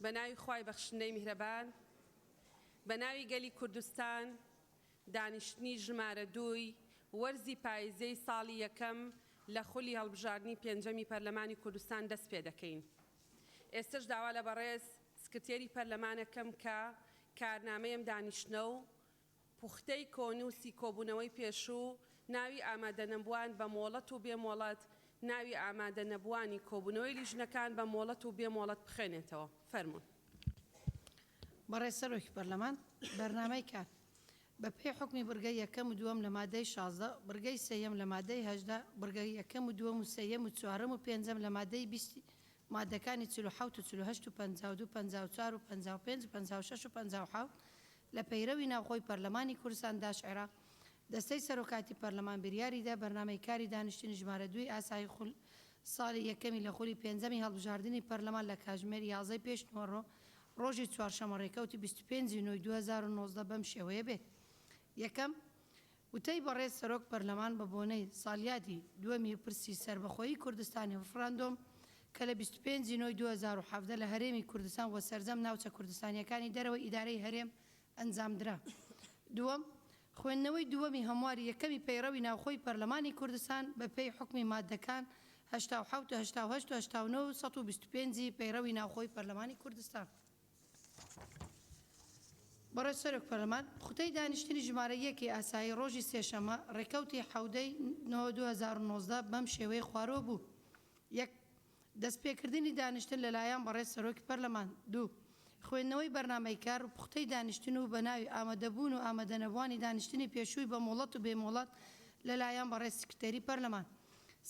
بەناوی خوای بەخشندەی میهرەبان بەناوی گەلی کوردستان دانیشتنی ژمارە 2 وەرزی پاییزەی ساڵی یەکەم لە خولی هەڵبژاردننی پێنجەمی پەرلەمانی کوردستان دەست پێ دەکەین. ئێستش داوا لە بەڕێز سکرتێری پەرلەمانەکەم کە کارنامەیەم دانیشتنە و پوختەی کۆنووسی کۆبوونەوەی پێشوو ناوی ئامادەنەبووان بە مۆڵەت و بێمۆڵەت ناوی ئامادەنەبووانی کۆبوونەوەی لیژنەکان بە مۆڵەت و بێمۆڵەت بخێنێتەوە. فەرموون. بەڕێز سەرۆکی پەرلەمان بەرنامەی کار بە پێی حکمی بڕگەی یەکەم و دووەم لە مادەی 16 بڕگەی سێیەم لە مادەی 18 بڕگەی یەکەم و دووەم و سێیەم و چوارەم و پێنجەم لە مادەی 20 مادەکانی 47 و 48 و 52 54 و 55 و 56 و 57 لە پەیرەوی ناوخۆی پەرلەمانی کوردستان داش عێراق دەستەی سەرۆکاتی پەرلەمان بریاریدا بەرنامەی کاری دانیشتنی ژمارە 2 ئاسایی ساڵی یەکەمی لە خولی پێنجەمی هەڵبژاردننی پەرلەمان لە کاتژمێر 11 پێش نۆڕۆ ڕۆژی چوارشەمە ڕێکەوتی 25 نۆی 2019 بەم شێوەیە بێت. یەکەم وتەی بەڕێز سەرۆک پەرلەمان بە بۆنەی ساڵیادی دووەمی پرسی سەربەخۆیی کوردستانی ڕفراندۆم کە لە 25 نۆی 2017 لە هەرێمی کوردستان وە سەرجەم ناوچە کوردستانیەکانی دەرەوەی ئیدارەی هەرێم ئەنجامدرا. دووەم خوێندنەوەی دووەمی هەمواری یەکەمی پەیڕەوی ناوخۆی پەرلەمانی کوردستان بە پێی حکمی مادەکان 87 88 89 125 پەیڕەوی ناوخۆی پەرلەمانی کوردستان. بەڕێز سەرۆک پەرلەمان خوتەی دانیشتنی ژمارە 1 ئاسایی ڕۆژی سێشەمە ڕێکەوتی 7/9/2019 بەم شێوەیە خوارەوە بوو. یەک دەستپێکردنی دانیشتن لەلایەن بەڕێز سەرۆکی پەرلەمان. دوو خوێندنەوەی بەرنامەی کار و پوختەی دانیشتن و بە ناوی ئامادەبوون و ئامادەنەبوانی دانیشتنی پێشووی بە مۆڵەت و بێمۆڵەت لەلایەن بەڕێز سکرتێری پەرلەمان.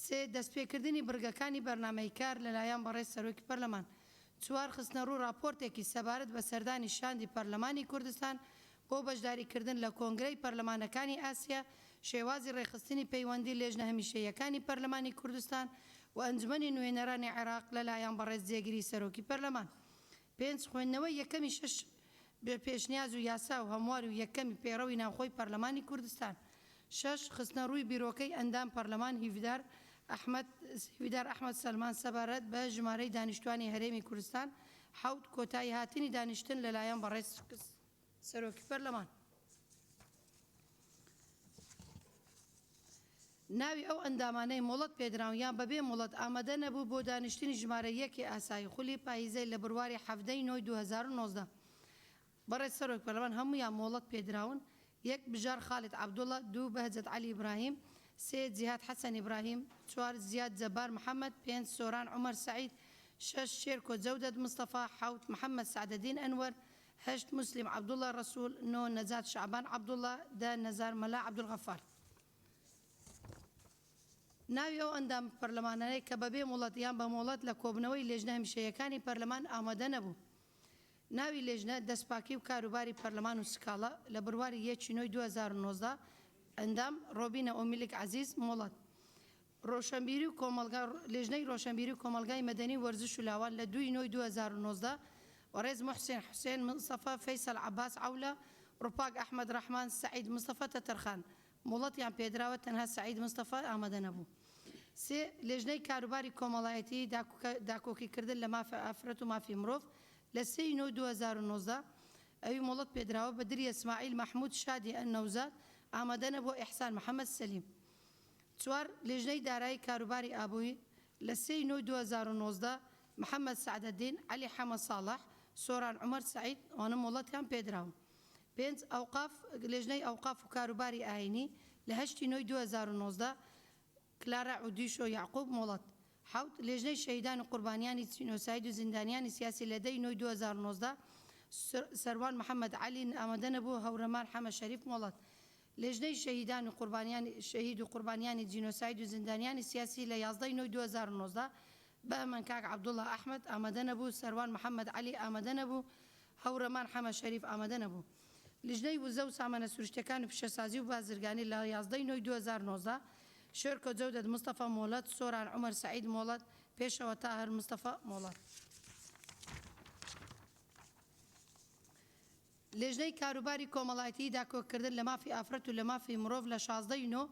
سێ دەستپێکردنی بڕگەکانی بەرنامەی کار لەلایەن بەڕێز سەرۆکی پەرلەمان. چوار خستنە ڕوو راپۆرتێکی سەبارەت بە سەردانی شاندی پەرلەمانی کوردستان بۆ بەشداریکردن لە کۆنگرەی پەرلەمانەکانی ئاسیا شێوازی ڕێخستنی پەیوەندی لێژنە هەمیشەیەکانی پەرلەمانی کوردستان و ئەنجومەنی نوێنەرانی عێراق لەلایەن بەڕێز جێگیری سەرۆکی پەرلەمان. 5 خوێندنەوەی یەکەمی 6 پێشنیاز و یاسا و هەموار و یەکەمی پێڕەوی ناوخۆی پەرلەمانی کوردستان. 6 خستنە ڕووی بیرۆکەی ئەندام پەرلەمان هیویدار ئەحمەد سەلمان سەبارەت بە ژمارەی دانیشتوانی هەرێمی کوردستان. 7 کۆتایی هاتنی دانیشتن لەلایەن بەڕێز سەرۆکی پەرلەمان. ناوی ئەو ئەندامانەی مۆڵەت پێدراویان بەبێ مۆڵەت ئامادە نەبوو بۆ دانیشتنی ژمارە 1 ئاسایی خولی پاییزەی لە بڕواری 7/9 2019. بەڕێز سەرۆکی پەرلەمان هەمویان مۆڵەت پێدراون. 1 بژار خالد عەبدوڵڵا، 2 بەهجەت عەلی ئیبراهیم، 3 جیهاد حەسەن ئیبراهیم، 4 زیاد جەبار محەممەد، 5 سۆران عومەر سەعید، 6 شێرکۆ جەودەت مستەفا، 7 محەممەد سعدەدین ئەنوەر، 8 مسلیم عەبدوڵڵا ڕەسوول، 9 نەجات شعبان عەبدوڵڵا، 10 نەزار مەلا عەبدولغەفار. ناوی ئەو ئەندام پەرلەمانانەی کە بەبێ مۆڵەت یان بە مۆڵەت لە کۆبنەوەی لێژنە هەمیشەیەکانی پەرلەمان ئامادە نەبوو. ناوی لێژنە دەستپاکی و کاروباری پەرلەمان و سکاڵا لە بڕواری 1 2019 ئەندام ڕۆبینە ئۆمیلک عەزیز مۆڵەت. ڕۆشنبیری و کۆمەلگا لێژنەی ڕۆشنبیری و کۆمەلگای مەدەنی وەرزش و لاوان لە 2 2019 وەڕێز محسین حوسێن مستەفا فەیسەل عەباس عەولە ڕووپاک ئەحمەد ڕەحمان سەعید مستەفا تەتەرخان مۆڵەتیان پێدراوە تەنها سەعید مستەفا ئامادە نەبوو. 3 لێژنەی کاروباری کۆمەڵایەتی داکۆکیکردن لە مافی ئافرەت و مافی مرۆڤ لە 3 2019 ئەوی مۆڵەت پێدراوە بەدری ئەسماعیل مەحموود شادی ئەنەوزاد ئامادە نەبووە ئیحسان محەممەد سەلیم. 4 لێژنەی دارایی کاروباری ئابووی لە 3 2019 محەممەد سعدەدین، عەلی حەمە ساڵح، سۆران عومەر سەعید ئەوانە مۆڵەتیان پێدراون. 5 ئەوقاف لێژنەی ئەوقاف و کاروباری ئاینی لە 8 2019 کلارا عودیش و یعقوب مۆڵەت. 7 لێژنەی شەهیدان و قوربانیانی جینۆساید و زیندانیانی سیاسی لە 10 2019 سەروان محەممەد عەلی ئامادە نەبوو هەورەمان حەمە شەریف مۆڵەت. لێژنەی شەهیدان و شەهید و قوربانیانی جینۆساید و زیندانیانی سیاسی لە 11 2019 بە ئەمەنکاک عەبدوڵڵا ئەحمەد ئامادە نەبوو، سەروان محەممەد عەلی ئامادە نەبوو، هەورەمان حەمە شەریف ئامادە نەبوو. لژنەی وزە و سامانە سروشتەکان و پیشەسازی و بازرگانی لە 11 2019 شێرکۆ جەودەت مستەفا مۆڵەت، سۆران عومەر سەعید مۆڵەت، پێشەوە تاهر مستەفا مۆڵەت. لێژنەی کاروباری کۆمەڵایەتی داکۆکردن لە مافی ئافرەت و لە مافی مرۆڤ لە 16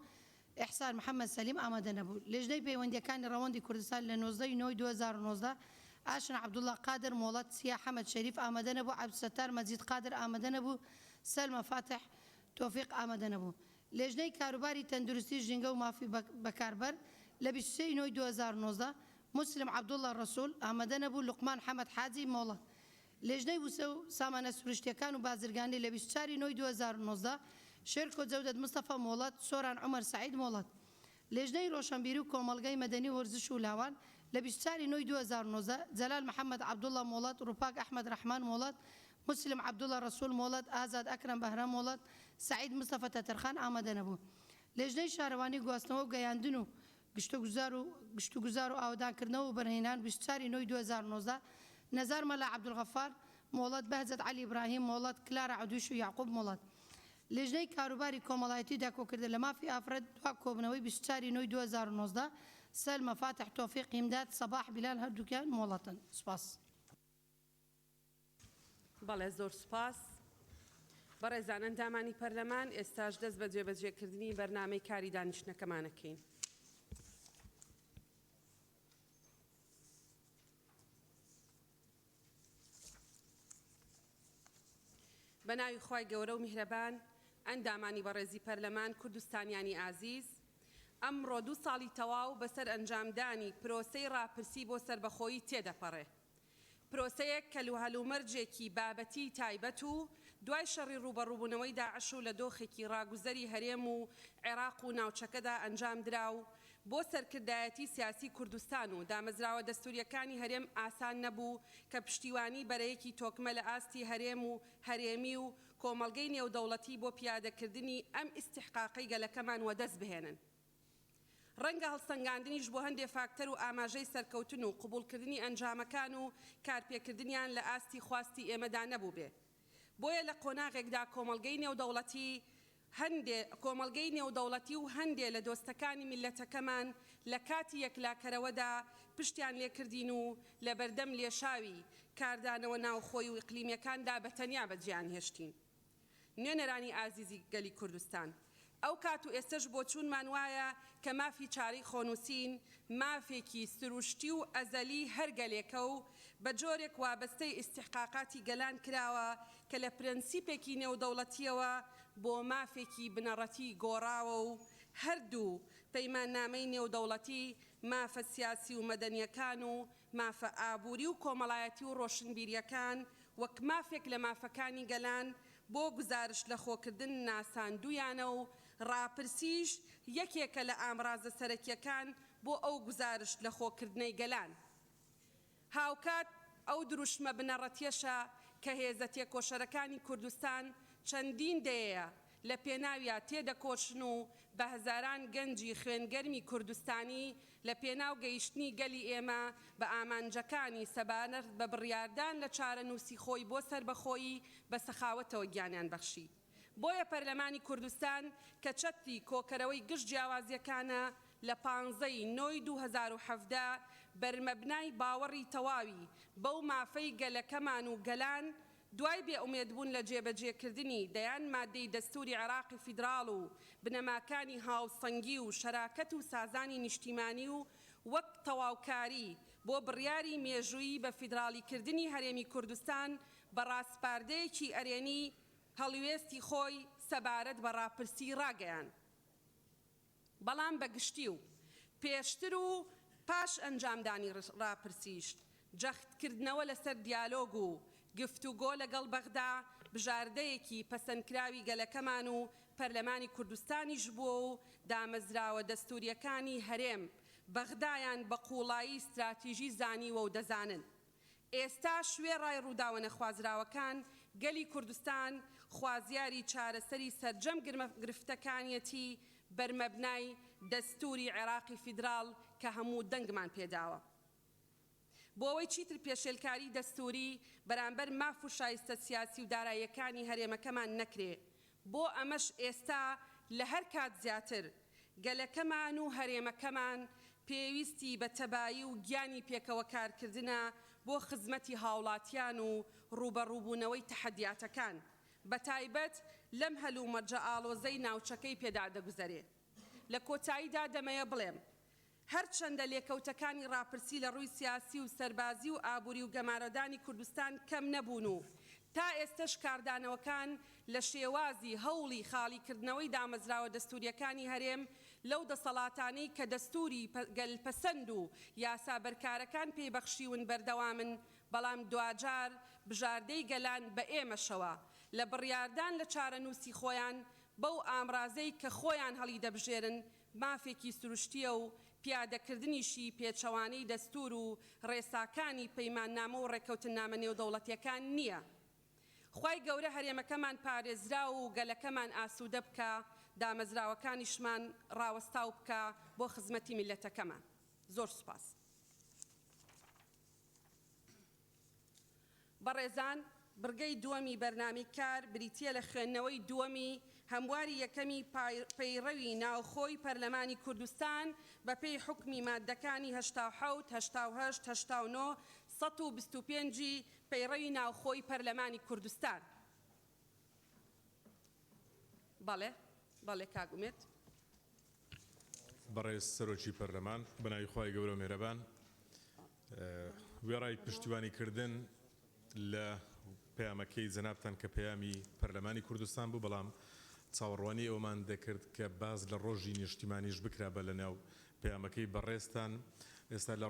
ئیحسان محەممەد سەلیم ئامادە نەبوو. لێژنەی پەیوەندیەکانی ڕەوەندی کوردستان لە 19 2019 ئاشنا عەبدوڵڵا قادر مۆڵەت سیا حەمەد شەریف ئامادە نەبوو عەبدولستار مەجید قادر ئامادە نەبوو سەلمە فاتح تۆفیق ئامادە نەبوو لێژنەی کاروباری تەندروستی ژینگە و مافی بەکاربەر لە 23 نۆی 2019 مسلم عەبدوڵڵا ڕەسوول ئامادە نەبوو لوقمان حەمەد حاجی مۆڵەت لێژنەی وسە و سامانە سروشتیەکان و بازرگانی لە 24 نۆی 2019 شێرکۆ جەودەت مستەفا مۆڵەت سۆران عومەر سەعید مۆڵەت لێژنەی ڕۆشنبیری و کۆمەڵگەی مەدەنی وەرزش و لاوان لە 24 نۆی 2019 جەلال محەممەد عەبدوڵڵا مۆڵەت ڕووپاک ئەحمەد ڕەحمان مۆڵەت مسلم عەبدوڵڵا ڕەسوول مۆڵەت ئازاد ئەکرەم بەهرام مۆڵەت سعید مستەفا تەتەرخان ئامادە نەبوو لێژنەی شارەوانی گواستنەوە و گەیاندن و گشتوگوزار و ئاودانکردنەوە و بەرهێنان 24 نۆی 2019 نەزار مەلا عەبدولغەفار مۆڵەت بەهجەت عەلی ئیبراهیم مۆڵەت کلارە عەدووش و یاعقوب مۆڵەت لێژنەی کاروباری کۆمەڵایەتی داکۆکردن لە مافی ئافرەت دوا کۆبنەوەی 24 نۆی 2019 سەلمە فاتح تۆفیق هیمداد سەباح بیلال هەردووکیان مۆڵەتن سوپاس بەڵێ زۆر سوپاس بەڕێزان ئەندامانی پەرلەمان ئێستاش دەست بە جێبەجێکردنی بەرنامەی کاری دانیشتنەکەمانەکەین بە ناوی خوای گەورە و میهرەبان ئەندامانی بەڕێزی پەرلەمان کوردستانیانی ئازیز ئەمڕۆ 2 ساڵی تەواو بەسەر ئەنجامدانی پرۆسەی ڕاپرسی بۆ سربەخۆیی تێدەپەڕێ پرۆسەیەک کە هەلومەرجێکی بابەتی تایبەت و دوای شەڕی ڕوبەڕووبوونەوەی داعش و لە دۆخێکی ڕاگوزەری هەرێم و عێراق و ناوچەکەدا ئەنجام درا و بۆ سەرکردایەتی سیاسی کوردستان و دامەزراوە دەستوریەکانی هەرێم ئاسان نەبوو کە پشتیوانی بەرەیەکی تۆکمە لە ئاستی هەرێم و هەرێمی و کۆمەڵگەی نێودەوڵەتی بۆ پیادەکردنی ئەم ئیستیحقاقی گەلەکەمان وەدەست بهێنن ڕەنگە هەڵسەنگاندنیش بۆ هەندێک فاکتەر و ئاماژەی سەرکەوتن و قبولکردنی ئەنجامەکان و کارپێکردنیان لە ئاستی خواستی ئێمەدا نەبوو بێ بۆیە لە قۆناغێکدا کۆمەڵگەی نێودەوڵەتی و هەندێک لە دۆستەکانی میلەتەکەمان لە کاتی یەکلاکەرەوەدا پشتیان لێکردین و لە بەردەم لێشاوی کاردانەوە ناوخۆی و ئیقلیمیەکاندا بەتەنیا بەجیان هێشتین نوێنەرانی ئازیزی گەلی کوردستان ئەو کات و ئێستش بۆ چوونمان وایە کە مافی چاری خۆنووسین مافێکی سروشتی و ئەزەلی هەرگەلێکە و بە جۆرێک وابەستەی ئیستیحقاقاتی گەلان کراوە کە لە پرەنسیپێکی نێودەوڵەتیەوە بۆ مافێکی بنەڕەتی گۆڕاوە و هەردوو پەیماننامەی نێودەوڵەتی مافە سیاسی و مەدەنیەکان و مافە ئابووری و کۆمەڵایەتی و ڕۆشنبیریەکان وەک مافێک لە مافەکانی گەلان بۆ گزارش لە خۆکردن ناساندویانە و ڕاپرسیش یەکێکە لە ئامڕازە سەرەکیەکان بۆ ئەو گزارش لە خۆکردنەی گەلان هاوکات ئەو دروشمە بنەڕەتیەشە کە هێزە تێکۆشەرەکانی کوردستان چەندین دەیە لە پێناویە تێدەکۆشن و بە هەزاران گەنجی خوێنگەرمی کوردستانی لە پێناو گەیشتنی گەلی ئێمە بە ئامانجەکانی سەبانەر بە بڕیاردان لە چارەنووسی خۆی بۆ سربەخۆیی بە سەخاوەتەوە گیانیان بەخشی بۆیە پەرلەمانی کوردستان کە چەتری کۆکەرەوەی گشت جیاوازیەکانە لە 15 نۆی 2017 بەرمەبنای باوەڕی تەواوی بەو مافەی گەلەکەمان و گەلان دوای بێئومێدبوون لە جێبەجێکردنی دەیان مادەی دەستوری عێراقی فیدراڵ و بنەماکانی هاوسەنگی و شەراکەت و سازانی نیشتیمانی و وەک تەواوکاری بۆ بڕیاری مێژوویی بە فیدراڵیکردنی هەرێمی کوردستان بە ڕاستپاردەیەکی ئەرێنی هەڵوێستی خۆی سەبارەت بە ڕاپرسی ڕاگەیان بەڵام بەگشتی و پێشتر و پاش ئەنجامدانی ڕاپرسیش جەختکردنەوە لەسەر دیالۆگ و گفتوگۆ لەگەڵ بەغدا بژاردەیەکی پەسەندکراوی گەلەکەمان و پەرلەمانی کوردستانیش بووە و دامەزراوە دەستوریەکانی هەرێم بەغدایان بە قوڵایی استراتیژی زانیوە و دەزانن ئێستا شوێ ڕای ڕووداوە نەخوازراوەکان گەلی کوردستان خوازیاری چارەسەری سەرجەم گرفتەکانیەتی بەرمەبنای دەستوری عێراقی فیدراڵ کە هەموو دەنگمان پێداوە بۆ ئەوەی چیتر پێشێلکاری دەستوری بەرامبەر ماف و شایستە سیاسی و داراییەکانی هەرێمەکەمان نەکرێ بۆ ئەمەش ئێستا لە هەر کات زیاتر گەلەکەمان و هەرێمەکەمان پێویستی بە تەبایی و گیانی پێکەوە کارکردنە بۆ خزمەتی هاوڵاتیان و ڕوبەڕووبوونەوەی تەحەدیاتەکان بە تایبەت لەم هەلومەرجە ئاڵۆزەی ناوچەکەی پێدا دەگوزەرێ لە کۆتاییدا دەمەیە بڵێم هەرچەندە لێکەوتەکانی ڕاپرسی لە ڕووی سیاسی و سەربازی و ئابووری و گەمارەدانی کوردستان کەم نەبوون و تا ئێستش کاردانەوەکان لە شێوازی هەوڵی خاڵیکردنەوەی دامەزراوە دەستوریەکانی هەرێم لەو دەسەڵاتانەی کە دەستوری گەلپەسەند و یاسا بەرکارەکان پێبەخشیون بەردەوامن، بەڵام دوجار بژاردەی گەلان بە ئێمەشەوە لە بڕیاردان لە چارەنووسی خۆیان بەو ئامرازەی کە خۆیان هەڵی دەبژێرن مافێکی سروشتیە و پیادەکردنیشی پێچەوانەی دەستور و ڕێساکانی پەیماننامە و ڕێکەوتنامە نێودەوڵەتیەکان نییە. خوای گەورە هەرێمەکەمان پارێزرا و گەلەکەمان ئاسوودە بکە، دامەزراوەکانیشمان ڕاوەستاو بکە بۆ خزمەتی میلەتەکەمان. زۆر سوپاس. بەڕێزان، بڕگەی دووەمی بەرنامەی کار بریتیە لە خوێندنەوەی دووەمی هەمواری یەکەمی پەیڕەوی ناوخۆی پەرلەمانی کوردستان بەپێی حکمی مادەکانی 87 88 89 125 پەیڕەوی ناوخۆی پەرلەمانی کوردستان. بەڵێ کاگومێت. بەڕێز سەرۆکی پەرلەمان بەناوی خوای گەورە و مێرەبان، وێڕای پشتیوانیکردن لە پەیامەکەی جەنابتان کە پەیامی پەرلەمانی کوردستان بوو، بەڵام چاوەڕوانی ئەومان دەکرد کە باز لە ڕۆژی نیشتیمانیش بکرا بە لەناو پەیامەکەی بەڕێستان. ئێستا لە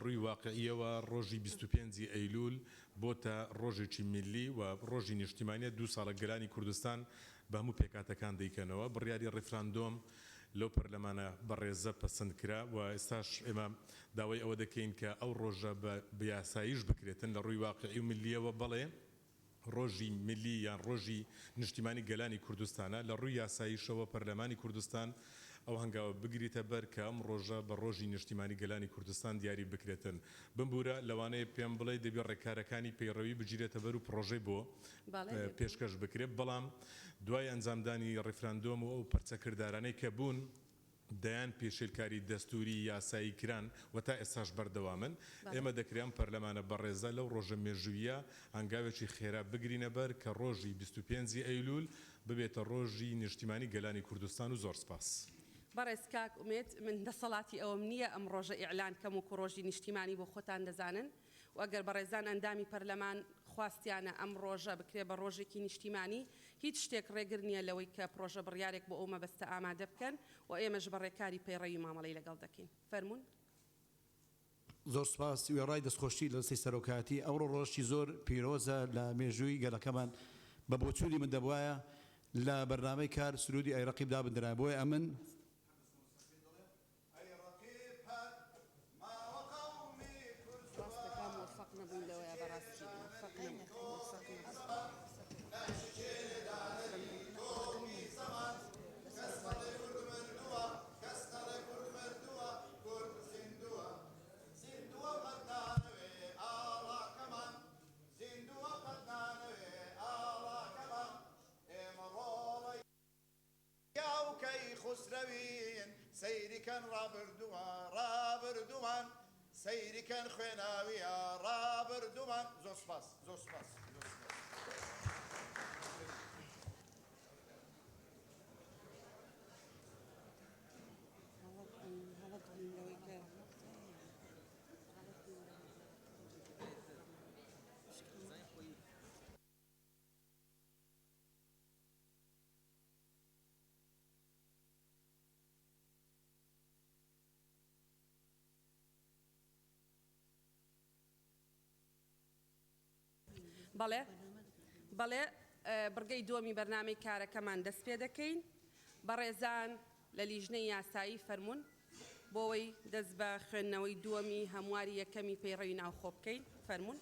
ڕووی واقعیەوە ڕۆژی 25 ئەیلول بۆتە ڕۆژێکی میلی و ڕۆژی نیشتیمانیە 2 ساڵە گەلانی کوردستان بە هەموو پێکاتەکان دەیکەنەوە. بڕیاری ڕێفراندۆم لەو پەرلەمانە بەڕێزە پەسەند کرا و ئێستاش ئێمە داوای ئەوە دەکەین کە ئەو ڕۆژە بە یاساییش بکرێتن لە ڕووی واقعی و میلیەوە. بەڵێ ڕۆژی میلی یان ڕۆژی نیشتیمانی گەلانی کوردستانە لە ڕووی یاساییشەوە پەرلەمانی کوردستان ئەو هەنگاوە بگریتە بەر کە ئەم ڕۆژە بە ڕۆژی نیشتیمانی گەلانی کوردستان دیاری بکرێتن. بمبورە لەوانەیە پێم بڵێ دەبێت ڕێکارەکانی پەیڕەوی بگیرێتە بەر و پرۆژەی بۆ پێشکەش بکرێت، بەڵام دوای ئەنجامدانی ڕێفراندۆم و ئەو پەرچەکردارانەی کە بوون دەیان پێشێلکاری دەستوری یاسایی کران و تا ئێستاش بەردەوامن. ئێمە دەکرێن پەرلەمانە بەڕێزە لەو ڕۆژە مێژوویە هەنگاوێکی خێرا بگرینە بەر کە ڕۆژی 25 ئەیلول ببێتە ڕۆژی نیشتیمانی گەلانی کوردستان. و زۆر سپاس. بەڕێز کاک ئومێد، من دەسەڵاتی ئەوم نییە ئەم ڕۆژە ئیعلان کەم و ڕۆژی نیشتیمانی بۆ خۆتان دەزانن و ئەگەر بەڕێزان ئەندامی پەرلەمان خواستیانە ئەم ڕۆژە بکرێ بە ڕۆژێکی نیشتیمانی، هیچ شتێک ڕێگر نییە لەوەی کە پرۆژە بڕیارێک بۆ ئەو مەبەستە ئامادە بکەن و ئێمەش بەڕێکاری پەیڕەوی مامەڵەی لەگەڵ دەکەین. فەرموون. زۆر سپاس. وێڕای دەستخۆشی لە سی سەرۆکاتی ئەوڕۆ ڕۆژی زۆر پیرۆزە لە مێژووی گەلەکەمان بە بۆچووری من دەبوایە لە بەرنامەی کار سرودی ئەیڕەقیب دابدرا بۆیە ئەمن سەیریکەن ڕابردوومان سەیریکەن خوێناویە ڕابردوومان. زۆر سپاس. زۆر سپاس. بەڵێ بڕگەی دووەمی بەرنامەی کارەکەمان دەست پێ دەکەین. بەڕێزان لە لیژنەی یاسایی فەرموون بۆەوەی دەست بە خوێندنەوەی دووەمی هەمواری یەکەمی پەیڕەوی ناوخۆ بکەین. فەرموون.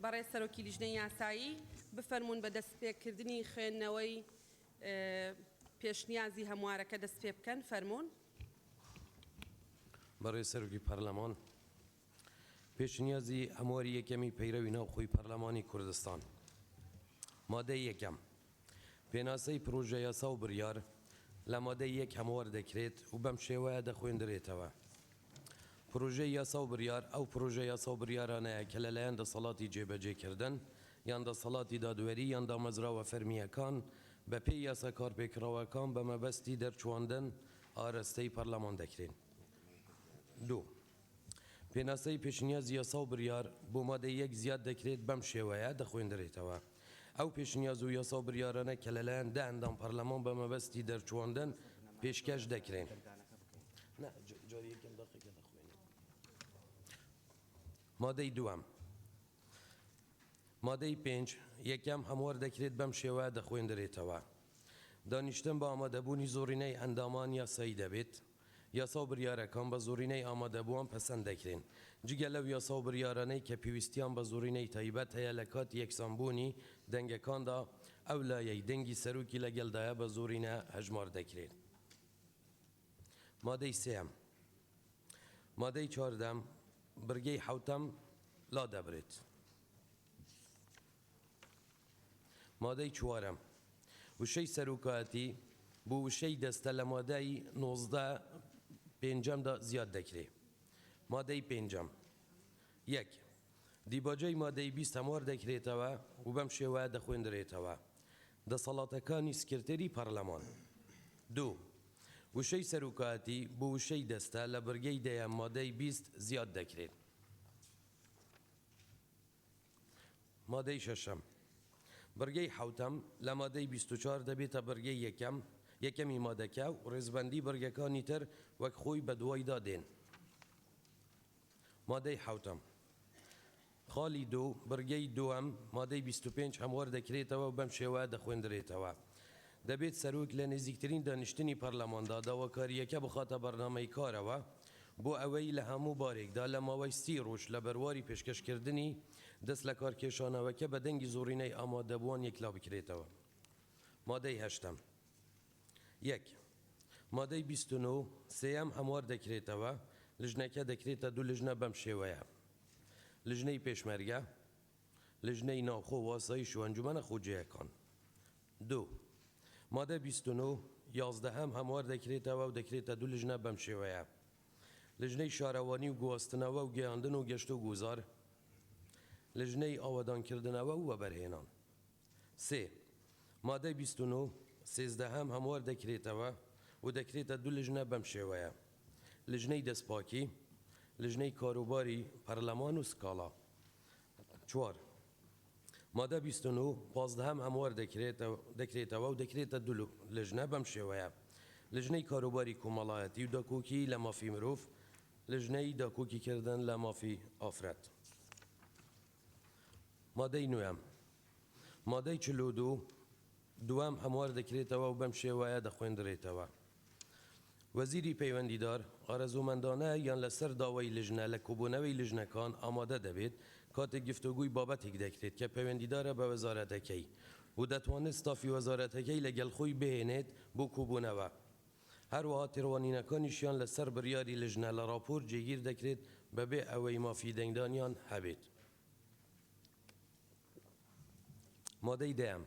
بەڕێز سەرۆکی لیژنەی یاسایی بفەرمونون بە دەستپێکردنی خوێندنەوەی پێشنیازی هەموارەکە دەست پێ بکەن فەرمونون. بەڕێز سەرۆکی پەرلەمان پێشنیازی هەمواری یەکەمی پەیرەوی ناوخۆی پەرلەمانی کوردستان مادەی یەکەم پێناسەی پرۆژە یاسا و بڕیار لە مادەی یەک هەموار دەکرێت و بەم شێوەیە دەخوێندرێتەوە. پروژه یاسا و بڕیار ئەو پروژه یاسا و بڕیارانەیە کە لەلایەن دەسەڵاتی جێبەجێکردن یان دەسەڵاتی دادوەری یان دامەزراوە فەرمیەکان بە پێی یاسا کارپێکراوەکان بە مەبەستی دەرچواندن ئاراستەی پەرلەمان دەکرێن. دوو پێناسەی پێشنیازی یاسا و بڕیار بۆ مادەی یەک زیاد دەکرێت بەم شێوەیە دەخوێندرێتەوە. ئەو پێشنیاز و یاسا و بڕیارانە کە لەلایەن دە ئەندام پەرلەمان بە مەبەستی دەرچواندن پێشکەش دەکرێن. مادەی دووەم مادەی پێنج یەکەم هەموار دەکرێت بەم شێوەیە دەخوێندرێتەوە. دانیشتن بە ئامادەبوونی زۆرینەی ئەندامان یاسایی دەبێت. یاسا و بڕیارەکان بە زۆرینەی ئامادەبووان پەسەند دەکرێن جگە لەو یاسا و بڕیارانەی کە پێویستیان بە زۆرینەی تایبەت هەیە لە کاتی یەکسانبوونی دەنگەکاندا ئەو لایەی دەنگی سەرۆکی لەگەڵدایە بە زۆرینە هەژمار دەکرێت. مادەی سێم مادەی چواردەم برگەی حوتەم لا دەبرێت. مادەی چوارەم وشەی سەرۆکایەتی بۆ وشەی دەستە لە مادەی 19 پێنجەمدا زیاد دەکرێت. مادەی پێنجەم یەک دیباجەی مادەی 20 هەموار دەکرێتەوە و بەم شێوەیە دەخوێندرێتەوە. دەسەڵاتەکانی سکرتێری پەرلەمان. دوو وشەی سەرۆکایەتی بۆ وشەی دەستە لە بەرگەی دەیە مادەی 20 زیاد دەکرێت. مادەی شەشەم بەرگەی حوتەم لە مادەی 24 دەبێتە بەرگەی یەکەمی مادەکە و ڕێزبەندی بەرگەکانی تر وەک خۆی بە دوایدا دێن. مادەی حوتەم خاڵی دوو بەرگەی دووەم مادەی 25 هەموار دەکرێتەوە و بەم شێوەیە دەخوێندرێتەوە. دەبێت سەرۆک لە نزیکترین دانیشتنی پەرلەماندا داواکاریەکە بخاتە بەرنامەی کارەوە بۆ ئەوەی لە هەموو بارێکدا لە ماوەی 30 ڕۆژ لە بەرواری پێشکەشکردنی دەست لە کارکێشانەوەکە بە دەنگی زۆرینەی ئامادەبووان یەکلا بکرێتەوە. مادەی هەشتەم یەک مادەی 29 سێەم هەموار دەکرێتەوە لژنەکە دەکرێتە دوو لژنە بەم شێوەیە. لژنەی پێشمەرگە لژنەی ناوخۆ واسایی شوەنجومەنە خۆجێیەکان. دوو مادە 29 یازدەهەم هەموار دەکرێتەوە و دەکرێتە دوو لژنە بەم شێوەیە. لژنەی شارەوانی و گواستنەوە و گەیاندن و گەشت و گوزار لژنەی ئاوادانکردنەوە و وەبەرهێنان. سێ مادەی 29 سێزدەهەم هەموار دەکرێتەوە و دەکرێتە دوو لژنە بەم شێوەیە. لژنەی دەستپاکی لژنەی کاروباری پەرلەمان و سکاڵا. چوار مادە 29 پازدەهەم هەموار دەکرێتەوە و دەکرێتە دوو لژنە بەم شێوەیە. لژنەی کاروباری کۆمەڵایەتی و داکۆکی لە مافی مرۆڤ لژنەی داکۆکیکردن لە مافی ئافرەت. مادەی نوێم مادەی 42 دوام هەموار دەکرێتەوە و بەم شێوەیە دەخوێندرێتەوە. وەزیری پەیوەندیدار ئارەزومەندانە یان لەسەر داوای لژنە لە کۆبوونەوەی لژنەکان ئامادە دەبێت کاتێک گفتوگوی بابەتێک دەکرێت کە پەیوەندیدارە بە وەزارەتەکەی و دەتوانێت ستافی وەزارەتەکەی لەگەڵ خۆی بهێنێت بۆ کۆبوونەوە. هەروەها تێڕوانینەکانیشیان لەسەر بڕیاری لژنە لە راپۆر جێگیر دەکرێت بەبێ ئەوەی مافی دەنگدانیان هەبێت. مادەی دەیەم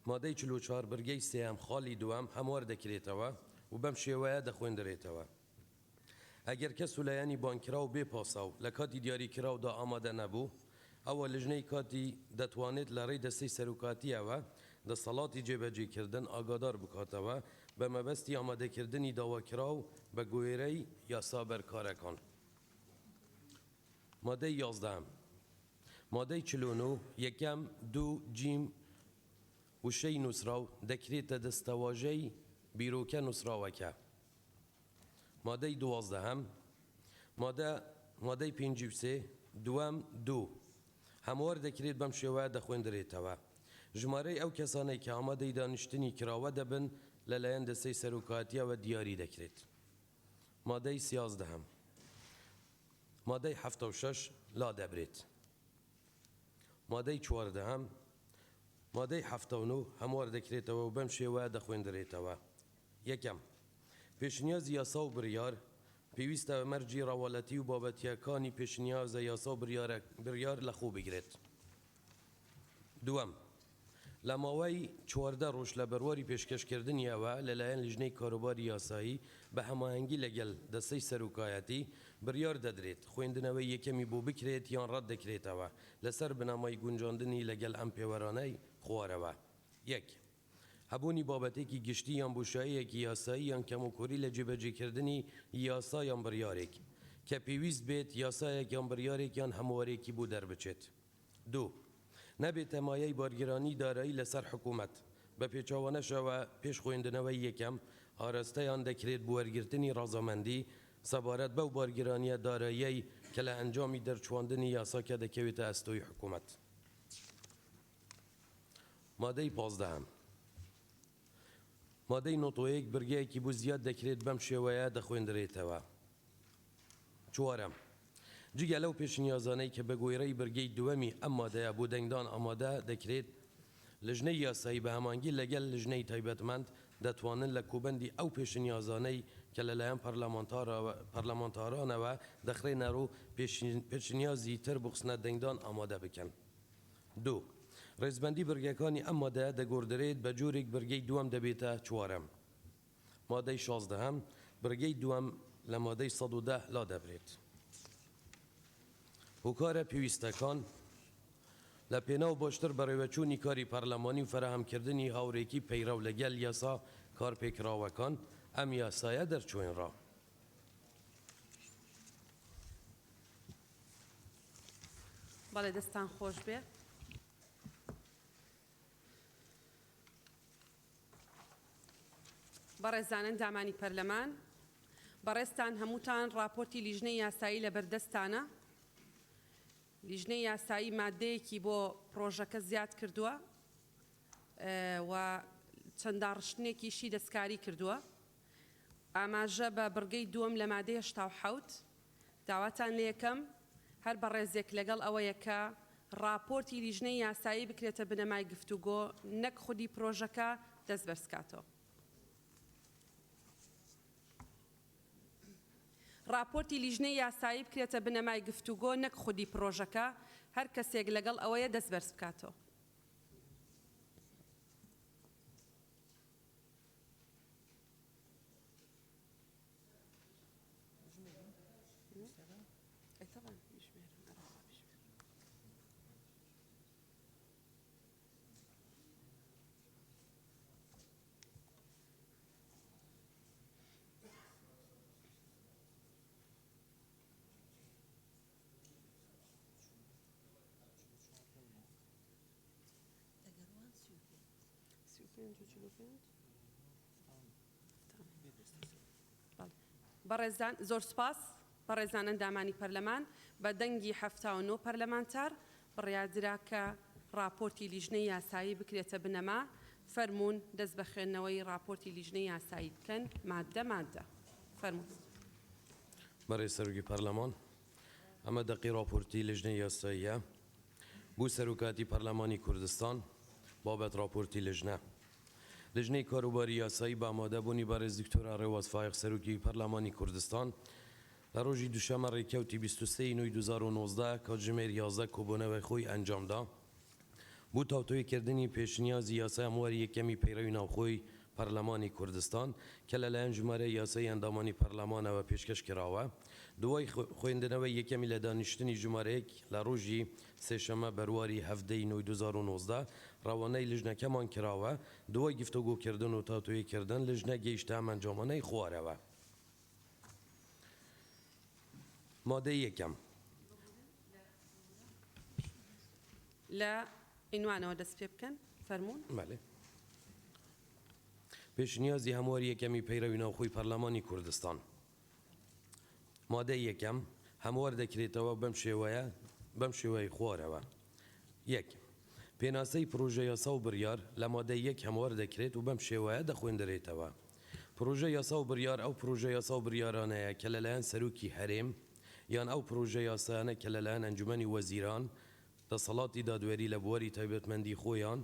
مادەی 44 بەرگەی سێەم خاڵی دووەم هەموار دەکرێتەوە و بەم شێوەیە دەخوێندرێتەوە. ئەگەر کەس ولایانی بانکرا و بێ پاساو لە کاتی دیاریکراودا ئامادە نەبوو ئەوە لژنەی کاتی دەتوانێت لە ڕێی دەستەی سەرۆکاتیەوە دەسەڵاتی جێبەجێکردن ئاگادار بکاتەوە بە مەبەستی ئامادەکردنی داواکراو بە گوێرەی یاسا بەرکارەکان. مادەی 11 مادەی 49 یەکەم 2 جیم وشەی نووسراو دەکرێتە دەستەواژەی بیرۆکە نووسراوەکە. مادەی 12 مادەی 53 دوام 2 هەموار دەکرێت بەم شێوەیە دەخوێندرێتەوە. ژمارەی ئەو کەسانەی کە ئامادەی دانیشتنی کراوە دەبن لەلایەن دەستەی سەرۆکاتیەوە دیاری دەکرێت. مادەی 13 مادەی 76 لا دەبرێت. مادەی 14 مادەی 79 هەموار دەکرێتەوە و بەم شێوەیە دەخوێندرێتەوە. یەکەم پێشنیازی یاسا و بڕیار پێویستە مەرجی ڕەواڵەتی و بابەتیەکانی پێشنیازە یاسا و بڕیار لەخۆ بگرێت. دووەم لە ماوەی 14 ڕۆژ لە بەرواری پێشکەشکردنیەوە لەلایەن لیژنەی کاروباری یاسایی بە هەماهەنگی لەگەڵ دەستەی سەرۆکایەتی بڕیار دەدرێت خوێندنەوەی یەکەمی بۆ بکرێت یان ڕەت دەکرێتەوە لەسەر بنامای گونجاندنی لەگەڵ ئەم پێوەرانەی خوارەوە. یەک هەبوونی بابەتێکی گشتی یان بۆشاییەکی یاسایی یان کەموکۆری لە جێبەجێکردنی یاسا یان بڕیارێک کە پێویست بێت یاسایەک یان بڕیارێک یان هەموارێکی بۆ دەربچێت. دوو نەبێتە مایەی بارگیرانی دارایی لەسەر حکوومەت بە پێچاوانەشەوە پێش خوێندنەوەی یەکەم ئاراستەیان دەکرێت بۆ وەرگرتنی ڕازەمەندی سەبارەت بەو بارگیرانیە داراییەی کە لە ئەنجامی دەرچواندنی یاساکە دەکەوێتە ئەستۆی حکوومەت. مادەی 15 مادەی 91 بڕگەیەکی بۆ زیاد دەکرێت بەم شێوەیە دەخوێندرێتەوە. چوارەم جگە لەو پێشنیازانەی کە بە گوێرەی بەرگەی دووەمی ئەم مادەیە بۆ دەنگدان ئامادە دەکرێت لژنەی یاسایی بە هەمانگی لەگەڵ لژنەی تایبەتمەند دەتوانن لە کوبەندی ئەو پێشنیازانەی کە لەلایەن پەرلەمانتارانەوە دەخرێنەر و پێشنیازی تر بۆ خستنە دەنگدان ئامادە بکەن. دوو ڕێزبەندی بەرگەکانی ئەم مادەیە دەگۆڕدرێت بە جۆرێک بەرگەی دووەم دەبێتە چوارەم. مادەی 16 بەرگەی دووەم لە مادەی 110 لا دەبرێت. هۆکارە پێویستەکان لە پێناو باشتر بەڕێوەچوونی کاری پەرلەمانی و فراهەمکردنی هاوڕێکی پەیڕەو لەگەڵ یاسا کارپێکراوەکان ئەم یاسایە دەرچوێنرا. بەڵێ دەستان خۆش بێ. بەڕێزانن دامانی پەرلەمان بەڕێستان هەمووتان راپۆرتی لیژنەی یاسایی لە بەردەستانە. لیژنەی یاسایی مادەیەکی بۆ پرۆژەکە زیاد کردووە و چەندان ڕشتێکیشی دەستکاری کردووە. ئاماژە بە بڕگەی دووەم لە مادەی 87 داواتان لە یەکەم هەر بە ڕێزێک لەگەڵ ئەوەیە کە راپۆرتی لیژنەی یاسایی بکرێتە بنەمای گفتوگۆ نەک خودی پرۆژەکە دەست بەرزکاتەوە. راپۆرتی لیژنەی یاسایی بکرێتە بنەمای گفتوگۆ نەک خودی پرۆژەکە هەر کەسێک لەگەڵ ئەوەیە دەست بەرز بکاتەوە. بەڕێزان زۆر سپاس بەڕێزانن دامانی پەرلەمان بە دەنگی 79 پەرلەمانتار بڕیاردرا کە راپۆرتی لیژنەی یاسایی بکرێتە بنەما. فەرموون دەست بە خوێندنەوەی راپۆرتی لیژنەی یاسایی بکەن مادە مادە. فەرموون. بەڕێز سەرۆکی پەرلەمان ئەمە دەقی راپۆرتی لیژنەی یاساییە بۆ سەرۆکاتی پەرلەمانی کوردستان بابەت راپۆرتی لیژنە. لژنەی کاروباری یاسایی بە ئامادەبوونی بەڕێز دکتۆرا ڕێواز فایق سەرۆکی پەرلەمانی کوردستان لە ڕۆژی دووشەمە ڕێکەوتی 23 نوێی 2019 کاتژمێر 11 کۆبوونەوەی خۆی ئەنجامدا بۆ تاوتۆیکردنی پێشنیازی یاسای هەمواری یەکەمی پەیڕەوی ناوخۆی پەرلەمانی کوردستان کە لەلایەن ژمارەی یاسایی ئەندامانی پەرلەمانەوە پێشکەش کراوە دوای خوێندنەوەی یەکەمی لە دانیشتنی ژمارەیەک لە ڕۆژی سێشەمە بەرواری هەفتەی نۆی 2019 ڕەوانەی لیژنەکەمان کراوە دوای گفتوگۆکردن و تاتویکردن لیژنە گەیشتە ئەنجامانەی خوارەوە. مادەی یەکەم لە ئینوانەوە دەست پێ بکەن فەرموون. بەڵێ پێشنیازی هەمواری یەکەمی پەیڕەوی ناوخۆی پەرلەمانی کوردستان. مادەی یەکەم هەموار دەکرێتەوە بەم شێوەی خوارەوە. یەک پێناسەی پرۆژە یاسا و بڕیار لە مادەی یەک هەموار دەکرێت و بەم شێوەیە دەخوێندرێتەوە. پرۆژە یاسا و بڕیار ئەو پرۆژە یاسا و بڕیارانەیە کە لەلایەن سەرۆکی هەرێم یان ئەو پرۆژە یاسایانە کە لەلایەن ئەنجومەنی وەزیران دەسەڵاتی دادوەری لە بواری تایبەتمەندی خۆیان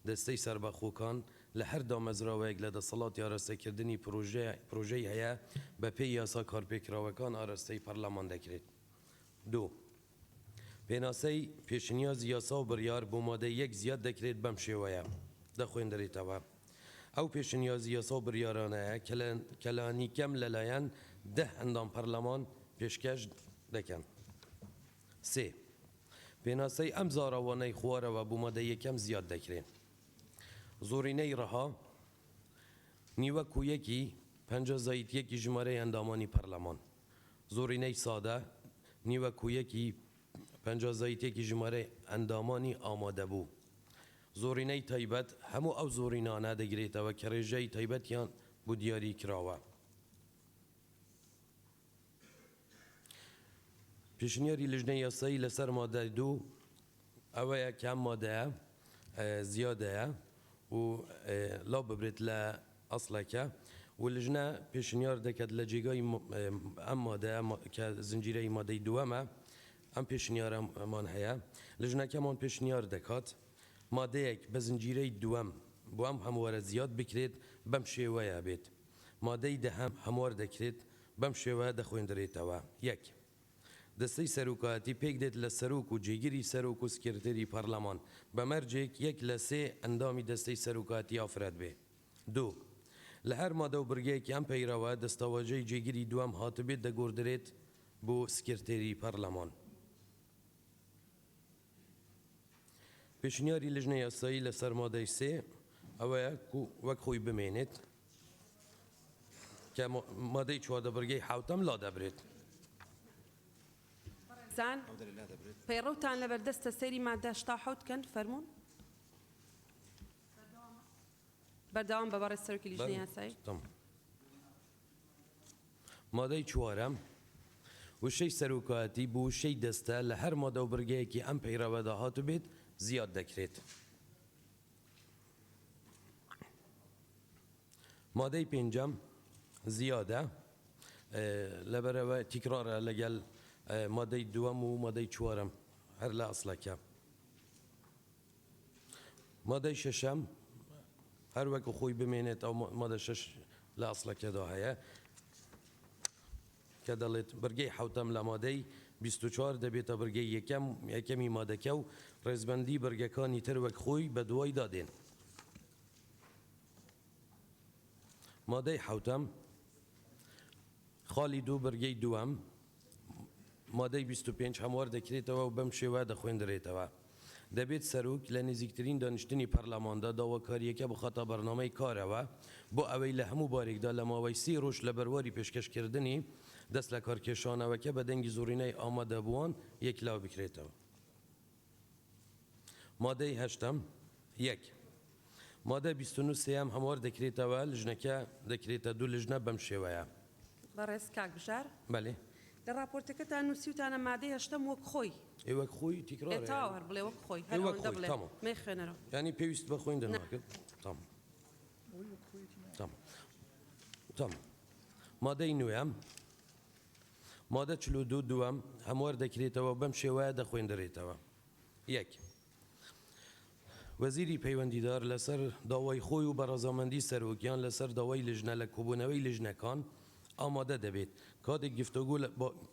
دەستەی سەربەخۆکان لە هەر دامەزراوەیەک لە دەسەڵاتی ئاراستەکردنی پرۆژەی هەیە بە پێی یاسا کارپێکراوەکان ئاراستەی پەرلەمان دەکرێت. دو پێناسەی پێشنیازی یاسا و بڕیار بۆ مادەی یەک زیاد دەکرێت بەم شێوەیە دەخوێندرێتەوە. ئەو پێشنیازی یاسا و بڕیارانەیە کە لانی کەم لەلایەن 10 ئەندام پەرلەمان پێشکەش دەکەن. سێ پێناسەی ئەم زاراوانەی خوارەوە بۆ مادەی یەکەم زیاد دەکرێت. زۆرینەی ڕەها نیوەکویەکی 50 ژمارەی ئەندامانی پەرلەمان. زۆرینەی سادە نیوەکویەکی 50 ژمارەی ئەندامانی ئامادەبوو. زۆرینەی تایبەت هەموو ئەو زۆرینانە دەگرێتەوە کە ڕێژەی تایبەتیان بۆ دیاری کراوە. پێشنیاری لیژنەی یاسایی لەسەر مادەی دوو ئەوەیە کە ئەم مادەیە زیادەیە و لاو ببرێت لە ئەسڵەکە و لیژنە پێشنیار دەکات لە جێگای ئەم مادەیە کە زنجیرەی مادەی دووەمە ئەم پێشنیارەمان هەیە لیژنەکەمان پێشنیار دەکات مادەیەک بە زنجیرەی دووەم بۆ ئەم هەموارە زیاد بکرێت بەم شێوەیە بێت. مادەی دەهەم هەموار دەکرێت بەم شێوەیە دەخوێندرێتەوە. یەک دەستەی سەرۆکایەتی پێک دێت لە سەرۆک و جێگیری سەرۆک و سکرتێری پەرلەمان بە مەرجێک 1 لە 3 ئەندامی دەستەی سەرۆکایەتی ئافرەت بێ. دوو لە هەر مادە و بڕگەیەکی ئەم پەیڕەوە دەستەواژەی جێگیری دوام هاتبێت دەگۆڕدرێت بۆ سکرتێری پەرلەمان. پێشنیاری لیژنەی یاسایی لەسەر مادەی سێ ئەوەیە وەک خۆی بمێنێت کە مادەی چوادە بڕگەی حوتەم لا دەبرێت. زان پەیڕەوتان لەبەردەستە سەیری مادە 87 کەن فەرموون. بەردەوام بە بەڕێز سەرۆکی لیژنەی یاسایی. مادەی چوارەم وشەی سەرۆکایەتی بۆ وشەی دەستە لە هەر مادە و بڕگەیەکی ئەم پەیڕەوەدا هاتوبێت زیاد دەکرێت. مادەی پێنجەم زیادە لەبەرەوە تیکرارە لەگەل مادەی دووەم و مادەی چوارەم هەر لە ئەسڵەکە. مادەی شەشەم هەر وەکو خۆی بمێنێت ئەو مادە شەش لە ئەسڵەکەدا هەیە کە دەڵێت بڕگەی حوتەم لە مادەی 24 دەبێتە بڕگەی یەکەمی مادەکە و ڕێزبەندی بەرگەکانی تر وەک خۆی بە دوای دادێن. مادەی حوتەم خاڵی دوو بڕگەی دووەم مادەی 25 هەموار دەکرێتەوە و بەم شێوە دەخوێندرێتەوە. دەبێت سەرۆک لە نزیکترین دانیشتنی پەرلەماندا داواکاریەکە بخاتە بەرنامەی کارەوە بۆ ئەوەی لە هەموو بارێکدا لە ماوەی 30 ڕۆژ لە بەرواری پێشکەشکردنی دەست لە کارکێشانەوەکە بە دەنگی زۆرینەی ئامادەبووان یەکلااو بکرێتەوە. مادەی هەشتەم یەک مادە 29 هەموار دەکرێتەوە لیژنەکە دەکرێتە دوو لیژنە بەم شێوەیە. بەڕێز کاک بژار بەڵێ لە راپۆرتەکەتان نووسیوتانە مادەی هەشتەم وەک خۆی وەک خۆی تیکرارە تاوەڕ بڵێ وەک خۆی هەرەوەندە بڵێ مێ خوێنەرەوە ینی پێویست بە خوێندن ناکرد. تام مادەی نوێم مادە 42 دووەم هەموار دەکرێتەوە بەم شێوەیە دەخوێندرێتەوە. یەک وەزیری پەیوەندیدار لەسەر داوای خۆی و بەڕەزامەندی سەرۆکیان لەسەر داوای لیژنە لە کۆبوونەوەی لیژنەکان ئامادە دەبێت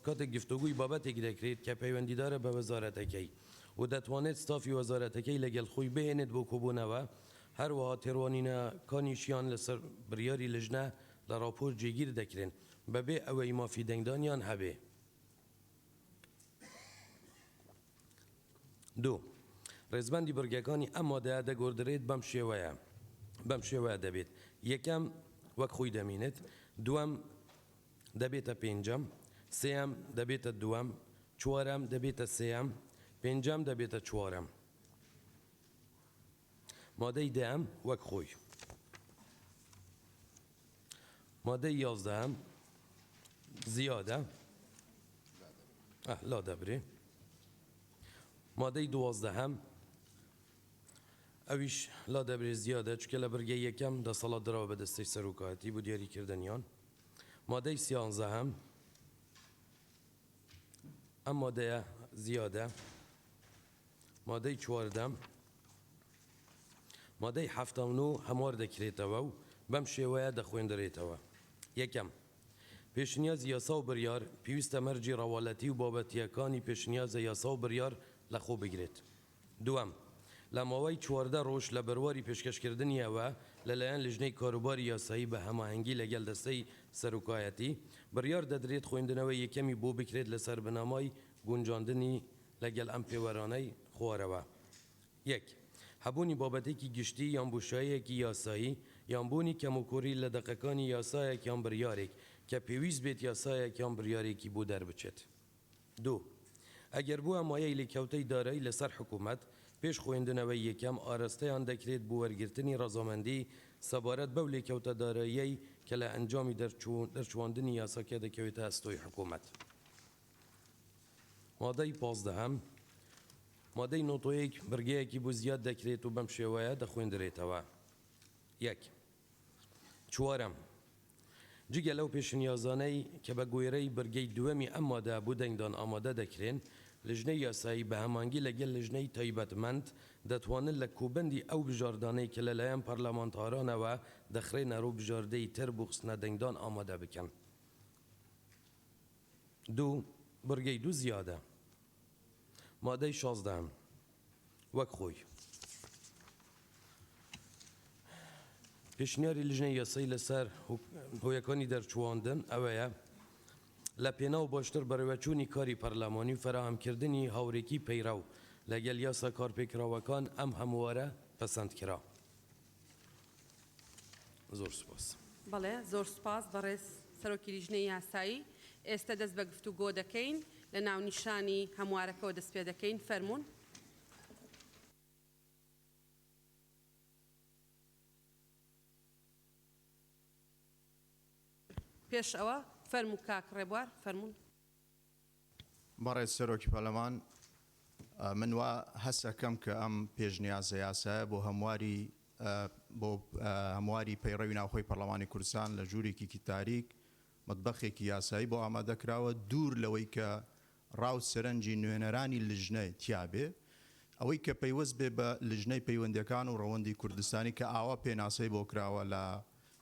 کاتێک گفتوگوی بابەتێک دەکرێت کە پەیوەندیدارە بە وەزارەتەکەی و دەتوانێت ستافی وەزارەتەکەی لەگەڵ خۆی بهێنێت بۆ کۆبوونەوە هەروەها تێڕوانینەکانیشیان لەسەر بڕیاری لژنە لە راپۆر جێگیر دەکرێن بەبێ ئەوەی مافی دەنگدانیان هەبێ. دوو، ڕێزبەندی بڕگەکانی ئەم مادەیە دەگۆڕدرێت بەم شێوەیە دەبێت: یەکەم وەک خۆی دەمێنێت، دووەم دەبێتە پێنجەم، سێەم دەبێتە دووەم، چوارەم دەبێتە سێەم، پێنجەم دەبێتە چوارەم. مادەی دەم وەک خۆی. مادەی یازدەم زیادە لا دەبرێ. مادەی دوازدەهەم ئەویش لا دەبرێ زیادە چکە لە بەرگەی یەکەم دەسەڵات درراوە بە دەستەی سەرۆکایەتی بۆ دیاریکردنیان. مادەی سیانزەهەم ئەم مادەیە زیادە. مادەی چواردەم مادەی هەفتەم و هەموار دەکرێتەوە و بەم شێوەیە دەخوێندرێتەوە. یەکەم، پێشنیازی یاسا و بڕیار پێویستە مەرجی ڕەواڵەتی و بابەتیەکانی پێشنیازە یاسا و بڕیار لەخۆ بگرێت. دووەم، لە ماوەی 14 ڕۆژ لە بەرواری پێشکەشکردنیەوە لەلایەن لیژنەی کاروباری یاسایی بە هەماهەنگی لەگەڵ دەستەی سەرۆکایەتی بڕیار دەدرێت خوێندنەوەی یەکەمی بۆ بکرێت لەسەر بنامای گونجاندنی لەگەڵ ئەم پێوەرانەی خوارەوە. یەک، هەبوونی بابەتێکی گشتی یان بۆشاییەکی یاسایی یان بوونی کەموکۆری لە دەقەکانی یاسایەک یان بڕیارێک کە پێویست بێت یاسایەک یان بڕیارێکی بۆ دەربچێت. دوو، ئەگەر بووە مایەی لێکەوتەی دارایی لەسەر حکوومەت پێش خوێندنەوەی یەکەم ئاراستەیان دەکرێت بۆ وەرگرتنی ڕەزامەندی سەبارەت بەو لێکەوتە داراییەی کە لە ئەنجامی دەرچوواندنی یاساکە دەکەوێتە ئەستۆی حکوومەت. مادەی پازدەهەم مادەی نۆتۆیەک بڕگەیەکی بۆ زیاد دەکرێت و بەم شێوەیە دەخوێندرێتەوە. یەک، چوارەم، جگە لەو پێشنیازانەی کە بە گوێرەی بەرگەی دووەمی ئەم مادە بۆ دەنگدان ئامادە دەکرێن، لیژنەی یاسایی بە هەمانگی لەگەڵ لیژنەی تایبەتمەند دەتوانن لە کوبەندی ئەو بژاردانەی کە لەلایەن پەرلەمانتارانەوە دەخرێنە ڕوو بژاردەی تر بۆ خستنە دەنگدان ئامادە بکەن. دوو، بڕگەی دوو زیادە. مادەی 16 وەک خۆی. پێشنیاری لیژنەی یاسایی لەسەر هۆیەکانی دەرچوواندن ئەوەیە لە پێناو باشتر بەڕێوەچوونی کاری پەرلەمانی و فراهەمکردنی هاوڕێکی پەیڕەو لەگەڵ یاسا کارپێکراوەکان ئەم هەموارە پەسەندکرا. زۆر سوپاس. بەڵێ، زۆر سوپاس بەڕێز سەرۆکی لیژنەی یاسایی. ئێستا دەست بە گفتوگۆ دەکەین لە ناونیشانی هەموارەکەەوە دەست پێ دەکەین. فەرموون. پێش ئەوە فەرموو کاک ڕێبوار فەرموون. بەڕێز سەرۆکی پەرلەمان، من وا هەسەکەم کە ئەم پێشنیازە یاسایە بۆ هەمواری پەیڕەوی ناوخۆی پەرلەمانی کوردستان لە ژوورێکی تاریک مەتبەخێکی یاسایی بۆ ئامادەکراوە دوور لەوەی کە ڕاو سەرنجی نوێنەرانی لیژنە تیابێ، ئەوەی کە پەیوەست بێ بە لیژنەی پەیوەندەکان و ڕەوەندی کوردستانی کە ئاوا پێناسەی بۆ کراوە لە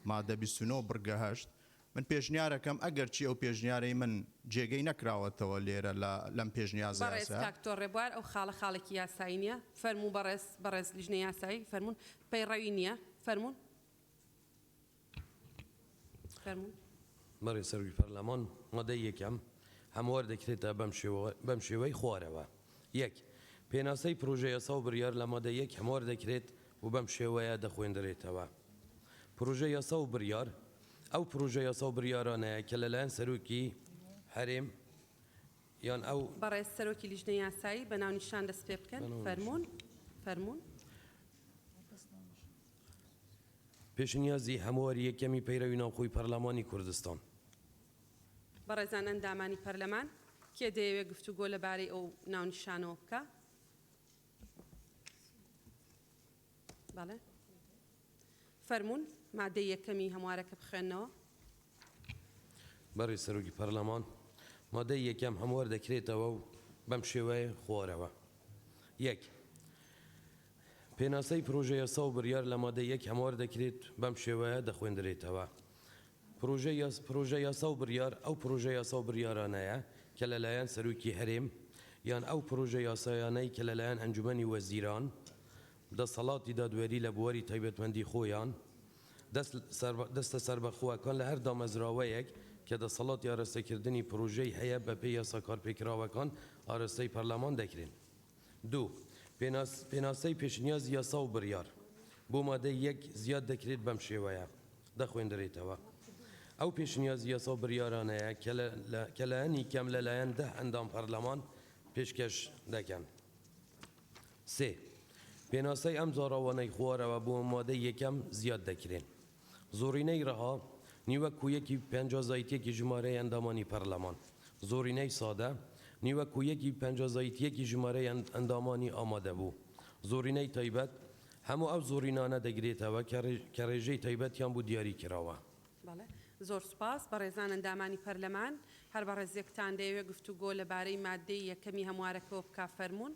مادە 29 بڕگە 8. من پێشنیارەکەم ئەگەر چی ئەو پێشنیارەی من جێگەی نەکراوەتەوە لێرە لەم پێشنیازە بەڕێز کاکتۆر ڕێبوار ئەو خاڵێکی یاسایی نییە. فەرموو بەڕێز لیژنەی یاسایی فەرموون پەیڕەوی نییە. فەرموون. بەڕێز سەرۆکی پەرلەمان، مادەی یەکەم هەموار دەکرێتە بەم شێوەی خوارەوە. یەک، پێناسەی پرۆژە یاسا و بڕیار لە مادە یەک هەموار دەکرێت و بەم شێوەیە دەخوێندرێتەوە. پرۆژە یاسا و بڕیار ئەو پرۆژە یاسا و بڕیارانەیە کە لەلایەن سەرۆکی هەرێم یان ئەو بەڕێز سەرۆکی لیژنەی یاسایی بە ناونیشان دەست پێ بکەن. فەرموون. پێشنیازی هەمواری یەکەمی پەیڕەوی ناوخۆی پەرلەمانی کوردستان. بەڕێزان ئەندامانی پەرلەمان، کێ دەیەوێت گفتوگۆ لەبارەی ئەو ناونیشانەوە بکە؟ بەڵێ، فەرموون. مادەی یەکەمی هەموارەکە بخوێنەوە. بەڕێز سەرۆکی پەرلەمان، مادەی یەکەم هەموار دەکرێتەوە و بەم شێوەیە خوارەوە. یەک، پێناسەی پرۆژە یاسا و بڕیار لە مادە یەک هەموار دەکرێت بەم شێوەیە دەخوێندرێتەوە. پرۆژە یاسا و بڕیار ئەو پرۆژە یاسا و بڕیارانەیە کە لەلایەن سەرۆکی هەرێم یان ئەو پرۆژە یاسایانەی کە لەلایەن ئەنجومەنی وەزیران دەسەڵاتی دادوێری لە بواری تایبەتمەندی خۆیان دەستە سەربەخۆەکان لە هەر دامەزراوەیەک کە دەسەڵاتی ئاراستەکردنی پرۆژەی هەیە بە پێی یاساکارپێکراوەکان ئاراستەی پەرلەمان دەکرێن. 2. پێناسەی پێشنیازی یاسا و بڕیار بۆ مادەی 1 زیاد دەکرێت بەم شێوەیە دەخوێندرێتەوە. ئەو پێشنیازی یاسا و بڕیارانەیە کە لە هەنی کەم لەلایەن 10 ئەندام پەرلەمان پێشکەش دەکەن. 3. پێناسەی ئەم زاراوانەی خوارەوە بۆ مادەی یەکەم زیاد دەکرێن. زۆرینەی ڕەها نیوەکویەکی پەنجازایەتیەکی ژمارەی ئەندامانی پەرلەمان. زۆرینەی سادە نیوەکویەکی پەنجازایەتیەکی ژمارەی ئەندامانی ئامادەبوو. زۆرینەی تایبەت هەموو ئەو زۆرینانە دەگرێتەوە کە ڕێژەی تایبەتیان بۆ دیاری کراوە. زۆر سپاس بە ڕێزان ئەندامانی پەرلەمان. هەر بە ڕێزێکتان دەیەوێت گفتوگۆ لەبارەی مادەی یەکەمی هەموارەکەەوە بکا فەرموون.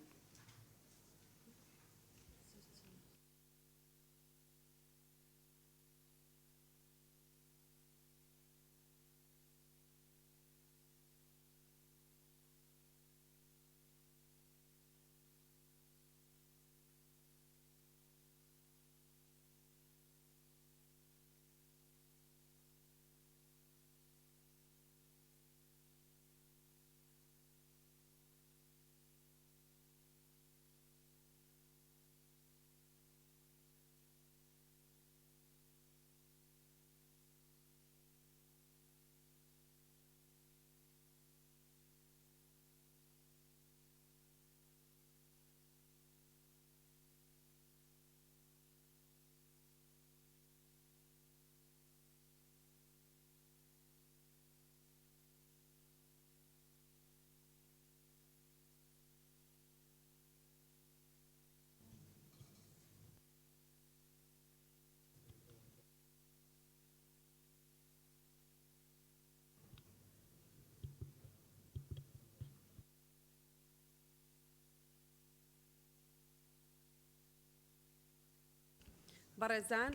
بەڕێزان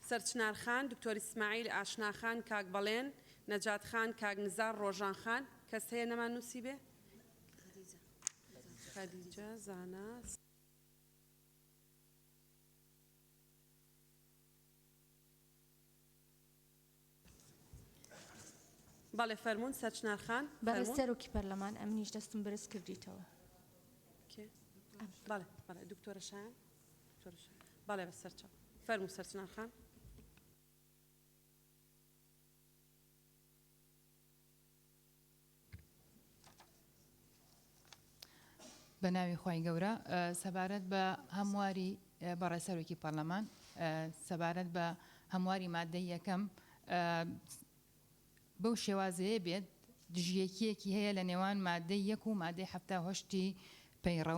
سەرچنار خان، دکتۆر ئیسماعیل ئاشنا خان، کاک بەڵێن، نەجات خان، کاک نزار، ڕۆژان خان. کەس هەیە نەمان نووسی بێ؟ خەدیجە، زاناس. بەڵێ فەرموون سەرچنار خان. بەڕێز سەرۆکی پەرلەمان ئەمنیش دەستم بەرز کردیتەوە. بەڵێ بەڵێ دکتۆرە شایان. بەڵێ بە سەرچاو فەرموو سەرچنار خان. بە ناوی خۆی گەورە سەبارەت بە هەمواری بەڕێسەرۆکی پەرلەمان سەبارەت بە هەمواری مادەی یەکەم بەو شێوازەیە بێت دژیەکیەکی هەیە لە نێوان مادەی 1 و مادەی 78 پەیڕە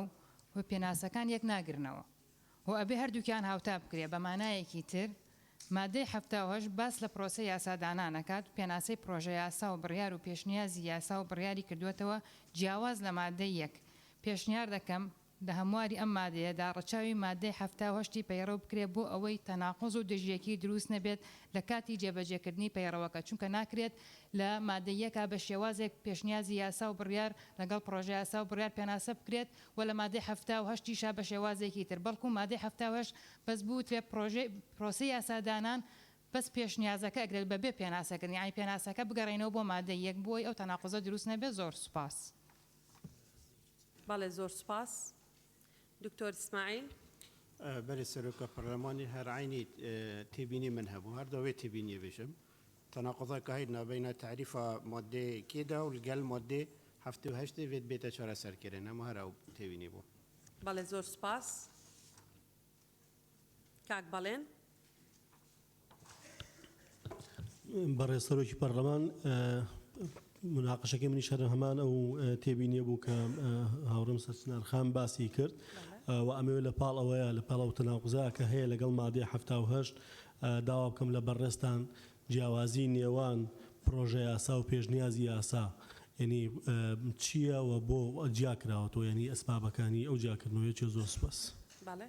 و پێناسەکان یەک ناگرنەوە و ئەبێ هەردووکیان هاوتا بکرێ بە مانایەکی تر مادەی 78 باس لە پرۆسە یاسادانانەکات پێناسەی پرۆژە یاسا و بڕیار و پێشنیازی یاسا و بڕیاری کردوێتەوە جیاواز لە مادەی 1. پێشنیار دەکەم لە هەمواری ئەم مادەیەدا ڕەچاوی مادەی 78 پەیڕەو بکرێت بۆ ئەوەی تەناقوز و دژیەکی دروست نەبێت لە کاتی جێبەجێکردنی پەیڕەوەکە چونکە ناکرێت لە مادەیەکە بە شێوازێک پێشنیازی یاسا و بڕیار لەگەڵ پرۆژە یاسا و بڕیار پێناسە بکرێت و لە مادەی 78 بە شێوازێکی تر بەڵکو مادەی 78 بەس بوترێ پرۆسی یاسادانان بەس پێشنیازەکە ئەگرێت بەبێ پێناسەکردنی یانی پێناسەکە بگەڕێنەوە بۆ مادەی 1 بۆی ئەو تەناقوزە دروست نەبێت. زۆر سوپاس. بەڵێ زۆر سوپاس. دکتۆر ئیسماعیل. بەری سەرۆکە پەرلەمانی هەر عینی تێبینی من هەبوو هەردەوێت تێبینیە بێژم تەناقضەکە هەیە نابینە تعریفە مادەیەکێدا و لەگەڵ مادەی 78 دەوێت بێتە چارەسەرکردن ئەمە هەر ئەو تێبینی بوو. بەڵێ زۆر سوپاس. کاک بەڵێن. بەڕێز سەرۆکی پەرلەمان مناقشەکەی منیش هەر هەمان ئەو تێبینیە بوو کە هاوڕێم سەرچنار خان باسی کرد و ئەمەوێت لە پاڵ ئەوەیە لە پاڵ ئەو تەناقوزە کە هەیە لەگەڵ مادەی 78 داوا بکەم لە بەڕێستان جیاوازی نێوان پرۆژە یاسا و پێشنیازی یاسا یعنی چییە و بۆ جیا کراوەتەوە یعنی ئەسبابەکانی ئەو جیاکردنەوەی چێ. زۆر سوپاس. بەڵێ.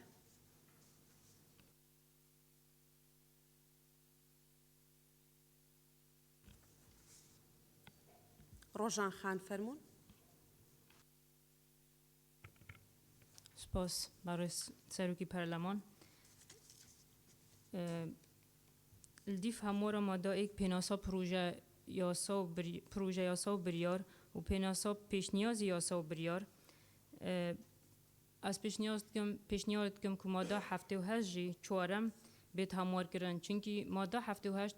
ڕۆژان خان فەرموون. سپاس برای سروکی پارلمان. الدیف همورا ماده ایک پیناسا پروژه یاسا و بریار و پیناسا پیشنیاز یاسا و بریار. از پیشنیاد کم که ماده 78 جی چوارم بیت هموار کرن چونکی ماده 78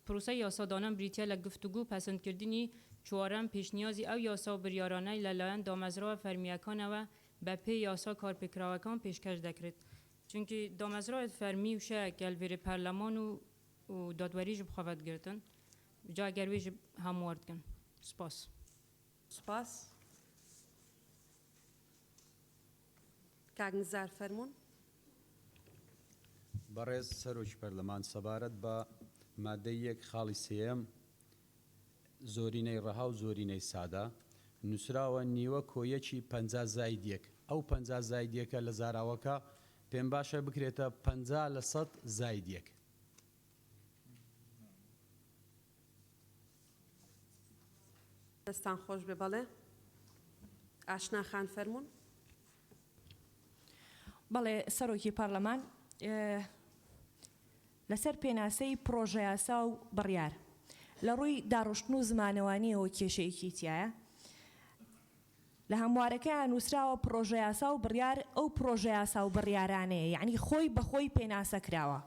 پروژه یاسا دانم بریتیا لگفتگو پسند کردنی چوارم پیشنیازی او یاسا و بریارانه لالایان دامزرا فرمیکان و به پی یاسا کارپکراوکان پیشکش دکرد. چونکی دامزرا فرمی وشه گلویر پارلمان و دادوری جب خواهد گرتن جا گروی جب هموارد کن. سپاس. سپاس. کاغنزار فرمون. بەڕێز سەرۆکی پەرلەمان سەبارەت بە مادەی یەک خاڵی سێەم زۆرینەی ڕەها و زۆرینەی سادە نووسراوە نیوە کۆیەکی 50 زاید یەک ئەو 50 زاید یەکە لە زاراوەکە پێم باشە بکرێتە 50% زاید یەک. دەستان خۆش بێ بەڵێ. ئاشنا خان فەرموون. بەڵێ سەرۆکی پارلەمان لەسەر پێناسەی پرۆژە یاسا و بڕیار لە ڕووی داڕشتن و زمانەوانیەوە کێشەیەکی تایە لە هەموارەکەیان نووسراوە پرۆژە یاسا و بڕیار ئەو پرۆژە یاسا و بڕیارانەیە یعنی خۆی بەخۆی پێناسە کراوە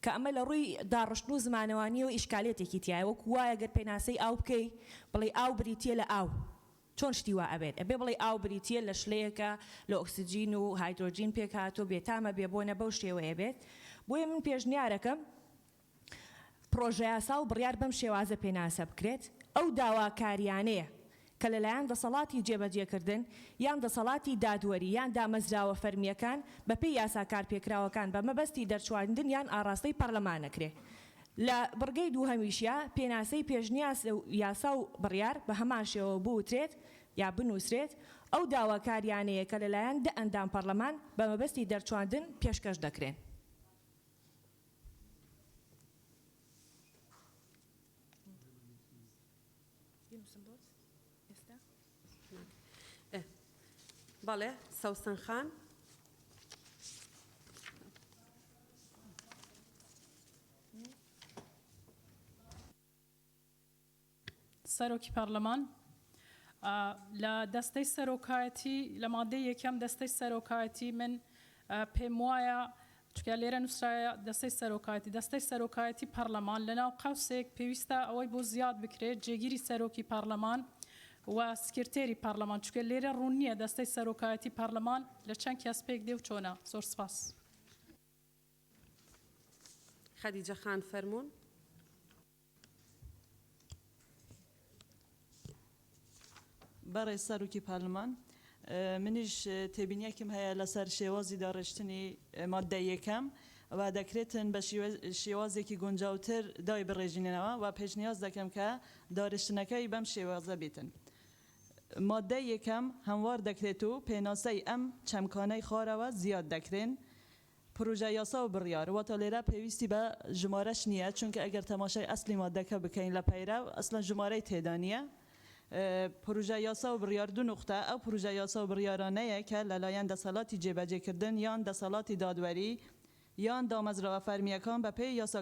کە ئەمە لە ڕووی داڕشتن و زمانەوانیەوە ئیشکالێتێکی تایە وەکو وایە گەر پێناسەی ئاو بکەی بڵێ ئاو بریتیە لە ئاو چۆن شتی وا ئەبێت ئەبێ بڵێ ئاو بریتیە لە شلەیەکە لە ئۆکسیجین و هایدرۆجین پێک هاتووە بێتامە بێبوونە بەو شێوەیە بێت بۆیە من پێشنیارەکەم پرۆژە یاسا و بڕیار بەم شێوازە پێناسە بکرێت ئەو داواکاریانەیە کە لەلایەن دەسەڵاتی جێبەجێکردن یان دەسەڵاتی دادوەری یان دامەزراوە فەرمیەکان بەپێی یاساکار پێکراوەکان بە مەبەستی دەرچواندن یان ئاڕاستەی پەرلەمانەکرێ لە بڕگەی دووهەمیشیە پێناسەی پێشنیاز یاسا و بڕیار بە هەمان شێوە بوترێت یا بنووسرێت ئەو داواکاریانەیە کە لەلایەن دە ئەندام پەرلەمان بە مەبەستی دەرچواندن پێشکەش دەکرێن. بەڵێ سەوسن خان. سەرۆکی پارلەمان لە دەستەی سەرۆکایەتی لە مادەی یەکەم دەستەی سەرۆکایەتی من پێم وایە چکە لێرە نووسرایە دەستەی سەرۆکایەتی پەرلەمان لەناو قەوسێک پێویستە ئەوەی بۆ زیاد بکرێت جێگیری سەرۆکی پارلەمان و سکرتێری پارلەمان چکە لێرە ڕوون نییە دەستەی سەرۆکایەتی پارلەمان لە چەند کەسپێک دێ و چۆنە. زۆر سپاس. خەدیجە خان فەرموون. بەڕێز سەرۆکی پارلەمان منیش تێبینیەکم هەیە لەسەر شێوازی داڕشتنی مادە یەکەم و دەکرێتن بە شێوازێکی گونجاوتر دای بڕێژینەوە و پێشنیاز دەکەم کە داڕشتنەکەی بەم شێوازە بێتن. مادە یەکەم هەموار دەکرێت و پێناسەی ئەم چەمکانەی خوارەوە زیاد دەکرێن پروژه یاسا و بڕیار واتە لێرە پێویستی بە ژمارەش نییە چونکە ئەگەر تەماشای ئەسلی مادەکە بکەین لە پەیرە ئەسڵەن ژمارەی تێدا نییە. پروژه یاسا و بڕیار دو نقطە ئەو پروژه یاسا و بڕیارانەیە کە لەلایەن دەسەڵاتی جێبەجێکردن یان دەسەڵاتی دادوەری یان دامەزراوە فەرمیەکان بەپێی یاسا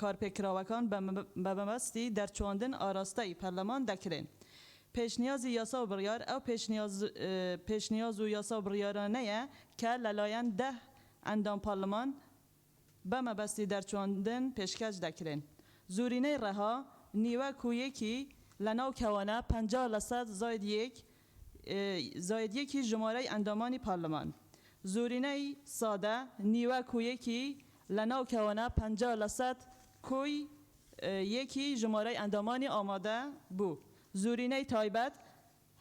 کارپێکراوەکان بە مەبەستی دەرچواندن ئاراستەی پەرلەمان دەکرێن. پێشنیازی یاسا و بڕیار ئەو پێشنیاز و یاسا و بڕیارانەیە کە لەلایەن دە ئەندام پەرلەمان بە مەبەستی دەرچواندن پێشکەش دەکرێن. زورینەی ڕەها نیوە کویەکی لە ناو کەوانە 50% زاید یەکی ژمارەی ئەندامانی پارلەمان. زورینەی سادە نیوە کویەکی لە ناو کەوانە 50% کوی یەکی ژمارەی ئەندامانی ئامادە بوو. زورینەی تایبەت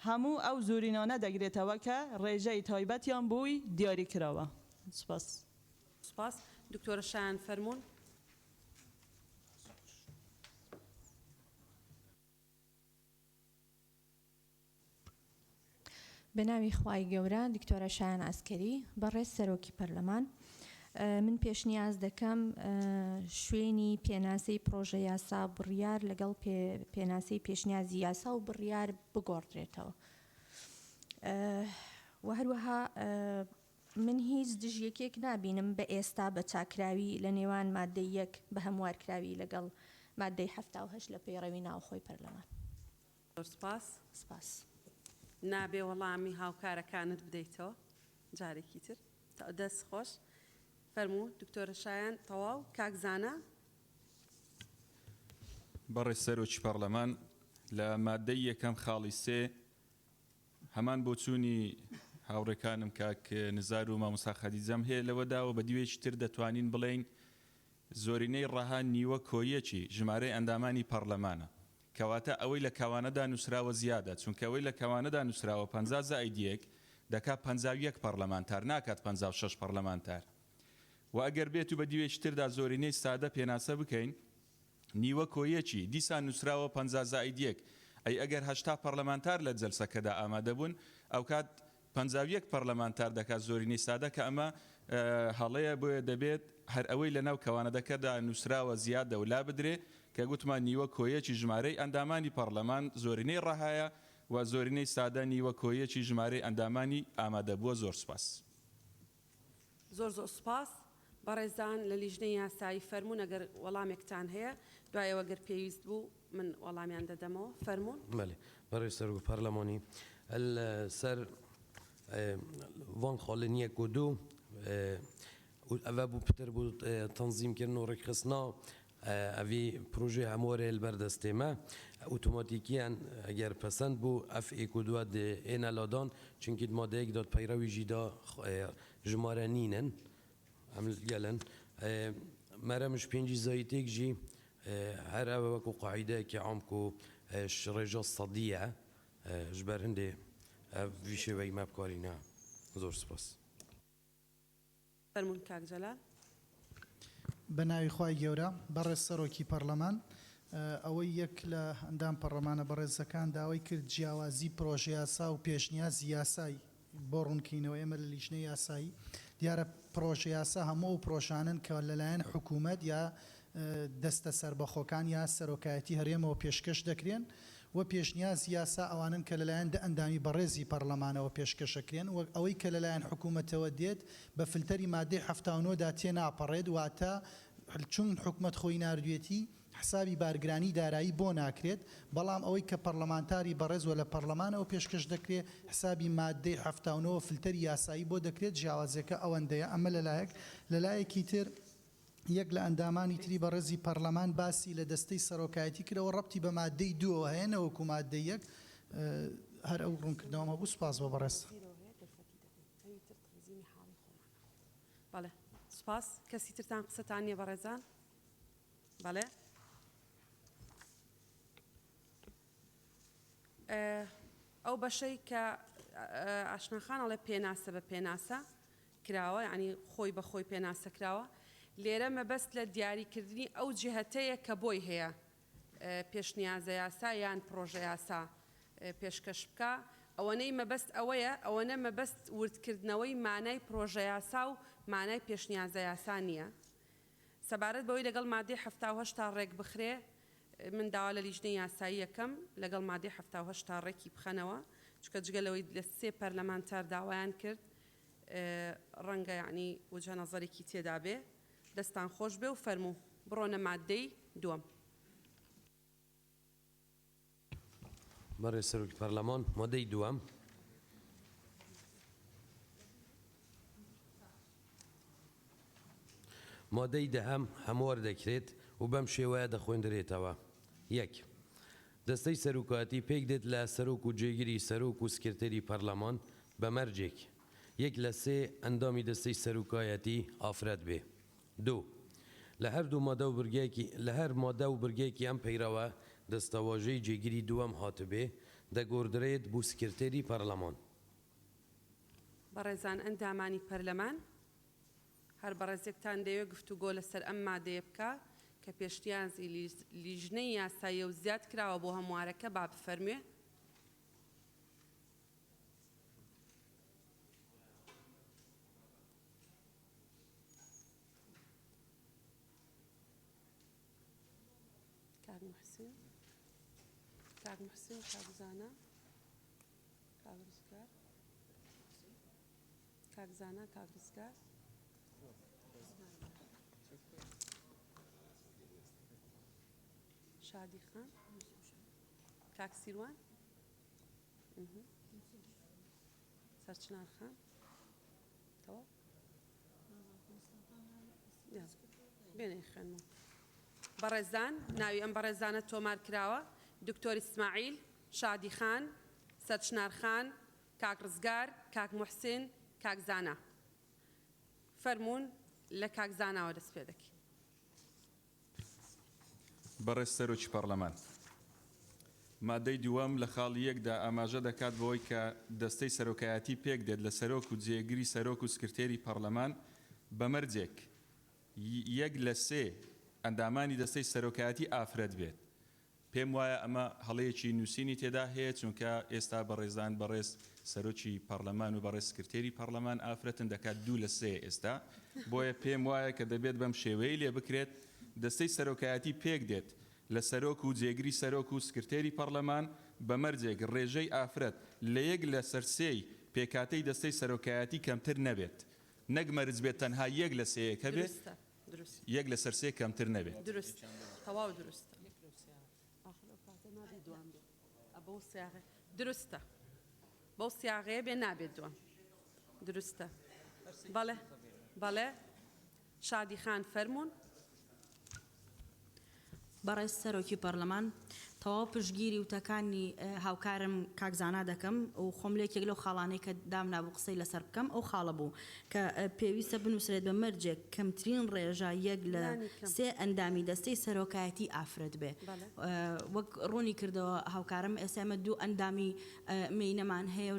هەموو ئەو زورینانە دەگرێتەوە کە ڕێژەی تایبەتیان بووی دیاری کراوە. سپاس. سپاس. دکتۆرە شایان فەرموون. بەناوی خوای گەورە دکتۆرە شایان ئەسکەری بەڕێز سەرۆکی پەرلەمان من پێشنیاز دەکەم شوێنی پێناسەی پرۆژە یاسا بڕیار لەگەڵ پێناسەی پێشنیازی یاسا و بڕیار بگۆڕدرێتەوە و هەروەها من هیچ دژیەکێک نابینم بە ئێستا بە چاکراوی لە نێوان مادەی یەک بە هەموارکراوی لەگەڵ مادەی 78 لە پەیڕەوی ناوخۆی پەرلەمان. سپاس. سپاس. نابێ وەڵامی هاوکارەکانت بدەیتەوە جارێکی تر دەست خۆش فەرموو دکتۆرە شایان تەواو کاکزانە. بەڕێ سەرۆکی پەرلەمان لە مادەی یەکەم خاڵی سێ هەمان بۆ چوونی هاوڕێکانم کاک نزار و مامۆستا خەدیجەم هەیە لەوەداوە بە دیوێکی تر دەتوانین بڵێین زۆرینەی ڕەها نیوە کۆیەکی ژمارەی ئەندامانی پەرلەمانە کەواتە ئەوەی لە کاوانەدا نووسراوە زیادە چونکە ئەوەی لە کاوانەدا نووسراوە 50 زائیدیەک دەکات 51 پەرلەمانتار ناکات 56 پەرلەمانتار و ئەگەر بێت و بە دیوێکی تردا زۆرینەی سادە پێناسە بکەین نیوە کۆیەکی دیسان نووسراوە 50 زائیدیەک ئەی ئەگەر 80 پەرلەمانتار لە جەلسەکەدا ئامادە بوون ئەو کات 51 پەرلەمانتار دەکات زۆرینەی سادە کە ئەمە هەڵەیە بۆیە دەبێت هەر ئەوەی لە ناو کەوانەدەکەدا نووسراوە زیاد دەولا بدرێ کە گوتمان نیوە کۆیەکی ژمارەی ئەندامانی پەرلەمان زۆرینەی ڕەهایە و زۆرینەی سادە نیوە کۆیەکی ژمارەی ئەندامانی ئامادەبووە. زۆر سپاس. زۆر سپاس. بەڕێزان لە لیژنەی یاسایی فەرموون ئەگەر وەڵامێکتان هەیە دوایەوە گەر پێویست بوو من وەڵامیان دەدەمەوە فەرموون. بله بەڕێ سەرۆک پەرلەمانی سەر وان خاڵین یەک و دوو ئەوە بوو پتر بوو تەنزیمکردن و ڕێکخستنا ئەوی پروژێ هەموارێ بەردەستێمە ئۆتۆماتیکیان ئەگەر پەسەند بوو ئەف ئێک و دووە ئێنە لادان چونکی مادەیەک داد پەیڕەوی ژیدا ژمارە نینن ئەم گەلن مەرەمش پێنجی زایتێک ژی هەر ئەوە وەکو قاعیدەیەکی عام و ڕێژە سەدیە ji ber hindê ev vî şêweyî me bikarîne. Zor spas. فەرموون کاک جەلال. بە ناوی خوای گەورە بەڕێز سەرۆکی پەرلەمان ئەوەی یەک لە ئەندام پەرلەمانە بەڕێزەکان داوای کرد جیاوازی پرۆژە یاسا و پێشنیازی یاسایی بۆ ڕوونکەینەوە ئێمە لە لیژنەی یاسایی دیارە پرۆژە یاسا هەموو پرۆژانن کە لەلایەن حکوومەت یا دەستە سەربەخۆکان یا سەرۆکایەتی هەرێمەوە پێشکەش دەکرێن و پێشنیاز یاسا ئەوانن کە لەلایەن ئەندامی بەڕێزی پەرلەمانەوە پێشکەشەکرێن و ئەوەی کە لەلایەن حکوومەتەوە دێت بە فلتەری مادەی 79دا تێناپەڕێت واتە چون حکوومەت خۆی نردوێتی حسابی بارگرانی دارایی بۆ ناکرێت بەڵام ئەوەی کە پەرلەمانتاری بەڕێزوە لە پەرلەمانەوە پێشکەش دەکرێت حسابی مادەی 79 فلتەری یاسایی بۆ دەکرێت جیاوازەکە ئەوەندەیە ئەمە لەلایەکی تر یەک لە ئەندامانی تری بەڕێزی پەرلەمان باسی لە دەستەی سەرۆکایەتی کرەوە ڕەبتی بە مادەی دووەوە هەیە نەوەکو مادەی یەک هەر ئەو ڕوونکردنەوەمە بوو سپاس بۆ بەڕێز. بەڵێ سپاس کەسی ترتان قسەتان نییە بەڕێزان بەڵێ ئەو بەشەی کە ئاشناخانەڵێ پێناسە بە پێناسە کراوە یعنی خۆی بە خۆی پێناسە کراوە لێرە مەبەست لە دیاریکردنی ئەو جهەتەیە کە بۆی هەیە پێشنیازە یاسا یان پرۆژە یاسا پێشکەش بکە ئەوەنەی مەبەست ئەوەیە ئەوەنە مەبەست وردکردنەوەی مانای پرۆژە یاسا و مانای پێشنیازە یاسا نییە سەبارەت بەوەی لەگەڵ مادەی 78 تا ڕێک بخرێ من داوا لە لیژنەی یاسایی یەکەم لەگەڵ مادەی 78 تا ڕێکی بخەنەوە چکە جگەلەوەی لە سێ پەرلەمانتار داوایان کرد ڕەنگە یعنی وجهە نەزەرێکی تێدا بێ دەستان خۆش بێ و فەرموو بڕۆنە مادەی دووەم. بەڕێ سەرۆکی پەرلەمان مادەی دووەم مادەی دەهەم هەموار دەکرێت و بەم شێوەیە دەخوێندرێتەوە. یەک دەستەی سەرۆکایەتی پێک دێت لە سەرۆک و جێگیری سەرۆک و سکرتێری پەرلەمان بە مەرجێک یەک لە سێ ئەندامی دەستەی سەرۆکایەتی ئافرەت بێ. دوو لە هەردوو مادە و برگەیەکی لە هەر مادە و برگەیەکی ئەم پەیڕەوە دەستەواژەی جێگیری دووەم هاتبێ دەگۆڕدرێت بۆ سکرتێری پەرلەمان. بەڕێزان ئەندامانی پەرلەمان هەر بەڕێزێکتان دەوێت گفتوگۆ لەسەر ئەم مادەیە بکە کە پێشنیازی لیژنەی یاساییە و زیاد کراوە بۆ هەموارەکە با بفەرموێ. کاک محسن کاک زانە کاک ڕزگار کاک زانا کاک ڕزگار شادی خان کاک سیروان سەرچنار خان تەواو بێنێ خوێنمەوە بەڕێزان ناوی ئەم بەڕێزانە تۆمار کراوە دکتۆر ئیسماعیل شادی خان سەرچنار خان کاک ڕزگار کاک موحسین کاک زانا فەرموون لە کاک زاناوە دەست پێ دەکەین بەڕێز سەرۆکی پەرلەمان مادەی دووەم لە خاڵی یەکدا ئاماژە دەکات بەوەی کە دەستەی سەرۆکایەتی پێک دێت لە سەرۆک و جێگیری سەرۆک و سکرتێری پەرلەمان بەمەرجێک یەک لە سێ ئەندامانی دەستەی سەرۆکایەتی ئافرەت بێت پێم وایە ئەمە هەڵەیەکی نووسینی تێدا هەیە چونکە ئێستا بەڕێزان بەڕێز سەرۆکی پەرلەمان و بەڕێز سکرتێری پەرلەمان ئافرەتن دەکات 2 لە 3 ئێستا بۆیە پێم وایە کە دەبێت بەم شێوەیە لێ بکرێت دەستەی سەرۆکایەتی پێک دێت لە سەرۆک و جێگری سەرۆک و سکرتێری پەرلەمان بەمەرجێک ڕێژەی ئافرەت لە یەک لە سەرسێی پێکاتەی دەستەی سەرۆکایەتی کەمتر نەبێت نەک مەرج بێت تەنها یەک لە سێیەکە بێت یەک لە سەرسێ کەمتر نەبێت تەواو دروستە بەو سیاغەیە بێ نابێت دووەم دروستە بەڵێ شادی خان فەرموون بەڕێز سەرۆکی پەرلەمان تەواو پشتگیری وتەکانی هاوکارم کاکزانا دەکەم و خۆم لێکێک لەو خاڵانەی کە دامنابوو قسەی لەسەر بکەم ئەو خاڵە بوو کە پێویستە بنووسرێت بە مەرجێک کەمترین ڕێژە یەک لە 3 ئەندامی دەستەی سەرۆکایەتی ئافرەت بێ وەک ڕوونی کردەوە هاوکارم ئێسامە 2 ئەندامی مینەمان هەیە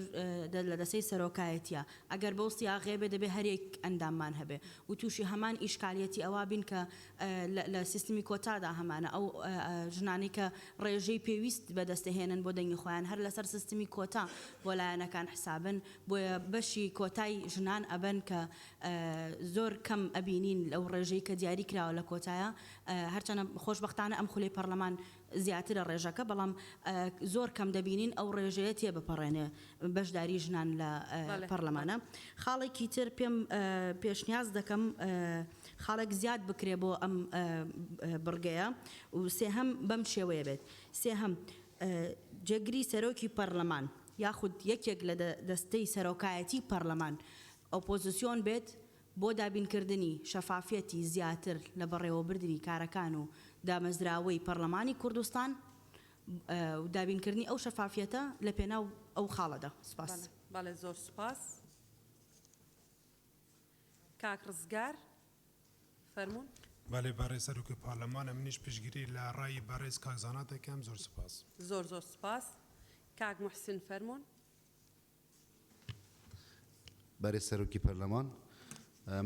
لە دەستەی سەرۆکایەتیە ئەگەر بەو سیاغێ بێ دەبێ هەرێک ئەنداممان هەبێ و تووشی هەمان ئیشکالیەتی ئەوا بین کە لە سیستمی کۆتادا هەمانە ئەو ژنانی کە ڕێژەی پێویست بەدەستەهێنن بۆ دەنگی خۆیان هەر لەسەر سیستمی کۆتا بۆ لایەنەکان حسابن بۆیە بەشی کۆتای ژنان ئەبن کە زۆر کەم ئەبینین لەو ڕێژەی کە دیاری کراوە لە کۆتایە هەرچەنە خۆشبەختانە ئەم خولەی پەرلەمان زیاترە ڕێژەکە بەڵام زۆر کەم دەبینین ئەو ڕێژەیە تێ بپەڕێنێ بەشداری ژنان لە پەرلەمانە خاڵێکی تر پێم پێشنیاز دەکەم خاڵێک زیاد بکرێ بۆ ئەم بڕگەیە و سێهەم بەم شێوەیە بێت سێهەم جێگری سەرۆکی پەرلەمان یاخود یەکێک لە دەستەی سەرۆکایەتی پەرلەمان ئۆپۆزیسیۆن بێت بۆ دابینکردنی شەفافیەتی زیاتر لە بەڕێوەبردننی کارەکان و دامەزراوەی پەرلەمانی کوردستان و دابینکردنی ئەو شەفافیەتە لە پێناو ئەو خاڵەدا سپاس بەڵێ زۆر سپاس کاک ڕزگار فەرموون بەڵێ بەڕێز سەرۆکی پارلەمانە منیش پشتگیری لە ڕای بەڕێز کاکزانا دەکەم زۆر سپاس زۆر سپاس کاک موحسین فەرموون بەڕێز سەرۆکی پەرلەمان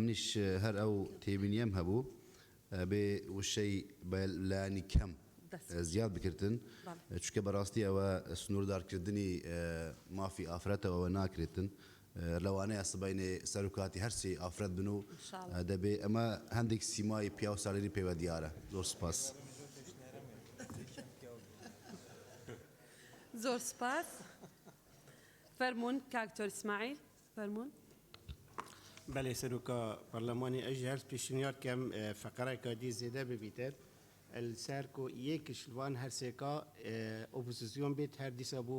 منیش هەر ئەو تێبینیم هەبوو بێ وشەی لایانی کەم زیاد بکردن چونکە بەڕاستی ئەوە سنووردارکردنی مافی ئافرەتەوە ناکرێتن لەوانەیە سبینێ سەرۆکاتی هەرسی ئافرەت بن و دەبێ ئەمە هەندێک سیمای پیا و ساڵێری پێوە دیارە زۆر سپاس زۆر سپاس فەرموون کاکتۆر ئیسماعیل فەرموون بەڵێ سەرۆکە پەرلەمانی ئەژ هەر پێشنیار کەم فەقەرێکە دی زێدە ببیتر السر کو یکش لوان هر سکا اپوزیسیون بیت هر دیسا بو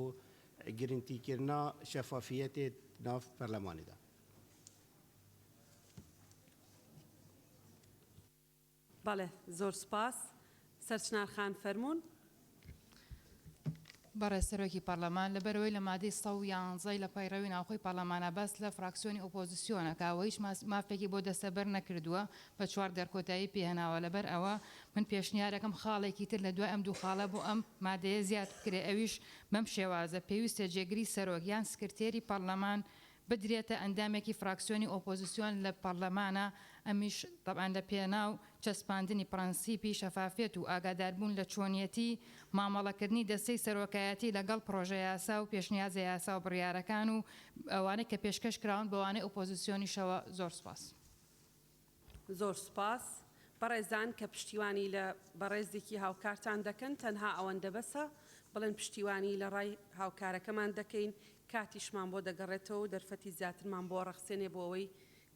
گرنتی کرنا شفافیت ناف پارلمانی دا بله زۆر سپاس سەرچنار خان فەرموون بەڕێز سەرۆکی پەرلەمان لەبەرەوەی لە مادەی 111 لە پەیڕەوی ناوخۆی پەرلەمانە بەس لە فراکسیۆنی ئۆپۆزیسیۆنە کە هیچ مافێکی بۆ دەستەبەر نەکردووە بە 4 دەرکۆتایی پێهێناوە لەبەر ئەوە من پێشنیارەکەم خاڵێکی تر لە دوای ئەم دوو خاڵە بۆ ئەم مادەیە زیاد بکرێ ئەویش بەم شێوازە پێویستە جێگری سەرۆک یان سکرتێری پەرلەمان بدرێتە ئەندامێکی فراکسیۆنی ئۆپۆزیسیۆن لە پەرلەمانە ئەمیش طبعاً لە پێناو چەسپاندنی پرەنسیپی شەفافیت و ئاگاداربوون لە چۆنیەتی مامەڵەکردنی دەستەی سەرۆکایەتی لەگەڵ پرۆژە یاسا و پێشنیازە یاسا و بڕیارەکان و ئەوانەی کە پێشکەش کراون بەوانەی ئۆپۆزیسیۆنیشەوە زۆر سپاس. زۆر سپاس بەڕێزان کە پشتیوانی لە بەڕێزێکی هاوکارتان دەکەن تەنها ئەوەندە بەسە بڵێن پشتیوانی لە ڕای هاوکارەکەمان دەکەین کاتیشمان بۆ دەگەڕێتەوە و دەرفەتی زیاترمان بۆ ڕەخسێنێ بۆ ئەوەی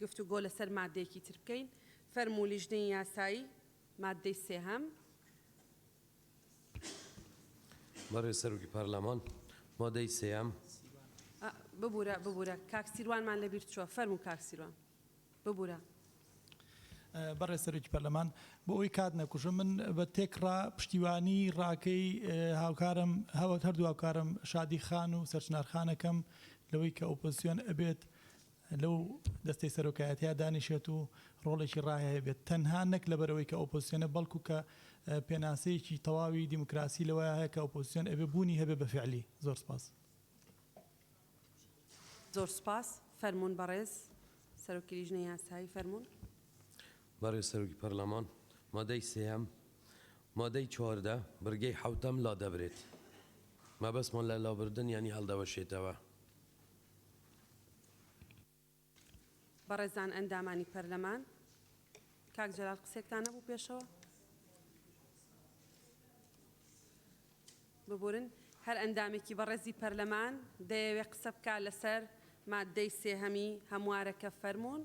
گفتوگۆ لەسەر مادەیەکی تر بکەین. فەرموو لیژنەی یاسایی مادەی سێهەم. بەڕێز سەرۆکی پەرلەمان مادەی سێهەم. ببوورە کاک سیروانمان لەبیر چووە. فەرموو کاک سیروان ببوورە. بەڕێز سەرۆکی پەرلەمان بۆ ئەوەی کات نەکوژم من بە تێکڕا پشتیوانی ڕاکەی هاوکارم هەردوو هاوکارم شادی خان و سەرچنارخانەکەم لەوەی کە ئۆپۆزیسیۆن ئەبێت لەو دەستەی سەرۆکایەتیا دانیشێت و ڕۆڵێکی ڕاهەیە بێت تەنها نەک لەبەرەوەی کە ئۆپۆزیسیۆنە بەڵکو کە پێناسەیەکی تەواوی دیموکراسی لەوەیە هەیە کە ئۆپۆزیسیۆن ئەبێ بوونی هەبێ بە فعلی. زۆر سپاس. زۆر سپاس. فەرموون بەڕێز سەرۆکی لیژنەی یاسایی فەرموون. بەڕێز سەرۆکی پەرلەمان مادەی سێهەم مادەی چواردە بڕگەی حوتەم لا دەبرێت. مەبەستمان لە لابردن ینی هەڵدەوەشێتەوە. بەڕێزان ئەندامانی پەرلەمان کاک جەلال قسێکتان نەبوو پێشەوە؟ ببورن هەر ئەندامێکی بەڕێزی پەرلەمان دەیەوێت قسە بکە لەسەر مادەی سێهەمی هەموارەکە فەرموون.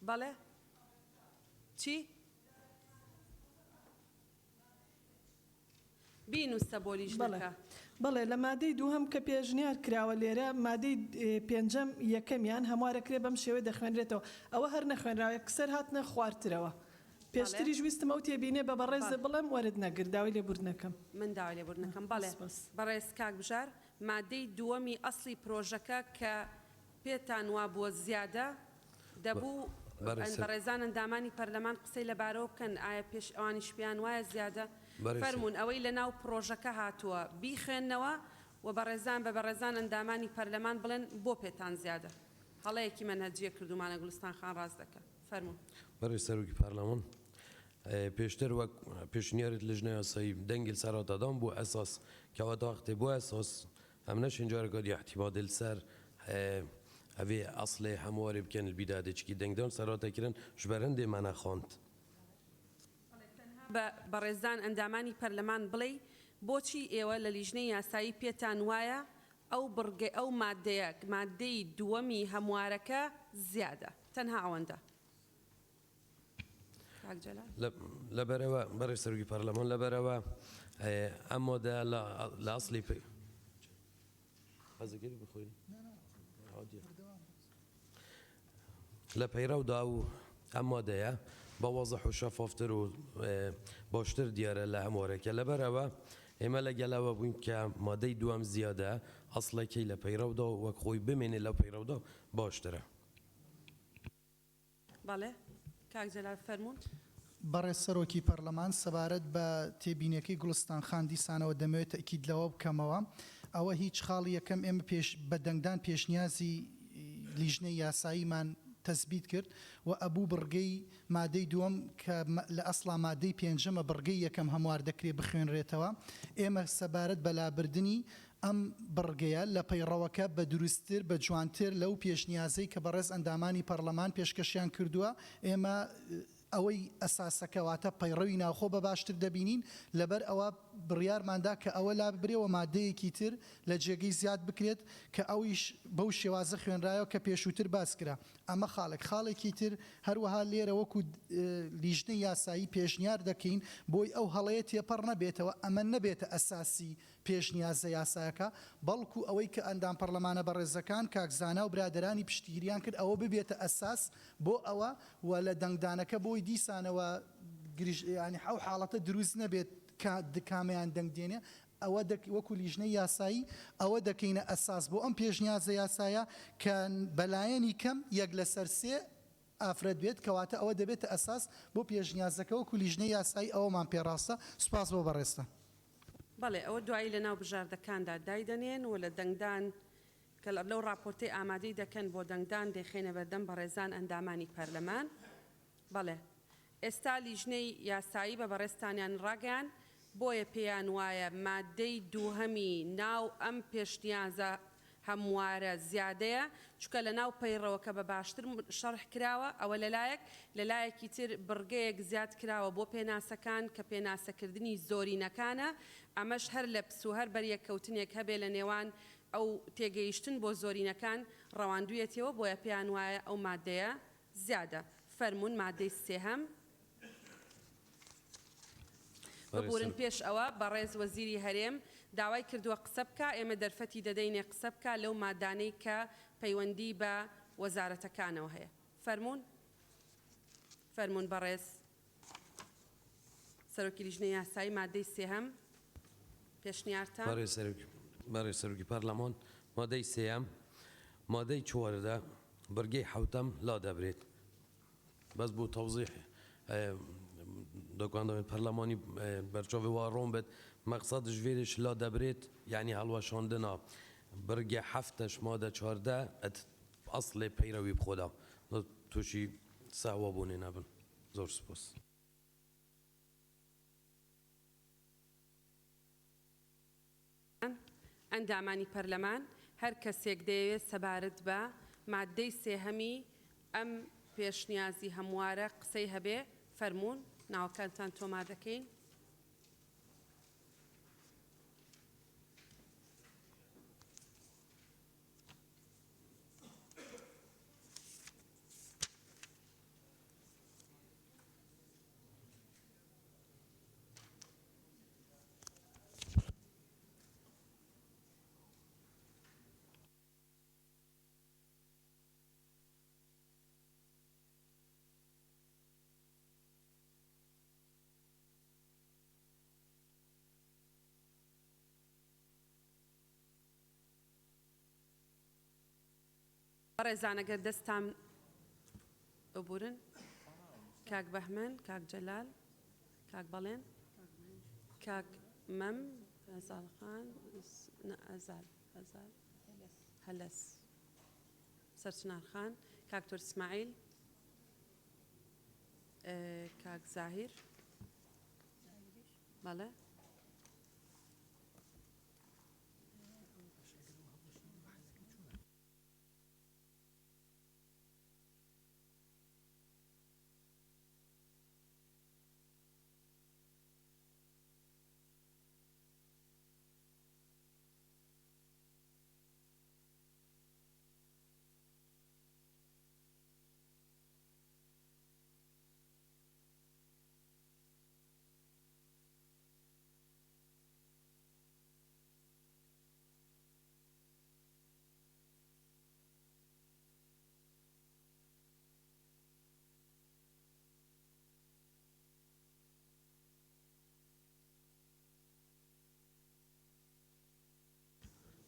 بەڵێ چی؟ بینوسە بۆ لیژنەکە. بەڵێ لە مادەی دووهەم کە پێشنیار کراوە لێرە مادەی پێنجەم یەکەمیان هەموارەکرێ بەم شێوەیە دەخوێنرێتەوە. ئەوە هەر نەخوێنراوە کسەر هاتنە خواردترەوە. پێشتریش ویستم ئەو تێبینێ بە بەڕێز بڵێم وەرد نەگرت داوای لێبوردنەکەم. من داوای لێبوردنەکەم بەڵێ بەڕێز کاک بژار مادەی دووەمی ئەسڵی پرۆژەکە کە پێتان وا بووە زیادە دەبوو بەڕێزان ئەندامانی پەرلەمان قسەی لەبارەوە بکەن ئایا پێش ئەوانیش پێیان وایە زیادە فەرموون ئەوەی لە ناو پرۆژەکە هاتووە بیخێننەوە و بەڕێزان بە بەڕێزان ئەندامانی پەرلەمان بڵێن بۆ پێتان زیادە. هەڵەیەکی مەنهەجیە کردومانە گوڵستان خان ڕاست دەکە. فەرموون. بەڕێز سەرۆکی پەرلەمان پێشتر وەک پێشنیارت لیژنەی یاسایی دەنگی سەراتەدان بوو ئەساس کەواتە وەختێ بۆ ئەساس ئەم نەشین جارێکات احتیماد لەسەر ئەوێ ئەسڵێ هەموارێ بکەن بیدادێکی دەنگدان سەراتەکردن ژبەرەندێ مانە خواند. بە ڕێزان ئەندامانی پەرلەمان بڵێ بۆچی ئێوە لە لیژنەی یاسایی پێتان وایە ئەو مادەی دووەمی هەموارەکە زیادە تەنها ئەوەندە. لەبەرەوە بەڕێز سەرۆکی پەرلەمان لەبەرەوە ئەم مادە لە ئەسڵی حەزەکەی بخۆین لە پەیڕەودا و ئەم مادەیە بە وەزەح و شەفافتر و باشتر دیارە لە هەموارەکە لەبەرەوە ئێمە لەگەلەوە بووین کە مادەی دووەم زیادە ئەسڵەکەی لە پەیڕەودا وەک خۆی بمێنێ لە پەیڕەودا باشترە. بەڵێ کاک جەلال فەرموون. بەڕێز سەرۆکی پەرلەمان سەبارەت بە تێبینیەکەی گوڵستان خان دیسانەوە دەمەوێت تەکیدلەوە بکەمەوە ئەوە هیچ خاڵی یەکەم ئێمە بە دەنگدان پێشنیازی لیژنەی یاساییمان تەثبیت کرد و ئەبوو بڕگەی مادەی دووەم کە لە ئەسڵا مادەی پێنجەمە بڕگەی یەکەم هەموار دەکرێت بخوێنرێتەوە. ئێمە سەبارەت بە لابردنی ئەم بڕگەیە لە پەیڕەوەکە بە دروستتر بە جوانتر لەو پێشنیازەی کە بەڕێز ئەندامانی پەرلەمان پێشکەشیان کردووە ئێمە ئەوەی ئەساسەکەواتە پەیڕەوی ناوخۆ بە باشتر دەبینین لەبەر ئەوە بڕیارماندا کە ئەوە لا ببرێەوە مادەیەکی تر لە جێگەی زیاد بکرێت کە ئەویش بەو شێوازە خوێنرایەوە کە پێشووتر باس کرا. ئەمە خاڵێکی تر هەروەها لێرە وەکو لیژنەی یاسایی پێشنیار دەکەین بۆی ئەو هەڵەیە تێپەڕ نەبێتەوە ئەمە نەبێتە ئەساسی پێشنیازە یاسایەکە بەڵکو ئەوەی کە ئەندام پەرلەمانە بەڕێزەکان کاکزانا و برادرانی پشتگیریان کرد ئەوە ببێتە ئەساس بۆ ئەوە و لە دەنگدانەکە بۆی دیسانەوە ینی ئەو حاڵەتە دروست نەبێت کامیان دەنگدێنێ ئەوە وەکو لیژنەی یاسایی ئەوە دەکەینە ئەساس بۆ ئەم پێشنیازە یاسایە کە بەلایەنی کەم یەک لەسەر سێ ئافرەت بێت کەواتە ئەوە دەبێتە ئەساس بۆ پێشنیازەکە وەکو لیژنەی یاسایی ئەوەمان پێڕاستە. سوپاس بۆ بەڕێستە. بەڵێ ئەوە دوایی لە ناو بژاردەکاندا دایدەنێن و لە دەنگدان کە لەو راپۆرتەی ئامادەی دەکەن بۆ دەنگدان دەخێنە بەردەم بەڕێزان ئەندامانی پەرلەمان. بەڵێ ئێستا لیژنەی یاسایی بە بەڕێستانیان ڕاگەیان بۆیە پێیان وایە مادەی دووهەمی ناو ئەم پێشنیازە هەموارە زیادەیە چکە لە ناو پەیڕەوە کە بە باشتر شەڕح کراوە ئەوە لەلایەکی تر بڕگەیەک زیاد کراوە بۆ پێناسەکان کە پێناسەکردنی زۆرینەکانە ئەمەش هەر لە پس و هەر بەریەککەوتنێک هەبێ لە نێوان ئەو تێگەیشتن بۆ زۆرینەکان ڕەواندویەتەوە بۆیە پێیان وایە ئەو مادەیە زیادە فەرمونون مادەی سێهەم ببورن پێش ئەوە بەڕێز وەزیری هەرێم داوای کردووە قسە بکە ئێمە دەرفەتی دەدەینێ قسە بکە لەو مادانەی کە پەیوەندی بە وەزارەتەکانەوە هەیە فەرمونون بەڕێز سەرۆکی لیژنەی یاسایی مادەی سێهەم پێشنیارتان بەڕێز سەرۆکی پەرلەمان مادەی سێهەم مادەی چواردا بەرگەی حوتەم لا دەبرێت بەس بۆ تەوزیح دۆکاندەوێت پەرلەمانی بەرچۆڤی وا ڕۆم بێت مەقسەد ژێرش لا دەبرێت یعنی هەڵوەشاندنا بەرگێ حەفتەش مادە چواردە ئەسڵێ پەیرەوی بخۆدا تووشی ساوا بوونێ نەبن زۆر سپاس ئەندامانی پەرلەمان هەر کەسێک دەیەوێت سەبارەت بە مادەی سێهەمی ئەم پێشنیازی هەموارە قسەی هەبێ فەرمونون ناوەکانتان تۆمار دەکەین ڕێزانەگەر دەستان ببورن کاک بەهمەن کاک جەلال کاک بەڵێن کاک مەم ئەزالخان هەلەس سەرچنارخان کاک تۆر ئیسماعیل کاک زاهیر بەڵێ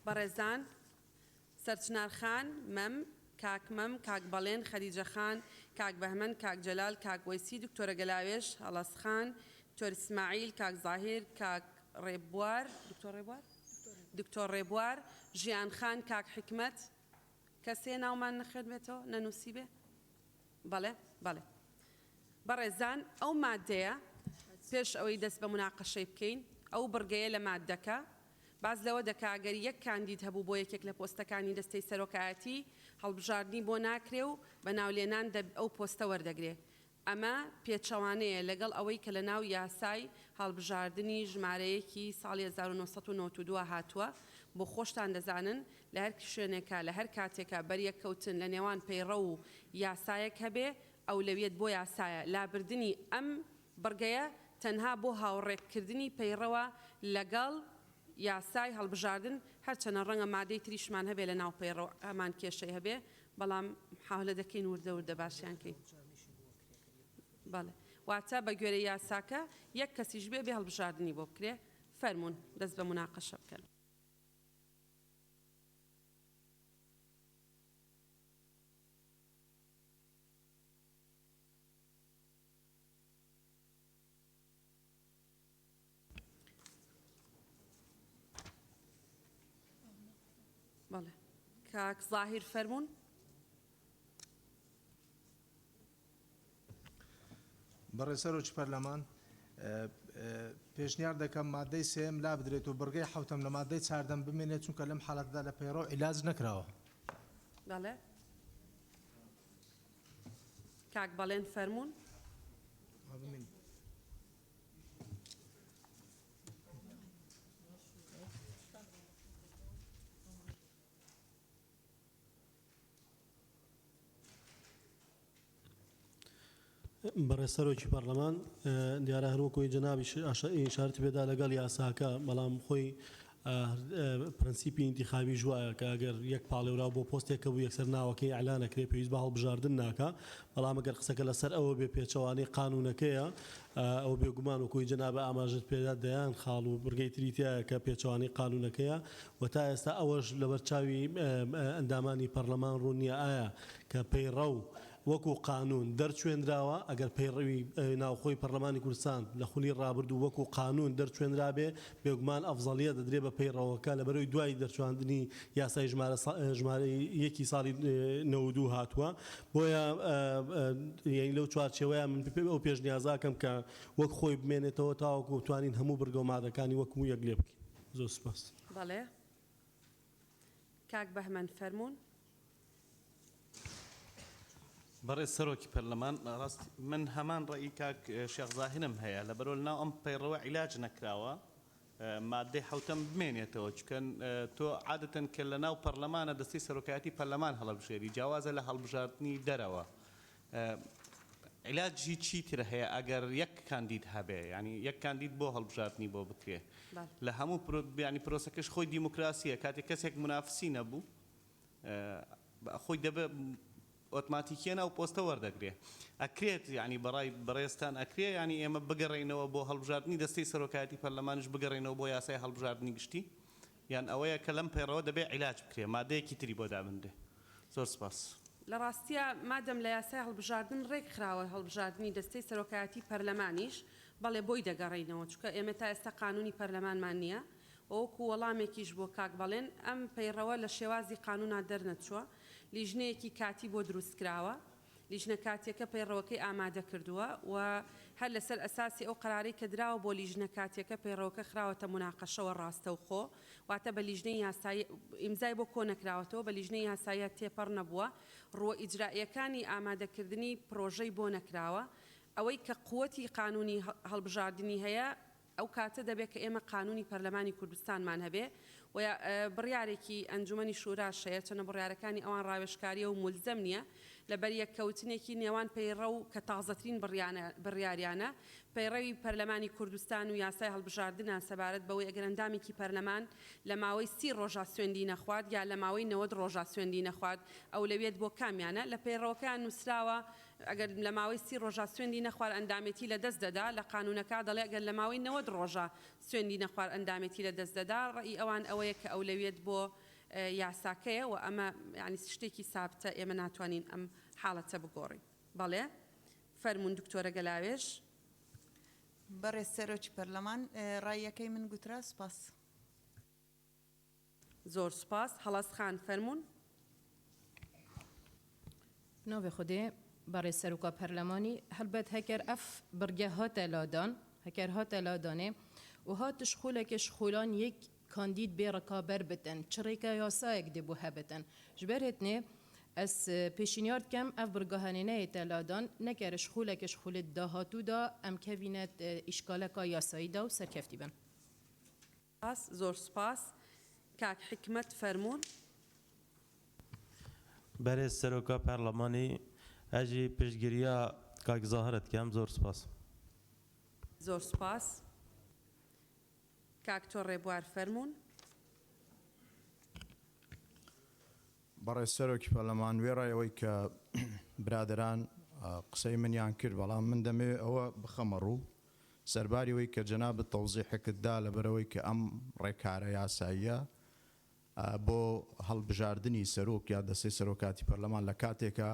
بەڕێزان سەرچنارخان مەم کاک مەم کاک بەڵێن خەریجە خان کاک بەهمەن کاک جەلال کاک وەیسی دکتۆرە گەلاوێش هەڵەسخان تۆر ئیسماعیل کاک زاهیر کاک ڕێبوار دکتۆر ڕێبوار ژیان خان کاک حکمەت کەسێ ناومان نەخوێنبێتەوە نەنووسی بێ بەڵێ بەڕێزان ئەو مادەیە پێش ئەوەی دەست بە مناقەشەی بکەین ئەو بڕگەیە لە مادەکە باز لەوە دەکاگەر یەک کاندید هەبوو بۆ یەکێک لە پۆستەکانی دەستەی سەرۆکایەتی هەڵبژاردننی بۆ ناکرێ و بە ناولێنان ئەو پۆستە وەردەگرێ ئەمە پێچەوانەیە لەگەڵ ئەوەی کە لە ناو یاسای هەڵبژاردننی ژمارەیەکی ساڵی 1992 هاتووە بۆ خۆشتان دەزانن لە هەر شوێنێکە لە هەر کاتێکە بەریەککەوتن لە نێوان پەیڕە و یاسایەک هەبێ ئەو لەوێت بۆ یاسایە لابردنی ئەم بڕگەیە تەنها بۆ هاوڕێککردنی پەیڕەوە لەگەڵ یاسای هەڵبژاردن هەرچەنە ڕەنگە مادەی تریشمان هەبێ لە ناو پەیڕەوە ئەمان کێشەی هەبێ بەڵام حاولە دەکەین وردە باشیانکەین بەڵێ واتە بە گوێرە یاساکە یەک کەسیش بێ هەڵبژاردننی بۆ بکرێ فەرمونون دەست بە مناقەشە بکەن بەڵێ کاک زاهیر فەرمونون بەڕێ سەرۆکی پەرلەمان پێشنیار دەکەم مادەی سێم لا بدرێت و بڕگەی حوتەم لە مادەی چاردەم بمێنێت چونکە لەم حاڵەتدا لە پەیڕۆ عیلاج نەکراوە. بەڵێ کاک بەڵێن فەرمونون. بەڕێسەرۆکی پەرلەمان دیارە هەروەکۆی جەنابی ئیشارەتی پێدا لەگەڵ یاساکە بەڵام خۆی پرەنسیپی ئینتیخابی ژوایە کە ئەگەر یەک پاڵێورا بۆ پۆستێکە بوو یەکسەر ناوەکەی ئەعلانەکرێ پێویست بە هەڵبژاردن ناکە بەڵام ئەگەر قسەکە لەسەر ئەوە بێ پێچەوانەی قانونەکەیە ئەو بێگومان وەکۆی جەنابە ئاماژت پێدا دەیان خاڵ و بڕگەی تریتیایە کە پێچەوانەی قانونەکەیە و تا ئێستا ئەوەش لەبەرچاوی ئەندامانی پەرلەمان ڕوون نییە ئایا کە پەیڕە و وەکو قانون دەرچوێنراوە ئەگەر پەیڕەوی ناوخۆی پەرلەمانی کوردستان لە خولی ڕابردوو وەکو قانون دەرچوێنرا بێ بێگومان ئەفزەڵیە دەدرێت بە پەیڕەوەکە لە بەرەوەی دوای دەرچواندنی یاسای ژمارە یەکی ساڵی 92 هاتووە بۆیە لەو چوارچێوەیە من ئەو پێشنیازاکەم کە وەک خۆی بمێنێتەوە تاوەکو توانین هەموو بڕگە و مادەکانی وەکو یەک لێ بکەین. زۆر سپاس. بەڵێ کاک بەهمەن فەرمونون. بەڕێز سەرۆکی پەرلەمان ڕاست من هەمان ڕێی کاک شێخ زاهرم هەیە لە بەرۆ ناو ئەم پەیڕەوە عیلاج نەکراوە مادەی حوتەم بمێنێتەوە چکەن تۆ عادەتەن کە لە ناو پەرلەمانە دەستی سەرۆکایەتی پەرلەمان هەڵەبژێری جیاوازە لە هەڵبژاردننی دەرەوە عیلاجی چیتر هەیە ئەگەر یەک کاندید هەبێ ینی یەک کاندید بۆ هەڵبژاردننی بۆ بکرێ لە هەموو ینی پرۆسەکەش خۆی دیموکراسیە کاتێک کەسێک منافسی نەبوو خۆی دەبێ ئۆتماتیکیە ناو پۆستە وەردەگرێ ئەکرێت ینی بەڕای بەڕێستان ئەکرێ ینی ئێمە بگەڕێنەوە بۆ هەڵبژاردننی دەستەی سەرۆکایەتی پەرلەمانش بگەڕێنەوە بۆ یاسای هەڵبژاردننی گشتی یان ئەوەیە کە لەم پەیڕەوە دەبێ عیلاج بکرێ مادەیەکی تری بۆ دابندێ. زۆر سپاس. لە ڕاستیە مادەم لە یاسای هەڵبژاردن ڕێک خراوە هەڵبژاردننی دەستەی سەرۆکایەتی پەرلەمانیش بەڵێ بۆی دەگەڕێنەوە چکە ئێمە تا ئێستا قانونی پەرلەمانمان نییە وەکو وەڵامێکیش بۆ کاک بەڵێن ئەم پەیڕەوە لە شێوازی قانونا دەرنەچووە لیژنەیەکی کاتی بۆ دروستکراوە لیژنە کاتێکە پەیڕەوەکەی ئامادە کردووە و هەر لەسەر ئەساسی ئەو قرارەی کە دراوە بۆ لیژنە کاتێکە پەیڕەوەکە خراوەتە مناقەشەوە ڕاستە و خۆ واتە بە لیژنەی یاسایی ئیمزای بۆ کۆ نەکراوەتەوە بە لیژنەی یاساییە تێپەڕ نەبووە ڕۆ ئیجرائیەکانی ئامادەکردنی پرۆژەی بۆ نەکراوە ئەوەی کە قووەتی قانونی هەڵبژاردننی هەیە ئەو کاتە دەبێت کە ئێمە قانونی پەرلەمانی کوردستانمان هەبێ و بڕیارێکی ئەنجومەنی شوراش هەیە چەنە بڕیارەکانی ئەوان ڕاوێژکاریە و مولزەم نییە لەبەر یەککەوتنێکی نێوان پەیڕە و کە تازەترین بڕیاریانە پەیڕەوی پەرلەمانی کوردستان و یاسای هەڵبژاردنە سەبارەت بەوەی ئەگەر ئەندامێکی پەرلەمان لە ماوەی 30 ڕۆژە سوێندی نەخوارد یا لە ماوەی 90 ڕۆژە سوێندی نەخوارد ئەو لەوێت بۆ کامیانە لە پەیڕەوەکەیان نووسراوە ئەگەر لە ماوەی 30 ڕۆژە سوێندی نەخوار ئەندامێتی لە دەست دەدا لە قانونەکە دەڵێ ئەگەر لە ماوەی 90 ڕۆژە سوێندی نەخوار ئەندامێتی لە دەست دەدا ڕێی ئەوان ئەوەیە کە ئەو لەوێت بۆ یاساکەیە و ئەمە ینی شتێکی سابتە ئێمە ناتوانین ئەم حاڵەتە بگۆڕین. بەڵێ فەرمون دکتۆرە گەلاوێژ. بەڕێز سەرۆکی پەرلەمان ڕایەکەی من گوترا سپاس. زۆر سپاس. هەڵەس خان فەرمون. ناوێ خودێ بەڕێز سەرۆکا پەرلەمانی هەلبەت هەکەر ئەف بڕگە هاتە لادان هەکەر هاتە لادانێ و هاتش خولێکش خولان یەک کاندید بێ ڕکابەر بتن چڕێکە یاسایەک دێ بۆ هەبتن ji ber هێتنێ ez pêşîniyar dikem ev birgahanîneyê te ladan nekeriş xûlekиш xûlê dahatû da em kevîne îşgaleka yasayî da û serkeftî bin. Zor spas. Kak Hikmet fermûn. Berê Seroka Perlemanî ez jî piştgiriya Kak Zahir dikem zor spas. Zor spas. Kak Torrêbuar fermûn. بەڕێز سەرۆکی پەرلەمان وێڕایەوەی کە برادران قسەی منیان کرد بەڵام من دەمێ ئەوە بخەمە ڕوو سەرباریەوەی کە جەنابەت تەوزیحەکەتدا لەبەرەوەی کە ئەم ڕێکارە یاساییە بۆ هەڵبژاردننی سەرۆک یا دەستەی سەرۆکاتی پەرلەمان لە کاتێکە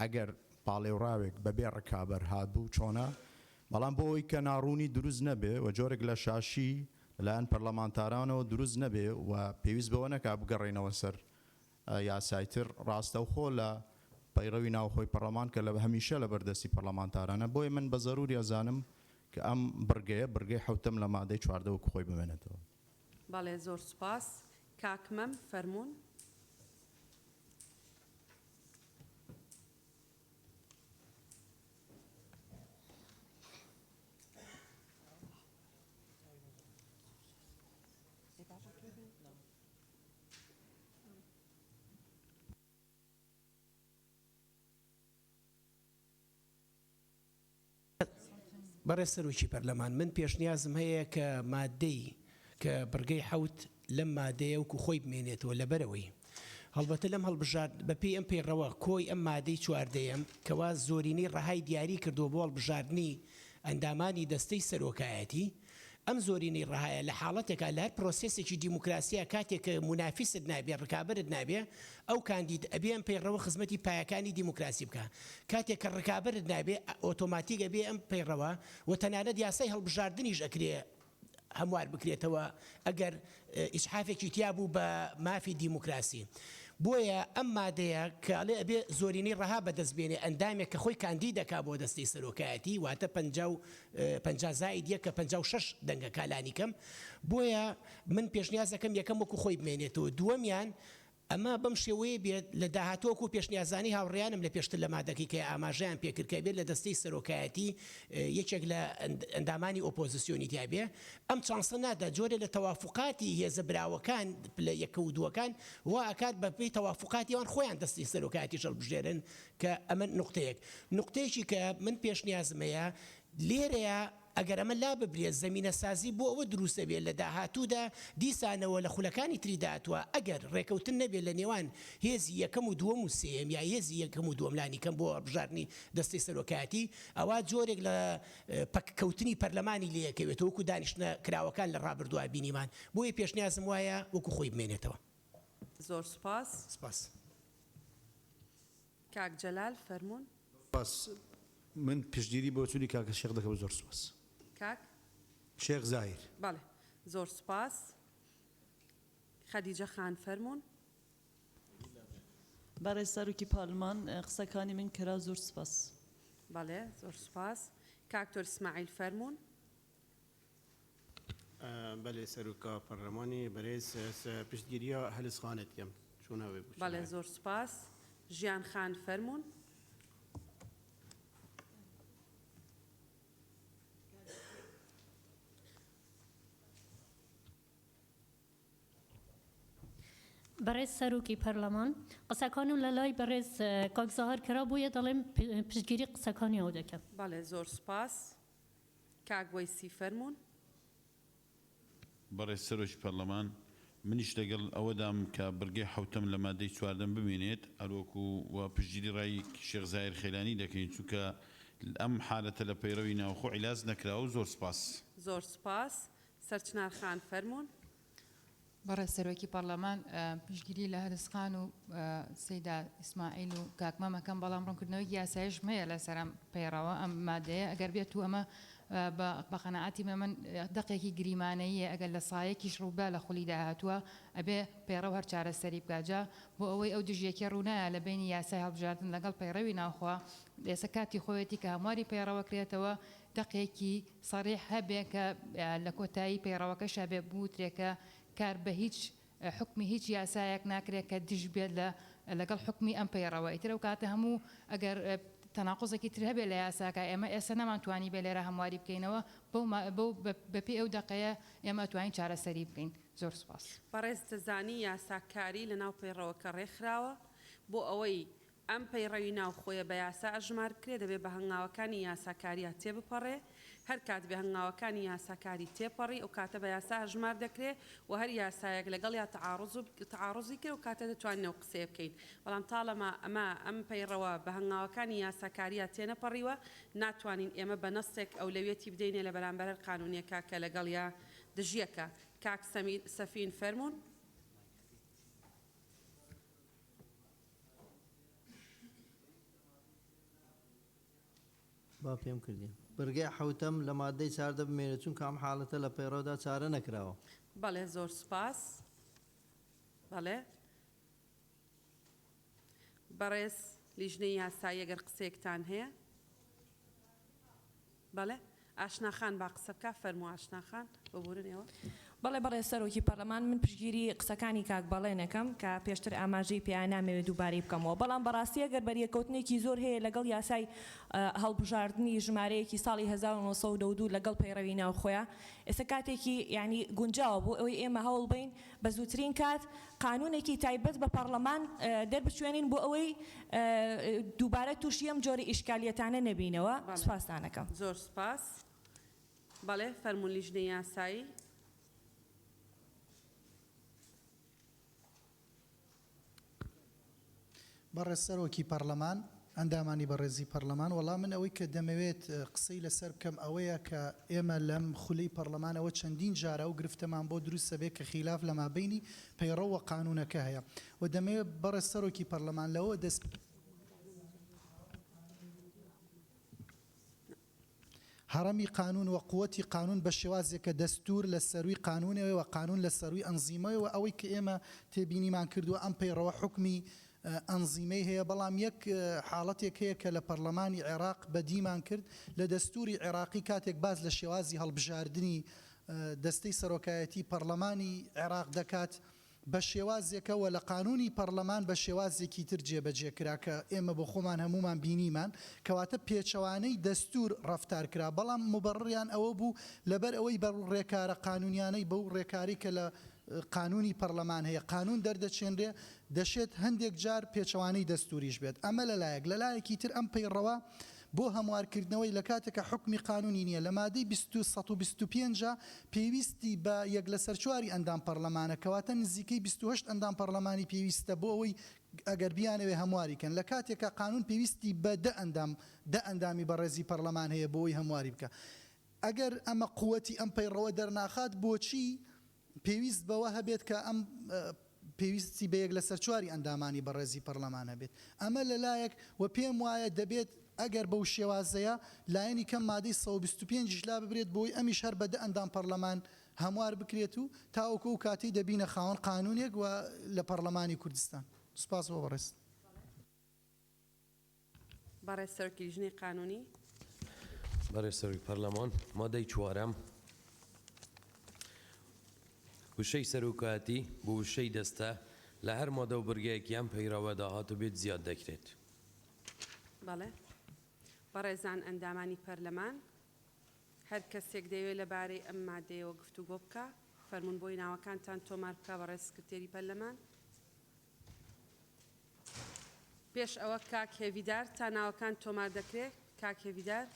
ئەگەر پاڵێوراوێک بەبێ ڕکابەر هاتبوو چۆنە بەڵام بۆ ئەوی کە ناڕوونی دروست نەبێ و جۆرێک لە شاشی لەلایەن پەرلەمانتارانەوە دروست نەبێ و پێویست بەوە نەکا بگەڕێنەوە سەر یاسایتر ڕاستە و خۆ لە پەیڕەوی ناوخۆی پەرلەمان کە لە هەمیشە لە بەردەستی پەرلەمانتارانە بۆیە من بە زەروری ئەزانم کە ئەم بڕگەی حوتەم لە مادەی 14 وەکو خۆی بمێنێتەوە. بەڵێ زۆر سوپاس. کاکمەم فەرمونون. بەڕێز سەرۆکی پەرلەمان من پێشنیازم هەیە کە مادەی کە بڕگەی حەوت لەم مادەیە وەکو خۆی بمێنێتەوە لەبەرەوەی هەڵبەتە لەم هەڵبژارد بەپێی ئەم پێڕەوە کۆی ئەم مادەی چواردەیەم کەوا زۆرینەی ڕەهای دیاری کردو بۆ هەڵبژاردننی ئەندامانی دەستەی سەرۆکایەتی ئەم زۆرینەی ڕەهایە لە حاڵەتێکا لە هەر پرۆسێسێکی دیموکراسیە کاتێک کە منافیست نابێ ڕکابەرت نابێ ئەو کاندید ئەبێ ئەم پەیڕەوە خزمەتی پایەکانی دیموکراسی بکە کاتێک کە ڕکابەرت نابێ ئۆتۆماتیک ئەبێ ئەم پەیڕەوە و تەنانەت یاسای هەڵبژاردننیش ئەکرێ هەموار بکرێتەوە ئەگەر ئیسحافێکی تیا بوو بە مافی دیموکراسی. بۆیە ئەم مادەیە کاڵێ ئەبێ زۆرینەی ڕەها بەدەستبێنێ ئەندامێک کە خۆی کاندید دەکا بۆ دەستەی سەرۆکایەتی واتە 50 زائید یەک کە 56 دەنگە کالانی کەم. بۆیە من پێشنیازەکەم یەکەم وەکو خۆی بمێنێتەوە. دووەمیان ئەمە بەم شێوەیە بێت لە داهاتۆکو پێشنیازانی هاوڕێیانم لە پێشتر لە مادەکەی کە ئاماژەیان پێکردکە بێت لە دەستەی سەرۆکایەتی یەکێک لە ئەندامانی ئۆپۆزیسیۆنی تیابێ ئەم چانسە نادا جۆرە لە تەوافقاتی هێزە براوەکان لە یەکە و دووەکان وا ئەکات بەپێی تەوافقاتیەوان خۆیان دەستی سەرۆکایەتی هەڵبژێرن کە ئەمە نقطەیەک. نقطەیەکی کە من پێشنیازمەیە لێرەیە ئەگەر ئەمە لا ببرێت زەمینە سازی بۆ ئەوە دروستە بێت لە داهاتوودا دیسانەوە لە خولەکانی تریداتوە ئەگەر ڕێکەوتن نەبێت لە نێوان هێزی یەکەم و دووەم و سێم یا هێزی یەکەم و دووەم لانی کەم بۆ بژاردننی دەستی سەرۆکایەتی ئەوە جۆرێک لە پەککەوتنی پەرلەمانی لەیەکەوێتەوە وەکو دانیشتنە کراوەکان لە ڕابردووە بینیمان بۆیە پێشنیازم وایە وەکو خۆی بمێنێتەوە. زۆر سوپاس. سپاس. کاک جەلال فەرمونون. من پشتگیری بۆ چوونی کاکە شێخ دەکەم زۆر سوپاس. کاک شێخ زاهیر. بەڵێ زۆر سوپاس. خەدیجە خان فەرمونون. بەڕێز سەرۆکی پارلمان قسەکانی من کرا زۆر سپاس. بەڵێ زۆر سوپاس. کاکتۆر ئیسماعیل فەرمونون. بەڵێ سەرۆکا پەرلەمانی بەڕێز پشتگیریە هەلسخانت کەم چوونەوەی بوو. بەڵێ زۆر سوپاس. ژیان خان فەرمونون. بەڕێز سەرۆکی پەرلەمان قسەکانم لە لای بەڕێز کاک زاهر کرا بۆیە دەڵێم پشتگیری قسەکانی ئەو دەکەم. بەڵێ زۆر سوپاس. کاک وەیسی فەرمونون. بەڕێز سەرۆکی پەرلەمان منیش لەگەڵ ئەوەدام کە بڕگەی حوتەم لە مادەی 14 بمێنێت ئەروەکو و پشتگیری ڕای شێخ زاهیر خێلانی دەکەین چونکە ئەم حالەتە لە پەیڕەوی ناوخۆ عیلاج نەکراوە. زۆر سپاس. زۆر سپاس. سەرچنار خان فەرمونون. بەڕێز سەرۆکی پەرلەمان پشتگیری لە هەرسخان و سەیدا ئیسماعیل و کاکمەمەکەم بەڵام ڕوونکردنەوەی یاسایش هەیە لەسەر ئەم پەیڕەوە ئەم مادەیە ئەگەر بێت و ئەمە بە قەنەعەتی من دەقێکی گریمانەیە ئەگەر لە سایەکیش ڕووبا لە خولی داهاتووە ئەبێ پەیڕەو هەر چارەسەری بکاجا بۆ ئەوەی ئەو دژیەکە ڕوونایە لە بینی یاسای هەڵبژاردن لەگەڵ پەیڕەوی ناوخوا ئێستا کاتی خۆیەتی کە هەمواری پەیڕەوە کرێتەوە دەقێکی سەریح هەبێ کە لە کۆتایی پەیڕەوەکەشە بێ بوترێکە کار بە هیچ حکمی هیچ یاسایەک ناکرێت کە دژ بێت لەگەڵ حکمی ئەم پەیڕەوە ئیتر ئەو کاتە هەموو ئەگەر تەناقۆزێکی تر هەبێت لە یاساکە ئێمە ئێستا نەمانتوانی بێ لێرە هەمواری بکەینەوە بەپێ ئەو دقەیە ئێمە ئەتوانین چارەسەری بکەین. زۆر سوپاس. بەڕێز دەزانی یاساکاری لە ناو پەیڕەوەکە ڕێکخراوە بۆ ئەوەی ئەم پەیڕەوی ناوخۆیە بە یاسا ئەژمار کرێ دەبێت بە هەنگاوەکانی یاساکاریە تێبپەڕێ هەر کات بە هەنگاوەکانی یاساکاری تێپەڕی ئەو کاتە بە یاسا هەژمار دەکرێت و هەر یاسایەک لەگەڵ یا تعارضی کرد و کاتە دەتوانینەوە قسێ بکەین بەڵام تاڵەما ئەمە ئەم پەیڕەوە بە هەنگاوەکانی یاساکاریە تێنەپەڕیوە ناتوانین ئێمە بە نەستێک ئەولەوێتی بدەینێ لە بەرامبەر قانونیەکە کە لەگەڵ یا دژیەکە. کاک سەفین فەرمونون. با پێم کردی بڕگەی حوتەم لە مادەی 14 بمێنێت چونکە ئەم حاڵەتە لە پەیڕەوەدا چارە نەکراوە. بەڵێ زۆر سپاس. بەڵێ بەڕێز لیژنەی یاسایی ئەگەر قسەیەکتان هەیە. بەڵێ ئاشناخان با قسە بکە فەرموو ئاشناخان ببورنەوە. بەڵێ بەڵێ سەرۆکی پەرلەمان من پشگیری قسەکانی کاک بەڵێنەکەم کە پێشتر ئاماژەی پیان نامەوێت دووبارەی بکەمەوە بەڵام بەڕاستی ئەگەر بەریەکەوتنێکی زۆر هەیە لەگەڵ یاسای هەڵبژاردننی ژمارەیەکی ساڵی 1992 لەگەڵ پەیڕەوی ناوخۆیە ئێستا کاتێکی ینی گونجاوە بۆ ئەوەی ئێمە هەوڵ بین بە زووترین کات قانونێکی تایبەت بە پەرلەمان دەربچوێنین بۆ ئەوەی دووبارە تووشی ئەم جۆری ئیشکالیەتانە نەبینەوە. سوپاسدانەکەم. زۆر سپاس. بەڵێ فەرموون لیژنەی یاسایی. بەڕێز سەرۆکی پەرلەمان ئەندامانی بەڕێزی پەرلەمان وەڵام من ئەوەی کە دەمەوێت قسەی لەسەر بکەم ئەوەیە کە ئێمە لەم خولەی پەرلەمانەوە چەندین جارە و گرفتەمان بۆ دروستە بێت کە خیلاف لە مابینی پەیڕەوە قانونەکە هەیە و دەمەوێت بەڕێز سەرۆکی پەرلەمان لەوە دەست هەڕەمی قانون و قووەتی قانون بە شێوازێکە دەستور لە سەروی قانونەوە و قانون لە سەروی ئەنزیمەوە ئەوەی کە ئێمە تێبینیمان کردووە ئەم پەیڕەوە حکمی ئەنزیمەی هەیە بەڵام یەک حاڵەتێک هەیە کە لە پەرلەمانی عێراق بەدیمان کرد لە دەستوری عێراقی کاتێک باز لە شێوازی هەڵبژاردننی دەستەی سەرۆکایەتی پەرلەمانی عێراق دەکات بە شێوازێکەوە لە قانونی پەرلەمان بە شێوازێکی تر جێبەجێکرا کە ئێمە بۆ خۆمان هەمومان بینیمان کەواتە پێچەوانەی دەستور ڕەفتارکرا بەڵام مبەڕیان ئەوە بوو لەبەر ئەوەی بەر ڕێکارە قانونیانەی بەو ڕێکاری کە لە قانونی پەرلەمان هەیە قانون دەردەچێنرێ دەشێت هەندێک جار پێچەوانەی دەستوریش بێت ئەمە لەلایەکی تر ئەم پەیڕەوە بۆ هەموارکردنەوەی لە کاتێکە حکمی قانونی نییە لە مادەی 125 پێویستی بە یەک لە سەرچواری ئەندام پەرلەمانە کەواتە نزیکەی 28 ئەندام پەرلەمانی پێویستە بۆ ئەوەی ئەگەر بیانەوێ هەمواریکەن لە کاتێکە قانون پێویستی بە دە ئەندامی بەڕێزی پەرلەمان هەیە بۆی هەمواری بکە ئەگەر ئەمە قووەتی ئەم پەیڕەوە دەرناخات بۆچی پێویست بەوە هەبێت کە ئەم پێویستی بە یەک لە سەرچواری ئەندامانی بەڕێزی پەرلەمانە بێت ئەمە لەلایەک و پێم وایە دەبێت ئەگەر بەو شێوازەیە لایەنی کەم مادەی 125 لا ببرێت بۆی ئەمیش هەر بەدە ئەندام پەرلەمان هەموار بکرێت و تاوەکو و کاتی دەبینە خاوەن قانونێک و لە پەرلەمانی کوردستان. سوپاس بۆ بەڕێز. بەڕێز سەرۆکی لیژنەی قانونی. بەڕێز سەرۆکی پەرلەمان مادەی 4 وشەی سەرۆکایەتی بۆ وشەی دەستە لە هەر مادە و بڕگەیەکیان پەیڕەوەدا هاتو بێت زیاد دەکرێت. بەڵێ بەڕێزان ئەندامانی پەرلەمان هەر کەسێک دەیەوێت لەبارەی ئەم مادەیەوە گفتوگۆ بکە فەرمون بۆی ناوەکانتان تۆمار بکە بەڕێز سکرتێری پەرلەمان. پێش ئەوە کاک هێویدار تا ناوەکان تۆمار دەکرێت. کاک هێویدار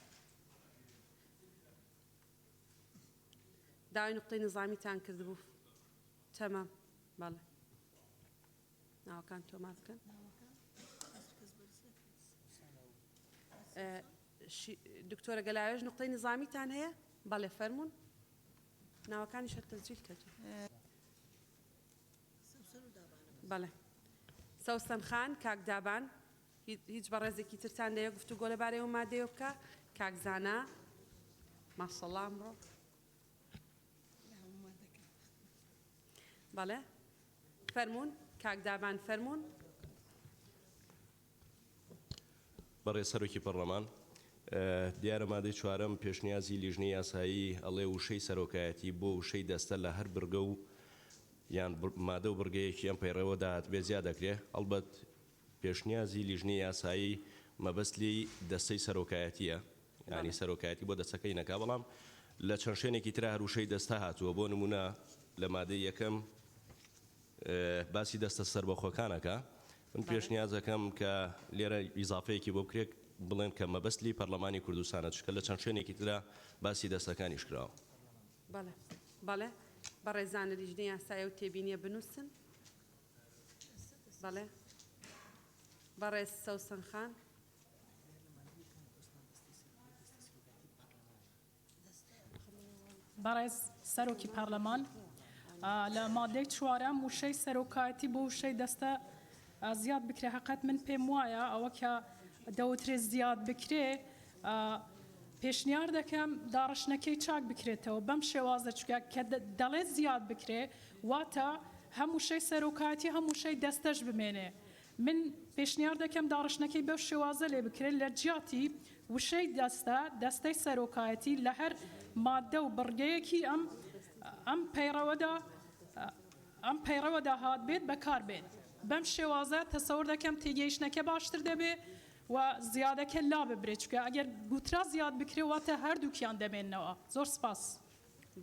داوای نقطەی نظامیتان کردبوو. تەمام. بەڵێ ناوەکان تۆمار بکەن. دکتۆرە گەلاوێژ نقطەی نظامیتان هەیە؟ بەڵێ فەرموون. ناوەکانی شەر تەسجیل کردو. بەڵێ سەوسەن خان کاک دابان هیچ بەڕێزێکی ترتان دەیە گفتوگۆ لەبارەی ئەو مادەیە بکە. کاک زانا ماشەڵڵا ئەمڕۆ. بەڵێ فەرموون. کاک دابان فەرموون. بەڕێز سەرۆکی پەرلەمان دیارە مادەی 4 پێشنیازی لیژنەی یاسایی ئەڵێ وشەی سەرۆکایەتی بۆ وشەی دەستە لە هەر برگە و یان مادە و بڕگەیەکی ئەم پەیڕەوەدا هاتبێ زیاد دەکرێت. ئەڵبەت پێشنیازی لیژنەی یاسایی مەبەستی دەستەی سەرۆکایەتیە ینی سەرۆکایەتی بۆ دەستەکەی نەکا بەڵام لە چەند شوێنێکی ترا هەر وشەی دەستە هاتووە بۆ نمونە لە مادەی یەکەم باسی دەستە سەربەخۆکانەکە. من پێشنیازەکەم کە لێرە ئیزافەیەکی بۆ بکرێت بڵێن کە مەبەستی پەرلەمانی کوردستانە چکە لە چەند شوێنێکی ترا باسی دەستەکانیش کراوە. بەڵێ بەڵێ بەڕێزانە لیژنەی یاسایی و تێبینیە بنووسن. بەڵێ بەڕێز سەوسەن خان. بەڕێز سەرۆکی پەرلەمان لە مادەی 4 وشەی سەرۆکایەتی بۆ وشەی دەستە زیاد بکرێ. حقیقەت من پێم وایە ئەوە کە دەوترێت زیاد بکرێ پێشنیار دەکەم داڕشنەکەی چاک بکرێتەوە بەم شێوازە چکە کە دەڵێت زیاد بکرێ واتە هەم وشەی سەرۆکایەتی هەم وشەی دەستەش بمێنێ. من پێشنیار دەکەم داڕشنەکەی بەو شێوازە لێ بکرێت لە جیاتی وشەی دەستەی سەرۆکایەتی لە هەر مادە و بڕگەیەکی ئەم پەیڕەوەدا هات بێت بەکار بێت بەم شێوازە تەسەور دەکەم تێگەیشتنەکە باشتر دەبێت و زیادەکە لا ببرێت چکە ئەگەر گوترا زیاد بکرێ واتە هەردووکیان دەمێنەوە زۆر سپاس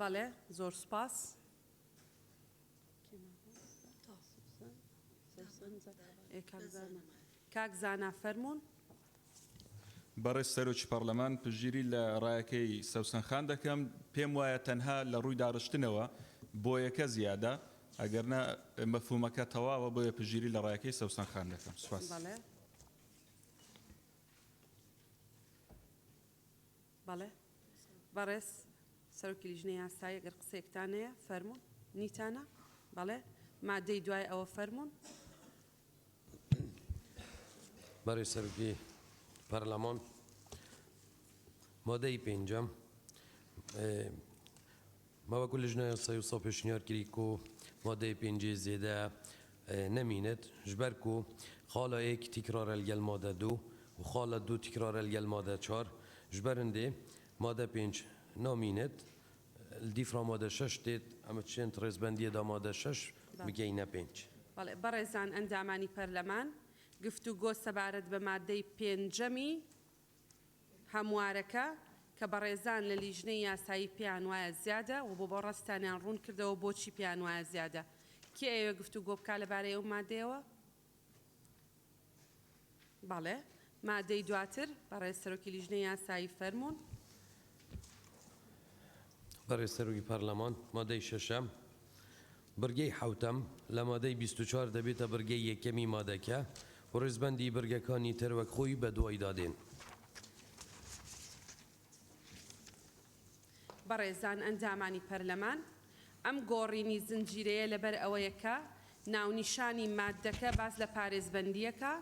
بەڵێ زۆر سپاس کاک زانا فەرموون بەڕێز سەرۆکی پەرلەمان پشگیری لە ڕایەکەی سەوسەنخان دەکەم پێم وایە تەنها لە ڕووی داڕشتنەوە بۆیەکە زیادە ئەگەرنا مەفهومەکە تەواوە بۆیە پشگیری لە ڕایەکەی سەوسەنخان دەکەم سوپاس بەڵێ بەڕێز سەرۆکی لیژنەی یاسایی ئەگەر قسەیەکتان هەیە فەرموون نیتانە بەڵێ مادەی دوای ئەوە فەرموون بەڕێز سەرۆکی پەرلەمان مادەی پێنجەم ماوەکو لیژنە یاسایی وسا پێشنیار کردی و مادەی پێنجێ زێدە نەمینێت ji ber ku xala êk tîkrar elgel made 2 û xala 2 tîkrar elgel made 4 ji berindê made 5 namînet dîfra made 6 têt em çên rêzbendiyê da made 6 bigeyne 5 بەڕێزان ئەندامانی پەرلەمان گفتوگۆ سەبارەت بە مادەی پێنجەمی هەموارەکە کە بەڕێزان لە لیژنەی یاسایی پێیان وایە زیادە و بۆ ڕاستانیان ڕوون کردەوە بۆچی پێیان وایە زیادە کێ ئەوێ گفتوگۆ بکا لەبارەی ئەو مادەیەوە بەڵێ مادەی دواتر بەڕێز سەرۆکی لیژنەی یاسایی فەرموون بەڕێز سەرۆکی پەرلەمان مادەی شەشەم برگەی حوتەم لە مادەی 24 دەبێتە برگەی یەکەمی مادەکە و ڕێزبەندی برگەکانی تر وەک خۆی بە دوای دادێن بەڕێزان ئەندامانی پەرلەمان ئەم گۆڕینی زنجیرەیە لەبەر ئەوەیەکە ناونیشانی مادەکە باس لە پارێزبەندیەکە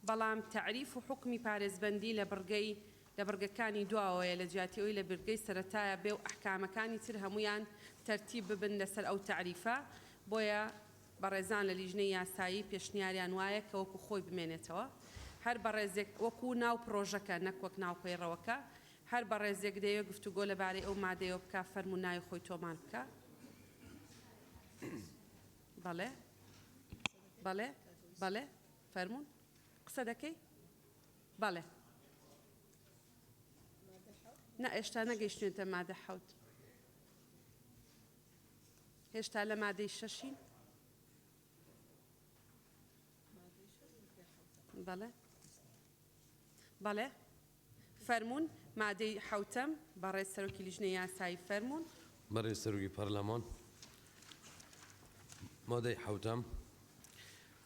بەڵام تعریف و حکمی پارێزبەندی لە بڕگەکانی دواوەیە لە جیاتیەوەی لە برگەی سەرەتایە بێ و ئەحکامەکانی تر هەمویان تەرتیب ببن لەسەر ئەو تعریفە بۆیە بەڕێزان لە لیژنەی یاسایی پێشنیاریان وایە کە وەکو خۆی بمێنێتەوە هەر بەڕێزێک وەکو ناو پرۆژەکە نەک وەک ناو پەیڕەوەکە هەر بەڕێزێک دەیە گفتوگۆ لەبارەی ئەو مادەیەوە بکە فەرموو ناوی خۆی تۆمان بکە بەڵێ بەڵێ بەڵێ فەرموون قسە دەکەی بەڵێ نە ئێشتا نەگەیشتوێتە مادە حەوت هێشتا لە مادەی شەشین بەڵێ بەڵێ فەرموون مادەی حەوتەم بەڕێز سەرۆکی لیژنەی یاسایی فەرموون بەڕێز سەرۆکی پەرلەمان مادەی حەوتەم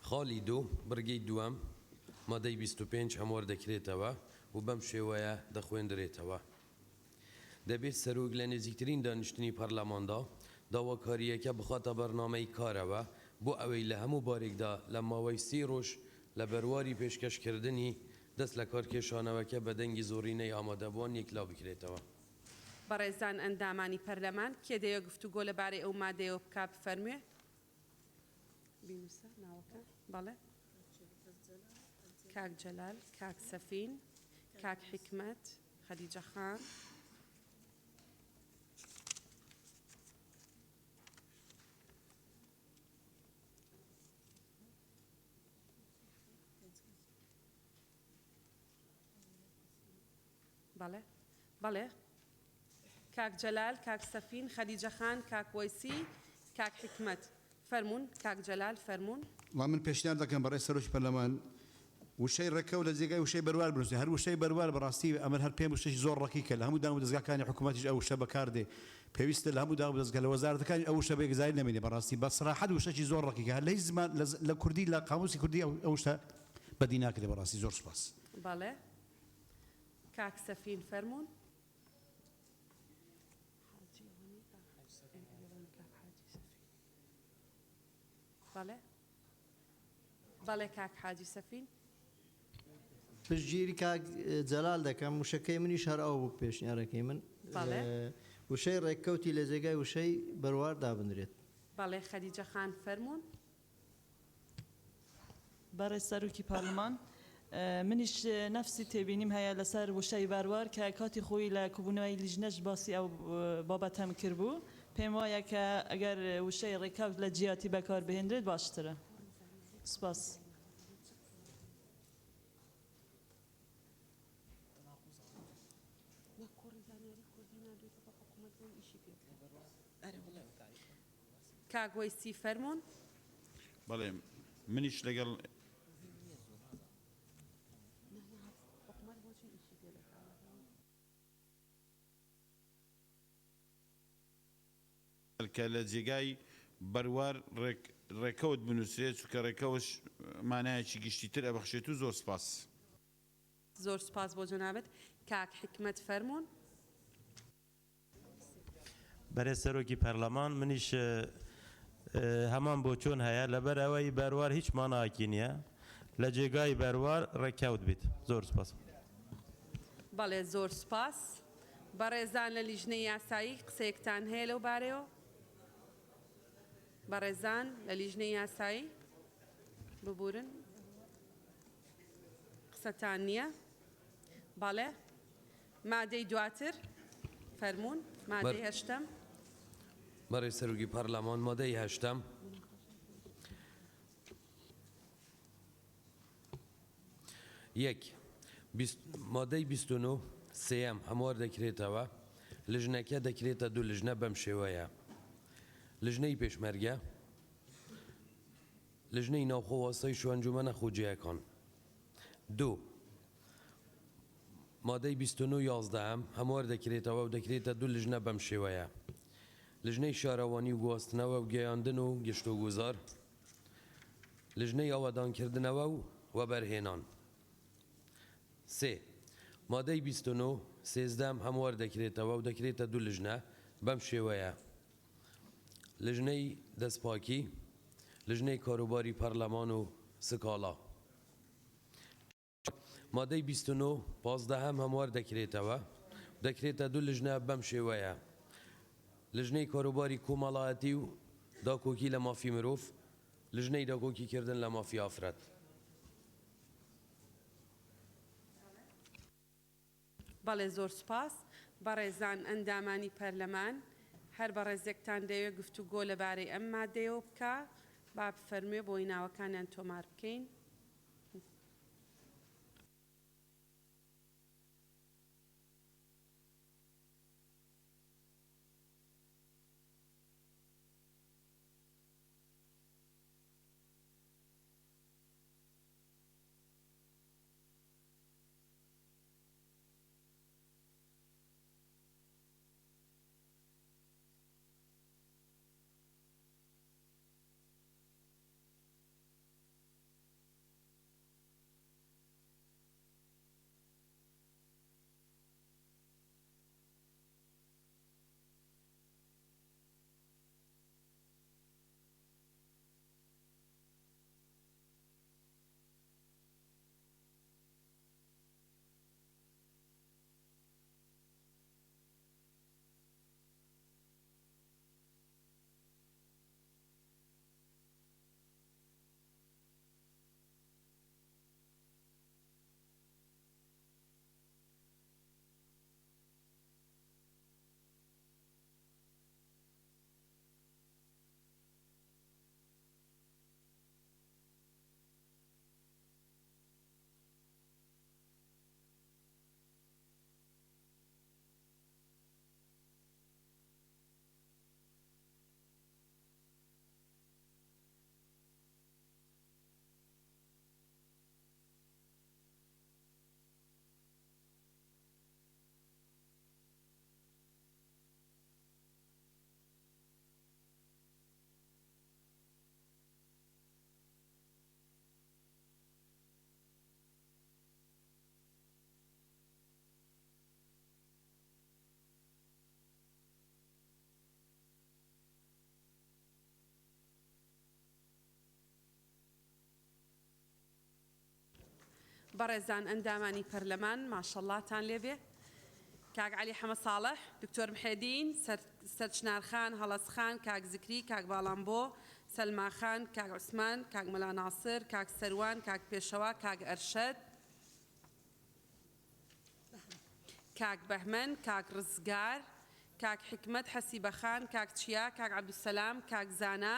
خاڵی 2 برگەی دووەم مادەی 25 هەموار دەکرێتەوە و بەم شێوەیە دەخوێندرێتەوە دەبێت سەرۆک لە نزیکترین دانیشتنی پەرلەماندا داواکاریەکە بخاتە بەرنامەی کارەوە بۆ ئەوەی لە هەموو بارێکدا لە ماوەی 30 ڕۆژ لە بەرواری پێشکەشکردنی دەست لە کارکێشانەوەکە بە دەنگی زۆرینەی ئامادەبووان یەکلا بکرێتەوە بەڕێزان ئەندامانی پەرلەمان کێ دەیە گفتوگۆ لەبارەی ئەو مادەیەوە بکا بفەرموێ بینوسە ناوەکە بەڵێ کاک جەلال کاک سەفین کاک حکمەت خەدیجە خان بەڵێ بەڵێ کاک جەلال کاک سەفین خەدیجە خان کاک وەیسی کاک حکمەت فەرموون کاک جەلال فەرموون من پێشنیار دەکەم بەڕێز سەرۆکی پەرلەمان وشەی ڕێکە و لە جێگای وشەی بەروار بنووسێ هەر وشەی بەروار بەڕاستی ئەمە هەر پێم وشەی زۆر ڕەکی کە لە هەموو دام و دەستگاکانی حکوومەتیش ئەو شە بەکاردێ پێویستە لە هەموو دام و دەستگا لە وەزارەتەکانی ئەو شە بێگزاری نەمێنێ بەڕاستی بە سەراحەت وشەی زۆر ڕەکی کە هەر لە زمان لە کوردی لە قاموسی کوردی ئەو شتە بەدی ناکرێ بەڕاستی زۆر سوپاس بەڵێ کاک سەفین فەرموون بەڵێ بەڵێ کاک حاجی سەفین پشتگیری کاک جەلال دەکەم وشەکەی منیش هەر ئەو بوو پێشنیارەکەی من وشەی ڕێککەوتی لە جێگای وشەی بەروار دابنرێت بەڵێ خەدیجە خان فەرموون برای سروکی پارلمان منیش نفسی تبینیم هیا لسر وشای باروار که کاتی خوی لکوبونای لیجنش باسی او بابت هم کربو پیم وایه که اگر وشای ریکاوت لجیاتی بکار بهندرد باشتره سپاس کاگویسی فرمون بەڵێ منیش لەگەڵ کە لە جێگای بەروار ڕێکەوت بنووسێت چونکە ڕێکەوەش مانایەکی گشتیتر ئەبەخشێت و زۆر سپاس. زۆر سپاس بۆ جەنابەت کاک حکمت فەرمونون. بەرێ سەرۆکی پەرلەمان منیش هەمان بۆ چۆن هەیە لەبەر ئەوەی بەروار هیچ ماناکی نییە لە جێگای بەروار ڕێکەوت بیت. زۆر سپاس. بەڵێ زۆر سپاس. بەڕێزان لە لیژنەی یاسایی قسەیەکتان هەیە لەو بارەیەوە؟ بەڕێزان لە لیژنەی یاسایی ببورن قسەتان نییە؟ بەڵێ مادەی دواتر فەرمونون مادەی هەشتم. بەڕێ سەرۆکی پەرلەمان مادەی هەشتم یەک مادەی 29 سێەم هەموار دەکرێتەوە لژنەکە دەکرێتە دوو لژنە بەم شێوەیە لژنەی پێشمەرگە لژنەی ناوخۆوەسەی شوەنجومەنە خوجیەکان دوو مادەی 29 یازدەم هەموار دەکرێتەوە و دەکرێتە دوو لژنە بەم شێوەیە لژنەی شارەوانی و گواستنەوە و گەیاندن و گشتوگوزار لژنەی ئاوادانکردنەوە و وەبەرهێنان سێ مادەی 29 سێزدەم هەموار دەکرێتەوە و دەکرێتە دوو لژنە بەم شێوەیە لژنەی دەستپاکی لژنەی کاروباری پەرلەمان و سکاڵا مادەی 29 پازدەهەم هەموار دەکرێتەوە دەکرێتە دوو لژنە بەم شێوەیە لژنەی کاروباری کۆمەڵایەتی و داکۆکی لە مافی مرۆڤ لژنەی داکۆکیکردن لە مافی ئافرەت. بەڵێ زۆر سپاس. بەڕێزان ئەندامانی پەرلەمان هەر بەڕێزێکتان دەوێت گفتوگۆ لەبارەی ئەم مادەیەوە بکە با بفەرموێ بۆی ناوەکانیان تۆمار بکەین. بەڕێزان ئەندامانی پەرلەمان ماشەڵڵاتان لێبێ کاک عەلی حەمە ساڵح دکتۆر محێدین سەرچنارخان هەڵەسخان کاک زکری کاک باڵامبۆ سلما خان کاک عوسمان کاک مەلا ناسر کاک سەروان کاک پێشەوا کاک ئەرشەد کاک بەهمەن کاک ڕزگار کاک حکمت حەسیبەخان کاک چیا کاک عەبدولسەلام کاک زانا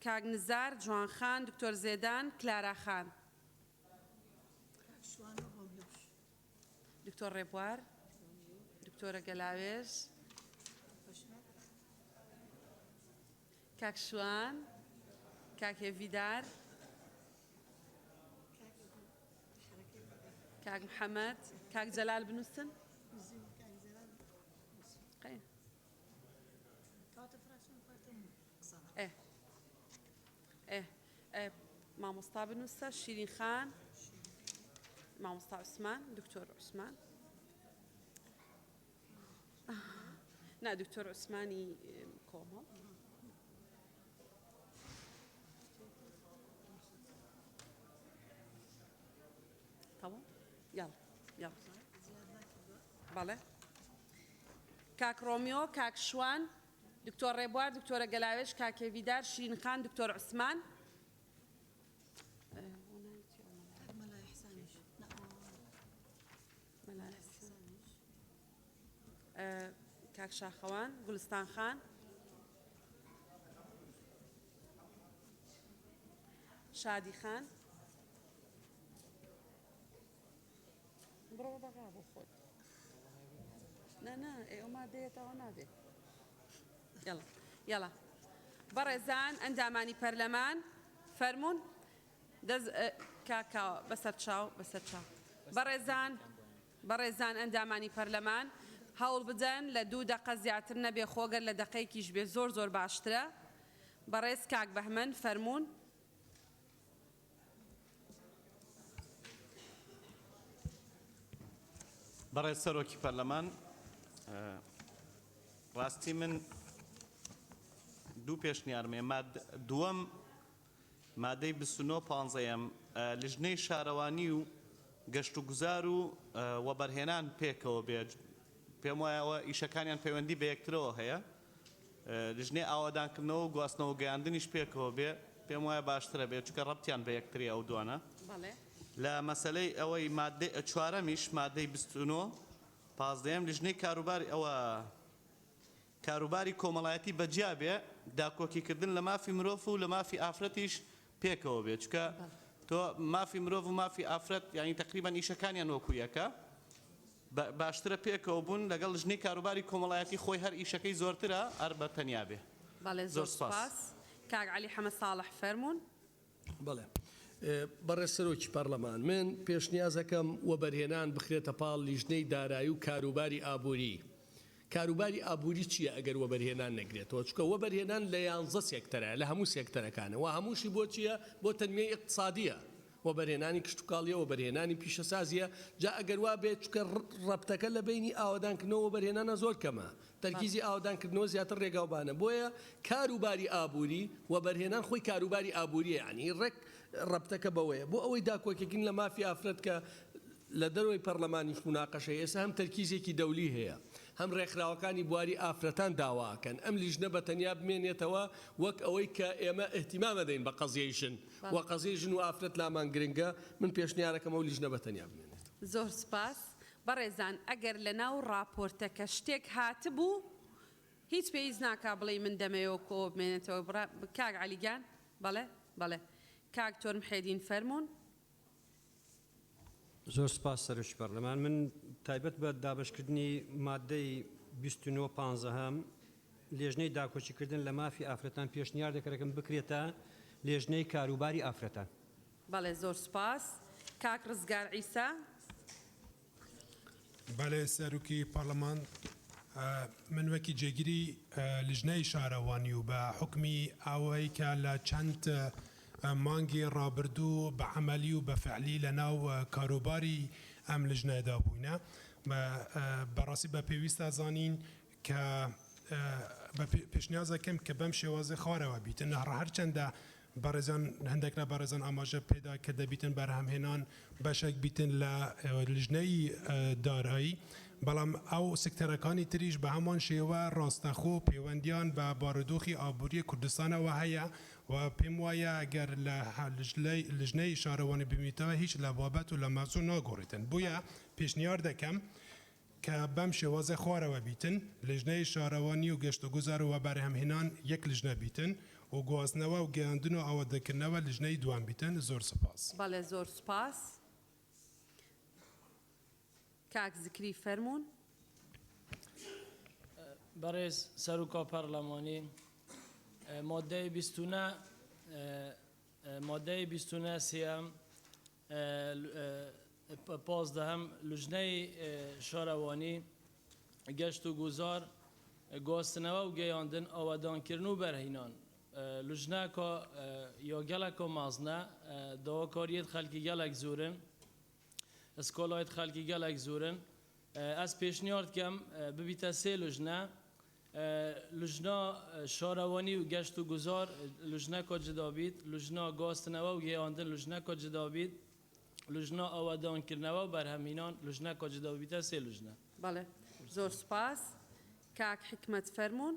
کاک نزار جوانخان دکتۆر زێدان کلاراخان دکتۆر ڕێبوار دکتۆرە گەلاوێژ کاک شوان کاک هێڤیدار کاک محەممەد کاک جەلال بنووسن مامۆستا بنووسە شیرین خان مامۆستا عوسمان دکتۆر عوسمان نا دکتۆر عوسمانی کۆمەڵ تمام يلا يلا بله كاك روميو كاك شوان دكتور ريبوار دكتورة قلاوش كاك هيفيدار شيرين خان دكتور عثمان كاك شاخوان گلستان خان شادي خان برو بغابو خود نا ايو ما ديتا وما دي يلا يلا برزان انداماني برلمان فرمون دز كاكا بسرچاو برزان انداماني برلمان هەوڵ بدەن لە 2 دقە زیاتر نەبێ خۆگەر لە دقەیەکیش بێ زۆر باشترە بەڕێز کاک بەهمەن فەرموون بەڕێز سەرۆکی پەرلەمان ڕاستی من دوو پێشنیارمێ دووەم مادەی 29 لیژنەی شارەوانی و گەشت و گوزار و وەبەرهێنان پێکەوە بێت پێم وایەوە ئیشەکانیان پەیوەندی بە یەکترەوە هەیە لیژنەی ئاوادانکردنەوە و گواستنەوە گەیاندنیش پێکەوە بێ پێم وایە باشترە بێت چکە ڕەبتیان بە یەکتری ئەو دوانە لە مەسەلەی ئەوەی چوارەمیش مادەی 29 15 لیژنەی کاروباری کۆمەڵایەتی بەجیا بێ داکۆکیکردن لە مافی مرۆڤ و لە مافی ئافرەتیش پێکەوە بێت چکە تۆ مافی مرۆڤ و مافی ئافرەت یعنی تقریبان ئیشەکانیان وەکو یەکە باشترە پێکەوە بوون لەگەڵ ژنەی کاروباری کۆمەڵایەتی خۆی هەر ئیشەکەی زۆرترە هەر بە تەنیا بێ زۆر سپاس کاک عەلی حەمەد ساڵح فەرموون بەڵێ بەڕێز سەرۆکی پەرلەمان من پێشنیازەکەم وەبەرهێنان بخرێتە پاڵ لیژنەی دارایی و کاروباری ئابووری کاروباری ئابووری چییە ئەگەر وەبەرهێنان نەگرێتەوە چکە وەبەرهێنان لە 11 سێکتەرە لە هەموو سێکتەرەکانەوە هەمووشی بۆ چییە بۆ تەنمێی اقتصادیە وەبەرهێنانی کشتتوکاڵیە وەبەرهێنانی پیشەسازیە جا ئەگەر وا بێت چکە ڕەبتەکە لە بینی ئاوادانکردنەوە وەبەرهێنانە زۆر کەمە تەرکیزی ئاوادانکردنەوە زیاتر ڕێگاوبانە بۆیە کاروباری ئابووری وەبەرهێنان خۆی کاروباری ئابووریە یعنی ڕێک ڕەبتەکە بەوەیە بۆ ئەوەی داکۆکێکین لە مافی ئافرەت کە لە دەروی پەرلەمانیش مناقەشە ئێستا هەم تەرکیزێکی دەولی هەیە هەم ڕێکخراوەکانی بواری ئافرەتان داواکەن ئەم لیژنە بە تەنیا بمێنێتەوە وەک ئەوەی کە ئێمە ئەهتیمامە دەین بە قەزیەیشن و قەزیێژن و ئافرەت لامان گرنگە من پێشنیارەکەم ئەو لیژنە بە تەنیا بمێنێت زۆر سپاس بەڕێزان ئەگەر لە ناو ڕاپۆرتەکە شتێک هاتبوو هیچ پێویست ناکا بڵێ من دەمەوە کۆ بمێنێتەوە کاک عەلیگان بەڵێ کاک تۆر محێدین فەرموون زۆر سپاس سەرۆکی پەرلەمان من تایبەت بە دابشکردنی مادەی 29 لێژنەی داکۆچیکردن لە مافی ئافرەتان پێشنیار دەکەم بکرێتە لێژنەی کاروباری ئافرەتان بەڵێ زۆر سپاس کاک ڕزگار عیسا بەڵێ سەرۆکی پەرلەمان من وەکی جێگیری لیژنەی شارەوانی و بە حکمی ئەوەی کە لە چەند مانگی ڕابردوو بە عملی و بە فعلی لە ناو کاروباری ئەم لیژنەدا بووینە بەڕاستی بە پێویستە زانین کە پێشنیازەکەم کە بەم شێوازە خوارەوە بیتن هەرچەندە بەڕێزان هەندێک لە بەڕێزان ئاماژە پێدا کە دەبیتن بەرهەمهێنان بەشێک بیتن لە لیژنەی دارایی بەڵام ئەو سکتەرەکانی تریش بە هەمان شێوە ڕاستەخۆ پەیوەندیان بە بارودۆخی ئابووری کوردستانەوە هەیە و پێم وایە ئەگەر لە لژنەی شارەوانی بمیتەوە هیچ لە بابەت و لە مەزوو ناگۆڕێتن بۆیە پێشنیار دەکەم کە بەم شێوازە خوارەوە بیتن لژنەی شارەوانی و گەشتوگوزار و بەرهەمهێنان یەک لژنە بیتن و گواستنەوە و گەیاندن و ئاوادەکردنەوە لژنەی دوان بیتن زۆر سپاس. بەڵێ زۆر سپاس. کاک زکری فەرموون. بەڕێز سەرۆکا پەرلەمانی مادەی 29 سیام پازدەهم لژنەی شارەوانی گەشت و گوزار گواستنەوە و گەیاندن ئاوادانکردن و بەرهێنان لژنەکە یا geleka mezne dawakariyê xelkî gelek zorin skolayê xelkî gelek zorin ez pêşniyar dikem bibîte sê lijne lijna şarewanî û geşt û guzar lijneka cidabît lijna gastineva û gêyandin lijneka cidabît lijna awedankirneva û berhemînan lijneka cidabît e sê lijne. بەڵێ زۆر سپاس. کاک حکمت فەرموون.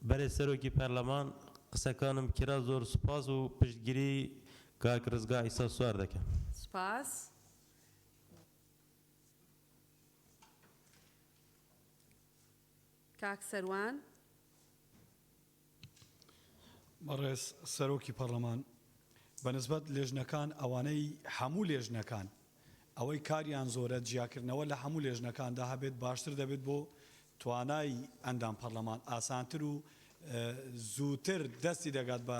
بەرێ سەرۆکی پەرلەمان قسەکانم کرا زۆر سوپاس و پشتگیری کاک ڕزگا ئیسا سوار دەکەم. سپاس. کاک سەروان. بەڕێز سەرۆکی پەرلەمان بەنسبەت لێژنەکان ئەوانەی هەموو لێژنەکان ئەوەی کاریان زۆرە جیاکردنەوە لە هەموو لێژنەکاندا هەبێت باشتر دەبێت بۆ توانای ئەندام پەرلەمان ئاسانتر و زووتر دەستی دەگات بە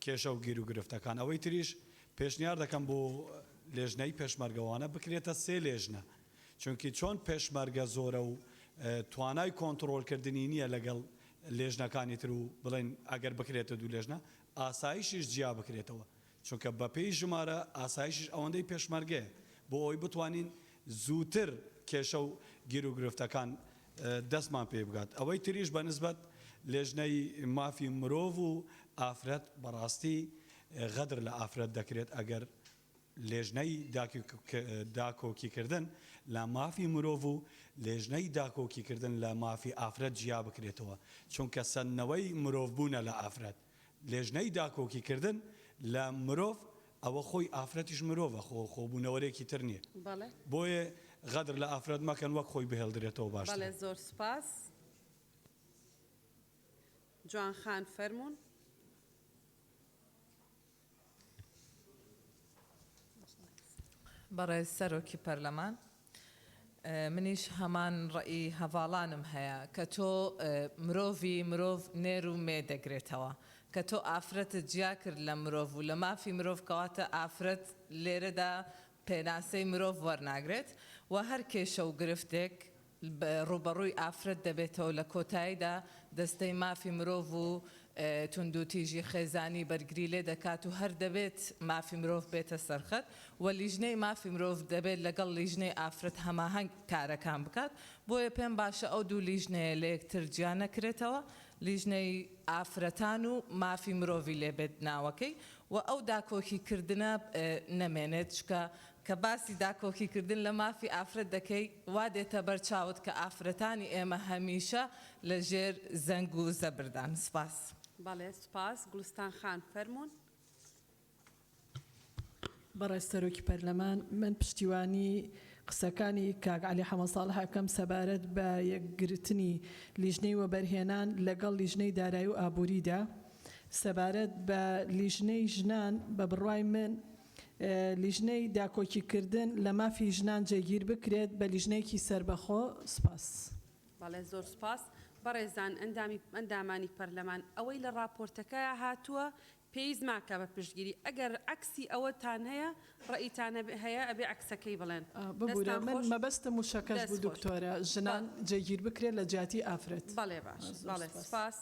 کێشە و گیر و گرفتەکان ئەوەی تریش پێشنیار دەکەم بۆ لێژنەی پێشمەرگەوانە بکرێتە سێ لێژنە چونکی چۆن پێشمەرگە زۆرە و توانای کۆنتڕۆلکردنی نییە لەگەڵ لێژنەکانی تر و بڵێن ئەگەر بکرێتە دوو لێژنە ئاسایشیش جیا بکرێتەوە چونکە بە پێی ژمارە ئاسایشیش ئەوەندەی پێشمەرگەیە بۆ ئەوی بتوانین زووتر کێشە و گیر و گرفتەکان دەستمان پێ بگات ئەوەی تریش بە نسبەت لێژنەی مافی مرۆڤ و ئافرەت بەڕاستی غەدر لە ئافرەت دەکرێت ئەگەر لێژنەی داکۆکیکردن لە مافی مرۆڤ و لێژنەی داکۆکیکردن لە مافی ئافرەت جیا بکرێتەوە چونکە سندنەوەی مرۆڤ بوونە لە ئافرەت لێژنەی داکۆکیکردن لە مرۆڤ ئەوە خۆی ئافرەتیش مرۆڤە خۆبوونەوەرێکی تر نییە بۆیە غەدر لە ئافرەت مەکەن وەک خۆی بهێڵدرێتەوە باش. بەڵێ زۆر سپاس. جوان خان فەرموون. بەڕێز سەرۆکی پەرلەمان منیش هەمان ڕئی هەواڵانم هەیە کە تۆ مرۆڤ نێر و مێ دەگرێتەوە کە تۆ ئافرەتت جیا کرد لە مرۆڤ و لە مافی مرۆڤ کەواتە ئافرەت لێرەدا پێناسەی مرۆڤ وەرناگرێت و هەر کێشە و گرفتێک ڕوبەڕووی ئافرەت دەبێتەوە لە کۆتاییدا دەستەی مافی مرۆڤ و توندوتیژی خێزانی بەرگری لێ دەکات و هەر دەبێت مافی مرۆڤ بێتە سەرخەت و لیژنەی مافی مرۆڤ دەبێت لەگەڵ لیژنەی ئافرەت هەماهەنگ کارەکان بکات بۆیە پێم باشە ئەو دوو لیژنەیە لە یەکتر جیا نەکرێتەوە لیژنەی ئافرەتان و مافی مرۆڤی لێبێت ناوەکەی و ئەو داکۆکیکردنە نەمێنێت چکە کە باسی داکۆکیکردن لە مافی ئافرەت دەکەی وا دێتە بەرچاوت کە ئافرەتانی ئێمە هەمیشە لە ژێر زەنگ و زەبردان. سپاس. بەڵێ سپاس. گوڵستان خان فەرموون. بەڕێز سەرۆکی پەرلەمان من پشتیوانی قسەکانی کاک عەلی حەمەدساڵح ئەکەم سەبارەت بە یەکگرتنی لیژنەی وەبەرهێنان لەگەڵ لیژنەی دارایی و ئابووریدا سەبارەت بە لیژنەی ژنان بە بڕوای من لیژنەی داکۆکیکردن لە مافی ژنان جێگیر بکرێت بە لیژنەیەکی سربەخۆ. سپاس. بەڵێ زۆر سپاس. بەڕێزان ئەندامانی پەرلەمان ئەوەی لە راپۆرتەکەیە هاتووە پێویست ماکە بە پشتگیری ئەگەر عکسی ئەوەتان هەیە ڕئیتان هەیە ئەبێ عکسەکەی بڵێن ببوورە من مەبەستم و شەکەش بوو دکتۆرە ژنان جێگیر بکرێت لە جیاتی ئافرەت. بەڵێ باش. بەڵێ سپاس.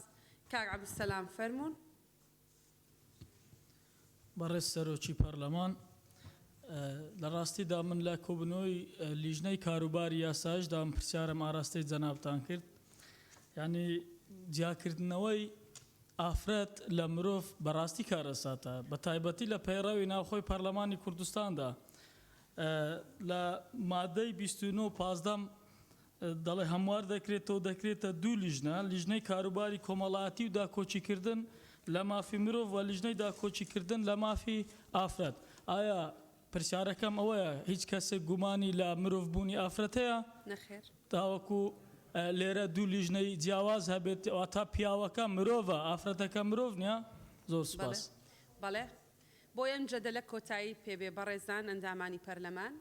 کاک عەبدولسەلام فەرموون. بەڕێز سەرۆکی پەرلەمان لە ڕاستیدا من لە کۆبنەوەی لیژنەی کاروباری یاسایشدا پرسیارم ئاراستەی جەنابتان کرد یعنی جیاکردنەوەی ئافرەت لە مرۆڤ بەڕاستی کارەساتە بە تایبەتی لە پەیڕەوی ناوخۆی پەرلەمانی کوردستاندا لە مادەی 29 پازدەم دەڵێ هەموار دەکرێتەوە دەکرێتە دوو لیژنە لیژنەی کاروباری کۆمەڵایەتی و داکۆچیکردن لە مافی مرۆڤ و لیژنەی داکۆچیکردن لە مافی ئافرەت ئایا پرسیارەکەم ئەوەیە هیچ کەسێک گومانی لە مرۆڤبوونی ئافرەت هەیە نەخێر تاوەکو لێرە دوو لیژنەی جیاواز هەبێت تا پیاوەکە مرۆڤە ئافرەتەکە مرۆڤ نییە زۆر سپاس بەڵێ بۆ ئەم جەدەلە کۆتایی پێبێ بەڕێزان ئەندامانی پەرلەمان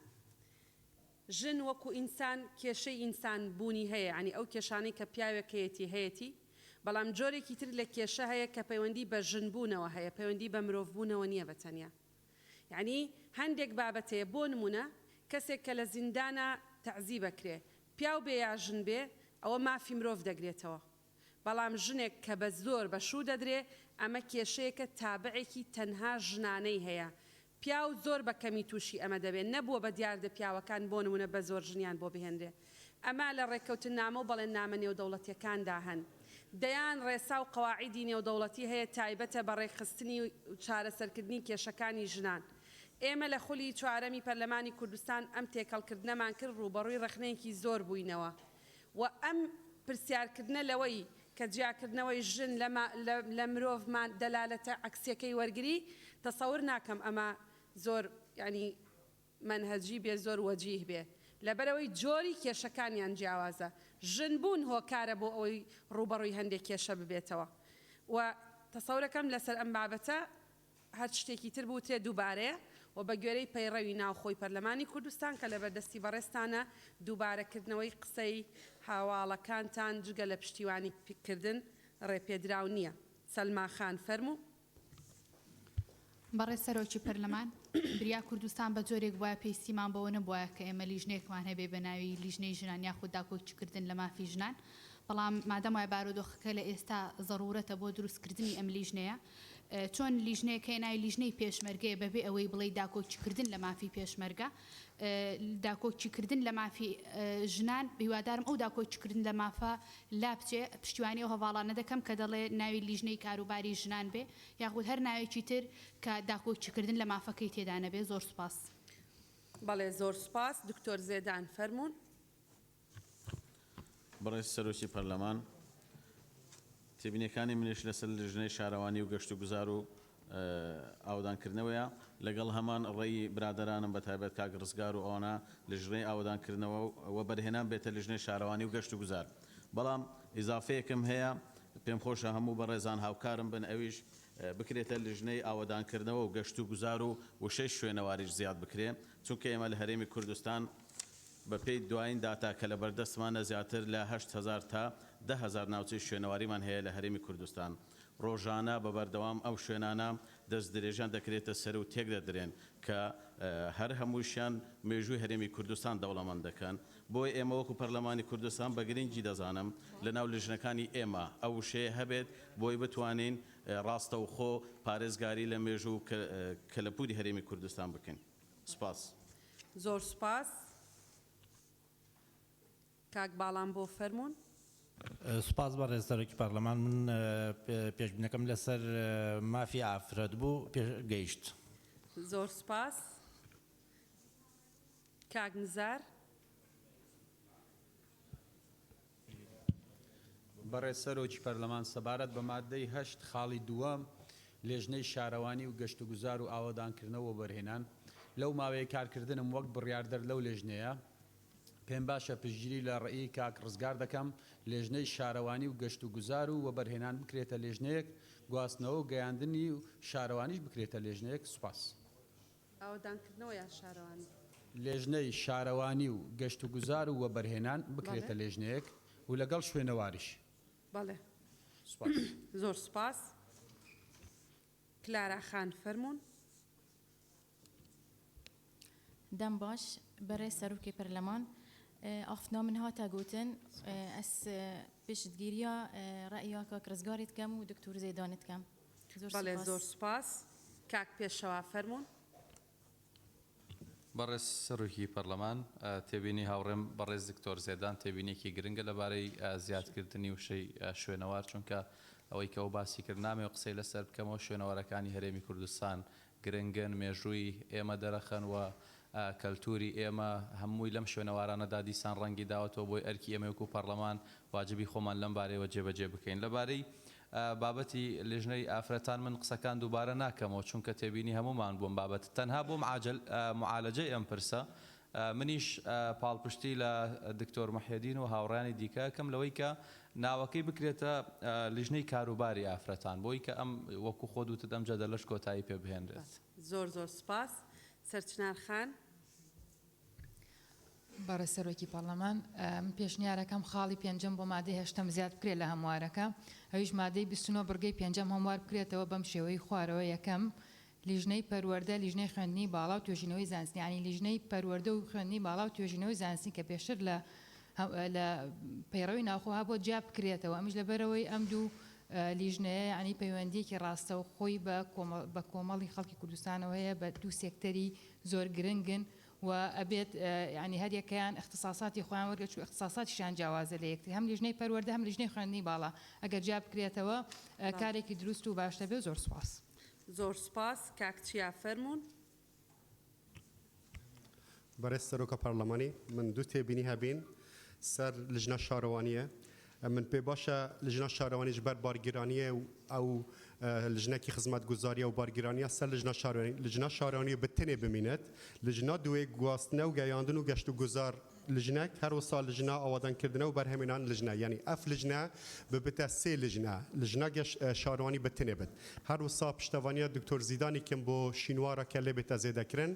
ژن وەکو ئینسان کێشەی ئینسان بوونی هەیە عنی ئەو کێشانەی کە پیاوێکەیەتی هەیەی بەڵام جۆرێکی تر لە کێشە هەیە کە پەیوەندی بە ژنبوونەوە هەیە پەیوەندی بە مرۆڤبوونەوە نییە بەتەنیا یعنی هەندێک بابەتەیە بۆ نمونە کەسێک کە لە زیندانە تەعزی بکرێ پیاو بێ یا ژن بێ ئەوە مافی مرۆڤ دەگرێتەوە بەڵام ژنێک کە بە زۆر بەشوو دەدرێ ئەمە کێشەیەکە تابعێکی تەنها ژنانەی هەیە پیاو زۆر بە کەمی تووشی ئەمە دەبێت نەبووە بە دیاردە پیاوەکان بۆ نمونە بە زۆر ژنیان بۆ بهێنرێ ئەمە لە ڕێککەوتن نامە و بەڵێن نامە نێودەوڵەتیەکاندا هەن دەیان ڕێسا و قەواعیدی نێودەوڵەتی هەیە تایبەتە بە ڕێکخستنی و چارەسەرکردنی کێشەکانی ژنان ئێمە لە خولی چوارەمی پەرلەمانی کوردستان ئەم تێکەڵکردنەمان کرد ڕوبەڕووی ڕخنەیەکی زۆر بووینەوە و ئەم پرسیارکردنە لەوەی کە جیاکردنەوەی ژن لە مرۆڤمان دەلالەتە عکسیەکەی وەرگری تەسەور ناکەم ئەمە زۆر ینی منهەجی بێ زۆر وەجیه بێ لەبەرەوەی جۆری کێشەکانیان جیاوازە ژن بوون هۆکارە بۆ ئەوەی ڕوبەڕووی هەندێک کێشە ببێتەوە و تەسەورەکەم لەسەر ئەم بابەتە هەر شتێکی تر بوو تێ دووبارەیە و بە گوێرەی پەیڕەوی ناوخۆی پەرلەمانی کوردستان کە لە بەردەستی بەڕێستانە دووبارەکردنەوەی قسەی هاواڵەکانتان جگە لە پشتیوانی کردن ڕێپێدراو نییە سەلما خان فەرموو بەڕێ سەرۆکی پەرلەمان بریا کوردستان بە جۆرێک وایە پێیسیمان بەوە نەبووە کە ئێمە لیژنێکمان هەبێ بە ناوی لیژنەی ژنان یاخود داکۆچیکردن لە مافی ژنان بەڵام مادەم وای بارودۆخەکە لە ئێستا ضرورەتە بۆ دروستکردنی ئەم لیژنەیە چۆن لیژنەیەکە ناوی لیژنەی پێشمەرگەیە بەبێ ئەوەی بڵێ داکۆچیکردن لە مافی پێشمەرگە داکۆچیکردن لە مافی ژنان هیوادارم ئەو داکۆچیکردن لە مافە لا بچێ پشتیوانی ئەو هەواڵانە دەکەم کە دەڵێ ناوی لیژنەی کاروباری ژنان بێ یاخود هەر ناوێکی تر کە داکۆچیکردن لە مافەکەی تێدا نەبێ زۆر سوپاس بەڵێ زۆر سوپاس دکتۆر زێدان فەرموون بەڕێز سەرۆکی پەرلەمان تێبینیەکانی منیش لەسەر لیژنەی شارەوانی و گەشت و گوزار و ئاودانکردنەوەیە لەگەڵ هەمان ڕێی برادرانم بە تایبەت کاک ڕزگار و ئەوانە لیژنەی ئاودانکردنەوە و بەرهێنان بێتە لیژنەی شارەوانی و گەشت و گوزار بەڵام ئیزافەیەکم هەیە پێم خۆشە هەموو بەڕێزان هاوکارم بن ئەویش بکرێتە لیژنەی ئاوەدانکردنەوە و گەشت و گوزار و وشەی شوێنەواریش زیاد بکرێ چونکە ئێمە لە هەرێمی کوردستان بە پێی دوایین داتا کە لە بەردەستمانە زیاتر لە 8,000 تا 10,000 ناوچەی شوێنەواریمان هەیە لە هەرێمی کوردستان ڕۆژانە بە بەردەوام ئەو شوێنانە دەست درێژان دەکرێتە سەر و تێک دەدرێن کە هەر هەمووشیان مێژووی هەرێمی کوردستان دەوڵەمەند دەکەن بۆی ئێمە وەکو پەرلەمانی کوردستان بە گرنگی دەزانم لە ناو لیژنەکانی ئێمە ئەو شەیە هەبێت بۆی بتوانین ڕاستەوخۆ پارێزگاری لە مێژوو کەلەپوری هەرێمی کوردستان بکەین سپاس زۆر سپاس کاک باڵام بۆ فەرموون سپاس بە ڕێزەرۆکی پەرلەمان من پێشبینەکەم لەسەر مافی ئافرەت بوو گەیشت زۆر سپاس کاک نزار بەڕێز سەرۆکی پەرلەمان سەبارەت بە مادەی 8 خاڵی دووەم لێژنەی شارەوانی و گەشت و گوزار و ئاوەدانکردنەوە بەرهێنان لەو ماوەیە کارکردنم وەک بڕیاردەر لەو لێژنەیە پێم باشە پشتگیری لە ڕێی کاک ڕزگار دەکەم لێژنەی شارەوانی و گەشت و گوزار و وەبەرهێنان بکرێتە لێژنەیەک گواستنەوە و گەیاندنی و شارەوانیش بکرێتە لێژنەیەک سوپاس ئاودانکردنەوە یا شارەوانی لێژنەی شارەوانی و گەشت و گوزار و وەبەرهێنان بکرێتە لێژنەیەک و لەگەڵ شوێنەواریش بەڵێ زۆر سپاس کلارا خان فەرموون دەم باش بەڕێز سەرۆکی پەرلەمان ئافنا من هاتە گوتن ئەس پێشتگیریە ڕەئیا کاک ڕزگاریت کەم و دکتۆر زێدانت کەم بەڵێ زۆر سپاس کاک پێشەوا فەرموون بەڕێز سەرۆکی پەرلەمان تێبینی هاوڕێم بەڕێز دکتۆر زێدان تێبینێکی گرنگە لەبارەی زیادکردنی وشەی شوێنەوار چونکە ئەوەی کە ئەو باسی کرد نامێ و قسەی لەسەر بکەمەوە شوێنەوارەکانی هەرێمی کوردستان گرنگن مێژووی ئێمە دەرەخەن و کەلتوری ئێمە هەمووی لەم شوێنەوارانەدا دیسان ڕەنگی داوەتەوە بۆی ئەرکی ئێمە وەکو پەرلەمان واجبی خۆمان لەم بارەیەوە جێبەجێ بکەین لەبارەی بابەتی لێژنەی ئافرەتان من قسەکان دووبارە ناکەمەوە چونکە تێبینی هەمومان بووم بابەت تەنها بۆ معالەجەی ئەم پرسە منیش پاڵپشتی لە دکتۆر مەحێدین و هاوڕانی دیکەکەم لەوەی کە ناوەکەی بکرێتە لیژنەی کاروباری ئافرەتان بۆی کە ئەم وەکو خۆ دوتت ئەم جەدەلەش کۆتایی پێ بهێنرێت زۆر سپاس سەرچنار خان بەڕێ سەرۆکی پەرلەمان من پێشنیارەکەم خاڵی پێنجەم بۆ مادەی هەشتم زیاد بکرێت لە هەموارەکە ئەویش مادەی 29 بڕگەی پێنجەم هەموار بکرێتەوە بەم شێوەی خوارەوە یەکەم لیژنەی پەروەردە لیژنەی خوێندنی باڵا و توێژینەوەی زانستی ینی لیژنەی پەروەردە و خوێندنی باڵا و توێژینەوەی زانستی کە پێشتر لە پەیڕەوی ناوخۆها بۆ جیاب بکرێتەوە ئەمیش لەبەرەوەی ئەم دوو لیژنەیە ینی پەیوەندیەکی ڕاستە و خۆی بە کۆمەڵی خەڵکی کوردستانەوە هەیە بە دوو سێکتەری زۆر گرنگن و ئەبێت ینی هەریەکەیان اختصاصاتی خۆیان وەرگرت و اختصاصاتیشان جیاوازە لە یەکتر هەم لیژنەی پەروەردە هەم لیژنەی خوێندنی باڵا ئەگەر جیاب بکرێتەوە کارێکی دروست و باشتە بێ زۆر سوپاس زۆر سپاس کاکچیا فەرمونون بەڕێز سەرۆکە پەرلەمانی من دوو تێبینی هەبین سەر لژنە شارەوانیە من پێ باشە لژنە شارەوانیش بەر بارگیرانیە ئەو لژنەکی خزمەت گوزاریە و بارگیرانیە سەر لژنە شارەوانی بتنێ بمینێت لژنە دوێ گواستنە و گەیاندن و گەشت و گوزار لژنەک هەروەسا لژنە ئاوادانکردنە و بەرهەمێنان لژنە یعنی ئەف لژنە ببتە سێ لژنە شارەوانی بتنێ بێت هەروەسا پشتەوانیە دکتۆر زیدانی کەم بۆ شینوارەکە لێ بێتە زێدەکردن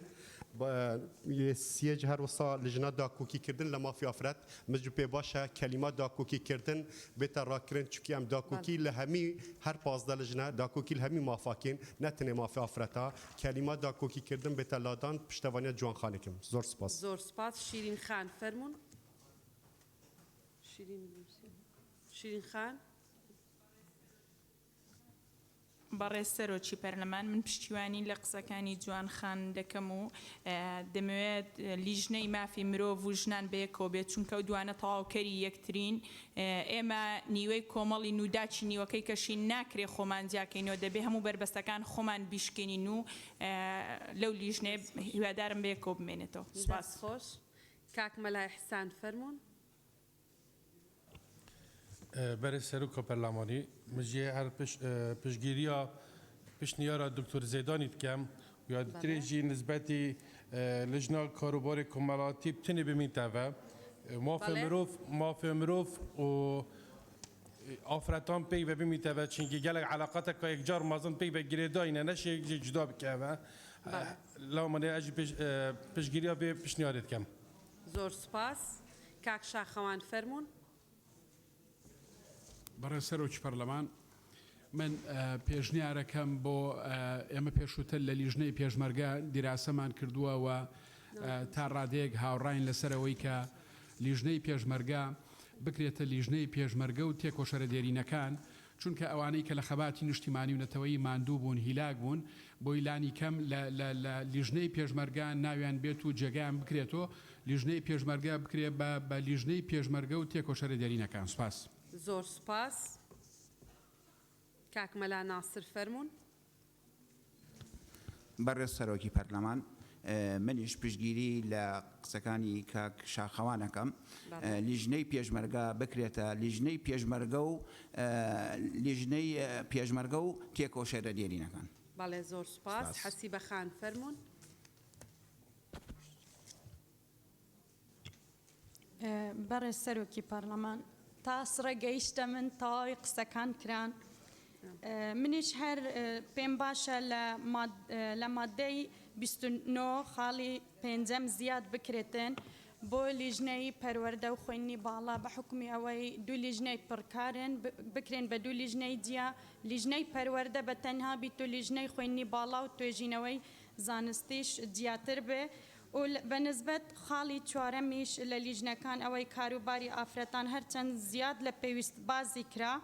سیج هەروەسا لژنە داکۆکیکردن لە مافی ئافرەت مزج پێ باشە کەلیمە داکۆکیکردن بێتە ڕاکردن چونکی ئەم داکۆکی لە هەمی هەر پازدە لژنە داکۆکی هەمی مافاکین نەتنێ مافی ئافرەتە کەلیمە داکۆکیکردن بێتە لادان پشتەوانیە جوانخانێکم زۆر سپاس زۆر سپاس شیرین خان فەرمونون شیرین خان بەڕێز سەرۆکی پەرلەمان من پشتیوانی لە قسەکانی جوان خان دەکەم و دەمەوێت لیژنەی مافی مرۆڤ و ژنان بەیەکەوە بێت چونکە دوانە تەواوکەری یەکترین ئێمە نیوەی کۆمەڵی نوداچی نیوەکەی کەشی ناکرێ خۆمان جیاکەینەوە دەبێ هەموو بربەستەکان خۆمان بیشکێنین و لەو لیژنێ هیوادارم بەیەکەوە بمێنێتەوە سپاس خۆش کاک مەلای حسان فەرمونون بەرز سەرۆکە پەرلەمانی مژێ هەر پشتگیریە پشتنیارە دکتۆر زێدانی دکەم یادترێژی نسبەتی لژنا کاروباری کۆمەڵاتی بتنێ بمینتەوە مافێ مرۆڤ و ئافرەتان پێی بە بمینتەوە چونکی گەلێک علاقەتەکە یەکجار مازن پێی بە گرێداینە نەشێک جودا بکەوە لەومانێ ئەژی پشتگیریە بێ پشتنیارێ دکەم زۆر سپاس کاک شاخەوان فەرمونون بەڕێز سەرۆکی پەرلەمان من پێشنیارەکەم بۆ ئێمە پێشووتر لە لیژنەی پێشمەرگە دیراسەمان کردووە و تا ڕادەیەک هاوڕاین لەسەرەوەی کە لیژنەی پێشمەرگە بکرێتە لیژنەی پێشمەرگە و تێکۆشەرە دێرینەکان چونکە ئەوانەی کە لە خەباتی نیشتیمانی و نەتەوەی ماندوو بوون هیلاک بوون بۆی لانی کەم لە لیژنەی پێشمەرگە ناویان بێت و جێگایان بکرێتەوە لیژنەی پێشمەرگە بکرێت بە لیژنەی پێشمەرگە و تێکۆشەرە دێرینەکان سپاس زۆر سپاس کاک مەلا ناسر فەرمونون بەڕێز سەرۆکی پەرلەمان منیش پشتگیری لە قسەکانی کاک شاخەوانەکەم لیژنەی پێشمەرگە بکرێتە لیژنەی پێشمەرگە و لیژنەی پێشمەرگە و تێکۆشەرە دێرینەکان بەڵێ زۆر سپاس حەسی بەخان فەرمونون بەڕێز سەرۆکی پەرلەمان تا سڕە گەیشتە من تەواوی قسەکان کران منیش هەر پێم باشە لە مادەی 29 خاڵی پێنجەم زیاد بکرێتن بۆ لیژنەی پەروەردە و خوێندنی باڵا بە حکمی ئەوەی دوو لیژنەی پڕکارن بکرێن بە دوو لیژنەی جیا لیژنەی پەروەردە بە تەنها بیت و لیژنەی خوێندنی باڵا و توێژینەوەی زانستیش جیاتر بێ و بە نسبەت خاڵی چوارەمیش لە لیژنەکان ئەوەی کاروباری ئافرەتان هەرچەند زیاد لە پێویست بازی کرا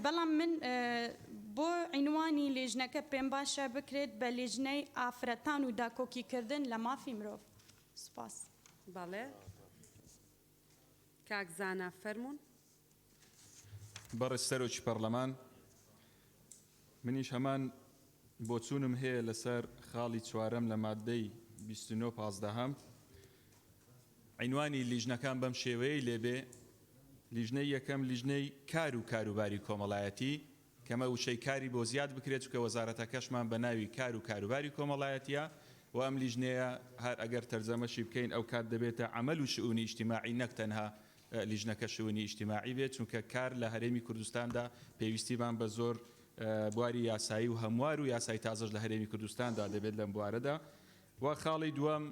بەڵام من بۆ عینوانی لیژنەکە پێم باشە بکرێت بە لیژنەی ئافرەتان و داکۆکیکردن لە مافی مرۆڤ سوپاس بەڵێ کاک زانا فەرمونون بەڕێز سەرۆکی پەرلەمان منیش هەمان بۆچوونم هەیە لەسەر خاڵی چوارەم لە مادەی 29 پازدەهەم عنوانی لیژنەکان بەم شێوەیە لێبێ لیژنەی یەکەم لیژنەی کار و کاروباری کۆمەڵایەتی کەمە وشەی کاری بۆ زیاد بکرێت چکە وەزارەتەکەشمان بە ناوی کار و کاروباری کۆمەڵایەتیە و ئەم لیژنەیە هەر ئەگەر تەرجەمەشی بکەین ئەو کات دەبێتە عمل و شئونی ئیجتیماعی نەک تەنها لیژنەکە شئونی ئیجتیماعی بێت چونکە کار لە هەرێمی کوردستاندا پێویستیمان بە زۆر بواری یاسایی و هەموار و یاسای تازەش لە هەرێمی کوردستاندا دەبێت لەم بوارەدا و خاڵی دووەم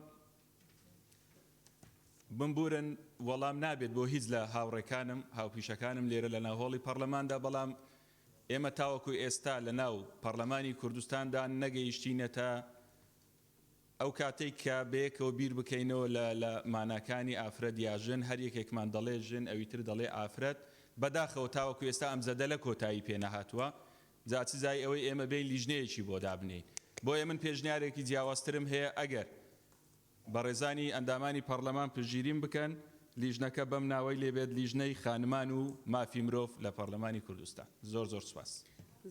بمبورن وەڵام نابێت بۆ هیچ لە هاوڕێکانم هاوپیشەکانم لێرە لە ناوهۆڵی پەرلەماندا بەڵام ئێمە تاوەکو ئێستا لە ناو پەرلەمانی کوردستاندا نەگەیشتینەتە ئەو کاتێک کە بەیەکەوە بیر بکەینەوە لە ماناکانی ئافرەت یا ژن هەر یەکێکمان دەڵێ ژن ئەویتر دەڵێ ئافرەت بەداخەوە تاوەکو ئێستا ئەم زەدە لە کۆتایی پێنەهاتووە جاچی زای ئەوەی ئێمە بین لیژنەیەکی بۆ دابنێین بۆیە من پێشنیارێکی جیاوازترم هەیە ئەگەر بەڕێزانی ئەندامانی پەرلەمان پشگیریم بکەن لیژنەکە بەم ناوەی لێبێت لیژنەی خانمان و مافی مرۆڤ لە پەرلەمانی کوردستان زۆر زۆر سوپاس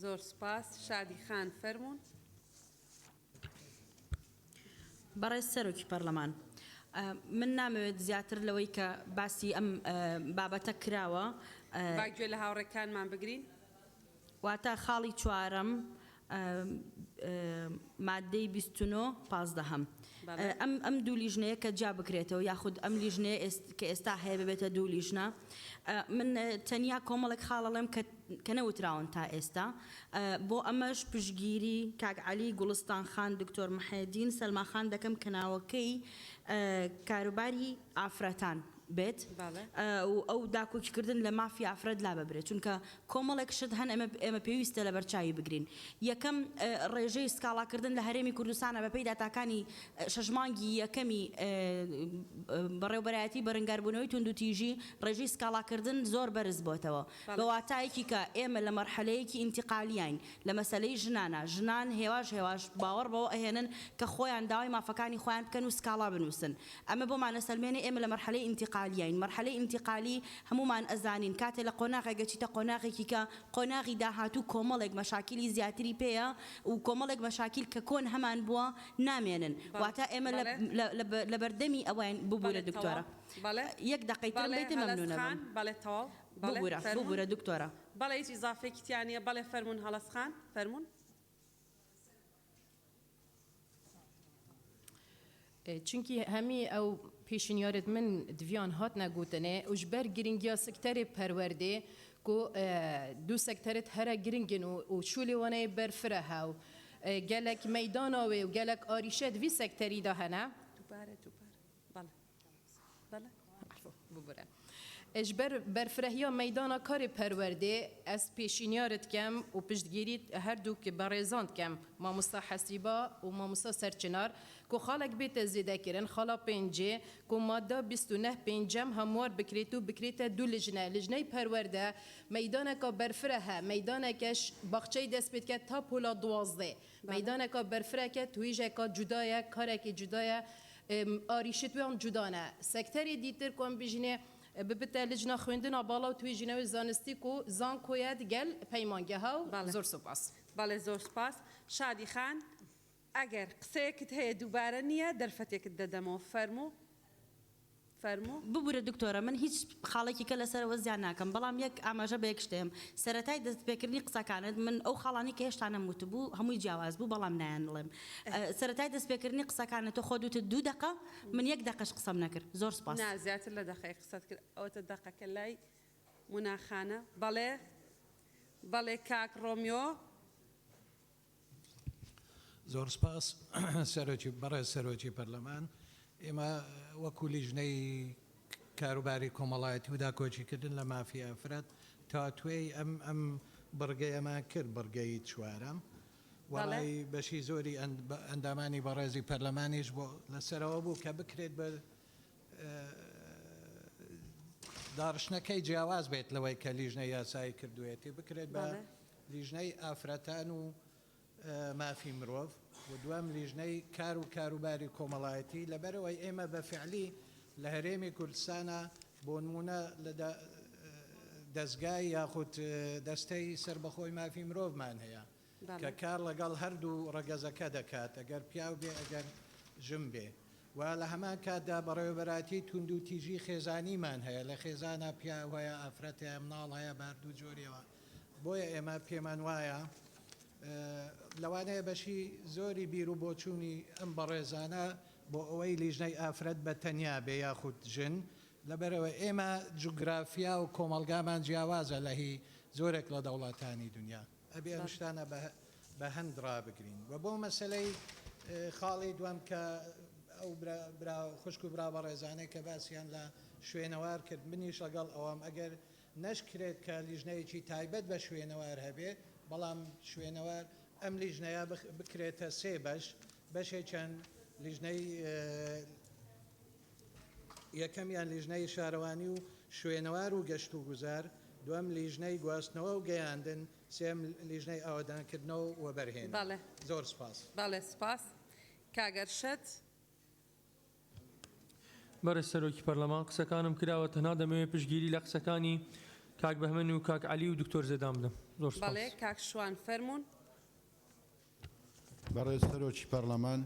زۆر سپاس شادی خان فەرموون بەڕێز سەرۆکی پەرلەمان من نامەوێت زیاتر لەوەی کە باسی ئەم بابەتە کراوە با گوێ لە هاوڕێکانمان بگرین واتە خاڵی چوارەم مادەی 29 پازدەهەم ئەم دوو لیژنەیە کە جا بکرێتەوە یاخود ئەم لیژنەیە کە ئێستا هەیە ببێتە دوو لیژنە من تەنیا کۆمەڵێک خاڵەڵێم کە نەوتراون تا ئێستا بۆ ئەمەش پشگیری کاک عەلی گوڵستان خان دکتۆر محەدین سەلما خان دەکەم کە ناوەکەی کاروباری ئافرەتان بێت و ئەو داکۆکیکردن لە مافی ئافرەت لا ببرێت چونکە کۆمەڵێک شت هەن ئێمە پێویستە لە بەرچاوی بگرین یەکەم ڕێژەی سکاڵاکردن لە هەرێمی کوردستانە بەپێی داتاکانی شەژمانگی یەکەمی بەڕێوەبەرایەتی بەرەنگاربوونەوەی توندوتیژی ڕێژەی سکاڵاکردن زۆر بەرز بۆتەوە بە واتایەکی کە ئێمە لە مەرحەلەیەکی ئینتیقالیین لە مەسەلەی ژنانە ژنان هێواش باوەڕ بەوە ئەهێنن کە خۆیان داوای مافەکانی خۆیان بکەن و سکاڵا بنووسن ئەمە بۆمانە سەلمێنێ ئێمە لە مەرحەلەی ئینتیقالیین مەرحەلەی ئینتیقالی هەمومان ئەزانین کاتێ لە قۆناغێک گەچیتە قۆناغێکی کە قۆناغی داهاتوو کۆمەڵێک مەشاکیلی زیاتری پێیە و کۆمەڵێک مەشاکیل کە کۆن هەمان بووە نامێنن واتە ئێمە لە بەردەمی ئەوان ببوورە دکتۆرە یەک دقیقەی بێتە مەمنونە بەڵێ تەواو ببوورە دکتۆرە بەڵێ هیچ ئیزافێکی تیانە بەڵێ فەرموون هەڵەسخان فەرموون چونکی هەمی ئەو پێشنیارت من دویان هات نەگوتنێ وژبەر گرنگیا سکتەرێ پەروەردێ کو دوو سەکتەرت هەرە گرنگن و شولی وانەیە بەرفرە هاو gelek meydana ve gelek arişet vi sekteri da hene اجبر برفرهیا میدان کاری پرورده از پیشینیارت کم و پشتگیریت هر دو که برزاند کم ماموسا حسیبا و ماموسا سرچنار کو خالق بیت زیده کرن خالا پنجه کو ماده 29 پنجم هموار بکریت دو لجنه پرورده میدان کا برفره میدان کش باغچه دست بید که تا پولا 12 میدان کا برفره که تویجه کا جدای کاره که جدای آریشت وان جدانه سکتری دیتر کن بجنه ببته لجنه خوندن بالا و توی جنوی زانستی کو زان کوید گل پیمانگه ها زور سپاس بله زور سپاس شادی خان اگر قسەیەکت هەیە دووبارە نییە دەرفەتێکت دەدەمەوە فەرموو ببوورە دکتۆرە من هیچ خاڵێکی کە لەسەرەوە زیان ناکەم بەڵام یەک ئاماژە بە یەک شتێم سەرەتای دەستپێکردنی قسەکانت من ئەو خاڵانی کە هێشتا نەموت بوو هەمووی جیاواز بوو بەڵام نایانڵێم سەرەتای دەستپێکردنی قسەکانت تۆ خۆ دوتت 2 دقە من 1 دقەش قسەم نەکرد زۆر سپاس زیاتر لە دقەیە قسەت کرد ئەوتە دقەکە لای موناخانە بەڵێ کاک ڕۆمیۆ زۆر سپاس بەڕێز سەرۆکی پەرلەمان ئێمە وەکو لیژنەی کاروباری کۆمەڵایەتی و داکۆچیکردن لە مافی ئافرەت تا توێی ئەم بڕگەیەمان کرد بڕگەی چوارەم وڵی بەشی زۆری ئەندامانی بەڕێزی پەرلەمانیش بۆ لەسەرەوە بوو کە بکرێت بە داڕشنەکەی جیاواز بێت لەوەی کە لیژنەی یاسایی کردوێتی بکرێت بە لیژنەی ئافرەتان و مافی مرۆڤ و دوام لیژنەی کار و کاروباری کۆمەڵایەتی لەبەرەوەی ئێمە بە فعلی لە هەرێمی کوردستانە بۆ نمونە لە دەستگای یاخود دەستەی سربەخۆی مافی مرۆڤمان هەیە کە کار لەگەڵ هەردوو ڕەگەزەکە دەکات ئەگەر پیاو بێ ئەگەر ژم بێ و لە هەمان کاتدا بەڕێوەبەراتی تونند و تیژی خێزانیمان هەیە لە خێزانە پیا وایە ئافرەت هەیە مناڵ هەیە باردوو جۆریەوە بۆیە ئێمە پێمان وایە لەوانەیە بەشی زۆری بیر و بۆچوونی ئەم بەڕێزانە بۆ ئەوەی لیژنەی ئافرەت بە تەنیا بێ یاخود ژن لەبەرەوە ئێمە جوگرافیا و کۆمەلگامان جیاوازە لە هی زۆرێک لە دەوڵاتانی دنیا ئەبێ ئەم شتانە بە هەند ڕابگرین و بۆ مەسلەی خاڵی دوام کە ئەو خوشک و برا بەڕێزانەی کە باسییان لە شوێنەوار کرد منیش لەگەڵ ئەوەم ئەگەر نەشکرێت کە لیژنەیەکی تایبەت بە شوێنەوار هەبێ بەڵام شوێنەوار ئەم لیژنەیە بکرێتە سێ بەشێکیان لیژنەی یەکەمیان لیژنەی شارەوانی و شوێنەوار و گەشت و گوزار دوم لیژنەی گواستنەوە و گەیاندن سێم لیژنەی ئاوادانکردنەوە و بەرهێن زۆر سپاس بەڵێ سپاس کاگەرشەت بەڕێز سەرۆکی پەرلەمان قسەکانم کراوە تەنها دەمەوێت پشتگیری لە قسەکانی کاک بەهمەن و کاک عەلی و دکتۆر زێدان بدەم زۆر سپاس بەڵێ کاک شوان فەرموون بەڕێز سەرۆکی پەرلەمان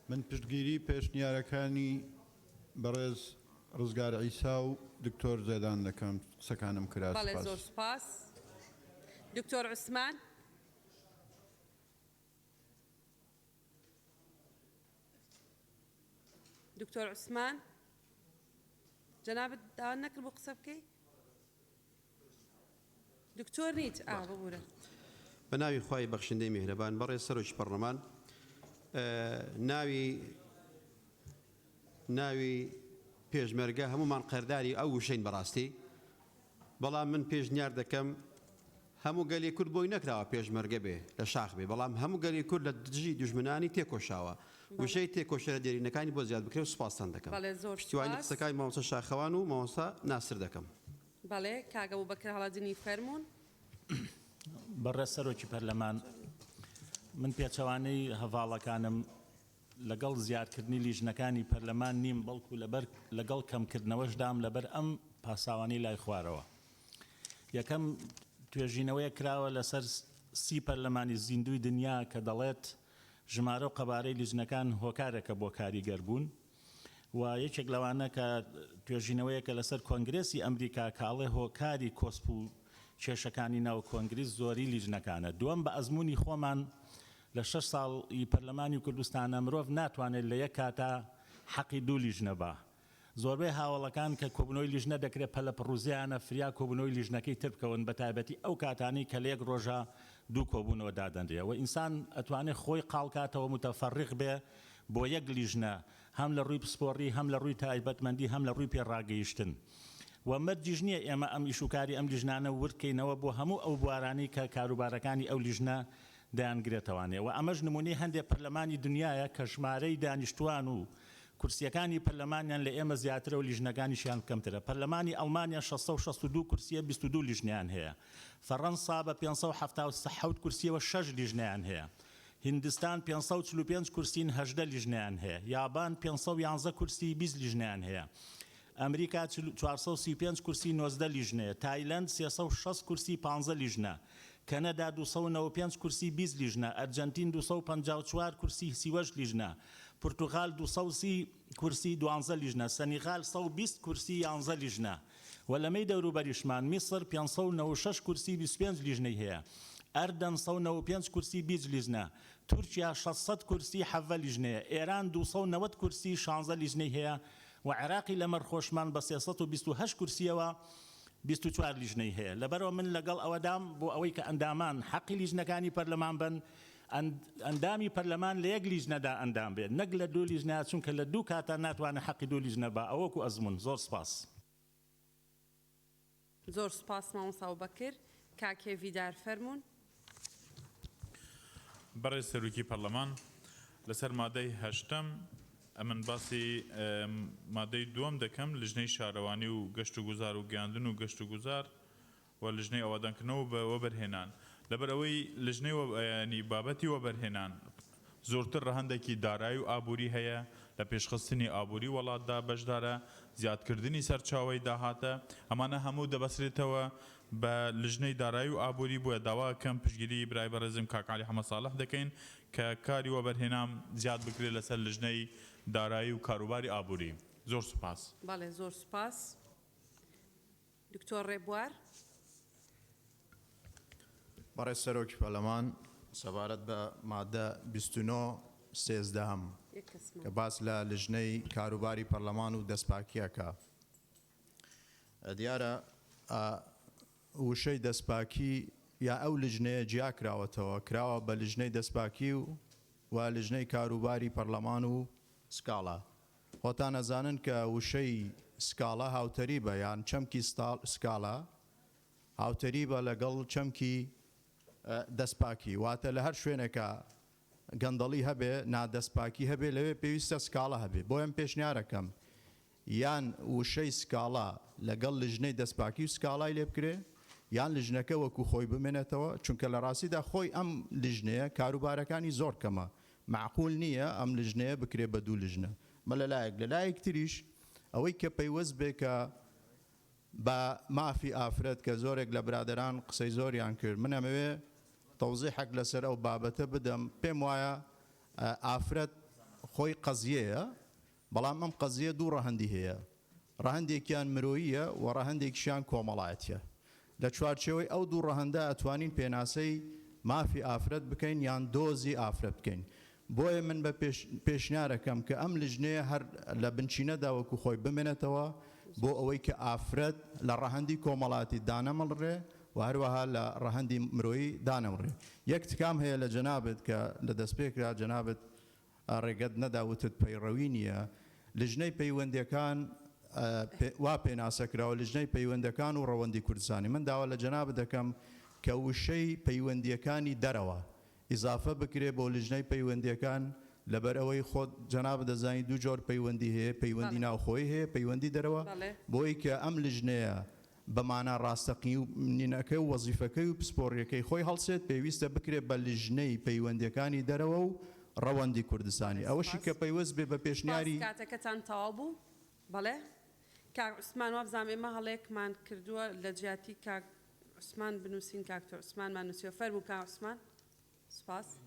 من پشتگیری پێشنیارەکانی بەڕێز ڕزگار عیسا و دکتۆر زێدان دەکەم قسەکانم کرا بەڵێ زۆر سپاس دکتۆر عوسمان دکتۆر عوسمان جەنابەت داوام نەکرد بۆ قسە بکەی دکتۆر نیت ببوورە بە ناوی خوای بەخشندەی میهرەبان بەڕێز سەرۆکی پەرلەمان ناوی پێشمەرگە هەمومان قەرداری ئەو وشەین بەڕاستی بەڵام من پێشنیار دەکەم هەموو گەلی کورد بۆی نەکراوە پێشمەرگە بێ لە شاخ بێ بەڵام هەموو گەلی کورد لە دژی دوژمنانی تێکۆشاوە وشەی تێکۆشەرە دێرینەکانی بۆ زیاد بکرێت و سوپاسان دەکەم پشتیوانی قسەکانی مامۆستا شاخەوان و مامۆستا ناسر دەکەم بەڵێ کاگە بووبەکر هەڵاجنی فەرموون بەڕێز سەرۆکی پەرلەمان من پێچەوانەی هەڤاڵەکانم لەگەڵ زیادکردنی لیژنەکانی پەرلەمان نیم بەڵکو لەگەڵ کەمکردنەوەشدام لەبەر ئەم پاساوانی لای خوارەوە یەکەم توێژینەوەی کراوە لەسەر سی پەرلەمانی زیندوی دنیا کە دەڵێت ژمارە و قەبارەی لیژنەکان هۆکارێکە بۆ کاریگەربوون و یەکێک لەوانە کە توێژینەوەیەکە لەسەر کۆنگرێسی ئەمریکا کاڵێ هۆکاری کۆسپ و کێشەکانی ناو کۆنگریس زۆری لیژنەکانە دووەم بە ئەزمموی خۆمان لە 6 ساڵی پەرلەمانی کوردستانە مرۆڤ ناتوانێت لە یەک کاتا حەقی دوو لیژنە بە زۆربەی هاوڵەکان کە کۆبنەوەی لیژنە دەکرێت پەلە پڕوزیانە فریا کۆبنەوەی لیژنەکەی تر بکەون بە تایبەتی ئەو کاتانی کە لە یەک ڕۆژە دوو کۆبوونەوە دادەنرێ و ئینسان ئەتوانێت خۆی قاڵکاتەوە متەفەڕق بێ بۆ یەک لیژنە هەم لە ڕووی پسپۆڕی هەم لە ڕووی تایبەتمەندی هەم لە ڕووی پێڕاگەیشتن و مەرجیش نییە ئێمە ئەم ئیشوکاری ئەم لیژنانە وردکەینەوە بۆ هەموو ئەو بوارانی کە کاروبارەکانی ئەو لیژنە دایانگرێتەوانێ و ئەمەش نمونەی هەندێک پەرلەمانی دنیاە کە ژمارەی دانیشتوان و کورسیەکانی پەرلەمانیان لە ئێمە زیاترە و لیژنەکانیشیان کەمترە پەرلەمانی ئەڵمانیا 662 کورسیە 22 لیژنیان هەیە فەڕەنسا بە 576 کورسیەوە 6 لیژنیان هەیە هندستان 545 کورسین 18 لیژنیان هەیە یابان 511 کورسی 20 لیژنیان هەیە ئەمریکا 435 کورسی 19 لیژنەیە تایلند 360 کورسی 15 لیژنە کەنەدا 295 کورسی 20 لیژنە ئەرجەنتین 254 کورسی 38 لیژنە پورتوغال 230 کورسی 12 لیژنە سەنیغال 120 کورسی 11 لیژنە و لەمەی دەوروبەریشمان میسر 596 کورسی 25 لیژنەی هەیە ئەردەن 195 کورسی 20 لیژنە تورکیا 600 کورسی 7 لیژنەیە ئێران 290 کورسی 16 لیژنەی هەیە و عێراقی لە مەرخۆشمان بە 328 کورسیەوە 24 لیژنەی هەیە لەبەرەوە من لەگەڵ ئەوەدام بۆ ئەوەی کە ئەندامان حەقی لیژنەکانی پەرلەمان بن ئەندامی پەرلەمان لە یەک لیژنەدا ئەندام بێت نەک لە دوو لیژنە چونکە لە دوو کاتە ناتوانێت حەقی دوو لیژنە بە ئەوەکو ئەزمون زۆر سپاس زۆر سپاس مامۆستا بووبەکر کاکێ ڤیدار فەرموون بەڕێز سەرۆکی پەرلەمان لەسەر مادەی هەشتەم ئەمن باسی مادەی دووەم دەکەم لیژنەی شارەوانی و گەشت و گوزار و گەیاندن و گەشت و گوزار و لیژنەی ئاوادانکردنەوە بە وەبەرهێنان لەبەر ئەوەی لیژنەی ینی بابەتی وەبەرهێنان زۆرتر ڕەهەندێکی دارایی و ئابووری هەیە لە پێشخستنی ئابووری وڵاتدا بەشدارە زیادکردنی سەرچاوی داهاتە ئەمانە هەموو دەبەسرێتەوە بە لژنەی دارایی و ئابووری بۆیە داواکەم پشگیری برای بەڕێزم کاکعالی حەمەد ساڵح دەکەین کە کاری وەبەرهێنام زیاد بکرێت لەسەر لژنەی دارایی و کاروباری ئابووری. زۆر سوپاس. بەڵێ زۆر سوپاس. دکتۆر ڕێبوار. بەڕێز سەرۆکی پەرلەمان سەبارەت بە مادە 29 سێزدەهەم کە باس لە لژنەی کاروباری پەرلەمان و دەستپاکیەکە. دیارە وشەی دەستپاکی یا ئەو لژنەیە جیا کراوەتەوە کراوە بە لژنەی دەستپاکی و لژنەی کاروباری پەرلەمان و سکاڵا. خۆتان ئەزانن کە وشەی سکاڵا هاوتەری بە یان چەمکی سکاڵا هاوتەری بە لەگەڵ چەمکی دەستپاکی واتە لە هەر شوێنێکە گەندەڵی هەبێ نادەستپاکی هەبێ لەوێ پێویستە سکاڵا هەبێ بۆ ئەم پێشنیارەکەم یان وشەی سکاڵا لەگەڵ لژنەی دەستپاکی و سکاڵای لێ بکرێ یان لژنەکە وەکو خۆی بمێنێتەوە چونکە لە ڕاستیدا خۆی ئەم لژنەیە کاروبارەکانی زۆر کەمە معقول نییە ئەم لژنەیە بکرێ بە دوو لژنە مە لە لایەک تریش ئەوەی کە پەیوەست بێ کە بە مافی ئافرەت کە زۆرێک لە برادران قسەی زۆریان کرد من ئەمەوێ تەوزیحێک لەسەر ئەو بابەتە بدەم پێم وایە ئافرەت خۆی قەزیەیە بەڵام ئەم قەزیە دوو ڕەهەندی هەیە ڕەهەندێکیان مرۆییە و ڕەهەندێکیشیان کۆمەڵایەتیە لە چوارچێوەی ئەو دوو ڕەهەندە ئەتوانین پێناسەی مافی ئافرەت بکەین یان دۆزی ئافرەت بکەین بۆیە من بە پێشنیارەکەم کە ئەم لژنەیە هەر لە بنچینەدا وەکو خۆی بمێنێتەوە بۆ ئەوەی کە ئافرەت لە ڕەهەندی کۆمەڵاتی دانەمەڵڕێ و هەروەها لە ڕەهەندی مرۆیی دانەمڕێ یەک تکام هەیە لە جەنابەت کە لە دەستپێکرا جەنابەت ڕێگەت نەداوتت پەیڕەوی نییە لژنەی پەیوەندیەکان وا پێناسەکراوە لژنەی پەیوەندەکان و ڕەوەندی کوردستانی من داوا لە جەنابەت دەکەم کە وشەی پەیوەندیەکانی دەرەوە ئیزافە بکرێ بۆ لژنەی پەیوەندیەکان لەبەر ئەوەی خۆت جەنابەت دەزانی دوو جۆر پەیوەندی هەیە پەیوەندی ناوخۆی هەیە پەیوەندی دەرەوە بۆی کە ئەم لژنەیە بەمانە ڕاستەقی و نینەکەی و وەزیفەکەی و پسپۆڕیەکەی خۆی هەڵسێت پێویستە بکرێت بە لژنەی پەیوەندیەکانی دەرەوە و ڕەوەندی کوردستانی ئەوەشی کە پەیوەست بێ بە پێشنیاری کاتەکەتان تەواو بوو بەڵێ کاک عوسمان وابزانام ئێمە هەڵەیەکمان کردووە لە جیاتی کاک عوسمان بنووسین کاکتۆر عوسمانمان نووسیوە فەرموو کاک عوسمان سپاس.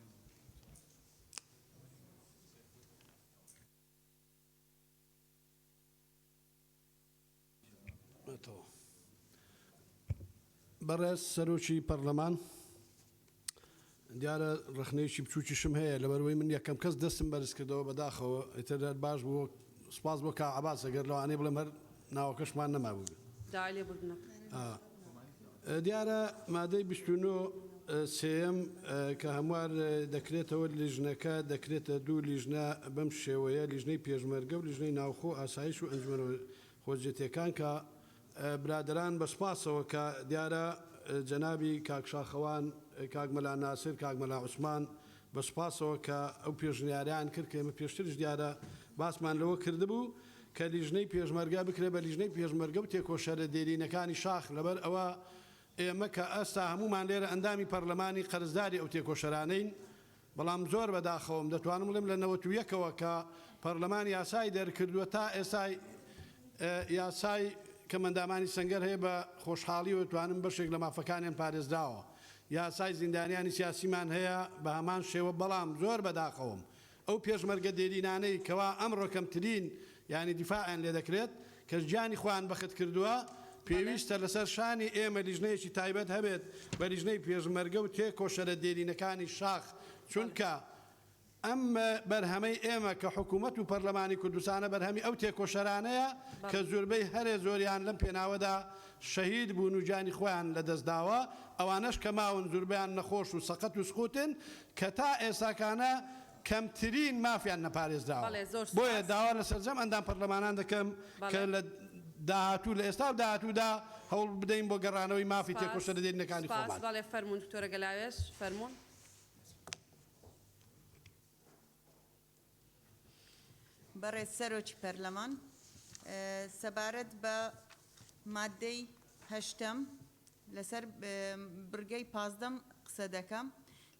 بەڕێز سەرۆکی پەرلەمان دیارە ڕخنەیەکی بچووکیشم هەیە لەبەرەوەی من یەکەم کەس دەستم بەرز کردەوە بەداخەوە ئیتر باش بوو سپاس بۆ کا عەباس ئەگەر لەوانەیە بڵێم هەر ناوەکەشمان نەمابوو داعی بوو دیارە مادەی 29 سێم کە هەموار دەکرێتەوە لیژنەکە دەکرێتە دوو لیژنە بەم شێوەیە لیژنەی پێشمەرگە و لیژنەی ناوخۆ ئاسایش و ئەنجومەنە خۆجێتیەکان کە برادران بە سپاسەوە کە دیارە جەنابی کاک شاخەوان کاک مەلا ناسر کاک مەلا عوسمان بە سپاسەوە کە ئەو پێشنیاریان کرد کە ئێمە پێشترش دیارە باسمان لەوە کردبوو کە لیژنەی پێشمەرگە بکرێ بە لیژنەی پێشمەرگە و تێکۆشەرە دێرینەکانی شاخ لەبەر ئەوە ئێمە کە ئەستا هەمومان لێرە ئەندامی پەرلەمانی قەرزداری ئەو تێکۆشەرانەین بەڵام زۆر بەداخەوەم دەتوانم بڵێم لە 91ەوە کە پەرلەمان یاسای دەرکردووە تا ئێستای یاسای کە مندامانی سەنگەر هەیە بە خۆشحاڵی و توانم بەشێک لە مافەکانیان پارێزراوە یاسای زیندانیانی سیاسیمان هەیە بە هەمان شێوە بەڵام زۆر بەداخەوم ئەو پێشمەرگە دێرینانەی کەوا ئەمڕۆ کەمترین ینی دیفاعیان لێ دەکرێت کە گیانی خۆیان بەخت کردووە پێویستە لەسەر شانی ئێمە لیژنەیەکی تایبەت هەبێت بە لیژنەی پێشمەرگە و تێکۆشەرە دێرینەکانی شاخ چونکە ئەم بەرهەمەی ئێمە کە حکوومەت و پەرلەمانی کوردستانە بەرهەمی ئەو تێکۆشەرانەیە کە زۆربەی هەرێ زۆریان لەم پێناوەدا شەهید بوون و جانی خۆیان لەدەستداوە ئەوانەش کە ماون زۆربیان نەخۆش و سەقەت و سقوتن کە تا ئێستاکانە کەمترین مافیان نەپارێزراوە بۆیە داوا لە سەرجەم ئەندام پەرلەمانان دەکەم کە لە داهاتوو لە ئێستا و داهاتوودا هەوڵ بدەین بۆ گەڕانەوەی مافی تێکۆشەرە دێرینەکانی خۆمان. بەڵێ فەرموون دکتۆرە گەلاوێش فەرموون. بەڕێز سەرۆکی پەرلەمان سەبارەت بە مادەی هەشتەم لەسەر برگەی 15 قسە دەکەم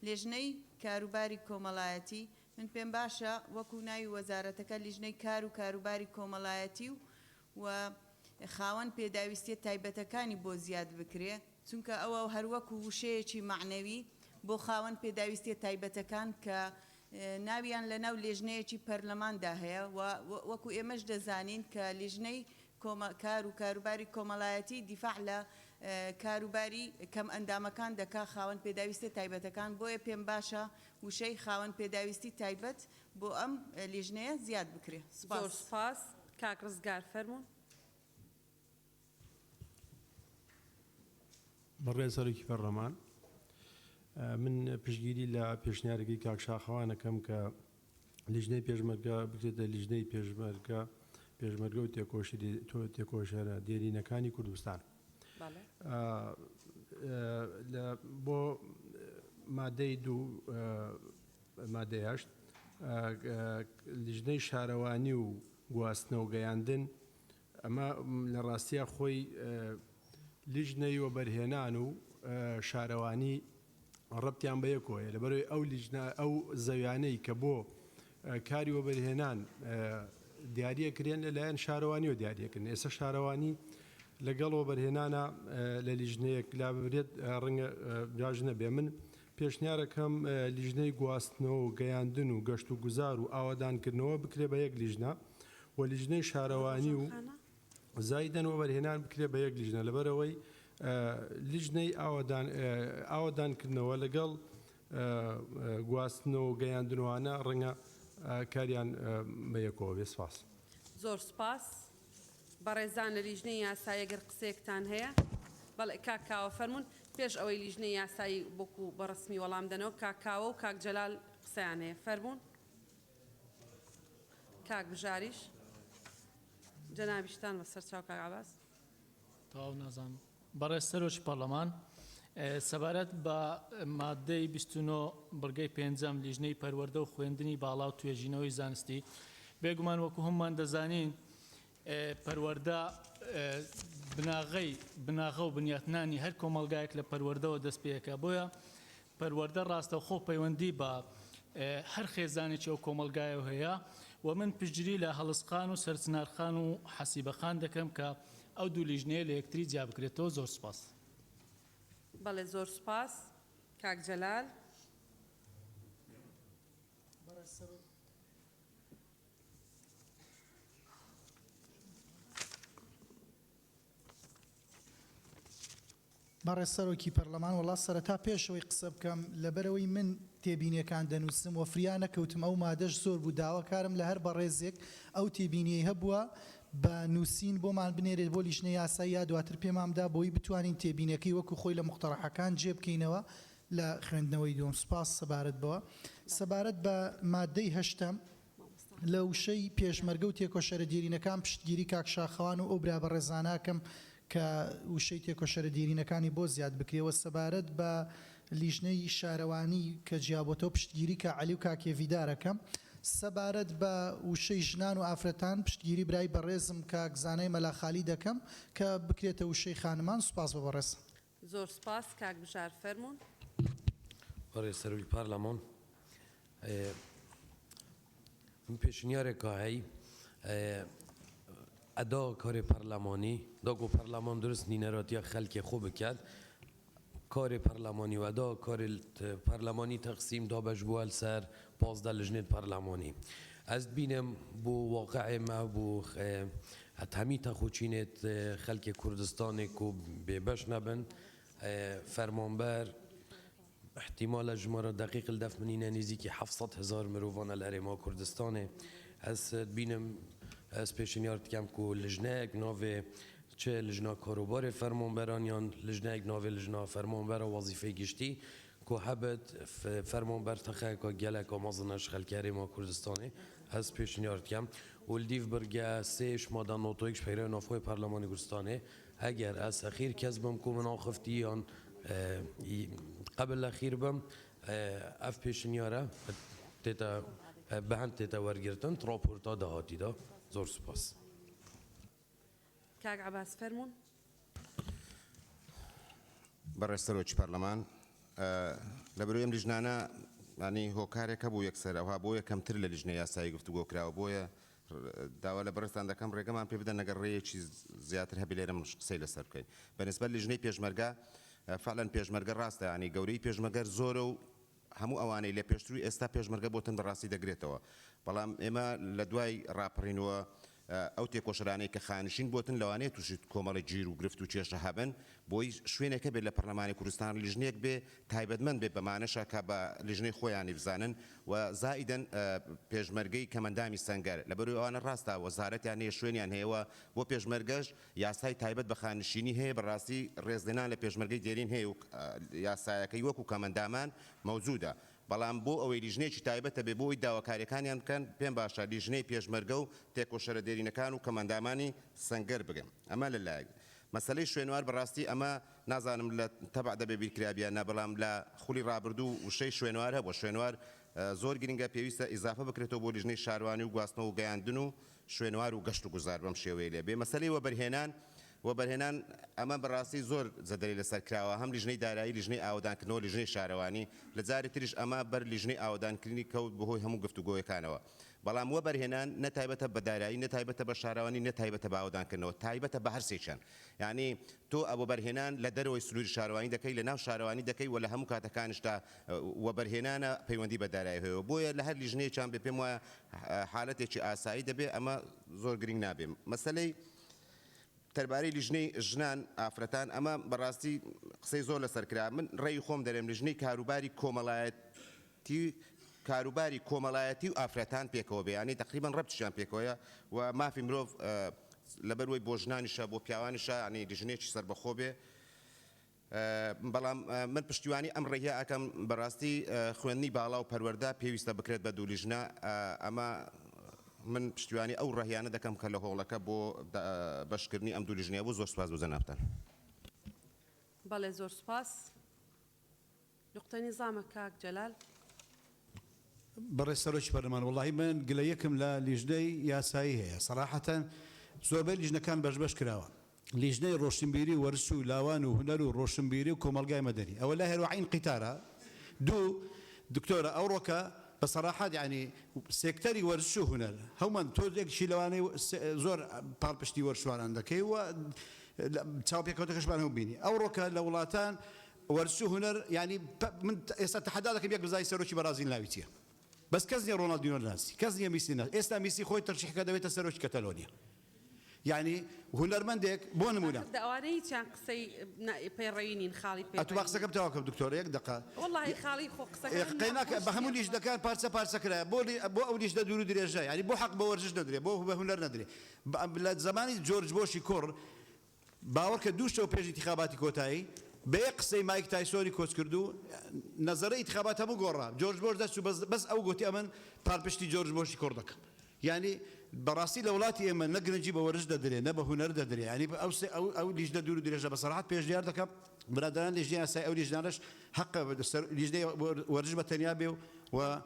لێژنەی کاروباری کۆمەڵایەتی من پێم باشە وەکو ناوی وەزارەتەکە لیژنەی کار و کاروباری کۆمەڵایەتی و خاوەن پێداویستیە تایبەتەکانی بۆ زیاد بکرێ چونکە ئەوە هەروەکو وشەیەکی معنەوی بۆ خاوەن پێداویستیە تایبەتەکان کە ناویان لە ناو لێژنەیەکی پەرلەماندا هەیە و وەکو ئێمەش دەزانین کە لیژنەی کار و کاروباری کۆمەڵایەتی دیفاع لە کاروباری کەم ئەندامەکان دەکا خاوەن پێداویستی تایبەتەکان بۆیە پێم باشە وشەی خاوەن پێداویستی تایبەت بۆ ئەم لیژنەیە زیاد بکرێ. زۆر سپاس. کاک ڕزگار فەرموون. بەڕێز سەرۆکی پەرلەمان من پشتگیری لە پێشنیارێکی کاک شاخەوانەکەم کە لیژنەی پێشمەرگە بکرێتە لیژنەی پێشمەرگە و تێکۆشەرە دێرینەکانی کوردستان. بۆ مادەی دوو مادەی هەشت لیژنەی شارەوانی و گواستنەوە گەیاندن ئەمە لە ڕاستیە خۆی لیژنەی وەبەرهێنان و شارەوانی ڕەبتیان بە یەکۆیە لەبەرەوەی ئەو لیژنە ئەو زەویانەی کە بۆ کاری وەبەرهێنان دیاریەکرێن لەلایەن شارەوانیەوە دیاریەکردن. ئێستا شارەوانی لەگەڵ وەبەرهێنانە لە لیژنەیەک لا ببرێت ڕەنگە جاژ نەبێ. من پێشنیارەکەم لیژنەی گواستنەوە و گەیاندن و گەشت و گوزار و ئاوادانکردنەوە بکرێ بە یەک لیژنە و لیژنەی شارەوانی و زایدەن وەبەرهێنان بکرێ بە یەک لیژنە لەبەرەوەی لیژنەی ئاوادانکردنەوە لەگەڵ گواستنەوە و گەیاندنوانە ڕەنگە کاریان بە یەکەوە بێ. سپاس. زۆر سپاس. بەڕێزان لە لیژنەی یاسایی ئەگەر قسەیەکتان هەیە بەڵێ کاکاوە فەرموون پێش ئەوەی لیژنەی یاسایی بۆکو بە ڕسمی وەڵام دەنەوە کاکاوە و کاک جەلال قسەیان هەیە. فەرموون. کاک بژاریش جەنابیشتان بەسەر چاو کاک عەباس. تاو نازانم. بەڕێز سەرۆکی پەرلەمان سەبارەت بە مادەی 29 بڕگەی پێنجەم لیژنەی پەروەردە و خوێندنی باڵا و توێژینەوەی زانستی بێگومان وەکو هەمومان دەزانین پەروەردە بناغە و بنیاتنانی هەر کۆمەلگایەک لە پەروەردەوە دەست پێەکە بۆیە پەروەردە ڕاستەوخۆ پەیوەندی بە هەر خێزانێکی ئەو کۆمەلگایەوە هەیە و من پشتگیری لە هەڵسقان و سەرچنارخان و حەسیبەخان دەکەم کە ئەو دوو لیژنەیە لە یەکتری جیا بکرێتەوە. زۆر سپاس. بەڵێ زۆر سپاس. کاک جەلال. بەڕێز سەرۆکی پەرلەمان وڵات سەرەتا پێشەوەی قسە بکەم لەبەرەوەی من تێبینیەکان دەنووسم و فریا نەکەوتم ئەو مادەش زۆر بوو داواکارم لە هەر بەڕێزێک ئەو تێبینیەی هەبووە بە نووسین بۆمان بنێرێت بۆ لیژنەی یاسایی یا دواتر پێمامدا بۆی بتوانین تێبینەکەی وەکو خۆی لە مقتەڕەحەکان جێ بکەینەوە لە خوێندنەوەی دوم. سپاس سەبارەت بەوە. سەبارەت بە مادەی هەشتەم لە وشەی پێشمەرگە و تێکۆشەرە دیرینەکان پشتگیری کاک شاخەوان و ئەو برا بەڕێزاناکەم کە وشەی تێکۆشەرە دیرینەکانی بۆ زیاد بکرێەوە. سەبارەت بە لیژنەی شارەوانی کە جیابەتەوە پشتگیری کە عەلی و کاکێڤیدارەکەم. سەبارەت بە وشەی ژنان و ئافرەتان پشتگیری برای بەڕێزم کاکزانەی مەلاخالی دەکەم کە بکرێتە وشەی خانمان. سوپاس بە بەڕێز. زۆر سپاس. کاک بژار فەرموون. بەڕێز سەرۆکی پارلەمان من پێشنیارێکا هەی ئەدا کاری پەرلەمانی داگۆ پەرلەمان درست نینەراتیە خەلکی خۆ بکات کاری پەرلەمانی و ئەدا کاری پەرلەمانی تەقسیم دا بەش بووە سەر 15 لیژنێت پەرلەمانی. ئەس بینم بۆ واقعی ما بۆ هەمی تەخۆچینێت خەلکی کوردستانێک و بێبەش نەبن فەرمانبەر احتمال ژمارە دقیق دەف منینە نزیکی 700,000 مرۆڤانە لە هەرێما کوردستانê ez bînim ez pêşniyar dikem ku lijneyek navê çi lijna karobarê fermanberan yan lijneyek navê lijna fermanbera wazîfeyê giştî ku hebet fermanber texeyeka geleka mezin ji xelkê Herêma Kurdistanê ez pêşniyar dikem û li dîv birge sê şmada notoyek ji peyrê navxwe Parlemanê Kurdistanê eger ez exîr kes bim ku min axiftiye yan قبل الأخير بم اف پیشنیاره تیتا بهند تیتا ورگرتن راپورتا دهاتی دا زور سپاس. کاک عباس فرمون. برای سروچ پارلمان لبرویم لیجنانا ینی هۆکارێکە بوو یەکسەر ئەوها بۆ یەکەمتر لە لیژنەی یاسایی گفتوگۆ کراوە بۆیە داوا لە بەڕێستان دەکەم ڕێگەمان پێ بدەن نەگەر ڕێیەکی زیاتر هەبی لێرە من قسەی لەسەر بکەین بەنسبەت لیژنەی پێشمەرگە فعلا پێشمەرگە ڕاستە ینی گەورەی پێشمەرگە زۆرە و هەموو ئەوانەی لە پێشتروی ئێستا پێشمەرگە بۆتن بەڕاستی دەگرێتەوە بەڵام ئێمە لە دوای ڕاپەڕینەوە ئەو تێکۆشرانەی کە خانشین بۆتن لەوانەیە تووشی کۆمەڵی گیر و گرفت و کێشە هەبن بۆی شوێنێکە بێت لە پەرلەمانی کوردستان لیژنێک بێ تایبەتمەند بێت بەمانەشە کە بە لیژنەی خۆیانی بزانن و زائیدەن پێشمەرگەی کەمەندامی سەنگەر لەبەروی ئەوانە ڕاستە وەزارەتیان هەیە شوێنیان هەیەوە بۆ پێشمەرگەش یاسای تایبەت بە خانشینی هەیە بەڕاستی ڕێزلێنان لە پێشمەرگەی دێرین هەیە و یاسایەکەی وەکو کەمەندامان مەوجودە بەڵام بۆ ئەوەی لیژنێکی تایبەتە بێ بۆی داواکاریەکانیان بکەن پێم باشە لیژنەی پێشمەرگە و تێکۆشەرە دێرینەکان و کەمەندامانی سەنگەر بگەن ئەمە لەلایەک مەسەلەی شوێنوار بەڕاستی ئەمە نازانم لە تەبع دەبێ بیرکرابیان نە بەڵام لە خولی ڕابردوو وشەی شوێنوار هەبوو شوێنوار زۆر گرنگە پێویستە ئیزافە بکرێتەوە بۆ لیژنەی شاروانی و گواستنەوە و گەیاندن و شوێنوار و گەشت و گوزار بەم شێوەیە لێ بێ مەسەلەی وەبەرهێنان ئەمە بەڕاستی زۆر زەدەری لەسەر کراوە هەم لیژنەی دارایی لیژنەی ئاودانکردنەوە لیژنەی شارەوانی لە جاری تریش ئەمە بەر لیژنەی ئاودانکردنی کەوت بەهۆی هەموو گفتوگۆیەکانەوە بەڵام وەبەرهێنان نەتایبەتە بە دارایی نەتایبەتە بە شارەوانی نەتایبەتە بە ئاودانکردنەوە تایبەتە بە هەرسێکیان یعنی تۆ ئەوە بەرهێنان لە دەرەوەی سنووری شارەوانی دەکەی لە ناو شارەوانی دەکەی و لە هەموو کاتەکانشدا وەبەرهێنانە پەیوەندی بە دارایی هەیە بۆیە لە هەر لیژنەیەکیان بێ پێم وایە حالەتێکی ئاسایی دەبێ ئەمە زۆر گرنگ نابێ مەسەلەی تەربارەی لیژنەی ژنان ئافرەتان ئەمە بەڕاستی قسەی زۆر لەسەر کرا من ڕێی خۆم دەرێم لیژنەی کاروباری کۆمەڵایەتی و ئافرەتان پێکەوە بێ ینی تقریبان ڕەبتیشیان پێکەوەیە و مافی مرۆڤ لەبەروەی بۆ ژنانیشە بۆ پیاوانیشە ینی لیژنێکی سەربەخۆ بێ بەڵام من پشتیوانی ئەم ڕێهەیە ئەکەم بەڕاستی خوێندنی باڵا و پەروەردە پێویستە بکرێت بە دوو لیژنە ئەمە من پشتیوانی ئەو ڕێهیانە دەکەم کە لە هۆڵەکە بۆ بەشکردنی ئەم دوو لیژنەیە بۆ زۆر سوپاس بۆ جەنابتان بەڵێ زۆر سوپاس نقطەی نیزامە کاک جەلال بەڕێ سەرۆکی پەرلەمان وڵی من گلەیەکم لە لیژنەی یاسایی هەیە سەراحەتەن زۆربەی لیژنەکان بەش کراوە لیژنەی ڕۆشنبیری وەرز و لاوان و هونەر و ڕۆشنبیری و کۆمەلگای مەدەنی ئەوە لا هێروعین قیتارە دوو دکتۆرە ئەوڕۆکە بصراحة يعني سيكتري ورشو هنا هما تودك شي لواني زور باربشتي ورشوان عندك و تساوي بيكوتك شبانه بيني او روكا لولاتان ورشو هنا يعني من يستحدثك بيك بزاي سروشي برازيل لاويتيا بس كزني رونالدينو ناسي كزني ميسي ناس استا ميسي خوي ترشيح كدويت سروش كاتالونيا يعني هنرمندك بون مولا داواني كان قصي بيروينين خالي اتوقع قصك بتاعك دكتور ياك دقه والله خالي خو قصك قيناك بهموليش دكان بارسا كلا بو اوليش دورو درجه يعني بو حق بورجش ندري بو هنر ندري زماني جورج بوش كور باورك دوشو بيج انتخاباتي كوتاي بيقصي مايك تايسوني كوت كردو نظريه انتخابات ابو غورا جورج بوش بس او قوتي امن باربشتي جورج بوش كوردك يعني براسي لولاتي اما نقدر نجيب ورش دري نبه هنر دري يعني او ليش دورو درجه بصراحه بيج ديار دك برادران ليش جاي او ليش نارش حق ليش دي ورج بتنيابي و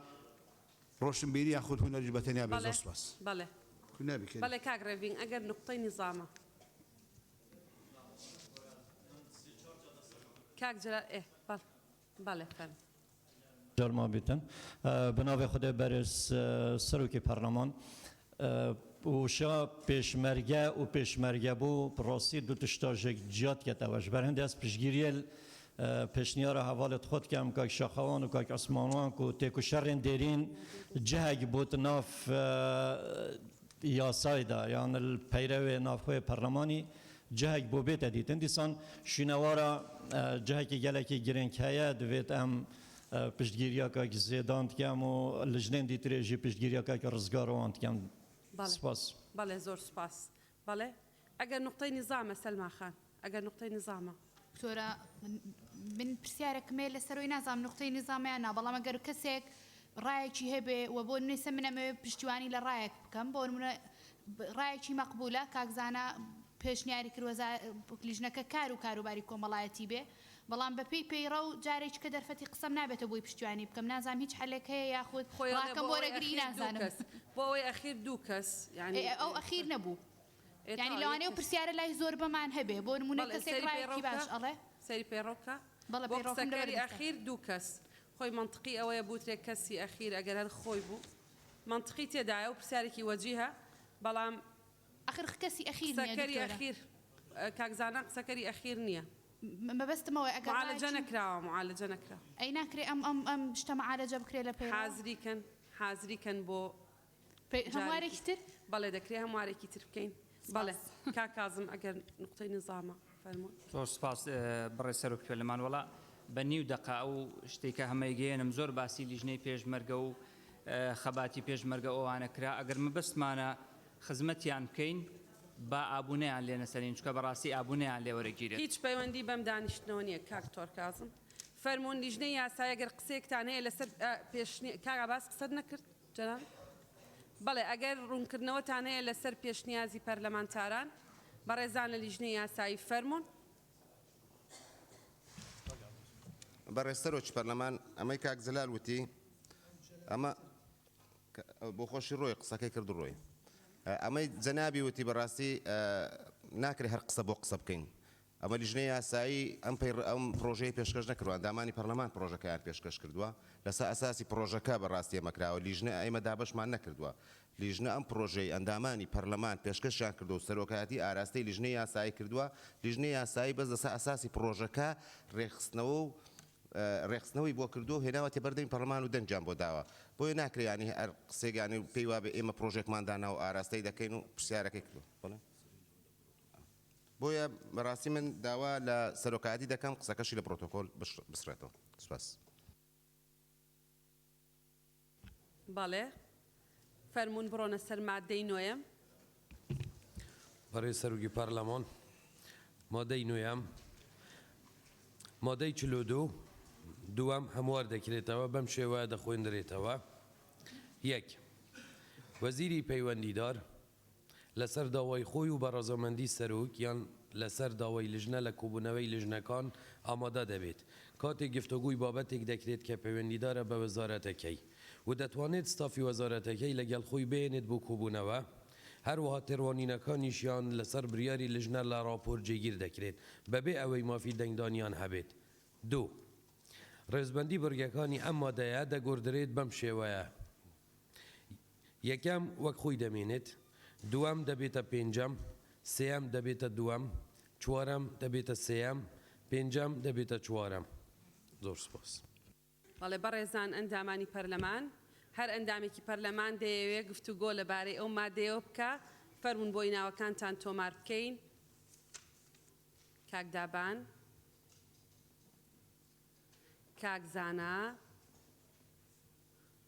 روشنبيري ياخذ هنا رجبه تنيابي زوسواس بله كنا بك بله كاك ريفين اگر نقطه نظامه كاك جلال ايه بله فهم جرما بیتن بنابه خود برس سروکی پارلمان و شا پیشمرگه بو پروسی دو تشتاجک جات که توش برند از پیشگیری پیشنیار حوالت خود کم که شاخوان و که اسمانوان که تکو شرین دیرین جهگ بود ناف یاسایدا یعنی الپیرو نافخوی پارلمانی جهگ بو بیت دیتن دیسان شنوارا جهگی گلکی گرنگ هیا دویت ام پشتگیریا که زیداند کم و لجنین دیتری جی پشتگیریا که رزگاروند کم سپاس بله زور سپاس بله اگر نقطه نظامه سلما خان اگر نقطه نظامه دكتورة من برسيارك ميل سروي نظام نقطة نظامي أنا بالله ما قالوا كسيك رأيك شيء هبة وبون نسمنا ما بشتواني لرأيك كم بون رأيك شيء مقبولة كأجزانا بيشنياري كروزا لجنة كارو باريكم الله يتيبه بالله ببي رو جاريش كدر فتي قسم نابت أبوي بشتواني بكم نازم هيج حلك هي ياخذ راكم ورا جرينا زانم بوي أخير دوكس يعني أو أخير نبو يعني لو أنا وبرسيارة لا يزور بمان هبه بون منكسك رأيك كيفاش الله سيري بيروكا بلا بيروكا سكري أخير دوكس خۆی منطقی ئەوەیە بوترێک کەسی ئەخیر ئەگەر هەر خۆی بوو منطقی تێدایە و پرسیارێکی وەجیهە بەڵام آخر کەسی ئەخیر قسەکەری ئەخیر کاکزانە قسەکەری ئەخیر نییە مەبەستمەوە ئەگەر معالەجە نەکراوە معالەجە نەکرا ئەی ناکرێ ئەم شتە معالەجە بکرێ لە پێ حازریکەن بۆ هەموارێکی تر بەڵێ دەکرێت هەموارێکی تر بکەین بەڵێ کاکازم ئەگەر نقطەی نظامە فەرموون زۆر سپاس بەڕێ سەرۆک پێلەمان وەڵا بە نیو دقا و شتێکە هەمەیگەێنم زۆر باسی لیژنەی پێشمەرگە و خەباتی پێشمەرگە ئەوانە کرا ئەگەر مەبەستمانە خزمەتیان بکەین با ئابوونەیان لێ نەسەرین چکە بەڕاستی ئابوونەیان لێ وەرەگیرێت هیچ پەیوەندی بەم دانیشتنەوە نییە کاک تۆرکازم فەرموون لیژنەی یاسای ئەگەر قسێکتان هەیە لەسەر کاک عەباس قسەت نەکرد جەناب بەڵێ ئەگەر ڕوونکردنەوەتان هەیە لەسەر پێشنیازی پەرلەمانتاران بەڕێزان لە لیژنەی یاسایی فەرموون بەڕێستەرۆکی پەرلەمان ئەمەی کاک جەلال وتی ئەمە بۆ خۆشی ڕۆی قسەکەی کرد ڕۆی ئەمەی جەنابی وتی بەڕاستی ناکرێت هەر قسە بۆ قسە بکەین ئەمە لیژنەی یاسایی ئەم پرۆژەی پێشکەش نەکردووە دامانی پەرلەمان پرۆژەکەیان پێشکەش کردووە لەسەر ئەساسی پرۆژەکە بەڕاستی ئەمەکراوە لیژنە ئەمە دابشمان نەکردووە لیژنە ئەم پرۆژەی ئەندامانی پەرلەمان پێشکەشیان کردو و سەرۆکایەتی ئاراستەی لیژنەی یاسایی کردووە لیژنەی یاسایی بەس لەسەر ئەساسی پرۆژەکە ڕێخستنەوە و ڕێخستنەوەی بۆ کردو هێناوە تێبەردەمی پەرلەمان و دەنجام بۆ داوە بۆیە ناکرێت هەر قسێگانی پێی وابێ ئێمە پرۆژێکماندانا و ئاراستەی دەکەین و پرسیارەکەی کردو بۆیە بەڕاستی من داوا لە سەرۆکایەتی دەکەم قسەکەشی لە پرۆتۆکۆل بسرێتەوە سپاس بەڵێ فەرموون بڕۆنە سەر مادەی نوێم بەڕێ سەرۆکی پەرلەمان مادەی نوێم مادەی 42 دووەم هەموار دەکرێتەوە بەم شێوەیە دەخوێندرێتەوە یەک وەزیری پەیوەندیدار لەسەر داوای خۆی و بەڕێزەمەندی سەرۆک یان لەسەر داوای لیژنە لە کۆبوونەوەی لیژنەکان ئامادە دەبێت کاتێک گفتوگوی بابەتێک دەکرێت کە پەیوەندیدارە بە وەزارەتەکەی و دەتوانێت ستافی وەزارەتەکەی لەگەڵ خۆی بێنێت بۆ کۆبوونەوە هەروەها تێڕوانینەکانیشیان لەسەر بریاری لیژنە لە راپۆر جێگیر دەکرێت بەبێ ئەوەی مافی دەنگدانیان هەبێت دوو ڕێزبەندی بەرگەکانی ئەم مادەیە دەگۆڕدرێت بەم شێوەیە یەکەم وەک خۆی دەمێنێت دووەم دەبێتە پێنجەم سێەم دەبێتە دووەم چوارەم دەبێتە سێەم پێنجەم دەبێتە چوارەم زۆر سپاس بەڵێ بەڕێزان ئەندامانی پەرلەمان هەر ئەندامێکی پەرلەمان دەیەوێت گفتوگۆ لەبارەی ئەو مادەیەوە بکە فەرموون بۆی ناوەکانتان تۆمار بکەین کاک دابان کاک زانا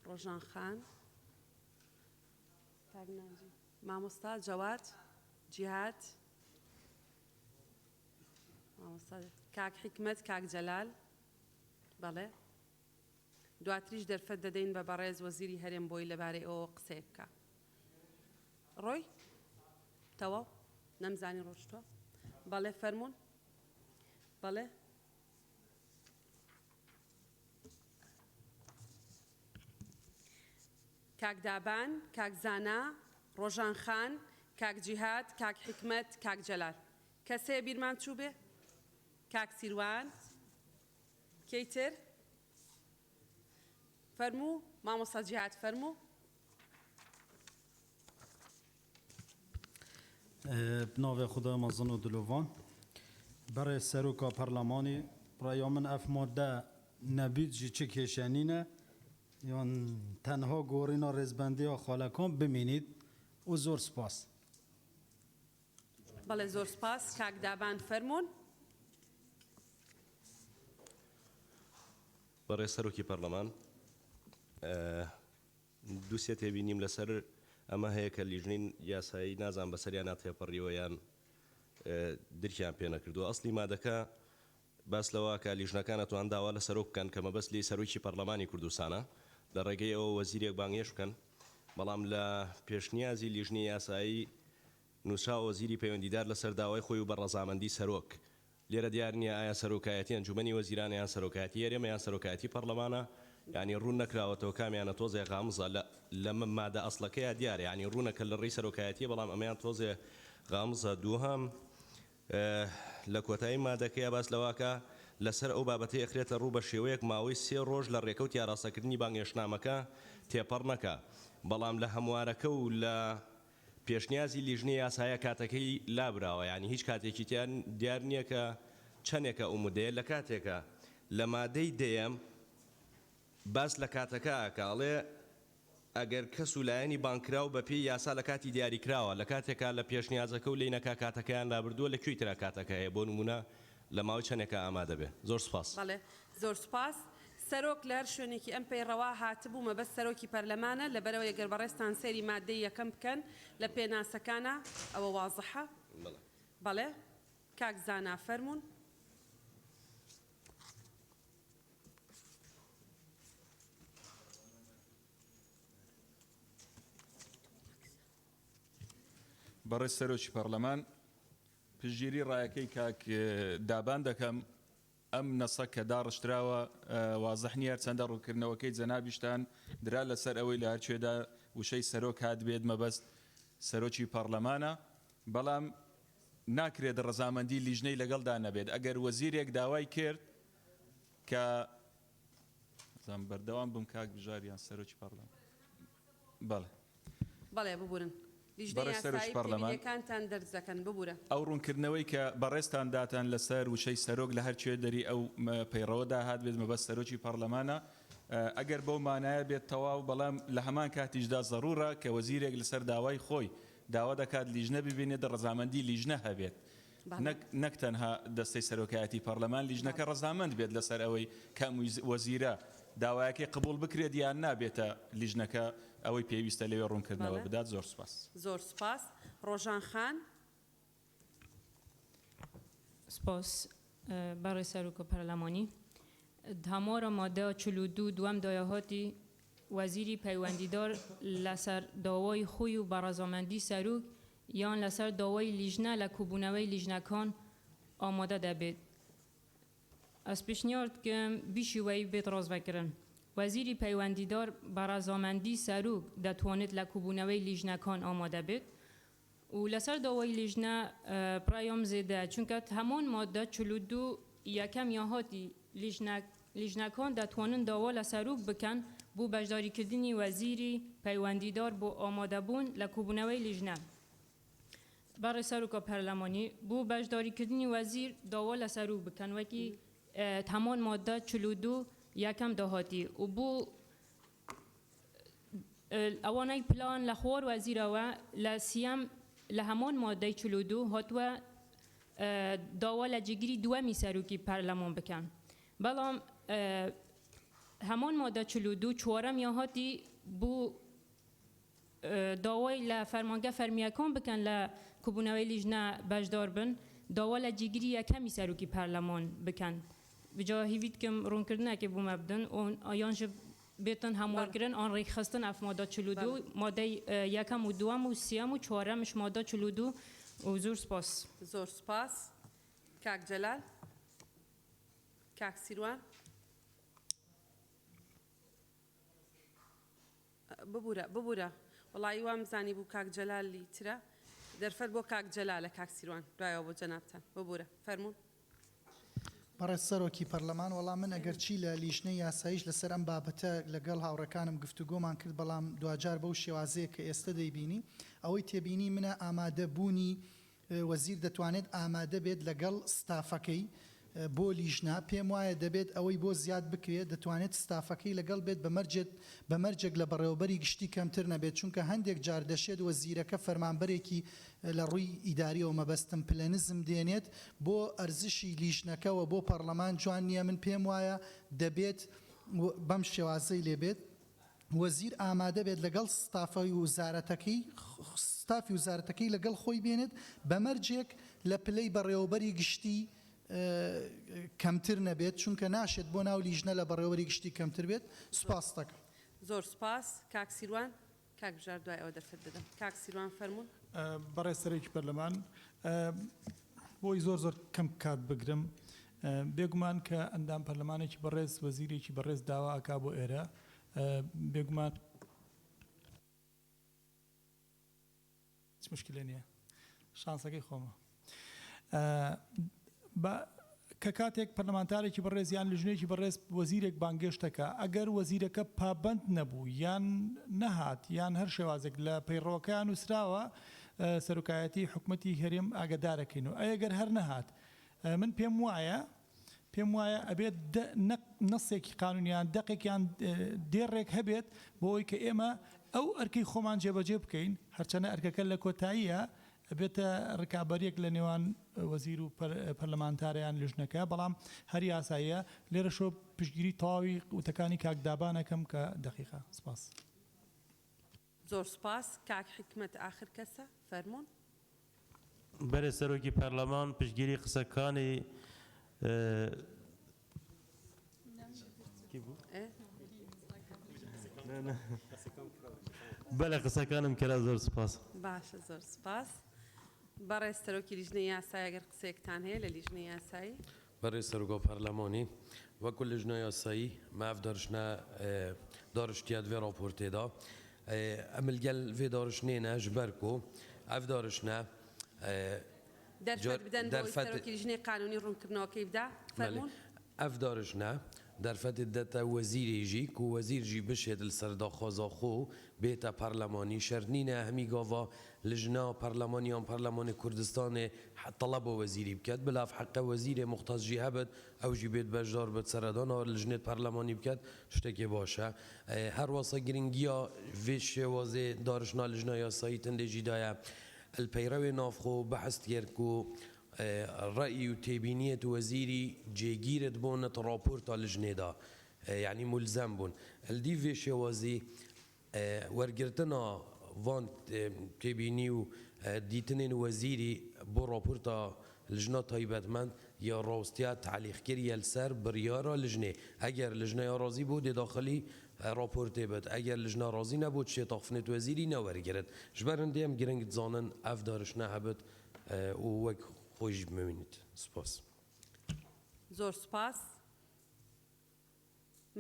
ڕۆژان خان کاک ناجی مامۆستا جەواد جیهات مامۆستا کاک حکمەت کاک جەلال بەڵێ دواتریش دەرفەت دەدەین بە بەڕێز وەزیری هەرێم بۆی لەبارەی ئەوە قسەیە بکە ڕۆی تەواو نەمزانی ڕۆژتووە بەڵێ فەرموون بەڵێ کاک دابان کاک زانا ڕۆژان خان کاک جیهات کاک حکمەت کاک جەلال کەسەیە بیرمان چوو بێ کاک سیروان کەیتر فەرموو مامۆستا جیهات فەرموو بناوێ خدا مەزن و دلۆڤان بەڕێ سەرۆکا پەرلەمانی ڕایا من ئەف مادە نەبیت جی چ کێشانینە یان تەنها گۆڕینا ڕێزبەندیە خاڵەکان بمینید و زۆر سپاس بەڵێ زۆر سپاس کاک دابان فەرموون بەڕێ سەرۆکی پەرلەمان دووسێ تێبینیم لەسەر ئەمە هەیە کە لیژنەی یاسایی نازان بەسەریان ناتێپەڕیەوە یان درکیان پێ نەکردووە ئەسلی مادەکە باس لەوە کە لیژنەکان ئەتوان داوا لە سەرۆک بکەن کە مەبەست لی سەرۆکی پەرلەمانی کوردستانە لە ڕێگەی ئەوە وەزیرێک بانگێش بکەن بەڵام لە پێشنیازی لیژنەی یاسایی نووسرا وەزیری پەیوەندیدار لەسەر داوای خۆی و بە ڕەزامەندی سەرۆک لێرە دیار نییە ئایا سەرۆکایەتی ئەنجومەنی وەزیران یان سەرۆکایەتی هەرێمە یان سەرۆکایەتی پەرلەمانە ینی ڕوون نەکراوەتەوە کامیانە تۆزێ غامزە لە مادە ئەسڵەکەیە دیارە ینی ڕوونەکە لە ڕێی سەرۆکایەتی بەڵام ئەمەیان تۆزێ غامزە دووهەم لە کۆتایی مادەکەیە باس لەواکە لەسەر ئەو بابەتی ئەخرێتە ڕوو بە شێوەیەک ماوەی 3 ڕۆژ لە ڕێکەوت یاڕاستەکردنی بانگێشنامەکە تێپەڕ نەکا بەڵام لە هەموارەکە و لە پێشنیازی لیژنەی یاسایە کاتەکەی لابراوە یعنی هیچ کاتێکی دیار نییە کە چەندێکە ئومودەیە لە کاتێکە لە مادەی دەیەم باس لە کاتەکە ئەکاڵێ ئەگەر کەس و لایەنی بانکراو بە پێی یاسا لە کاتی دیاریکراوە لە کاتێکا لە پێشنیازەکە و لینەکە کاتەکەیان لابردووە لەکوێی ترا کاتەکەیە بۆ نمونە لە ماوەی چەندێکە ئامادە بێ زۆر سپاس. بەڵێ زۆر سپاس. سەرۆک لە هەر شوێنێکی ئەم پەیڕەوا هاتبوو مەبەست سەرۆکی پەرلەمانە لەبەرەوە یەگەر بەڕێستان سەیری مادەی یەکەم بکەن لە پێناسەکانە ئەوە واضحە. بەڵێ کاک زانا فەرموون. بەڕێز سەرۆکی پەرلەمان پشگیری ڕایەکەی کاک دابان دەکەم ئەم نەسە کە داڕشتراوە وازەح نیە چەندە ڕووکردنەوەکەی جەنابیشتان درا لەسەر ئەوەی لە هەرچێدا وشەی سەرۆک هات بێت مەبەست سەرۆکی پەرلەمانە بەڵام ناکرێت ڕەزامەندی لیژنەی لەگەڵدا نەبێت ئەگەر وەزیرێک داوای کرد کە بەردەوام بم کاک بژاریان سەرۆکی پەرلەمان بەڵێ بەڵێ ببورن لیژنەیەکانتان دەرزەکەن ببورە ئەو ڕوونکردنەوەی کە بەڕێستان داتان لەسەر وشەی سەرۆک لە هەرچێ دەری ئەو پەیڕەوەدا هات بێت مەبەست سەرۆکی پەرلەمانە ئەگەر بەو مانایە بێت تەواو بەڵام لە هەمان کاتیشدا زەڕورە کە وەزیرێک لەسەر داوای خۆی داوا دەکات لیژنە ببینێت ڕەزامەندی لیژنە هەبێت نەک تەنها دەستەی سەرۆکایەتی پەرلەمان لیژنەکە ڕەزامەند بێت لەسەر ئەوەی کام وەزیرە داوایەکەی قبول بکرێت یان نابێتە لیژنەکە ئەوەی پێویستە لەوێ ڕوونکردنەوە بدات زۆر سپاس. زۆر سپاس. ڕۆژان خان. سپاس بەڕێ سەرۆکە پەرلەمانی هەموارە مادە 42 دوام دایەهاتی وەزیری پەیوەندیدار لەسەر داوای خۆی و بەڕەزامەندی سەرۆک یان لەسەر داوای لیژنە لە کوبوونەوەی لیژنەکان ئامادە دەبێت. ئەس پیشنیارد کەم بیشی وەی بێت ڕازڤەکردن. وەزیری پەیوەندیدار بەڕەزامەندی سەرۆک دەتوانێت لە کوبوونەوەی لیژنەکان ئامادە بێت و لەسەر داوای لیژنە پرایۆم زێدە چونکە هەموو مادە 42 یەکەم یاهاتی لیژنەکان دەتوانن داوا لە سەرۆک بکەن بۆ بەشداریکردنی وەزیری پەیوەندیدار بۆ ئامادەبوون لە کوبوونەوەی لیژنە. بەڕێ سەرۆکە پەرلەمانی بۆ بەشداریکردنی وەزیر داوا لە سەرۆک بکەن وەکی هەموو مادە 42 یەکەم داهاتی و بۆ ئەوانەی پلان لە خۆر وەزیرەوە لە سیەم لە هەموو مادەی 42 هاتووە داوا لە جگیری دووەمی سەرۆکی پەرلەمان بکەن بەڵام هەموو مادە 42 چوارەم یاهاتی بۆ داوای لە فەرمانگە فەرمیەکان بکەن لە کوبوونەوەی لیژنە بەشدار بن داوا لە جگیری یەکەمی سەرۆکی پەرلەمان بکەن. بجا هیوید کم ڕوونکردنەکە بوومە بدەن ئایانژ بێتن هەموارکردن ئان ڕێکخستن ئەف مادە 42 مادەی یەکەم و دووەم و سیەم و چوارەمش مادە 42 و زۆر سپاس. زۆر سپاس. کاک جەلال. کاک سیروان. ببورە وڵی وام زانی بوو کاک جەلالی ترە دەرفەت بۆ کاک جەلالە کاک سیروان دوایەوە بۆ جەنابتان ببورە فەرموون. بەڕێز سەرۆکی پەرلەمان وەڵام من ئەگەر چی لە لیژنەی یاساییش لەسەر ئەم بابەتە لەگەڵ هاوڕەکانم گفتوگۆمان کرد بەڵام دوجار بەو شێوازەیە کە ئێستا دەیبینی ئەوەی تێبینی منە ئامادەبوونی وەزیر دەتوانێت ئامادە بێت لەگەڵ ستافەکەی بۆ لیژنا پێم وایە دەبێت ئەوەی بۆ زیاد بکرێت دەتوانێت ستافەکەی لەگەڵ بێت بەمەرجێک لە بەڕێوەبەری گشتی کەمتر نەبێت چونکە هەندێک جار دەشێت وەزیرەکە فەرمانبەرێکی لە ڕووی ئیداریەوە مەبەستم پلەنزم دێنێت بۆ ئەرزشی لیژنەکەەوە بۆ پەرلەمان جوان نییە من پێم وایە دەبێت بەم شێوازەی لێبێت وەزیر ئامادە بێت لەگەڵ ستافی وزارەتەکەی لەگەڵ خۆی بێنێت بەمەرجێک لە پلەی بەڕێوەبەری گشتی کەمتر نەبێت چونکە ناشێت بۆ ناو لیژنە لە بەڕێوەبەری گشتی کەمتر بێت. سوپاس دەکەم. زۆر سپاس. کاک سیروان. کاک بژار دوای ئەوە دەرفەت بدەم. کاک سیروان فەرموون. بەڕێز سەرۆکی پەرلەمان بۆی زۆر کەم کات بگرم بێگومان کە ئەندام پەرلەمانێکی بەڕێز وەزیرێکی بەڕێز داوا ئاکا بۆ ئێرە بێگومان مشکلە نییە شانسەکەی خۆمە کە کاتێک پەرلەمانتارێکی بەڕێز یان لژنێکی بەڕێز وەزیرێک بانگێشتەکە ئەگەر وەزیرەکە پابند نەبوو یان نەهات یان هەر شێوازێک لە پەیڕەوەکەیان نووسراوە سەرۆکایەتی حکوومەتی هەرێم ئاگدارەکەین و ئەگەر هەر نەهات من پێم وایە ئەبێت نەسێکی قانونیان دەقێکیان دێڕێک هەبێت بۆ ئەوی کە ئێمە ئەو ئەرکەی خۆمان جێبەجێ بکەین هەرچەنە ئەرکەکە لە کۆتاییە بێتە ڕکابەرێک لە نێوان وەزیر و پەرلەمانتاریان لژنەکە بەڵام هەر یاساییە لێرە شۆ پشتگیری تەواوی وتەکانی کاکدابانەکەم کە دقیقە سپاس زۆر سپاس کاک حکمت آخر کەسە فەرمونون بەرە سەرۆکی پەرلەمان پشتگیری قسەکانی بەڵێ قسەکانم کرا زۆر سپاس باشە زۆر سپاس بەڕێز سەرۆکی لیژنەی یاسایی ئەگەر قسەیەکتان هەیە لە لیژنەی یاسایی بەڕێز سەرۆکۆ پەرلەمانی وەکو لیژنە یاسایی ماف دارشتیات vê raportê da em gel vê darişnê ne ji ber ku ev darişne دەرفەت بدەن بۆ سەرۆکی لیژنەی قانونی ڕوونکردنەوەکەی بدا فەرمونون ev darişne derfetê dete wezîrê jî ku wezîr jî bişêt li ser daxwaza xwe bête perlemanî şernîne hemî gava lijna perlemaniyan Perlemanê Kurdistanê teleba wezîrî biket bilav heqe wezîrê muxtas jî hebit ew jî bêt bejdar bit seredana lijnê perlemanî biket ştekê baş e her wasa giringiya vê şêwazê darişna lijna yasayî tindê jî daye el peyrewê navxwe behs kir ku رأي وتبينية وزيري جيجيرت بونت رابورت على الجنيدا يعني ملزم بون الدي في شوازي ورجرتنا فان تبينيو ديتنين وزيري بو رابورتا لجنة طيبات من يا راستيات على خير السر بريارة لجنة أجر لجنة رازي بود داخلي رابورت بد أجر لجنة رازي نبود شيء طفنت وزيري نورجرت جبرن ديم جرنج زانن أفدارش نهبت ووك خۆش بمێنیت سپاس زۆر سپاس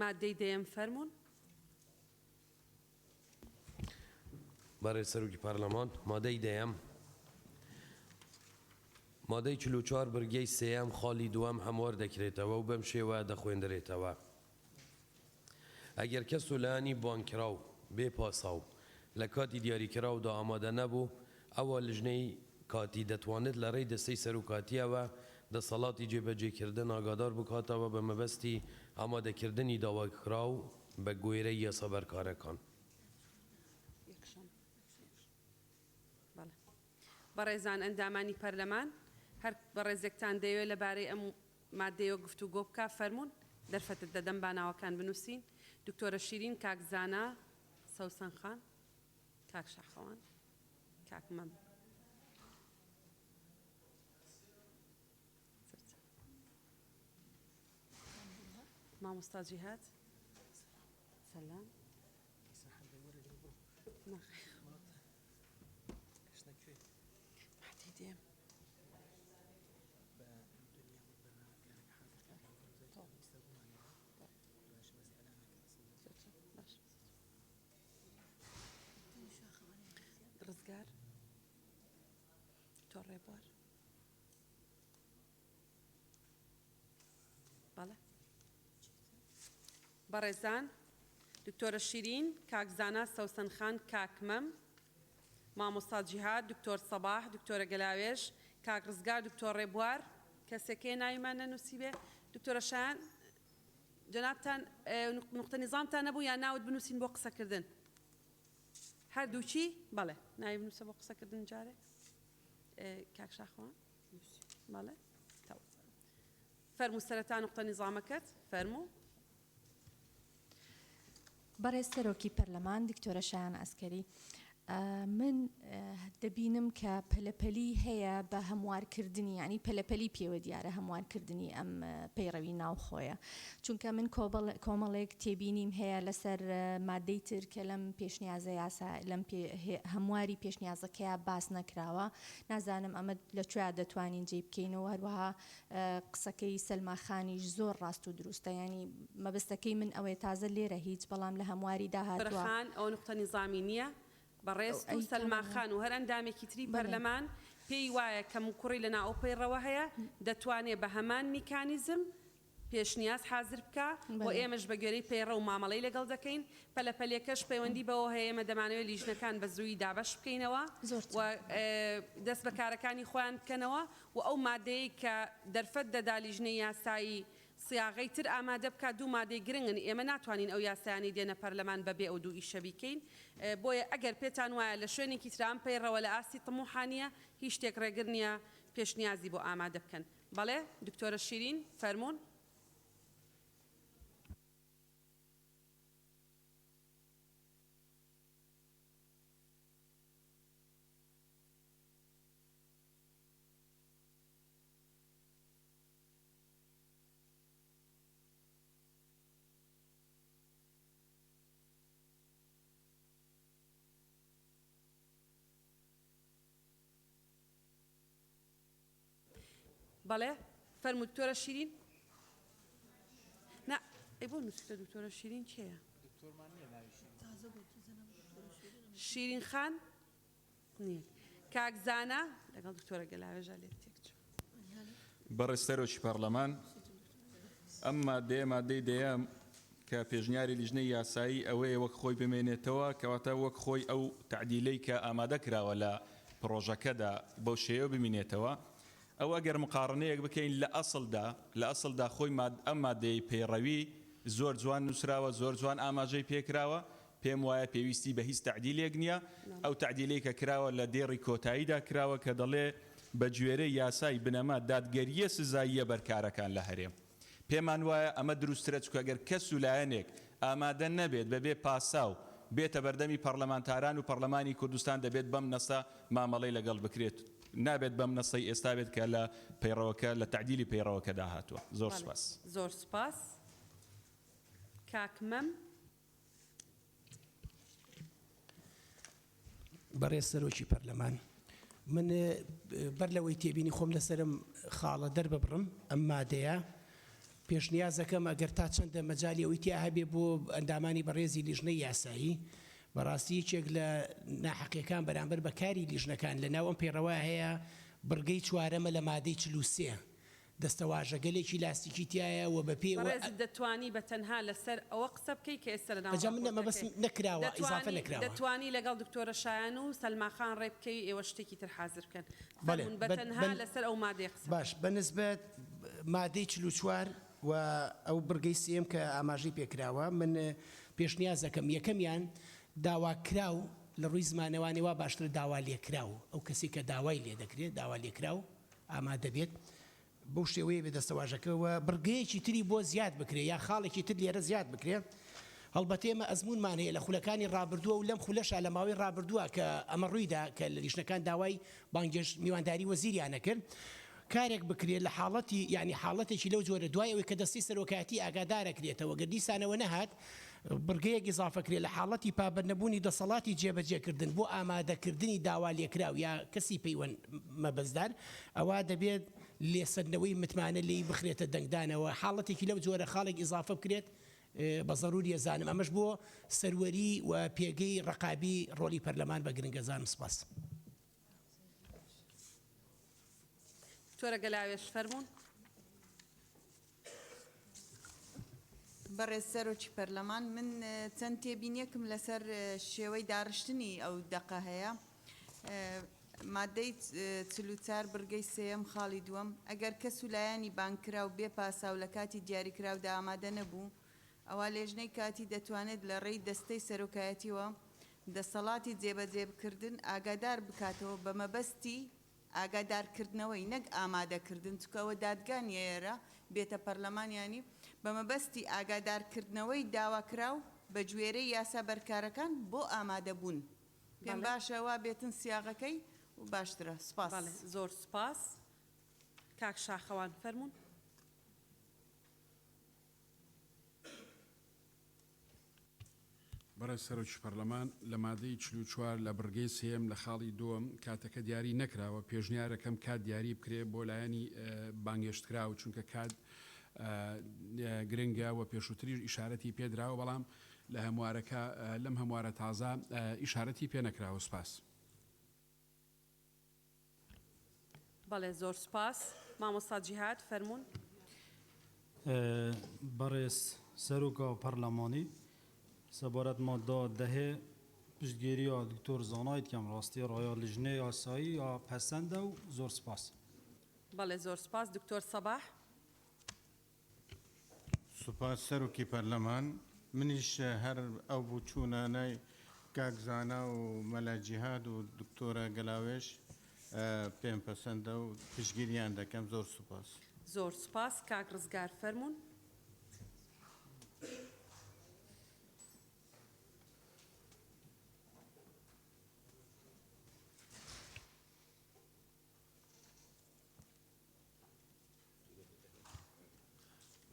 مادەی دەیەم فەرمونون بەڕێز سەرۆکی پەرلەمان مادەی دەیەم مادەی 44 برگەی سێەم خاڵی دووەم هەموار دەکرێتەوە و بەم شێوە دەخوێندرێتەوە ئەگەر کەس لایەنی بانکراو بێ پاساو لە کاتی دیاریکراودا ئامادە نەبوو ئەوە لژنەی کاتی دەتوانێت لە ڕێی دەستەی سەرۆکاتیەوە دەسەڵاتی جێبەجێکردن ئاگادار بکاتەوە بە مەبەستی ئامادەکردنی داواکراو بە گوێرەی یاسا بەرکارەکان بەڕێزان ئەندامانی پەرلەمان هەر بەڕێزێکتان دەیەوێت لەبارەی ئەم مادەیەوە گفتوگۆ بکە فەرمونون دەرفەتت دەدەم باناوەکان بنووسین دکتۆرە شیرین کاک زانا سەوسەن خان کاک شاخەوان کاک مەم مامۆستا جیهاد سەلام ڕزگار تۆ ڕێبوار بەڵێ بەڕێزان دکتۆرە شیرین کاک زانا سەوسەن خان کاک مەم مامۆستا جیهاد دکتۆر سەباح دکتۆرە گەلاوێژ کاک ڕزگار دکتۆر ڕێبوار کەسێکەیە ناویمان نەنووسی بێ دکتۆرە شایان جەنابتان نوقتە نیزامتان نەبوو یان ناوت بنووسین بۆ قسەکردن هەردووچی بەڵێ ناوی بنووسە بۆ قسەکردن جارێک کاک شاخەوان بەڵێ فەرموو سەرەتا نوقتە نیزامەکەت فەرموو بەڕێز سەرۆکی پەرلەمان دکتۆرە شایان ئەسکەری من دەبینم کە پەلەپەلی هەیە بە هەموارکردنی ینی پەلەپەلی پێوە دیارە هەموارکردنی ئەم پەیڕەوی ناوخۆیە چونکە من کۆمەڵێک تێبینیم هەیە لەسەر مادەی تر کە لەم پێشنیازە یاسا لەم هەمواری پێشنیازەکەیە باس نەکراوە نازانم ئەمە لەکوێ دەتوانین جێ بکەینەوە هەروەها قسەکەی سەلماخانیش زۆر ڕاست و دروستە ینی مەبەستەکەی من ئەوەیە تازە لێرە هیچ بەڵام لە هەمواری داهاتوە ئەو نوقتە نیزامی نییە بەڕێز و سەلماخان و هەر ئەندامێکی تری پەرلەمان پێی وایە کەم و کوڕی لە ناو پەیڕەوە هەیە دەتوانێت بە هەمان میکانیزم پێشنیاز حاضر بکە و ئێمەش بە گوێرەی پەیڕە و مامەڵەی لەگەڵ دەکەین پەلەپەلێکەش پەیوەندی بەوە هەیە ئێمە دەمانەوێت لیژنەکان بە زووی دابەش بکەینەوە و دەست بە کارەکانی خۆیان بکەنەوە و ئەو مادەیە کە دەرفەت دەدا لیژنەی یاسایی سیاغەی تر ئامادە بکات دوو مادەی گرنگن ئێمە ناتوانین ئەو یاسایانی دێنە پەرلەمان بەبێ ئەو دوو ئیشە بیکەین بۆیە ئەگەر پێتان وایە لە شوێنێکی ترام پەیڕەوە لە ئاستی تەموحانیە هیچ شتێک ڕێگر نییە پێشنیازی بۆ ئامادە بکەن بەڵێ دکتۆرە شیرین فەرمونون بەڵێ فەرموو دکتۆرە شیرین نا ئەی بۆ نووسکە دکتۆرە شیرین کێیە شیرین خان نییە کاکزانە لەگەڵ دکتۆرە گەلاوێژە لێت تێکچوو بەڕێستەرۆکی پەرلەمان ئەم مادەی دەیەم کە پێشنیاری لیژنەی یاسایی ئەوەیە وەک خۆی بمێنێتەوە کەواتە وەک خۆی ئەو تعدیلەی کە ئامادە کراوە لە پرۆژەکەدا بەو شێوە بمینێتەوە ئەو ئەگەر مقارنەیەک بکەین لە ئەسڵدا خۆی ئەم مادەی پەیڕەوی زۆر جوان نووسراوە زۆر جوان ئاماژەی پێکراوە پێم وایە پێویستی بە هیچ تعدیلێک نییە ئەو تعدیلەی کە کراوە لە دێڕی کۆتاییدا کراوە کە دەڵێ بە گوێرەی یاسای بنەما دادگەریە سزاییە بەرکارەکان لە هەرێم پێمان وایە ئەمە دروسترە چکە ئەگەر کەس و لایەنێک ئامادە نەبێت بەبێ پاساو بێتە بەردەمی پەرلەمانتاران و پەرلەمانی کوردستان دەبێت بەم نەسا مامەڵەی لەگەڵ بکرێت نابێت بەم نەسەی ئێستا بێت کە لە پەیڕەوەکە لە تعدیلی پەیڕەوەکەدا هاتووە زۆر سپاس زۆر سپاس کاکمەم بەڕێز سەرۆکی پەرلەمان من بەر لەوەی تێبینی خۆم لەسرم خاڵە دەرببڕم ئەم مادەیە پێشنیازەکەم ئەگەر تا چەندە مەجای ئەوی تیا هەبێ بۆ ئەندامانی بەڕێزی لیژنەی یاسایی بەڕاستی یەکێک لە ناحەقیەکان بەرامبەر بەکاری لیژنەکان لە ناو ئەم پێڕەوە هەیە بڕگەی چوارەمە لە مادەی 43 دەستەواژە گەلێکی لاستیکی تایە و بە پێ دەتوانی بە تەنها لەسەر ئەوە قسە بکەی کە ئێستا بەس نەکراوە ئیزافە نەکراوە دەتوانی لەگەڵ دکتۆرە شایان و سەلماخان ڕێ بکەی ئێوە شتێکی تر حازر بکەن بە تەنها لەسەر ئەو مادەی قسە باش بەنسبەت مادەی 44 و ئەو بڕگەی سێم کە ئاماژەی پێکراوە من پێشنیازەکەم یەکەمیان داواکراو لە ڕووی زمانەوانی وا باشتر داوا لێکراو ئەو کەسی کە داوای لێ دەکرێت داوا لێکراو ئامادە بێت بەو شێوەیە بێ دەستەواژەکەەوە بڕگەیەکی تری بۆ زیاد بکرێت یا خاڵێکی تر لێرە زیاد بکرێت هەڵبەتە ئێمە ئەزمونمان هەیە لە خولەکانی ڕابردووە و لەم خولەشە لە ماوەی ڕابردووە کە ئەمە ڕوویدا کە لە لیژنەکان داوای بانگێش میوانداری وەزیریانە کرد کارێک بکرێت لە حاڵەتی یعنی حاڵەتێکی لەو جۆرە دوایەوەی کە دەستی سەرۆکاتی ئاگادارەکرێتەوە گەردیسانەوە نەهات بڕگەیەک ئیزافەکرێت لە حاڵەتی پابەرنەبوونی دەسەڵاتی جێبەجێکردن بۆ ئامادەکردنی داوا لێکراو یا کەسی پەیوەند مەبەزدار ئەوە دەبێت لێسەرنەوەی متمانە لی بخرێتە دەنگدانەوە حاڵەتێکی لەو جۆرە خاڵێک ئیزافە بکرێت بە ضروری زانم ئەمەش بۆ سەروەری و پێگەی ڕقابی ڕۆلی پەرلەمان بە گرنگەزانم سپاس دکتۆرە گەلاوێش فەرموون بەڕێز سەرۆکی پەرلەمان من چەند تێبینیەکم لەسەر شێوەی داڕشتنی ئەو دەقە هەیە مادەی 44 بڕگەی سێم خاڵی دووەم ئەگەر کەس و لایانی بانکرا و بێ پاسا و لە کاتی دیاریکراودا ئامادە نەبوو ئەوە لێژنەی کاتی دەتوانێت لە ڕێی دەستەی سەرۆکایەتیەوە دەسەڵاتی جێبەجێبکردن ئاگادار بکاتەوە بە مەبەستی ئاگادارکردنەوەی نەک ئامادەکردن چکەوە دادگانیێرە بێتە پەرلەمانیانی بە مەبەستی ئاگادارکردنەوەی داواکراو بە گوێرەی یاسا بەرکارەکان بۆ ئامادەبوون پێم باشەوە بێتن سیاغەکەی و باشترە سپاس زۆر سپاس کاک شاخەوان فەرموون بەڕێز سەرۆکی پەرلەمان لە مادەی 44 لە بڕگەی سێم لە خاڵی دووەم کاتەکە دیاری نەکراوە پێشنیارەکەم کات دیاری بکرێ بۆ لایەنی بانگێشتکراوە چونکە کات گرنگە و پێشووتریش ئیشارەتی پێدراوە بەڵام لە هەموارەکە لەم هەموارە تازە ئیشارەتی پێ نەکراوە سپاس بەڵێ زۆر سوپاس مامۆستا جیهاد فەرمونون. بەڕێز سەرۆکا و پەرلەمانی سەبارەت مادە دەهێ پشتگیریya دکتۆر زانایەتیان ڕاستی ڕایا لیژنەی یاسایی یا پەسەندە و زۆر سپاس. بەڵێ زۆر سپاس دکتۆر سەباح. سوپاس سەرۆکی پەرلەمان منیش هەر ئەو بوو چوونانەی کاکزانە و مەلا جیهاد و دکتۆرە گەلاوێش پێم پەسەندە و پشتگیریان دەکەم زۆر سوپاس. زۆر سپاس کاک ڕزگار فەرمونون.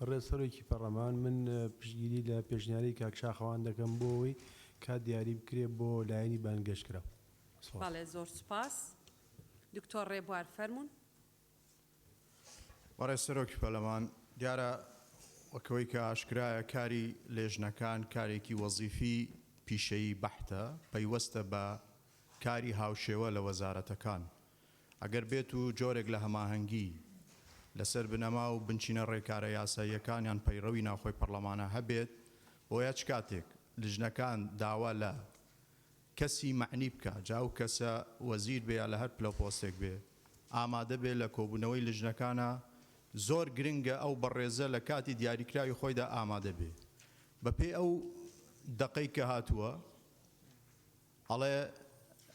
ڕێسەرۆکی پەرلەمان من پشتگیری لە پێشنیاری کاکشاخەوان دەکەم بۆ ئەوەی کات دیاری بکرێت بۆ لایەنی بانگەشتکرا. بەڵێ زۆر سپاس دکتۆر ڕێبوار فەرمونون. بەڕێز سەرۆکی پەرلەمان دیارە وەکەوەی کە ئاشکرایە کاری لێژنەکان کارێکی وەزیفی پیشەیی بەحتە پەیوەستە بە کاری هاوشێوە لە وەزارەتەکان ئەگەر بێت و جۆرێک لە هەماهەنگی لەسەر بنەما و بنچینە ڕێکارە یاساییەکانیان پەیڕەوی ناوخۆی پەرلەمانە هەبێت بۆیە چ کاتێک لیژنەکان داوا لە کەسی معنی بکە جاو کەسە وەزیر بێ لە هەر پلەپۆستێک بێ ئامادە بێ لە کۆبوونەوەی لیژنەکانە زۆر گرنگە ئەو بەڕێزە لە کاتی دیاریکراوی خۆیدا ئامادە بێ بەپێی ئەو دقەی کە هاتووە ئەڵێ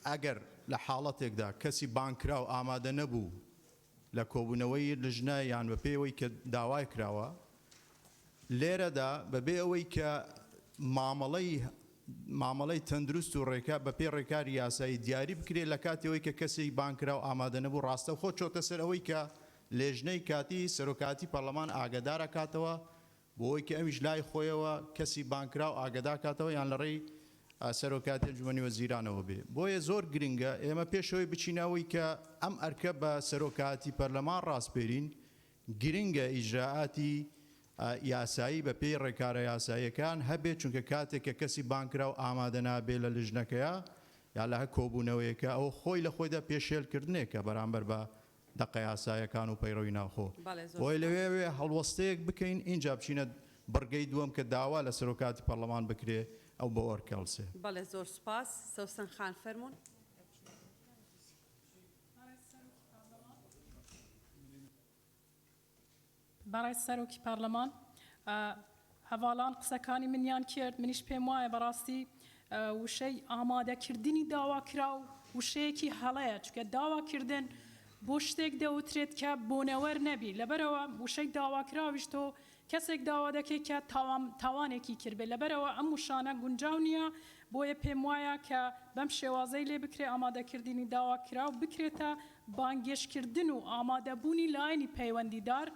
ئەگەر لە حاڵەتێکدا کەسی بانکرا و ئامادە نەبوو لە کۆبوونەوەی لیژنە یان بە پێیەوەی کە داوای کراوە لێرەدا بەبێ ئەوەی کە مامەڵەی تەندروست و ڕێکا بە پێی ڕێکاری یاسایی دیاری بکرێت لە کاتەوەی کە کەسی بانکرا و ئامادە نەبوو ڕاستە خۆ چۆتە سەر ئەوەی کە لێژنەی کاتی سەرۆکاتی پەرلەمان ئاگدارە کاتەوە بۆ ئەوەی کە ئەمیش لای خۆیەوە کەسی بانکرا و ئاگدا کاتەوە یان لە ڕێی سەرۆکاتی ئەنجومەنی وەزیرانەوە بێ بۆیە زۆر گرنگە ئێمە پێشەوەی بچینەوەی کە ئەم ئەرکە بە سەرۆکاتی پەرلەمان ڕاستپێرین گرنگە ئیجراعاتی یاسایی بە پێی ڕێکارە یاساییەکان هەبێت چونکە کاتێک کە کەسی بانکرا و ئامادە نابێت لە لیژنەکەیە یا لە کۆبوونەوەیەکە ئەو خۆی لە خۆیدا پێشێلکردنێکە بەرامبەر بە دقە یاسایەکان و پەیڕەوی ناوخۆ بۆی لەوێ هەڵوەستەیەک بکەین اینجا بچینە بەرگەی دووەم کە داوا لە سەرۆکاتی پەرلەمان بکرێ ئەو بە ئۆرکەڵسێ. بەڵێ زۆر سپاس سەوسن خان فەرمونون. بەڕێز سەرۆکی پەرلەمان هەواڵان قسەکانی منیان کرد منیش پێم وایە بەڕاستی وشەی ئامادەکردنی داواکرا و وشەیەکی هەڵەیە چکە داواکردن بۆ شتێک دەوترێت کە بۆنەوەەر نەبی لەبەرەوە وشەی داواکراویش تۆ کەسێک داوا دەکەی کە تاوانێکی کردبێت لەبەرەوە ئەم وشانە گونجاو نییە بۆیە پێم وایە کە بەم شێوازەی لێ بکرێ ئامادەکردنی داواکرا و بکرێتە بانگێشکردن و ئامادەبوونی لایەنی پەیوەندیدار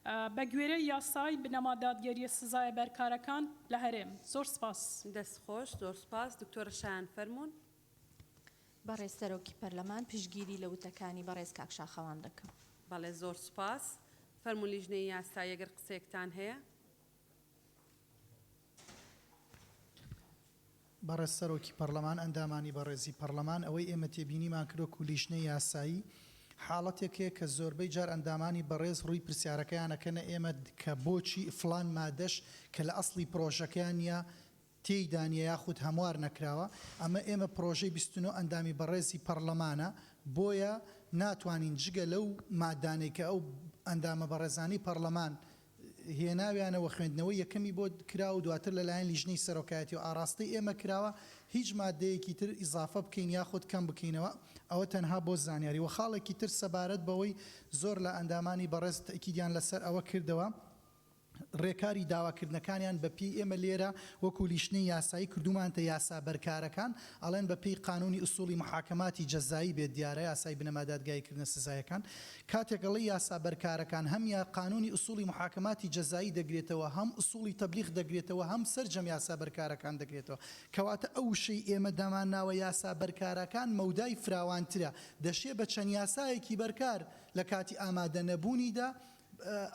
بە گوێرەی یاسای بنەما دادگەریە سزای بەرکارەکان لە هەرێم. زۆر سپاس. دەستخۆش زۆر سپاس دکتۆرە شایان فەرمونون. بەڕێز سەرۆکی پەرلەمان پشتگیری لە وتەکانی بەڕێز کاکشاخەوان دەکەم. بەڵێ زۆر سپاس فەرموو لیژنەی یاسایی ئەگەر قسەیەکتان هەیە. بەڕێز سەرۆکی پەرلەمان ئەندامانی بەڕێزی پەرلەمان ئەوەی ئێمە تێبینیمان کردو و لیژنەی یاسایی حاڵەتێکەیە کە زۆربەی جار ئەندامانی بەڕێز ڕووی پرسیارەکەیانەکەنە ئێمە کە بۆچی فلان مادەش کە لە ئەسڵی پرۆژەکانیە تێیدانە یاخود هەموار نەکراوە ئەمە ئێمە پرۆژەی 29 ئەندامی بەڕێزی پەرلەمانە بۆیە ناتوانین جگە لەو مادانێکە ئەو ئەندامە بەڕێزانی پەرلەمان هێناویانەوە خوێندنەوەی یەکەمی بۆ کرا و دواتر لەلایەن لیژنەی سەرۆکایەتی و ئاڕاستی ئێمە کراوە هیچ مادەیەکی تر ئیزافە بکەین یاخود کەم بکەینەوە ئەوە تەنها بۆ زانیاری و خاڵێکی تر سەبارەت بەوەی زۆر لە ئەندامانی بەڕێز تەکیدیان لەسەر ئەوە کردەوە ڕێکاری داواکردنەکانیان بە پێی ئێمە لێرە وەکو لیژنەی یاسایی کردومانتە یاسا بەرکارەکان ئەڵێن بە پێی قانونی ئوسوڵی محاکەماتی جەزایی بێت دیارە یاسای بنەما دادگاییکردنە سزایەکان کاتێکەڵی یاسا بەرکارەکان هەم یا قانونی ئوسوڵی محاکەماتی جەزایی دەگرێتەوە هەم ئوسوڵی تەبلیغ دەگرێتەوە هەم سەرجەم یاسا بەرکارەکان دەگرێتەوە کەواتە ئەو شەی ئێمە دەمان ناوە یاسا بەرکارەکان مەودای فراوانترە دەشێ بە چەند یاسایەکی بەرکار لە کاتی ئامادە نەبوونیدا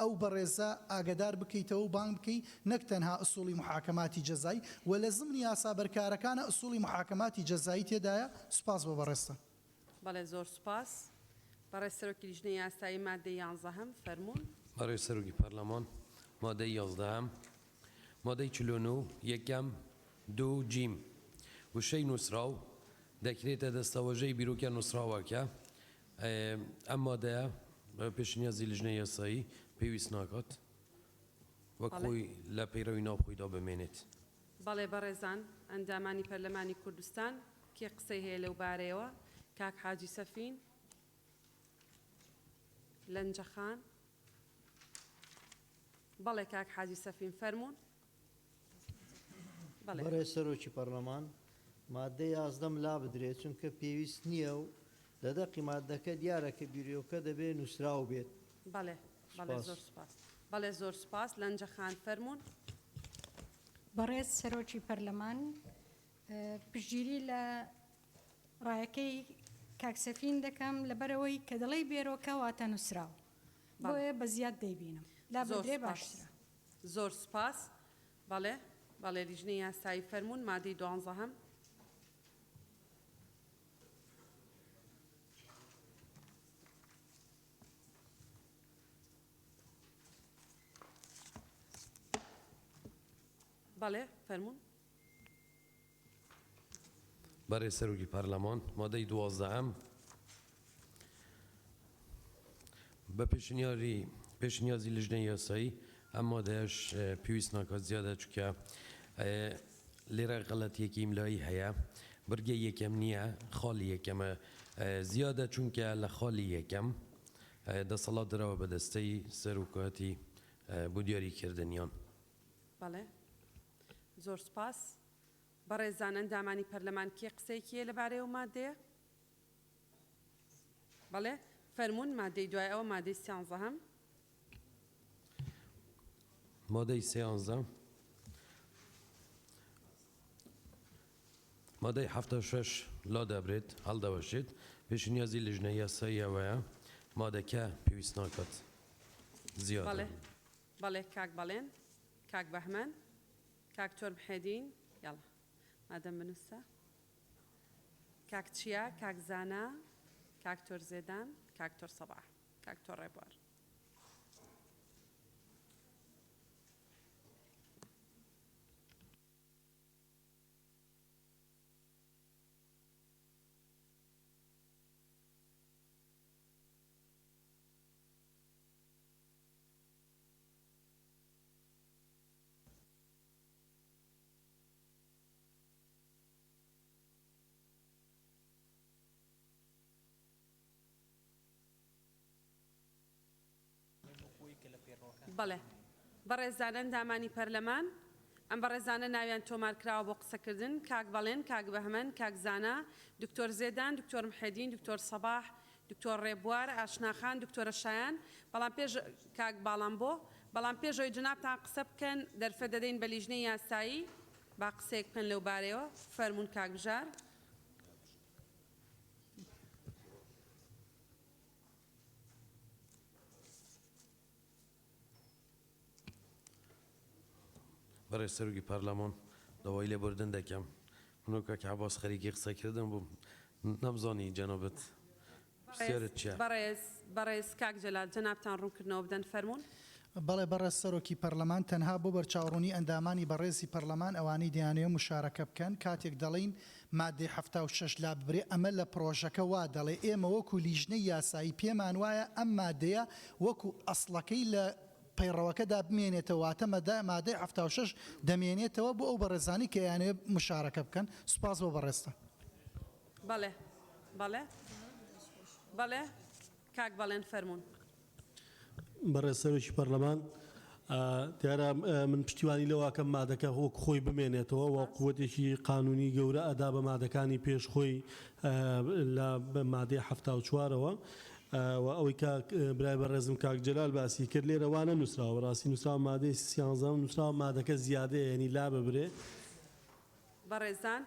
ئەو بەڕێزە ئاگدار بکەیتەوە و بانگ بکەی نەک تەنها ئوسوڵی محاکەماتی جەزایی و لە زمنی یاسا بەرکارەکانە ئوسوڵی محاکەماتی جەزایی تێدایە. سوپاس بۆ بەڕێستە. بەڵێ زۆر سوپاس بەڕێز سەرۆکی لیژنەی یاسایی مادەی 11 فەرموون. بەڕێز سەرۆکی پەرلەمان مادەی 11 مادەی 49 یەکەم 2 جیم وشەی نووسراو دەکرێتە دەستەوەژەی بیرۆکە نووسراوەکە ئەم مادەیە پێشنیازی لیژنەی یاسایی پێویست ناکات وەک خۆی لە پەیڕەوی ناوخۆیدا بمێنێت. بەڵێ بەڕێزان ئەندامانی پەرلەمانی کوردستان کێ قسەی هەیە لەو بارەیەوە؟ کاک حاجی سەفین، لەنجەخان. بەڵێ کاک حاجی سەفین فەرموون. بەڕێز سەرۆکی پەرلەمان مادەی 11 لا بدرێت چونکە پێویست نییە و لە دەقی مادەکە دیارە کە بیرۆکە دەبێت نووسراو بێت. بەڵێ بەڵێ زۆر سوپاس. بەڵێ زۆر سوپاس. لەنجەخان فەرموون. بەڕێز سەرۆکی پەرلەمان پشتگیری لە ڕایەکەی کاکسەفین دەکەم لەبەرەوەی کە دەڵی بێرۆکە واتە نووسراو بۆیە بە زیاد دەیبینم لا بدرێ باشترە. زۆر سوپاس. بەڵێ بەڵێ لیژنەی یاسایی فەرموون مادەی 12. بەڵێ فەرموون. بەڕێز سەرۆکی پەرلەمان مادەی 12 بە پێشنیازی لیژنەی یاسایی ئەم مادەیەش پێویست ناکات زیادە چونکە لێرە غەڵەتیەکی ئیملایی هەیە بەرگە یەکەم نییە خاڵی یەکەمە زیادە چونکە لە خاڵی یەکەم دەسەڵات درراوە بە دەستەی سەرۆکاتی بۆ دیاریکردنیان. بەڵێ زۆر سپاس. بەڕێزان ئەندامانی پەرلەمان کێ قسەیەکیە لەبارەی ئەو مادەیە؟ بەڵێ فەرموون مادەی دوای ئەوە مادەی 13. مادەی 13 مادەی 76 لا دەبرێت هەڵدەوەشێت پێشنیازی لیژنەی یاسایی ئەوەیە مادەکە پێویست ناکات زیاد. بەڵێ بەڵێ کاک بەڵێن کاک بەهمەن کاک تۆر محێدین یاڵا مادەم بنووسە کاک چیا کاک زانا کاک تۆر زێدان کاک تۆر سەباح کاک تۆر ڕێبوار. بەڵێ بەڕێزانە ئەندامانی پەرلەمان ئەم بەڕێزانە ناویان تۆمار کراوە بۆ قسەکردن کاک بەڵێن کاک بەهمەن کاک زانا دکتۆر زێدان دکتۆر محێدین دکتۆر سەباح دکتۆر ڕێبوار ئاشناخان دکتۆرە شایان بەڵام پێش کاک باڵام بۆ بەڵام پێشەوەی جنابتان قسە بکەن دەرفە دەدەین بە لیژنەی یاسایی با قسەیەک بکەن لەو بارەیەوە فەرموون کاک بژار. بەڕێز سەرۆکی پەرلەمان داوای لێبوردن دەکەم منۆ کاک عەباس خەریکی قسەکردن بوو نەمزانی جەنابەت پرسیارت چییە؟ بەڕێز کاک جەلال جەنابتان ڕوونکردنەوە بدەن فەرموون. بەڵێ بەڕێز سەرۆکی پەرلەمان تەنها بۆ بەرچاوڕوونی ئەندامانی بەڕێزی پەرلەمان ئەوانەی دیانەیە مشارەکە بکەن کاتێک دەڵین مادەی 76 لا ببرێ ئەمە لە پرۆژەکە وا دەڵێ ئێمە وەکو لیژنەی یاسایی پێمان وایە ئەم مادەیە وەکو ئەسڵەکەی لە پەیڕەوەکەدا بمێنێتەوە واتە مادەی 76 دەمێنێتەوە بۆ ئەو بەڕێزانی کە یانەیە مشارەکە بکەن. سوپاس بۆ بەڕێستە. بەڵێ بەڵێ بەڵێ کاک بەڵێن فەرموون. بەڕێز سەرۆکی پەرلەمان دیارە من پشتیوانی لەواکەم مادەکە وەک خۆی بمێنێتەوە وە قووەتێکی قانونی گەورە ئەدا بە مادەکانی پێش خۆی لە مادەی 74ەوە و ئەوەی برای بەڕێزم کاک جەلال باسی کرد لێرەوانە نووسراوە ڕاستی نووسراوە مادەی 13 نووسراوە مادەکە زیادەیە یعنی لا ببرێ بەڕێزان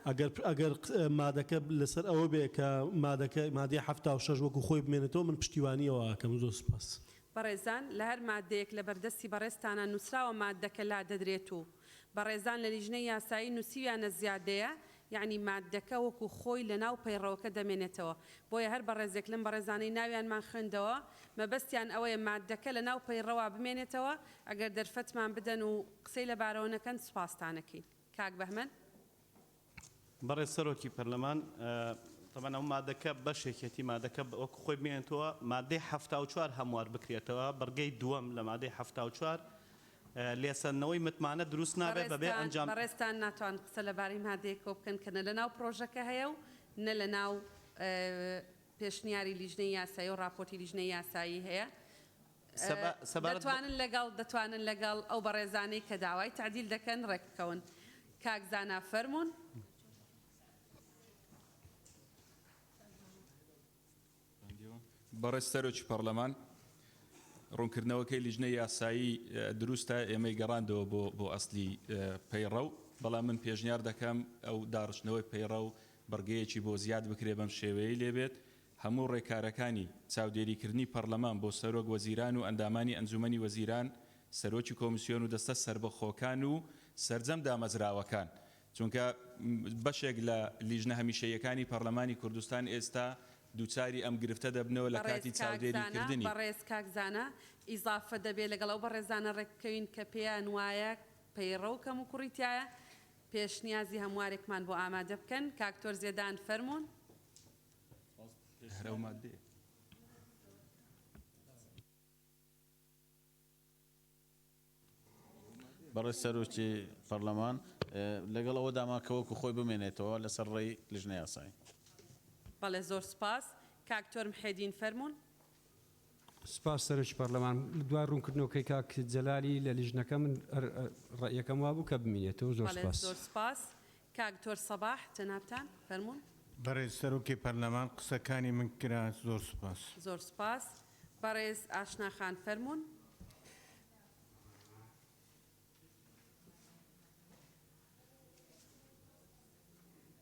ئەگەر مادەکە لەسەر ئەوە بێ کە مادەی 76 وەکو خۆی بمێنێتەوە من پشتیوانیەوە ئاکەم. زۆر سوپاس. بەڕێزان لە هەر مادەیەک لە بەردەستی بەڕێستانە نووسراوە مادەکە لا دەدرێت و بەڕێزان لە لیژنەی یاسایی نووسیویانە زیادەیە یعنی مادەکە وەکو خۆی لە ناو پەیڕەوەکە دەمێنێتەوە بۆیە هەر بەڕێزێک لەم بەڕێزانەی ناویانمان خوێندەوە مەبەستیان ئەوەیە مادەکە لە ناو پەیڕەوە بمێنێتەوە ئەگەر دەرفەتمان بدەن و قسەی لە بارەوەنەکەن سوپاسانەکەین کاک بەهمەن بەڕێز سەرۆکی پەرلەمان طبعا ئەو مادەکە بەشێکێتی مادەکە وەکو خۆی بمێنێتەوە مادەی 74 هەموار بکرێتەوە بەرگەی دووەم لە مادەی 74 لێسەنەوەی متمانە دروست نابێت بەبێ ئەنجام بەڕێستان ناتوان قسە لەبارەی مادەیەکەوە بکەن کە نە لە ناو پرۆژەکە هەیە و نە لە ناو پێشنیاری لیژنەی یاسایی و راپۆرتی لیژنەی یاسایی هەیە دەتوانن لەگەڵ ئەو بەڕێزانەی کە داوای تعدیل دەکەن ڕێکبکەون کاک زانا فەرموون بەڕێز سەرۆکی پەرلەمان ڕوونکردنەوەکەی لیژنەی یاسایی دروستە ئێمەی گەڕاندەوە بۆ ئەسلی پەیڕە و بەڵام من پێشنیار دەکەم ئەو داڕشتنەوەی پەیڕە و بەرگەیەکی بۆ زیاد بکرێ بەم شێوەیە لێبێت هەموو ڕێکارەکانی چاودێریکردنی پەرلەمان بۆ سەرۆک وەزیران و ئەندامانی ئەنجومەنی وەزیران سەرۆکی کۆمیسیۆن و دەستە سربەخۆکان و سەرجەم دامەزراوەکان چونکە بەشێک لە لیژنە هەمیشەیەکانی پەرلەمانی کوردستان ئێستا دووچاری ئەم گرفتە دەبنەوە لە کاتی چاودێریکردنی بەڕێز کاکزانە ئیزافە دەبێت لەگەڵ ئەو بەڕێزانە ڕێککەوین کە پێیان وایە پەیڕە و کەم و کوڕیتایە پێشنیازی هەموارێکمان بۆ ئامادە بکەن کاکتۆر زێدان فەرموون بەڕێز سەرۆکی پەرلەمان لەگەڵ ئەوە داماکەوەکو خۆی بمێنێتەوە لەسەر ڕێی لیژنەی یاسایی بەڵێ زۆر سپاس کاکتۆر محێدین فەرموون سپاس سەرۆکی پەرلەمان دوای ڕوونکردنەوەکەی کاک جەلالی لە لیژنەکە من ڕێیەکەم وا بوو کە بمێنێتەوە زۆر سپاس زۆر سپاس کاکتۆر سەباح جەنابتان فەرموون بەڕێز سەرۆکی پەرلەمان قسەکانی من کرا زۆر سپاس زۆر سپاس بەڕێز ئاشناخان فەرموون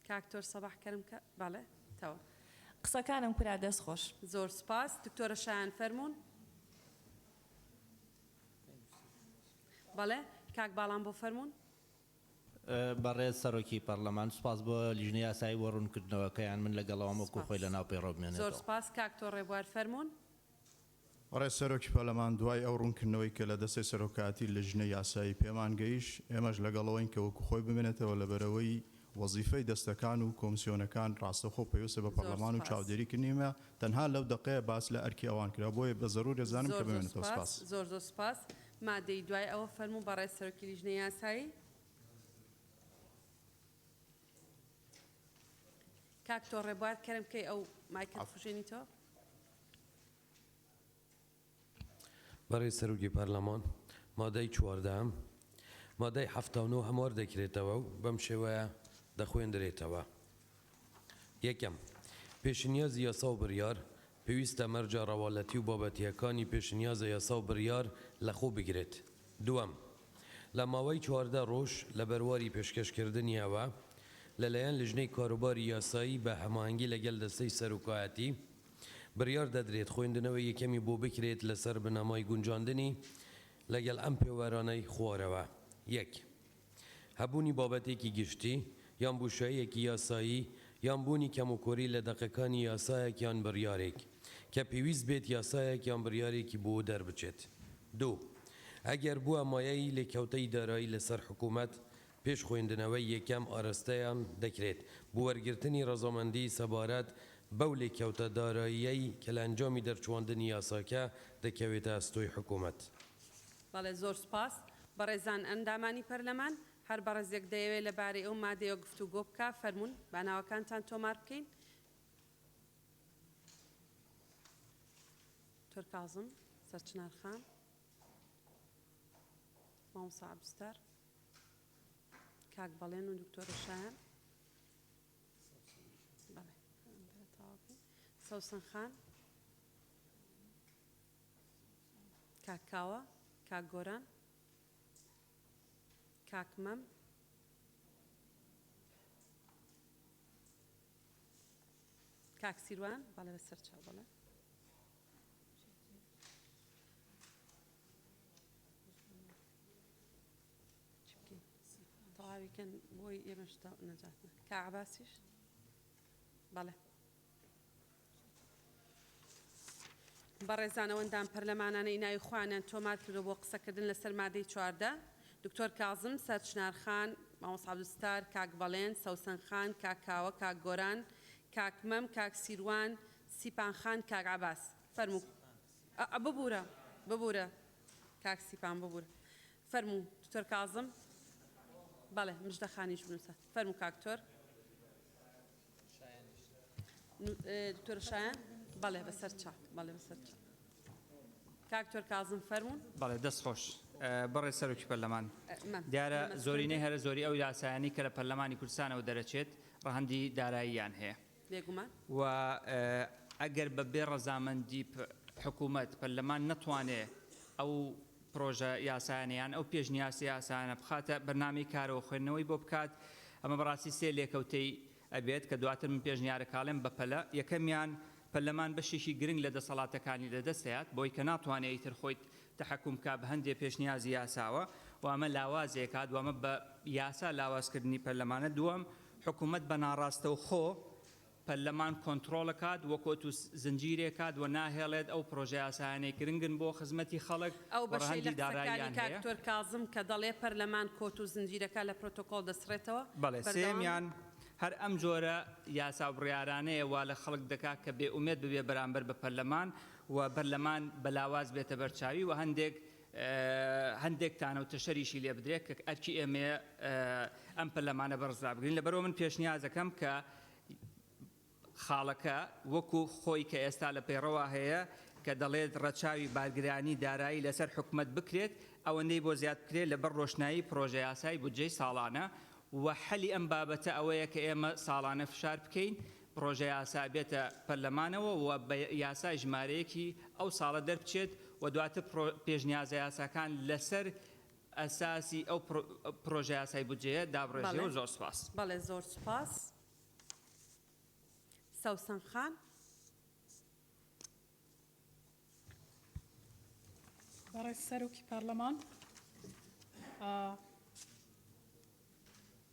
کاکتۆر سەباح کەرم کە بەڵێ تەوە قسەکانم کورا دەست خۆش زۆر سپاس دکتۆرە شایان فەرموون بەڵێ کاک باڵام بۆ فەرموون بەڕێز سەرۆکی پەرلەمان سوپاس بۆ لیژنەی یاسایی بۆ ڕوونکردنەوەکەیان من لەگەڵەوە وەکو خۆی لە ناو پەیڕۆ بمێنێتەوە زۆر سپاس کاکتۆر ڕێبوار فەرموون ڕێز سەرۆکی پەرلەمان دوای ئەو ڕوونکردنەوەی کە لە دەستی سەرۆکاتی لیژنەی یاسایی پێمان گەیشت ئێمەش لەگەڵەوەین کە وەکو خۆی بمێنێتەوە لەبەرەوەی وەزیفەی دەستەکان و کۆمسیۆنەکان ڕاستەخۆ پێویستە بە پەرلەمان و چاودێریکردنیمە تەنها لەو دقەیە باس لە ئەرکی ئەوان کرا بۆیە بە زەرور ێزانم کە بمێنێتەوە سپاس زۆر زۆر سپاس مادەی دوای ئەوە فەرموو بەڕێز سەرۆکی لیژنەی یاسایی کاکتۆر ڕێبوار کەرم کەی ئەو مایکت فوشێنیتەوە بەڕێز سەرۆکی پەرلەمان مادەی 14 مادەی 79 هەموار دەکرێتەوە و بەم شێوەیە دەخوێندرێتەوە یەکەم پێشنیازی یاسا و بڕیار پێویستە مەرجە ڕەواڵەتی و بابەتیەکانی پێشنیازە یاسا و بڕیار لەخۆ بگرێت دووەم لە ماوەی 14 ڕۆژ لە بەرواری پێشکەشکردنی ئەوە لەلایەن لیژنەی کاروباری یاسایی بە هەماهەنگی لەگەڵ دەستەی سەرۆکایەتی بڕیار دەدرێت خوێندنەوەی یەکەمی بۆ بکرێت لەسەر بنەمای گونجاندنی لەگەڵ ئەم پێوەرانەی خوارەوە یەک هەبوونی بابەتێکی گشتی یان بوشاییەکی یاسایی یان بوونی کەموکۆری لە دەقەکانی یاسایەک یان بڕیارێک کە پێویست بێت یاسایەک یان بڕیارێکی بۆ دەربچێت دوو ئەگەر بووە مایەی لێکەوتەی دارایی لەسەر حکوومەت پێش خوێندنەوەی یەکەم ئاراستەیان دەکرێت بۆ وەرگرتنی ڕەزامەندی سەبارەت بەو لێکەوتە داراییەی کە لە ئەنجامی دەرچواندنی یاساکە دەکەوێتە ئەستۆی حکوومەت بەڵێ زۆر سپاس بەڕێزان ئەندامانی پەرلەمان هەر بەڕێزێک دەیەوێت لەبارەی ئەو مادەیە گفتوگۆ بکە فەرموون باناوەکانتان تۆمار بکەین تۆر کازم سەرچنار خان مامۆستا عەبدولستار کاک بەڵێن و دکتۆرە شایان بەڵێ سەوسن خان کاک کاوە کاک گۆران کاک مەم کاک سیروان بەڵێ بەسەر چاو بەڵێ تەواوی چاویکەن بۆی ئێمەشتا نەجاتە کا عباسیش بەڵێ بەڕێزانەوەندان پەرلەمانانەی ناوی خوانیان تۆمار کردو بۆ قسەکردن لەسەر مادەی 14 دکتۆر کاظم سەرچنارخان مامۆستا عەبدولستار کاک ڤەڵێن سەوسەن خان کاک کاوە کاک گۆران کاک مەم کاک سیروان سیپان خان کاک عباس فەرموو ببوورە کاک سیپان ببوورە فەرموو دکتۆر کاظم بەڵێ مژدە خانیش بنووسە فەرموو کاکتۆر دکتۆر شایان بەڵێ بەسەر چاک بەڵێ بەسەر چاک کاکتۆر کاظم فەرموون بەڵێ دەست خۆش بەڕێ سەرۆکی پەرلەمان دیارە زۆرینەی هەرە زۆری ئەو یاسایانی کە لە پەرلەمانی کوردستانەوە دەرەچێت ڕەهەندی داراییان هەیە بێگومان و ئەگەر بەبێ ڕەزامەندی حکوومەت پەرلەمان نەتوانێت ئەو پرۆژە یاسایانیان ئەو پێشنیاسی یاسایانە بخاتە بەرنامەی کارەوە خوێندنەوەی بۆ بکات ئەمە بەڕاستی سێ لێکەوتەی ئەبێت کە دواتر من پێشنیارە کاڵێم بەپەلە یەکەمیان پەرلەمان بەشێکی گرنگ لە دەسەڵاتەکانی لەدەستەیات بۆی کە ناتوانێت ئیتر خۆیت تەحەکوم کا بە هەندێک پێشنیازی یاساوە و ئەمە لاوازێکات و ئەمە بە یاسا لاوازکردنی پەرلەمانە دووەم حکوومەت بە ناڕاستە و خۆ پەرلەمان کۆنتڕۆڵەکات وەکۆت و زنجیرێکات و ناهێڵێت ئەو پرۆژە یاسایانەی گرنگن بۆ خزمەتی خەڵک ئەو بەشەی لە قسەکانی کاکتۆر کاظم کە دەڵێ پەرلەمان کۆت و زنجیرەکە لە پرۆتۆکۆڵ دەسڕێتەوە بەڵێ سێمیان هەر ئەم جۆرە یاسا بڕیارانەیە وا لە خەڵک دەکات کە بێئومێد ببێ بەرامبەر بە پەرلەمان و بەرلەمان بەلاواز بێتە بەرچاوی و هەندێکتانە و تەشەریشی لێ بدرێت کە ئەرکی ئێمە ئەم پەرلەمانە بەڕزا بگرین لەبەرەوە من پێشنیازەکەم کە خاڵەکە وەکو خۆی کە ئێستا لە پەیڕەوە هەیە کە دەڵێت ڕەچاوی بارگرانی دارایی لەسەر حکوومەت بکرێت ئەوەندەی بۆ زیاد بکرێت لەبەر ڕۆشنایی پرۆژە یاسای بودجەی ساڵانە و حەلی ئەم بابەتە ئەوەیە کە ئێمە ساڵانە فشار بکەین پرۆژە یاسا بێتە پەرلەمانەوە و بە یاسای ژمارەیەکی ئەو ساڵە دەربچێت و دواتر پێشنیازە یاساکان لەسەر ئەساسی ئەو پرۆژە یاسای بودجەیە دابڕێژێ و زۆر سوپاس. بەڵێ زۆر سوپاس. سەوسەن خان بەڕێز سەرۆکی پەرلەمان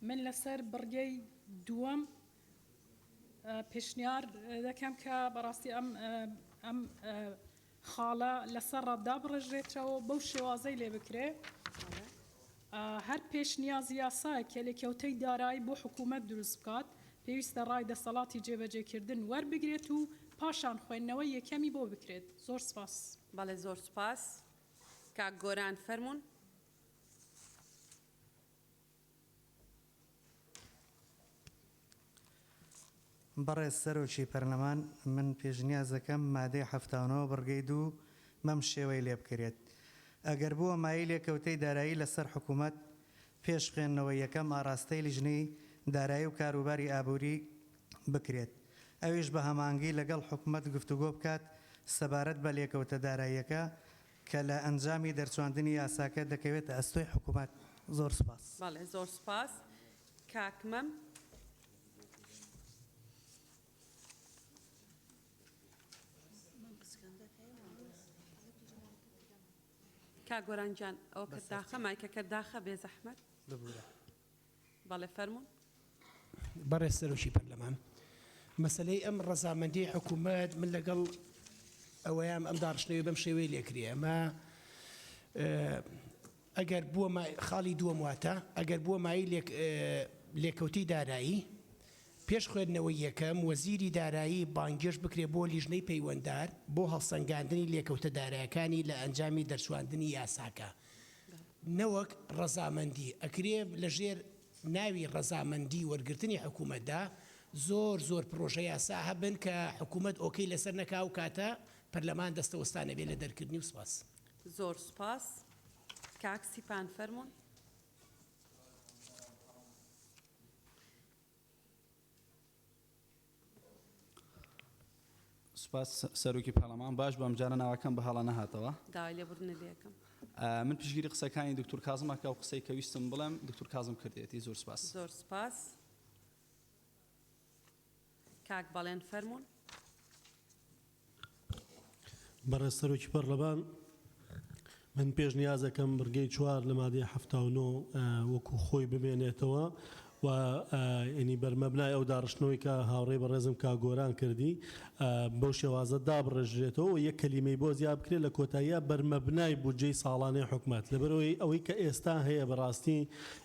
من لەسەر بڕگەی دووەم پێشنیار دەکەم کە بەڕاستی ئەم خاڵە لەسەر ڕەتدا بڕێژرێتەوە بەو شێوازەی لێ بکرێ هەر پێشنیازی یاسای کە لێکەوتەی دارایی بۆ حکوومەت دروست بکات پێویستە ڕای دەسەڵاتی جێبەجێکردن وەربگرێت و پاشان خوێندنەوەی یەکەمی بۆ بکرێت. زۆر سپاس. بەڵێ زۆر سپاس. کاک گۆران فەرموون. بەڕێز سەرۆکی پەرلەمان من پێشنیازەکەم مادەی 79 بڕگەی 2 مەم شێوەی لێ بکرێت. ئەگەر بووە مای لێکەوتەی دارایی لەسەر حکوومەت پێش خوێندنەوەی یەکەم ئاراستەی لیژنەی دارایی و کاروباری ئابووری بکرێت. ئەویش بە هەمانگی لەگەڵ حکوومەت گفتوگۆ بکات سەبارەت بە لێکەوتە داراییەکە کە لە ئەنجامی دەرچواندنی یاساکە دەکەوێتە ئەستۆی حکوومەت. زۆر سپاس. بەڵێ زۆر سپاس. کاکمەم. کاک گۆرانجان ئەوە کە داخە مایکەکە داخە بێ زەحمەت بەڵێ فەرموون. بەڕێز سەرۆکی پەرلەمان مەسەلەی ئەم ڕەزامەندی حکوومەت من لەگەڵ ئەوەیان ئەم داڕشتنەوەی بەم شێوەی لێکرێ ئەمە ئەگەر بووە خاڵی دووەم واتە ئەگەر بووە مای لێکەوتی دارایی پێش خوێندنەوەی یەکەم وەزیری دارایی بانگێش بکرێ بۆ لیژنەی پەیوەنددار بۆ هەڵسەنگاندنی لێکەوتە دارایەکانی لە ئەنجامی دەرچواندنی یاساکە نەوەک ڕەزامەندی ئەکرێ لەژێر ناوی ڕەزامەندی وەرگرتنی حکوومەتدا زۆر پرۆژە یاسا هەبن کە حکوومەت ئۆکەی لەسەر نەکا و کاتە پەرلەمان دەستەوەستانە بێ لە دەرکردنی و سپاس. زۆر سپاس. کاک سیپان فەرموون. سپاس سەرۆکی پەرلەمان باش بەم جارە ناوەکەم بە هەڵە نەهاتەوە. داوای لێبوردنە لێکم. من پشگیری قسەکانی دکتۆر کازمەکە و قسەی کە ویستم بڵێم دکتۆر کازم کردێتی. زۆر سپاس. زۆر سپاس. کاک بەڵێن فەرموون. بەڕێز سەرۆکی پەرلەمان من پێشنیازەکەم بڕگەی 4 لە مادەی 79 وەکو خۆی بمێنێتەوە و ینی بەرمەبنای ئەو داڕشتنەوەی کە هاوڕێی بەڕێزم کا گۆران کردی بەو شێوازە دابڕێژرێتەوە و یەک کەلیمەی بۆ زیاد بکرێت لە کۆتاییە بەرمەبنای بودجەی ساڵانەی حکومەت لەبەرەوەی ئەوەی کە ئێستا هەیە بەڕاستی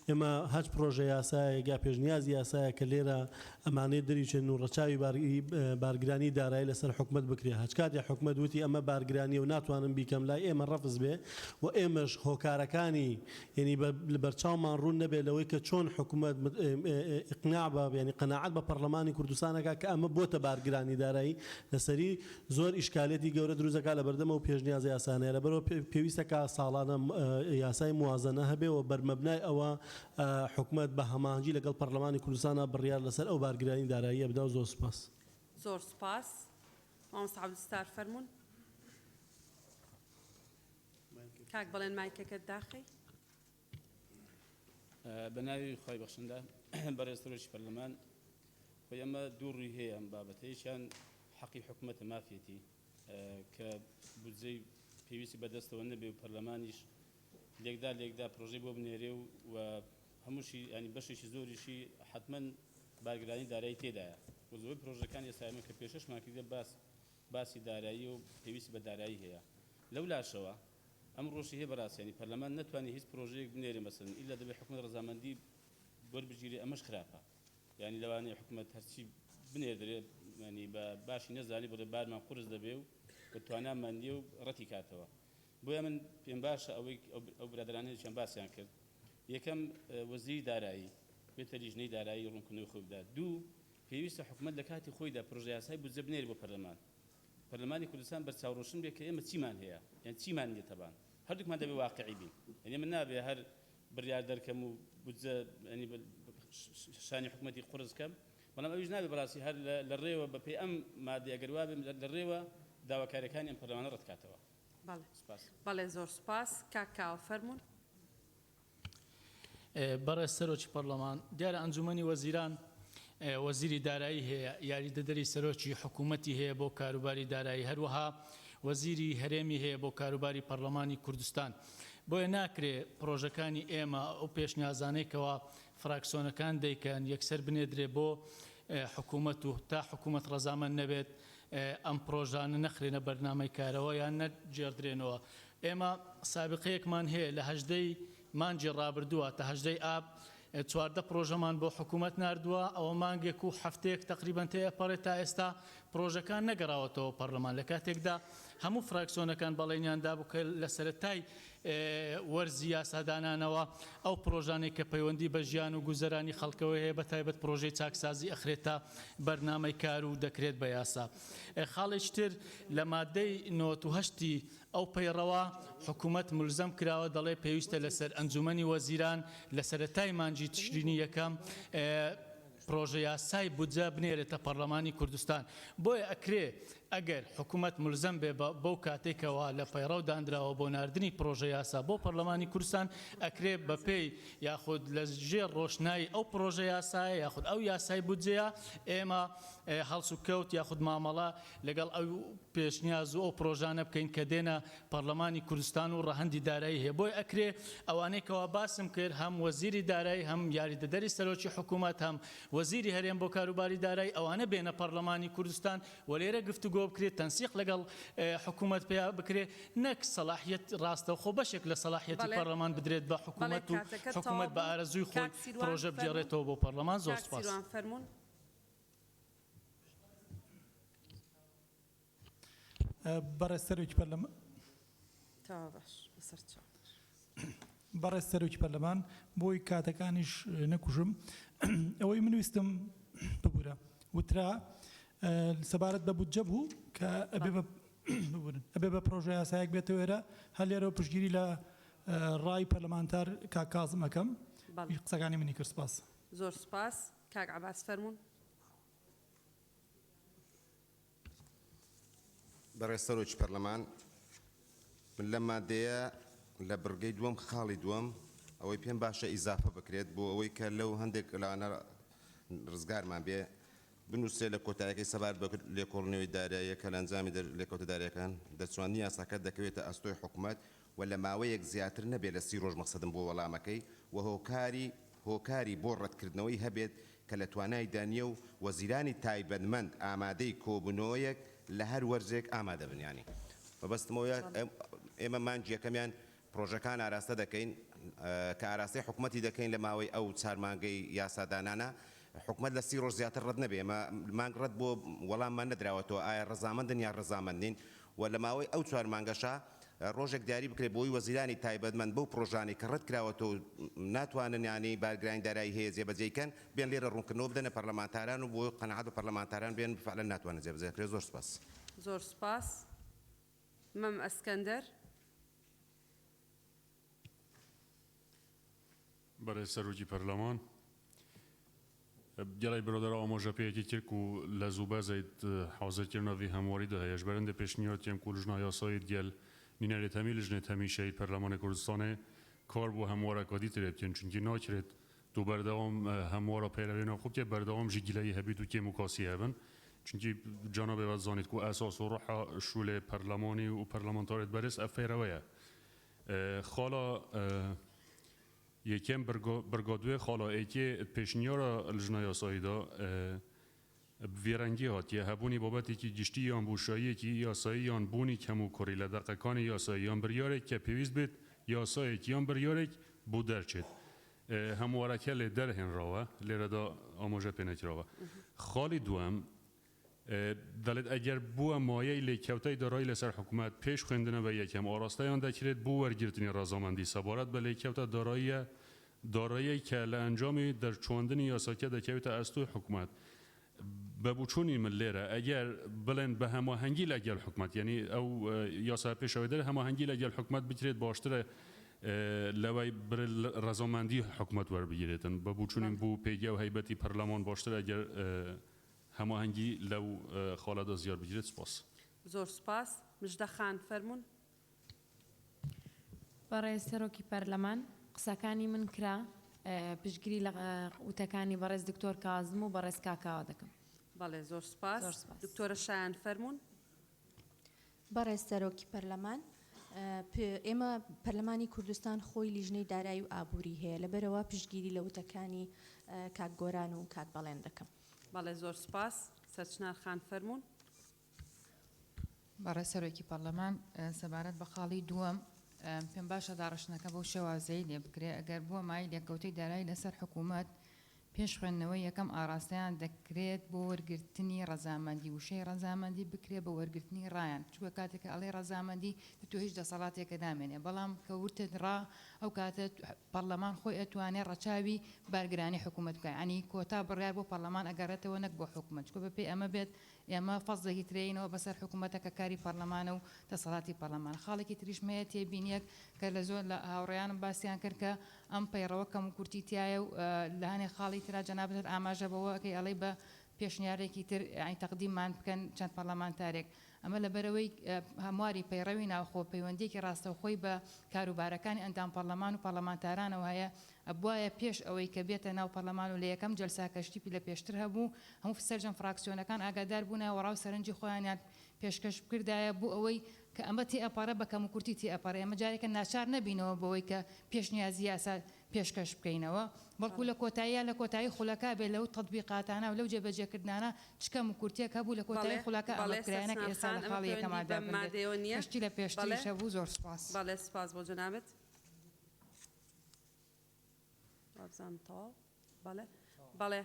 ئێمە هەچ پرۆژە یاسایە یا پێشنیازی یاسایە کە لێرە ئەمانەی دەریچێن و ڕەچاوی بارگرانی دارایی لەسەر حکومەت بکرێت هەچ کاتی حکومەت وتی ئەمە بارگرانی و ناتوانم بیکەم لای ئێمە ڕەفز بێ و ئێمەش هۆکارەکانی ینی بەرچاومان ڕوون نەبێت لەوەی کە چۆن حکومەت اقناع بە ینی قەناعەت بە پەرلەمانی کوردستانەکە کە ئەمە بۆتە بارگرانی دارایی لەسەری زۆر ئیشکالێتی گەورە دروستەکە لە بەردەمە و پێشنیازە یاسانەیە لەبەرەوە پێویستەکە ساڵانە یاسای موازنە هەبێ و بەرمەبنای ئەوە حکومەت بە هەماهەنگی لەگەڵ پەرلەمانی کوردستانە بڕیار لەسەر ئەو بارگرانی داراییە بدا و زۆر سپاس. زۆر سپاس. مامۆستا عەبدولستار فەرموون. کاک بەڵێن مایکەکەت داخی. بە ناوی خۆی بەخشندا بەڕێزەرۆکی پەرلەمان خۆی ئەمە دوو ڕووی هەیە ئەم بابەتەیەکیان حەقی حکومەتە مافیەتی کە بودجەی پێویستی بەدەستەوە نەبێ و پەرلەمانیش لێکدا پرۆژەی بۆ بنێرێ و هەمووشی ینی بەشێکی زۆریشی حتمما بارگرانی دارایی تێدایە و زۆر پرۆژەکانی ئێستامان کە پێشەشمان کردە باسی دارایی و پێویستی بە دارایی هەیە لەو لاشەوە ئەم ڕۆژی هەیە بەڕاستیانی پەرلەمان ناتوانێت هیچ پرۆژەیەک بنێرێ مەسەن ئیلا دەبێت حکومەت ڕەزامەندی وەربگیرێ ئەمەش خراپە ینی لەوانەیە حکومەت هەرچی بنێردرێت ینی بە باشی نەزانی بۆ بارمان قورس دەبێ و بەتوانامان نیە و ڕەتی کاتەوە بۆیە من پێم باشە ئەو برادرانەیە چەند باسییان کرد یەکەم وەزیری دارایی بێتە لیژنەی دارایی ڕوونکردنەوەی خۆی بدات دوو پێویستە حکومەت لە کاتی خۆیدا پرۆژە یاسای بودجە بنێری بۆ پەرلەمان پەرلەمانی کوردستان بەرچاوڕۆشن بێت کە ئێمە چیمان هەیە یان چیمان نیە تەبان هەردووکمان دەبێ واقعی بین یعنی من نابێ هەر بڕیار دەرکەم و بودجە ینی شانی حکومەتی قورس کەم بەڵام ئەویش نابێ بەڕاستی هەر لە ڕێوە بە پێی ئەم مادەی ئەگەر وا بێ لە ڕێوە داواکاریەکانی ئەم پەرلەمانە ڕەتکاتەوە. بەڵێ زۆر سپاس. کاک کاوە فەرموون. بەڕێز سەرۆکی پەرلەمان دیارە ئەنجومەنی وەزیران وەزیری دارایی هەیە یاریدەدەری سەرۆکی حکوومەتی هەیە بۆ کاروباری دارایی هەروەها وەزیری هەرێمی هەیە بۆ کاروباری پەرلەمانی کوردستان بۆیە ناکرێ پرۆژەکانی ئێمە ئەو پێشنیازانەیەکەوە فراکسیۆنەکان دەیکەن یەکسەر بنێدرێ بۆ حکوومەت و تا حکوومەت ڕەزامەند نەبێت ئەم پرۆژانە نەخرێنە بەرنامەی کارەوە یان نەجێردرێنەوە ئێمە سابقەیەکمان هەیە لە هەژدەی مانجی ڕابردووە تا هەژدەی ئاب 14 پرۆژەمان بۆ حکوومەت نردووە ئەوە مانگێک و هەفتەیەک تقریبان تێپەڕێت تا ئێستا پرۆژەکان نەگەڕاوەتەوە پەرلەمان لە کاتێکدا هەموو فراکسیۆنەکان بەڵێنیاندا بوو کە لە سەرەتای وەرزی یاسادانانەوە ئەو پرۆژانێک کە پەیوەندی بە ژیان و گوزەرانی خەڵکەوە هەیە بەتایبەت پرۆژەی چاکسازی ئەخرێتە بەرنامەی کار و دەکرێت بە یاسا. خاڵێکی تر لە مادەی 98 ئەو پەیڕەوە حکوومەت ملزەم کراوە دەڵێ پێویستە لەسەر ئەنجومەنی وەزیران لە سەرەتای مانجی تشرینی یەکەم پرۆژە یاسای بودجە بنێرێتە پەرلەمانی کوردستان بۆیە ئەکرێ ئەگەر حکوومەت ملزەم بێ بەو کاتێکەوە لە پەیڕەو دانراوە بۆ نردنی پرۆژە یاسا بۆ پەرلەمانی کوردستان ئەکرێ بەپێی یاخود لە ژێر ڕۆشنایی ئەو پرۆژە یاسایە یاخود ئەو یاسای بودجەیە ئێمە هەڵس و کەوت یاخود مامەڵە لەگەڵ ئەو پێشنیاز و ئەو پرۆژانە بکەین کە دێنە پەرلەمانی کوردستان و ڕەهەندی دارایی هەیە بۆی ئەکرێ ئەوانەیەکەوە باسم کرد هەم وەزیری دارایی هەم یاریدەدەری سەرۆکی حکوومەت هەم وەزیری هەرێم بۆ کاروباری دارایی ئەوانە بێنە پەرلەمانی کوردستان و لێرە گفتوگۆ بکرێت تەنسیق لەگەڵ حکوومەت پێیا بکرێ نەک سەلاحیەت ڕاستەوخۆ بەشێک لە سەلاحیەتی پەرلەمان بدرێت بە حکوومەت و حکوومەت بە ئارەزووی خۆی پرۆژە بجێڕێتەوە بۆ پەرلەمان. زۆر سپاس. بەڕێز سەرۆکی پەرلەمان بەڕێز سەرۆکی پەرلەمان بۆی کاتەکانیش نەکوژم ئەوەی من ویستم ببوورە وترا سەبارەت بە بودجە بوو کە ئەبێ بە پرۆژە یاسایەک بێتەوە ئێرە هەر لێرەوە پشتگیری لە ڕای پەرلەمانتار کاک کازم ئەەکەم قسەکانی منی کرد. سپاس. زۆر سپاس. کاک عەباس فەرموون. بەڕێز سەرۆکی پەرلەمان من لە مادەیە لە بڕگەی دووەم خاڵی دووەم ئەوەی پێم باشە ئیزافە بکرێت بۆ ئەوەی کە لەو هەندێک لەوانە ڕزگارمان بێ بنووسێ لە کۆتایەکەی سەبار بە لێکۆڵنەوەی داراییە کە لە ئەنجامی لێکۆتە دارایەکان دەچوانی یاساکە دەکەوێتە ئەستۆی حکوومەت و لە ماوەیەک زیاتر نەبێت لە 30 ڕۆژ مەقسەدم بۆ وەڵامەکەی و هۆکاری بۆ ڕەتکردنەوەی هەبێت کە لە توانای دانیە و وەزیرانی تایبەتمەند ئامادەی کۆبوونەوەیەک لە هەر وەرزێک ئامادە بنیانی بەبەستمەوە ئێمە مانجیەکەمیان پرۆژەکان ئاراستە دەکەین کە ئاراستەی حکوومەتی دەکەین لە ماوەی ئەو چارمانگەی یاسادانانە حکوومەت لە 30 ڕۆژ زیاتر ڕەت نەبێ ئێمە مانگ ڕەت بۆ وەڵاممان نەدراوەتەوە ئایا ڕەزامەندن یا ڕەزامەندین و لە ماوەی ئەو چوار مانگەشە ڕۆژێک دیاری بکرێت بۆی وەزیرانی تایبەتمەند بەو پرۆژانی کە ڕەت کراوەتەوە ناتوانن ینی بارگرانی دارایی هەیە جێبەجێکەن بێن لێرە ڕوونکردنەوە بدەنە پەرلەمانتاران و بۆ قەنەعەت بە پەرلەمانتاران بێن فعلەن ناتوانن جێبەجێکرێت زۆر سپاس زۆر سپاس مەم ئەسکەندەر بەڕێز سەرۆکی پەرلەمان گەڵی برۆدەرە ئامۆژەپەیەکی ترک و لە زووبە زەید حوزەرکردنەوەی هەمواری دەهەیەش بەرەندە پێشنیوەتیان و لژنا یاسایی دیێل مینەرێت هەمی لژنێت هەمی شەید پەرلەمانی کوردستانê کار بۆ هەموارەکەدی ترێ بکەن چونکی ناکرێت دوو بەردەوام هەموارە پەیڕەوێنە خوب تێ بەردەوام ژی گیلەی هەبیت و کێم و کاسی هەبن چونکی جانابێ باید زانیت کو ئەساس و ڕۆحە شولێ پەرلەمانی و پەرلەمانتارێت بەرز ئەف فێرەوەیە خاڵە یەکێم برگادوێ خاڵە ئێکێ پێشنیارە لژنە یاساییدا vêrengî hatiye hebûnî babetێکی giştî yan bûşayiyekî yasayî yan bûnî kemûkorî li deqekanê yasayî yan biryarek ke pêwîst bêt yasayek yan biryarek bû derçêt hemwareke lê derhên rawe lêre da amaje pê nekirawe xalî duem دەڵێت ئەگەر بووە مایەی لێککەوتەی دەڕای لەسەر حکوومەت پێش خوێندنەوە یەکەم ئاراستەیان دەکرێت بۆ وەرگرتنی ڕازامەندی سەبارەت بە لێککەوتە دارایی کە لە ئەنجامی دەرچۆندنی یاساکە دەکەوێتە ئەستۆی حکوومەت بەبوچوونی من لێرە ئەگەر بڵێن بە هەماهەنگی لەگەڵ حکوومەت یعنی ئەو یاسا پێشەوەی دەر هەماهەنگی لەگەڵ حکوومەت بکرێت باشترە لەوەی ڕازامەندی حکوومەت وەربگیرێتن بەبوچوونین بوو پێگە و هەیبەتی پەرلەمان باشترە ئەگەر هەماهەنگی لەو خاڵەدا زیاد بگیرێت سپاس زۆر سپاس مژدەخان فەرمونون بەڕێز سەرۆکی پەرلەمان قسەکانی من کرا پشتگیری لە وتەکانی بەڕێز دکتۆر کازم و بەڕێز کاکاوە دەکەم بەڵێ زۆر سپاس دکتۆرە شایان فەرمونون بەڕێز سەرۆکی پەرلەمان ئێمە پەرلەمانی کوردستان خۆی لیژنەی دارایی و ئابووری هەیە لەبەرەوە پشتگیری لە وتەکانی کاک گۆران و کاک بەڵێن دەکەم بەڵێ زۆر سپاس سەرچنار خان فەرمونون بەڕێز سەرۆکی پەرلەمان سەبارەت بە خاڵی دووەم پێم باشە داڕشنەکە بەو شێوازەی لێ بکرێ ئەگەر بووە مای لێککەوتەی دارایی لەسەر حکوومەت پێش خوێندنەوەی یەکەم ئاراستەیان دەکرێت بۆ وەرگرتنی ڕەزامەندی وشەی ڕەزامەندی بکرێت بە وەرگرتنی ڕایان چوە کاتێکە ئەڵێ ڕەزامەندی تۆ هیچ دەسەڵاتێکە دامێنێ بەڵام کە ورتت ڕا ئەو کاتە پەرلەمان خۆی ئەتوانێت ڕەچاوی بارگرانی حکوومەت بکە ینی کۆتا بڕیار بۆ پەرلەمان ئەگەڕێتەوە نەک بۆ حکوومەت چکۆ بە پێی ئەمە بێت ئێمە فەزڵێکی ترینەوە بەسەر حکوومەتەکە کاری پەرلەمانە و دەسەڵاتی پەرلەمان خاڵێکی تریشمەیە تێبینیەک کە لە زۆر لە هاوڕێیانم باسییان کرد کە ئەم پەیڕەوە کەم و کورتیتیایە و لە هەنێ خاڵی ترا جەنابێت ئاماژە بەوەکەی ئەڵێ بە پێشنیارێکی تر ئەین تەقدیممان بکەن چەند پەرلەمانتارێک ئەمە لەبەرەوەی هەمواری پەیڕەوی ناوخۆ پەیوەندێکی ڕاستەوخۆی بە کاروبارەکانی ئەندام پەرلەمان و پەرلەمانتارانەوە هەیە ئەبواە پێش ئەوەی کە بێتە ناو پەرلەمان و لە یەکەم جەلسا کەشتیپی لە پێشتر هەبوو هەموو سەرجەم فراکسیۆنەکان ئاگادار بوونە وەڕاو سەرنجی خۆیانیان پێشکەش بکردایە بوو ئەوەی کە ئەمە تێ ئەپارە بە کەم و کورتی تێ ئەپارە ئەمە جارێکە ناچار نەبینەوە بەوەی کە پێشنیازی یاسا پێشکەش بکەینەوە بەڵکو لە کۆتایی خولەکە بێت لەو تەطبیقاتانە و لەو جێبەجێکردانە چکەم و کورتێک هەبوو لە کۆتایی خولەکە ئەمەکرایەنەک ئێستا لە خاڵی یەکەماداپشتی لە پێشتریشە بوو زۆر سپاس بەڵێ سپاس بۆ جەنابێت وابزانتەوە بەڵێ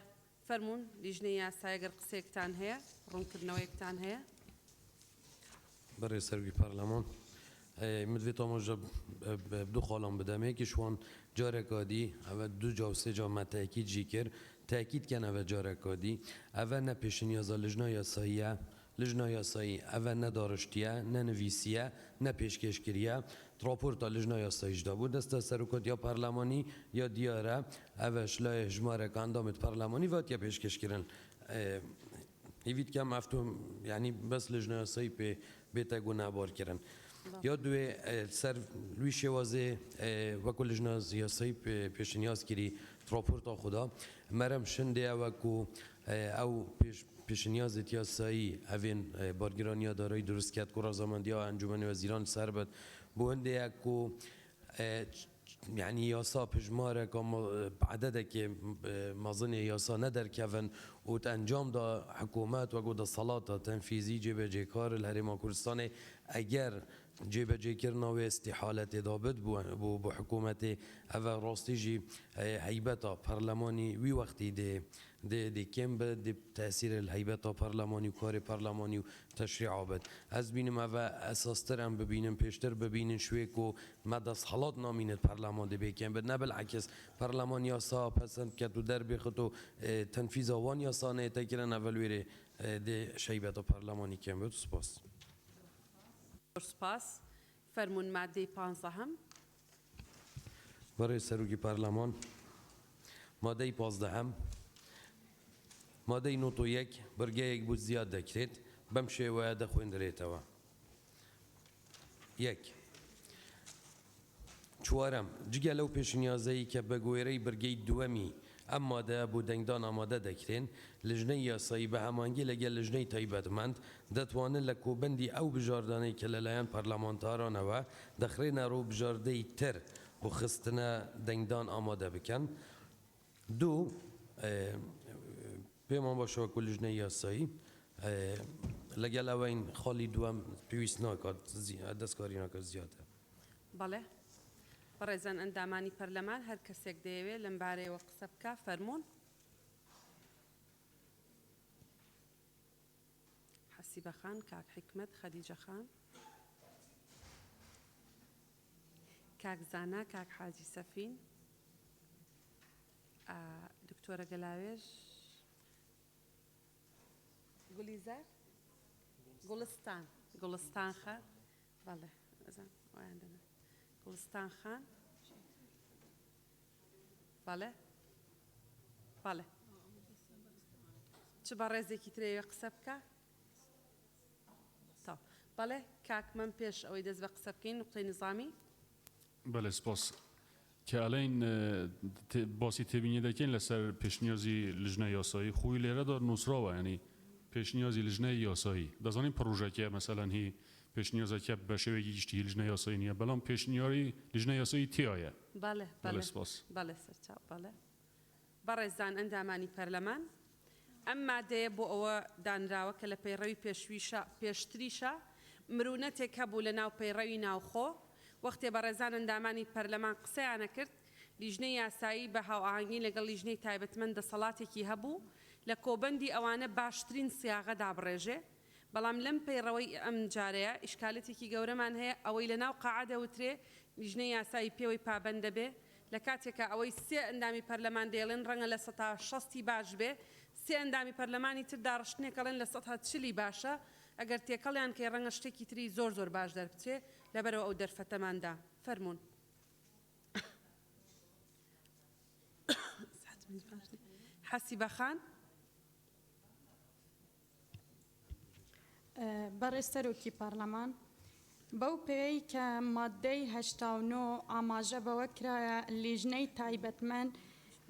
فەرمونون لیژنەی یاسای ئەگەر قسێکتان هەیە ڕوونکردنەوەیەکتان هەیە برای سروی پارلمان مدوی تاماجا بدو خالم بدم یکیش وان جاره کادی اول دو جا و سه جا متأکید جیکر تأکید کن اول جاره کادی اول نه پیش نیازا لجنا یاسایی اول نه دارشتیه نه نویسیه نه پیشکشکریه راپورتا لجنا یاساییش دا بود دست سرکت یا پارلمانی یا دیاره اولش لای اجماره کاندامت پارلمانی وات یا پیشکشکرن هیوید کم افتم یعنی بس لجنا یاسایی به بیت گناه کردن یا دوی سر لوی شوازه وکل لجنا یاسایی پیش نیاز کری راپورتا خدا مرم شنده وکو ئەو پێشنیازت یاسایی هەڤێن بارگرانیا دارایی دروستکات و ڕەزامەندیا ئەنجومەنی وەزیران سەر بێت بۆ هەندێک و يعني ياسا بجمارك عددك مظن ياسا ندر كفن وتنجام دا حكومات وجود الصلاة تنفيذي جيب جيكار الهرم كردستاني اگر جيب جيكرنا واستحالة دابد بو حكومتي هذا راستيجي هيبتا برلماني وي وقتي دي كم بد تأثير الهيبتا برلماني وكاري برلماني وتشريع بد از بينم هذا اساس ترم ببينم بيشتر ببينن شويكو مدى صحالات نامين البرلمان دي بكم بد نبل عكس برلمان ياسا پسند كتو در بخطو تنفيذ آوان ياسا نتكرن اول ويري دي شيبتا برلماني كم بد سپاس سپاس فرمون ماده 15 برای سروکی پارلمان ماده 15 ماده 91 برگه یک بود زیاد دکرد بمشه و دخویندریتوا یک چوارم جگه لو پیش نیازهی که بگویری برگه دومی اما ده بودنگدان آماده دکرین لجنه یاسایی به همانگی لگل لجنه تایبتمند دتوانه لکوبندی او بجاردانی که للیان پارلمانتاران و دخرین رو بجارده تر و خستنا دنگدان آماده بکن دو پیمان باشه کل لجنه یاسایی لگل اوین خالی دوام پیویست ناکاد دستکاری ناکاد زیاده بله بەڕێزان ئەندامانی پەرلەمان هەر کەسێک دەیەوێت لەم بارەیەوە قسە بکە فەرموون حەسیبە خان کاک حکمت خەدیجە خان کاک زانا کاک حاجی سەفین دکتۆرە گەلاوێژ گولیزار گوڵستان خەر بەڵێ ئەزان وایان دەنا گوڵستان خان بەڵێ بەڵێ چ بە ڕێزێکی ترێوێ قسە بکە تا بەڵێ کاک من پێش ئەوەی دەست بە قسە بکەین نقطەی نظامی بله سپاس که الان باسی تبینی دکن لسر پیشنیازی لجنه یاسایی خوی لیره دار نصراوه یعنی پیشنیازی لجنه یاسایی دازانیم پروژه که مثلا هی پیشنیازی که بشه گیشتی لجنه یاسایی نیه بلام پیشنیاری لجنه یاسایی تیایه بله سپاس بله سرچاو بله بەڕێزان ئەندامانی پەرلەمان ئەم مادەیە بۆ ئەوە دانراوە کە لە پەیڕەوی پێشتریشە مرونەتێک هەبوو لە ناو پەیڕەوی ناوخۆ وەختێ بەڕێزان ئەندامانی پەرلەمان قسەیانە کرد لیژنەی یاسایی بە هاوئاهەنگی لەگەڵ لیژنەی تایبەتمەند دەسەڵاتێکی هەبوو لە کۆبەندی ئەوانە باشترین سیاغە دابڕێژێ بەڵام لەم پەیڕەوەی ئەم جارەیە ئیشکالەتێکی گەورەمان هەیە ئەوەی لە ناو قەعادە وترێ لیژنەی یاسایی پێوەی پابەند دەبێ لە کاتێکە ئەوەی سێ ئەندامی پەرلەمان دێڵێن ڕەنگە لە 160 باش بێ سێ ئەندامی پەرلەمانی تر داڕشتنێکەڵێن لە 140 باشە ئەگەر تێکەڵیان کە ڕەنگە شتێکی تری زۆر باش دەربچێ لەبەرەوە ئەو دەرفەتەماندا فەرموون حەسیبە خان بەڕێز سەرۆکی پەرلەمان بەو پێی کە مادەی 89 ئاماژە بەوە کرایە لیژنەی تایبەتمەند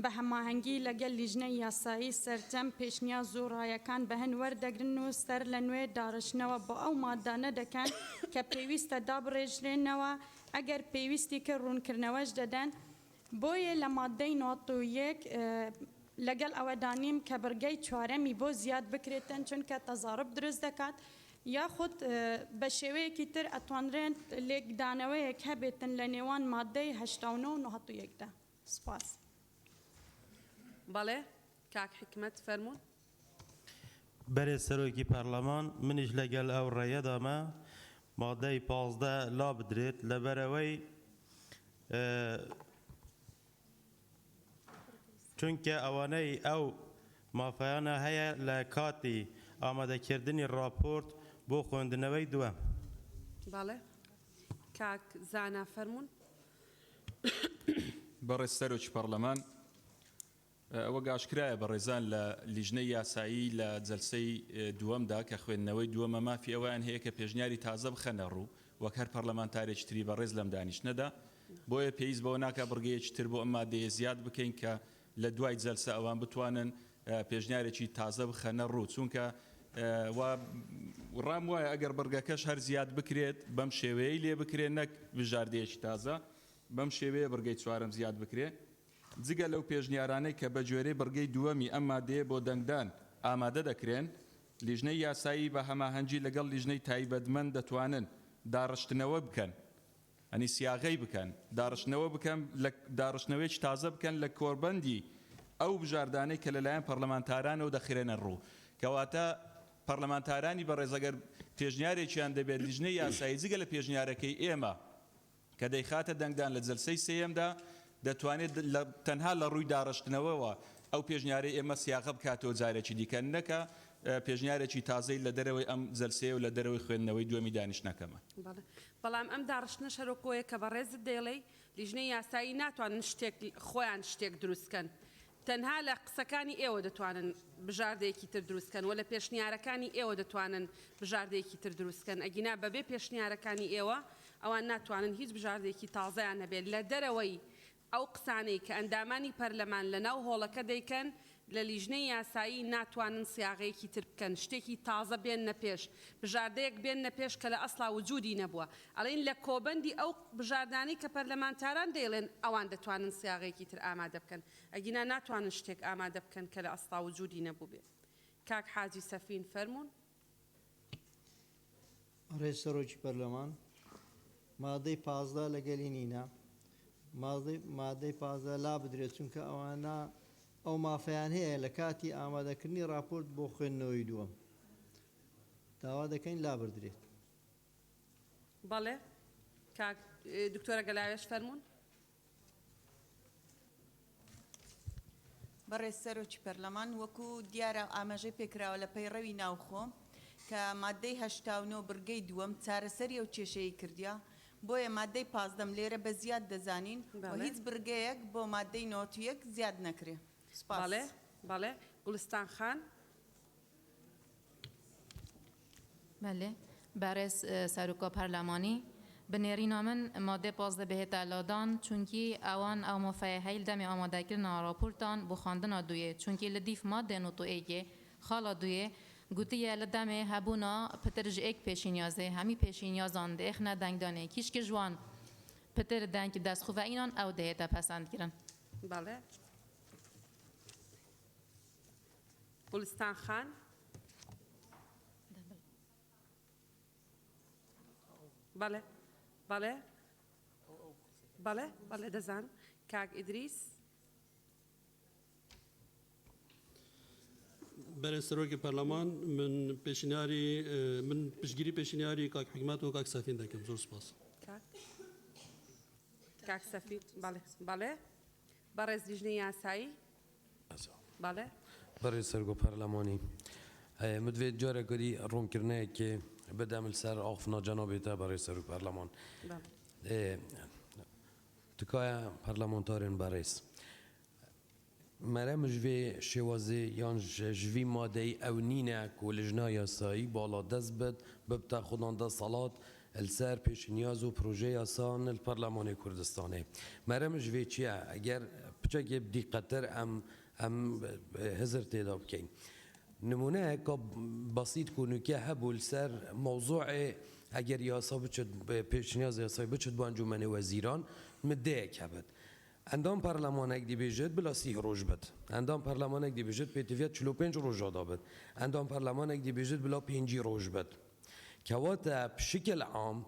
بە هەماهەنگی لەگەڵ لیژنەی یاسایی سەرجەم پێشنیاز و ڕایەکان بەهەن وەردەگرن و سەر لە نوێ داڕشنەوە بۆ ئەو مادانە دەکەن کە پێویستە دابڕێژرێنەوە ئەگەر پێویستی کە ڕوونکردنەوەش دەدەن بۆیە لە مادەی 91 لەگەڵ ئەوەدانیم کە بڕگەی چوارەمی بۆ زیاد بکرێتن چونکە تەزارب دروست دەکات یاخود بە شێوەیەکی تر ئەتوانرێن لێکدانەوەیەک هەبێتن لە نێوان مادەی 89 و 91دا سپاس بەڵێ کاک حکمت فەرموون بەرێز سەرۆکی پەرلەمان منیش لەگەڵ ئەو ڕێیەدامە مادەی 15 لا بدرێت لەبەرەوەی چونکە ئەوانەی ئەو مافەیانە هەیە لە کاتی ئامادەکردنی راپۆرت بۆ خوێندنەوەی دووەم بەڵێ کاک زانا فەرموون بەڕێز سەرۆکی پەرلەمان ئەوە گاشکرایە بەڕێزان لە لیژنەی یاسایی لە جەلسەی دووەمدا کە خوێندنەوەی دووەمە مافی ئەویان هەیە کە پێشنیاری تازە بخەنە ڕوو وەک هەر پەرلەمانتارێکی تری بەڕێز لەم دانیشتنەدا بۆیە پێویست بەوە ناکە بڕگەیەکی تر بۆ ئەم مادەیە زیاد بکەین کە لە دوای جەلسە ئەوان بتوانن پێشنیارێکی تازە بخەنە ڕوو چونکە ڕام وایە ئەگەر بەرگەکەش هەر زیاد بکرێت بەم شێوەیە لێ بکرێت نەک بژاردەیەکی تازە بەم شێوەیە بەرگەی چوارەم زیاد بکرێت جگە لەو پێشنیارانەی کە بە جۆرەی بەرگەی دووەمی ئەم مادەیە بۆ دەنگدان ئامادە دەکرێن لیژنەی یاسایی بە هەماهەنگی لەگەڵ لیژنەی تایبەتمەند دەتوانن داڕشتنەوە بکەن ئەنی سیاغەی بکەن داڕشتنەوە بکەن داڕشتنەوەیەکی تازە بکەن لە کۆربەندی ئەو بژاردانەی کە لەلایەن پەرلەمانتارانەوە دەخرێنە ڕوو کەواتە پەرلەمانتارانی بەڕێزەگەر پێشنیارێکیان دەبێت لیژنەی یاسایی جگە لە پێشنیارەکەی ئێمە کە دەیخاتە دەنگدان لە جەلسەی سێیەمدا دەتوانێت تەنها لە ڕووی داڕشتنەوەەوە ئەو پێشنیارەی ئێمە سیاغە بکاتەوە جارێکی دیکە نەکە پێشنیارێکی تازەی لە دەرەوەی ئەم جەلسەیە و لە دەرەوەی خوێندنەوەی دووەمی دانیشتنەکەمە بەڵام ئەم داڕشتنە شەرۆکۆیە کە بەڕێزت دێڵێ لیژنەی یاسایی ناتوانن خۆیان شتێک دروستکەن تەنها لە قسەکانی ئێوە دەتوانن بژاردەیەکی تر دروستکەن و لە پێشنیارەکانی ئێوە دەتوانن بژاردەیەکی تر دروستکەن ئەگینا بەبێ پێشنیارەکانی ئێوە ئەوان ناتوانن هیچ بژاردەیەکی تازەیان نەبێت لە دەرەوەی ئەو قسانەی کە ئەندامانی پەرلەمان لەناو هۆڵەکە دەیکەن لە لیژنەی یاسایی ناتوانن سیاغەیەکی تر بکەن شتێکی تازە بێننە پێش بژاردەیەک بێننە پێش کە لە ئەسڵا وجودی نەبووە ئەڵێن لە کۆبەندی ئەو بژاردانەی کە پەرلەمانتاران دەیڵێن ئەوان دەتوانن سیاغەیەکی تر ئامادە بکەن ئەگینا ناتوانن شتێک ئامادە بکەن کە لە ئەسڵا وجودی نەبوو بێت کاک حاجی سەفین فەرمونون ڕێز سەرۆکی پەرلەمان مادەی 15 لەگەلی نینە مادەی 15 لا بدرێت چونکە ئەوانە ئەو مافەیان هەیە لە کاتی ئامادەکردنی راپۆرت بۆ خوێندنەوەی دووەم داوا دەکەین لا بردرێت بەڵێ کاک دکتۆرە گەلاوێش فەرمونون بەڕێز سەرۆکی پەرلەمان وەکو دیارە ئاماژەی پێکراوە لە پەیڕەوی ناوخۆ کە مادەی 89 بڕگەی دووەم چارەسەری ئەو کێشەیە کردیا بۆیە مادەی 15 لێرە بە زیاد دەزانین و هیچ بڕگەیەک بۆ مادەی 91 زیاد نەکرێ بەڵێ گوڵستان خان بله بەڕێز سەرۆکۆ پەرلەمانی بنێرینە من مادە 15 بهێتە لادان چونکی ئەوان ئەو مۆفەیە هەیل دەمێ ئامادەکردنا راپۆرتان بۆ خواندنا دوێ چونکی لە دیف مادە نوتۆیەکێ خاڵە دوێ گوتیە لە دەمێ هەبوونا پتر ji ek pêşînyazê hemî pêşînyazan dêxne dengdanê kîşkî ji wan pitir deng destxuveyînan ew dihête pesendkirin. بەڵێ گوڵستان خان بەڵێ دەزان کاک ئیدریس بەرێز سەرۆکی پەرلەمان من پشتگیری پێشنیاری کاک حکومەت و کاک سەفین دەکەم زۆر سپاس کاک سەفین بەڵێ بەڕێز لیژنەی یاسایی بەڵێ بەڕێز سەرۆکۆ پەرلەمانی مدوێت جارێک گوتی ڕوونکردنەیەکێ بدەم سەر ئاخفنا جەنابێتە بەڕێز سەرۆک پەرلەمان تکایە پەرلەمانتارên بەڕێز مرم جوی شوازی یان جوی مادهی او نینه که لجنه یاسایی بالا دست بد ببتا خودان ده سالات السر پیش نیاز و پروژه یاسان الپرلمان کردستانه مرم جوی چیه اگر بچه که بدقتر ام هزر تیدا بکن نمونه که بسیط کنو که هبول سر موضوع اگر یاسا بچد پیش نیاز یاسایی بچد با انجمن وزیران مده کبد اندام پارلمانک دی بیجت بلا 30 روز بد اندام پارلمانک دی بیجت پیتویت 45 روز جدا بد اندام پارلمانک دی بیجت بلا 5 روز بد کوات بشکل عام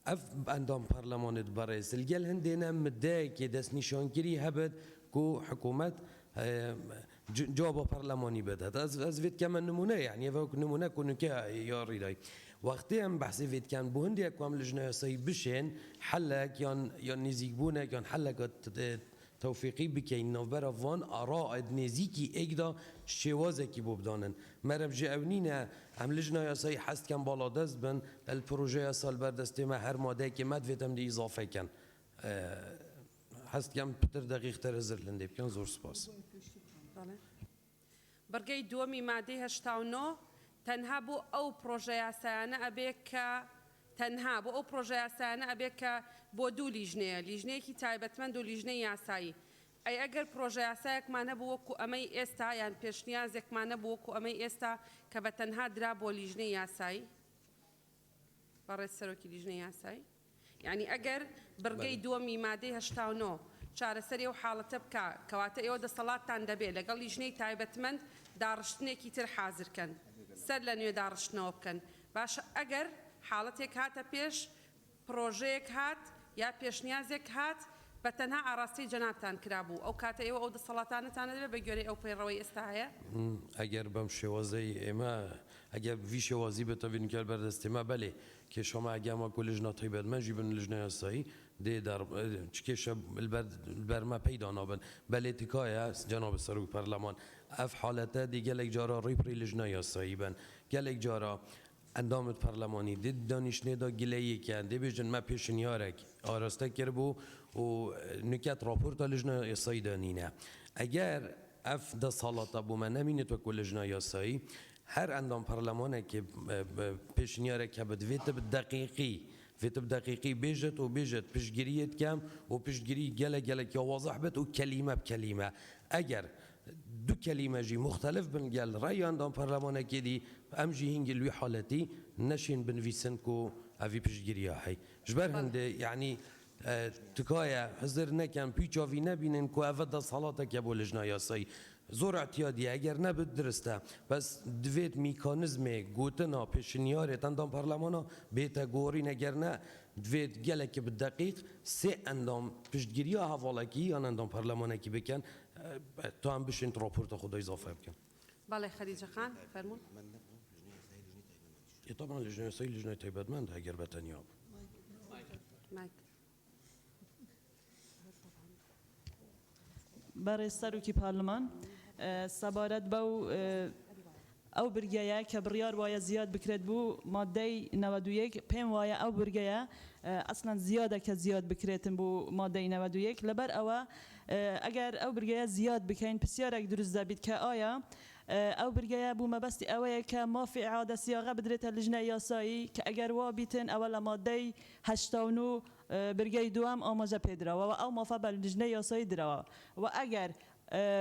اف اندام پارلمانت برئیس الگل هندینا مده که دست نشانگیری هبد کو حکومت جواب پارلمانی بده از وید کمان نمونه یعنی وقت نمونه کنه که یاری دای وقتی هم بحثی وید کن بوندی اکوام لجنه یاسایی بشین حلق یا نزیک بونه یا حلق توفیقی بکین نوبر وان آراء نزیکی اگدا شوازه کی بودانن مرب جاونینه هم لجنه یاسایی حست کن بالا دست بن الپروژه سال بردست ما هر ماده که مدویتم دی اضافه کن حست کن پتر دقیق تر زرلنده بکن زور سپاس بەرگەی دووەمی مادەی 89 تەنها بۆ ئەو پرۆژە یاسایانە ئەبێت کە تەنها بۆ ئەو پرۆژە یاسایانە ئەبێت کە بۆ دوو لیژنەیە لیژنەیەکی تایبەتمەند و لیژنەی یاسایی ئەی ئەگەر پرۆژە یاسایەکمان هەبوو وەکو ئەمەی ئێستا یان پێشنیازێکمان هەبوو وەکو ئەمەی ئێستا کە بە تەنها درا بۆ لیژنەی یاسایی بەڕێز سەرۆکی لیژنەی یاسایی یعنی ئەگەر بڕگەی دووەمی مادەی 89 چارەسەری ئەو حاڵەتە بکە کەواتە ئێوە دەسەڵاتتان دەبێت لەگەڵ لیژنەی تایبەتمەند داڕشتنێکی تر حازرکەن سەر لە نوێ داڕشتنەوە بکەن باشە ئەگەر حاڵەتێک هاتە پێش پرۆژەیەک هات یا پێشنیازێک هات بە تەنها ئاڕاستی جەنابتان کرابوو ئەو کاتە ئێوە ئەو دەسەڵاتانتانە دەبێت بە گوێرەی ئەو پەیڕەوەی ئێستا هەیە ئەگەر بەم شێوازەی ئێمە ئەگەر وی شێوازی بێتەوین کرد بەردەستێمە بەلێ کێشەمە ئەگەمە کو لژنە تایبەتمەندی بن لژنە یاسایی دێ چ کێشە بەرمە پەیدا نابن بەلێ تکایە جەناب سەرۆک پەرلەمان ئەف حالەتە دی gelek جارا ڕێپڕی لژنە یاسایی بن gelek جارا ئەندامت پەرلەمانی دێ دانیشتنێدا گلەیەکیان دەبێژن مە پێشنیارێک ئاراستە کرد بوو و نکات راپۆرتە لژنە یاسایی دانینە ئەگەر ئەف دەسەڵاتە بوومە نەمینێت وەکو لژنە یاسایی هەر ئەندام پەرلەمانێکی پێشنیارێکە بدوێتە دقیقی فێتە دقیقی بێژێت و بێژێت پشتگیریت کەم و پشتگیری gelek واضح بێت و کەلیمە بکەلیمە ئەگەر دو کەلیمەژی مختلف بن گەل ڕێیاندام پەرلەمانێکی دی ئەمژی هینگی لوی حاڵەتی نەشین بنویسن و ئەوی پشتگیریە هەی ژبەر هەندێ یعنی تکایە حزر نەکەن پیچاوی نەبینن کو ئەvە دەسەڵاتێکە بۆ لژنە یاسایی زۆر احتیادی ئەگەر نەبێت درستە بەس دوێت میکانزمێک گوتنا پێشنیارێت ئەندام پەرلەمانە بێتە گۆڕی نەگەرنە دوێت gelekî bi deqîq sê endam piştgiriya hevalekî yan endam perlemanekî bikin to em bişin raporta xwe da îzafe bikin. بەڵێ خەریجە خان فەرموون طبعا لجنه یاسایی لجنه تایبەتمەند ئەگەر بە تەنیا بوو بەڕێز سەرۆکی پارلەمان سەبارەت بەو ئەو برگەیە کە بڕیار وایە زیاد بکرێت بوو مادەی 91 پێم وایە ئەو برگەیە ئەسڵەن زیادە کە زیاد بکرێتن بوو مادەی 91 لەبەر ئەوە ئەگەر ئەو برگەیە زیاد بکەین پرسیارێک دروست دەبیت کە ئایا ئەو برگەیە بوو مەبەستی ئەوەیە کە مافی عادە سیاغە بدرێتە لژنە یاسایی کە ئەگەر وا بیتن ئەوە لە مادەی 89 برگەی دوام ئاماژە پێدراوە ئەو مافە بە لژنە یاسایی درەوە و ئەگەر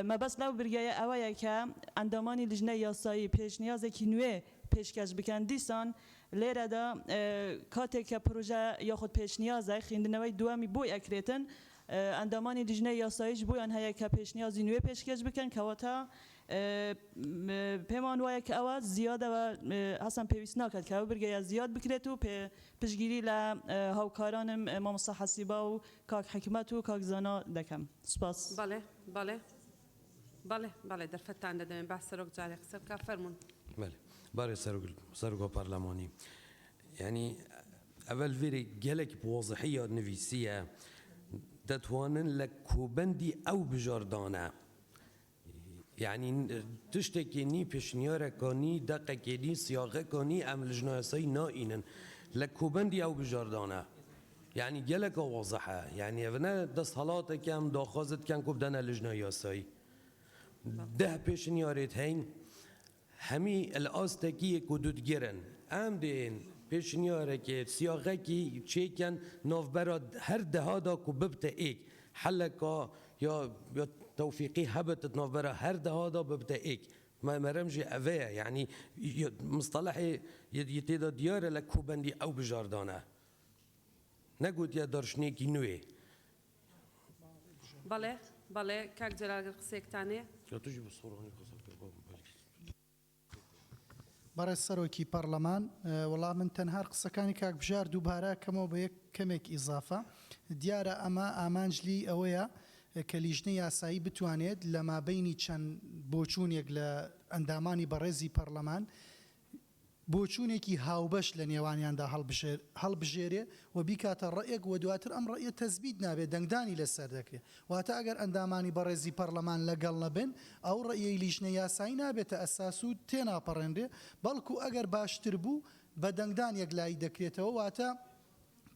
مەبەست لەو برگەیە ئەوەیە کە ئەندامانی لژنە یاسایی پێشنیازێکی نوێ پێشکەش بکەن دیسان لێرەدا کاتێک کە پرۆژە یاخود پێشنیازە خوێندنەوەی دووەمی بۆی ئەکرێتن ئەندامانی لژنە یاساییش بۆیان هەیە کە پێشنیازی نوێ پێشکەش بکەن کەواتە پێمان وایە کە ئەوە زیادەوە هەسان پێویست ناکات کە ئەو برگەیە زیاد بکرێت و پشگیری لە هاوکارانم مامۆستا حەسیبا و کاک حکومەت و کاک زانا دەکەم سپاس بەڵێ بەڵێ بەڵێ بەڵێ دەرفەتان دەدەمێن با سەرۆک جارێک قسە بکە فەرموون بەێ بارێ سەرۆکۆ پەرلەمانی یعنی ئەڤەل vêrê gelek wazihiya nivîsiye دەتوانن لە کۆبەندی ئەو بژاردانە یعنی تشتێکی نی پێشنیارەکانی دەقەکێنی سیاغەکانی ئەم لژنە یاسایی نائینن لە کۆبەندی ئەو بژاردانە یعنی geleka wazihe یعنی ئەڤنە دەسەڵاتێکم داخوازت کەن کو بدەنە لژنە یاسایی ده پێشنیارێت هەین هەمی ئەلئاستێکیەک و دوودگیرن ئەم دێن پێشنیارێکی سیاغەکی چێکەن ناوبەرە هەر دەهادا کو ببتە ئێک حەلەکە یا توفیقی هەبتت ناوبەرە هەر دەهادا ببتە ئێک مەرەمژی ئەڤەیە یعنی مستەلەحی تێدا دیارە لە کوبەندی ئەو بژاردانە نەگوتیە دەرشنێکی نوێ بەڵێ بەڵێ کاک جەلال قسێکتانەیە بەڕێز سەرۆکی پەرلەمان وەڵام من تەنها قسەکانی کاک بژار دووبارە کەمەوە بە یەک کەمێک ئیزافە دیارە ئەمە ئامانجلی ئەوەیە کە لیژنەی یاسایی بتوانێت لە مابەینی چەند بۆچوونێک لە ئەندامانی بەڕێزی پەرلەمان بۆچوونێکی هاوبەش لە نێوانیاندا هەڵبژێرێ و بیکاتە ڕێک و دواتر ئەم ڕێیە تەزبیت نابێت دەنگدانی لەسەر دەکرێت واتە ئەگەر ئەندامانی بەڕێزی پەرلەمان لەگەڵ نەبن ئەو ڕێیەی لیژنە یاسایی نابێتە ئەساس و تێناپەڕێنرێ بەڵکو ئەگەر باشتر بوو بە دەنگدانێک لای دەکرێتەوە واتە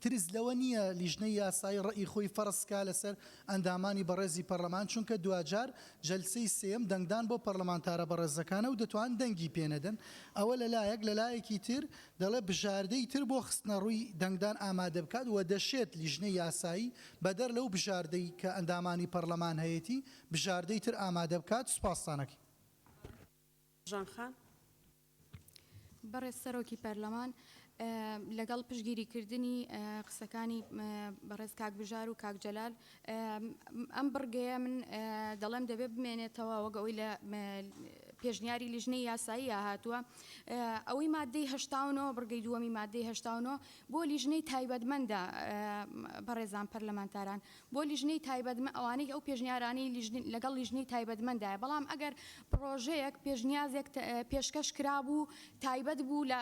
ترز لەوە نییە لیژنەی یاسایی ڕێی خۆی فەرزکا لەسەر ئەندامانی بەڕێزی پەرلەمان چونکە دوجار جەلسەی سێم دەنگدان بۆ پەرلەمانتارە بەڕێزەکانە و دەتوان دەنگی پێنەدەن ئەوە لەلایەک لەلایەکی تر دەڵێ بژاردەی تر بۆ خستنە ڕووی دەنگدان ئامادە بکات و دەشێت لیژنەی یاسایی بەدەر لەو بژاردەی کە ئەندامانی پەرلەمان هەیەی بژاردەی تر ئامادە بکات سوپاسدانەکەی. ژانخان بەڕێز سەرۆکی پەرلەمان لەگەڵ پشگیریکردنی قسەکانی بەڕێز کاک بژار و کاک جەلال ئەم بڕگەیە من دەڵێم دەبێت بمێنێتەوە وەگەوەی لە پێشنیاری لیژنەی یاسایی هاتووە ئەوەی مادەی هەشتاونەوە بڕگەی دووەمی مادەی هەشتاونەوە بۆ لیژنەی تایبەتمەندە بەڕێزان پەرلەمانتاران بۆ لیژنەی تایبەتمە ئەوانەی ئەو پێشنیارانی لەگەڵ لیژنەی تایبەتمەندایە بەڵام ئەگەر پرۆژەیەک پێشنیازێک پێشکەش کرابوو تایبەت بوو لە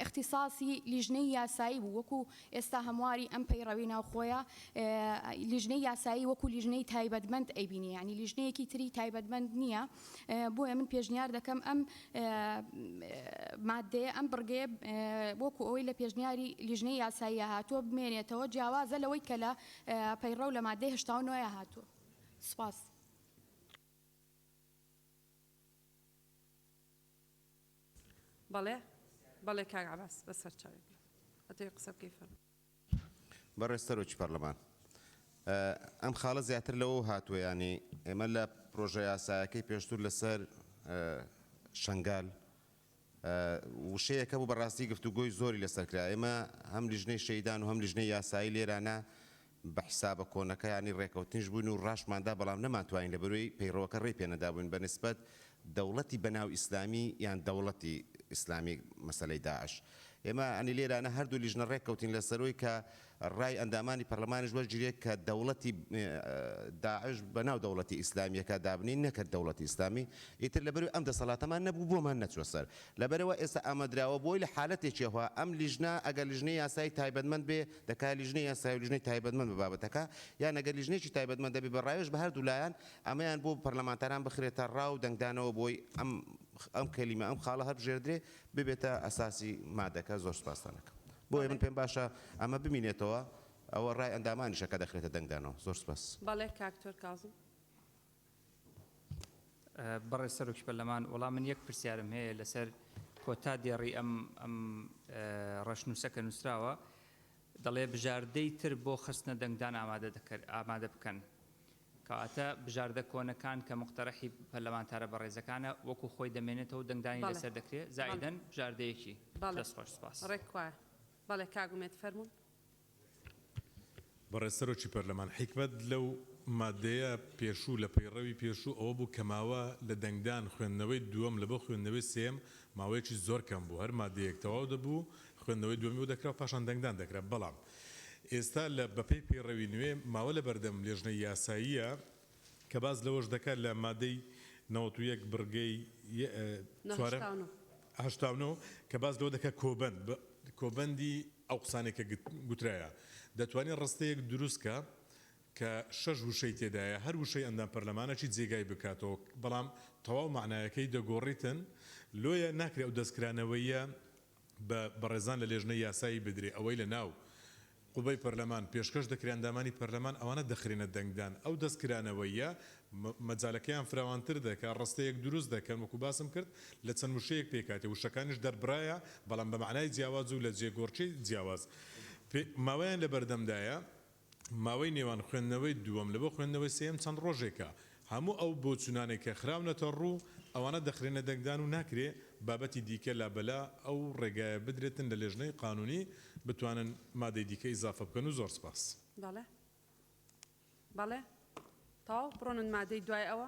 اختصاصی لیژنەی یاسایی بوو وەکو ئێستا هەمواری ئەم پەیڕەوی ناوخۆیە لیژنەی یاسایی وەکو لیژنەی تایبەتمەند ئەیبینی ینی لیژنەیەکی تری تایبەتمەند نییە بۆیە من پێشنیار دەکەم ئەم مادەیە ئەم بڕگەیە وەکو ئەوەی لە پێشنیاری لیژنەی یاسایی هاتووە بمێنێتەوە جیاوازە لەوەی کە لە پەیڕە و لە مادەی هەشتاونەوەیە هاتووە. سپاس. بەڵێ بەڵێ کاک عەباس بەسەر چاوێک ئەتەوێ قسە بکەی فەرموو. بەڕێز سەرۆکی پەرلەمان ئەم خاڵە زیاتر لەوە هاتووە ینی ئێمە لە پرۆژە یاسایەکەی پێشتر لەسەر شنگال وشەیەکە بوو بەڕاستی گفتوگۆی زۆری لەسەرکرا ئێمە هەم لیژنەی شەیدان و هەم لیژنەی یاسایی لێرانە بە حیسابە کۆنەکە ینی ڕێکەوتنیش بوون و ڕاشماندا بەڵام نەماتوانین لە بەروی پەیڕەوەکە ڕێ پێنەدا بوون بە نسبەت دەوڵەتی بەناو ئیسلامی یان دەوڵەتی ئیسلامی مەسەلەی داعش ئێمە ئەنی لێرانە هەردوو لیژنە ڕێککەوتین لەسەرۆی کە ڕای ئەندامانی پەرلەمانیش وەرگیرێت کە دەوڵەتی داعش بەناو دەوڵەتی ئیسلامیەکە دابنین نەکرد دەوڵەتی ئیسلامی ئیتر لەبەروی ئەم دەسەڵاتەمان نەبوو بۆمان نەچوە سەر لەبەرەوە ئێستا ئامادراوە بۆی لە حالەتێکیەوە ئەم لیژنە ئەگەر لیژنەی یاسایی تایبەتمەند بێ دەکات لیژنەی یاسایی و لیژنەی تایبەتمەند بە بابەتەکە یان ئەگەر لیژنەیەکی تایبەتمەند دەبێ بە ڕایش بە هەردوو لایەن ئەمەیان بۆ پەرلەمانتاران بخرێتە ڕاو دەنگدانەوە بۆی ئەم کەلیمە ئەم خاڵە هەر بژێردرێ ببێتە ئەساسی مادەکە زۆر سوپاسدانەکەم بۆیە من پێم باشە ئەمە ببینێتەوە ئەوە ڕای ئەندامانیشەکە دەخرێتە دەنگدانەوە زۆر سپاس. بەڵێ کاکتۆر کازم. بەڕێز سەرۆکی پەرلەمان وەڵام من یەک پرسیارم هەیە لەسەر کۆتا دێڕی ئەم ڕەشنووسەکە نووسراوە دەڵێ بژاردەی تر بۆ خستنە دەنگدان ئامادە بکەن کەواتە بژاردە کۆنەکان کە مقتەرەحی پەرلەمانتارە بەڕێزەکانە وەکو خۆی دەمێنێتەوە دەنگدانی لەسەر دەکرێت زائیدەن بژاردەیەکی دەستخۆش سپاس. ڕێک وایە بەڵێ کاگومێت فەرموون. بەڕێز سەرۆکی پەرلەمان حیکمەت لەو مادەیە پێشوو لە پەیڕەوی پێشوو ئەوە بوو کە ماوە لە دەنگدان خوێندنەوەی دووەم لە بۆ خوێندنەوەی سێم ماوەیەکی زۆر کەم بوو هەر مادەیەک تەواو دەبوو خوێندنەوەی دووەمی و دەکرا و پاشان دەنگدان دەکرا بەڵام ئێستا لە بەپێی پەیڕەوی نوێ ماوە لە بەردەم لێژنەی یاساییە کە باز لەوەش دەکات لە مادەی 91 بڕگەی 89 کە باز لەوە دەکات کۆبەندی ئەو قسانێکە گوترایە دەتوانێت ڕستەیەک دروستکە کە شەش وشەی تێدایە هەر وشەی ئەندام پەرلەمانەکی جێگای بکاتەوە بەڵام تەواو معنایەکەی دەگۆڕیتن لۆیە ناکرێت ئەو دەستکرانەوەیە بە بەڕێزان لە لێژنەی یاسایی بدرێ ئەوەی لە ناو قوبەی پەرلەمان پێشکەش دەکرێت ئەندامانی پەرلەمان ئەوانە دەخرێنە دەنگدان ئەو دەستکرانەوەیە مەجالەکەیان فراوانتر دەکات ڕستەیەک دروست دەکەن وەکو باسم کرد لە چەند وشەیەک پێکاتێ وشەکانیش دەربرایە بەڵام بە معنای جیاواز و لە جێگۆڕچەی جیاواز ماوەیان لە بەردەمدایە ماوەی نێوان خوێندنەوەی دووەم لە بۆ خوێندنەوەی سێم چەند ڕۆژێکە هەموو ئەو بۆچوونانێک کە خراونەتە ڕوو ئەوانە دەخرێنە دەنگدان و ناکرێ بابەتی دیکە لابەلا ئەو ڕێگایە بدرێتن لە لێژنەی قانونی بتوانن مادەی دیکە ئیزافە بکەن و زۆر سپاس. بەڵێ بەڵێ تاو بڕۆنن مادەی دوای ئەوە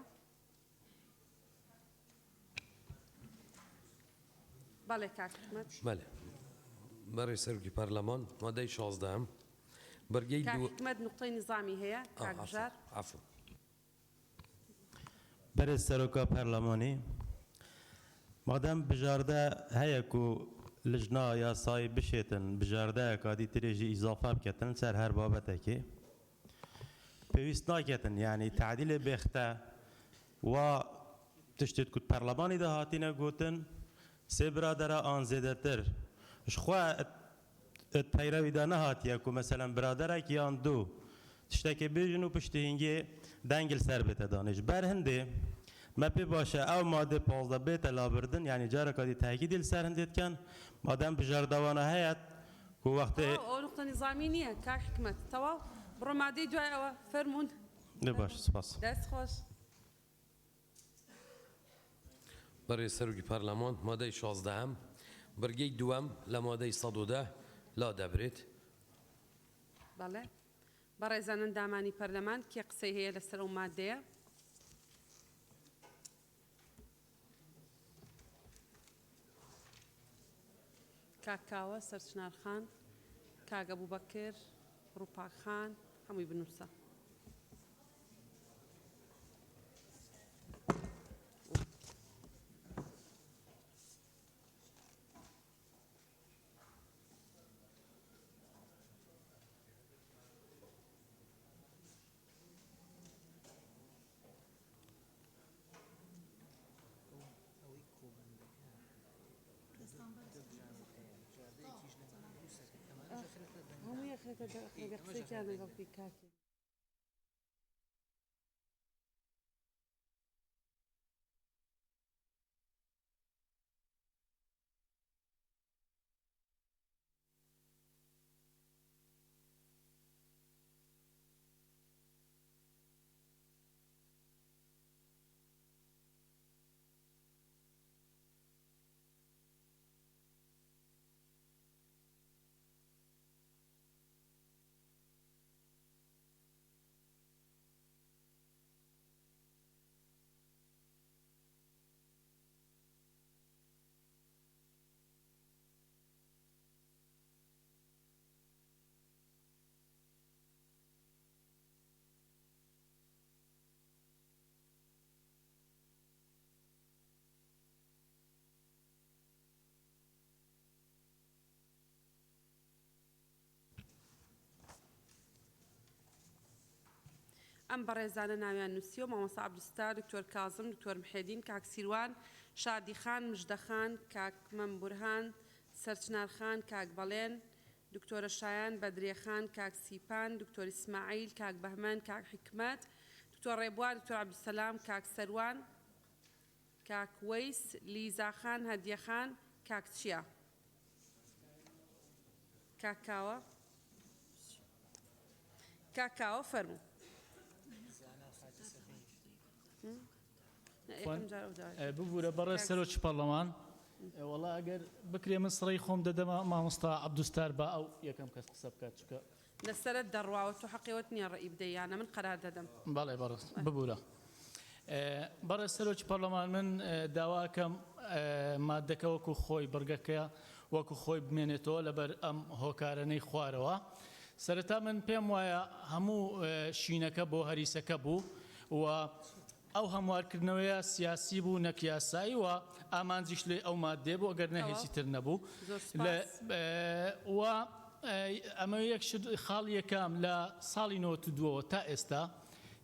بەڵێ کاکمەت. بەڵێ بەڕێز سەرۆکی پەرلەمان مادەی 16 بەرگەی کاکمەت نقطەی نظامی هەیە کاکبژار. عفو. بەرز سەرۆکا پەرلەمانی مادەم بژاردە هەیە و لژنا یاسایی بشێتن بژاردەیە کادی ترێژی ئیزافە بکەتن سەر هەر بابەتێکی پێویست ناکەتن یعنی تعدیلێ بێختە و تشتێت کوت پەرلەمانی داهاتینە گوتن سێ برادەرە ئان زێدەتر شخوا پیروی دا نهاتیه که مثلا برادرک یان دو تشتکی بیجن و پشتینگی دنگل سر بیت دانش بر هنده ما پی باشه او ماده 15 بیت لابردن یعنی جاره کادی تاکیدی لسر هندید کن مادام بجاردوانه هیت که وقت او نقطه نظامی نیه که حکمت توا برو ماده دوای او فرمون باش سپاس دست خوش برای سروکی پارلمان ماده 16 برگی دوم لماده 110 لا دبرید بله برای زنان دامانی پارلمان که قصه هی لسر و ماده کاکاوە سەرچنار خان کاگە بووبەکر ڕووپاک خان هەمووی بنووسە ئەم بەڕێزانە ناویان نووسیوە مامۆستا عەبدولستار دکتۆر کازم دکتۆر محێدین کاک سیروان شادیخان مژدەخان کاک مەمبورهان سەرچنارخان کاک بەڵێن دکتۆرە شایان بەدرێخان کاک سیپان دکتۆر ئیسماعیل کاک بەهمەن کاک حکمەت دکتۆر ڕێبوار دکتۆر عەبدولسەلام کاک سەروان کاک وەیس لیزاخان هەدیەخان کاک چیا کاکاوە کاکاوە فەرموو ببوورە بەڕێز سەرۆکی پەرلەمان وەڵا ئەگەر بکرێ من سڕی خۆم دەدەمە مامۆستا عەبدولستار با ئەو یەکەم کەس قسە بکات چکە لەسەرت دەڕواوە تۆ حەقیوت نییە ڕێی بدەیانە من قەرار دەدەم بەڵێ بەڕێز ببوورە بەڕێز سەرۆکی پەرلەمان من داواکەم مادەکە وەکو خۆی بڕگەکە وەکو خۆی بمێنێتەوە لەبەر ئەم هۆکارانەی خوارەوە سەرەتا من پێم وایە هەموو شینەکە بۆ هەریسەکە بوو و ئەو هەموارکردنەوەیە سیاسی بوو نەکیاسایی و ئامانجیش لێ ئەو مادێ بوو ئەگەر نەهێزی تر نەبوو و ئەمە یەک خاڵ یەکەم لە ساڵی 92 تا ئێستا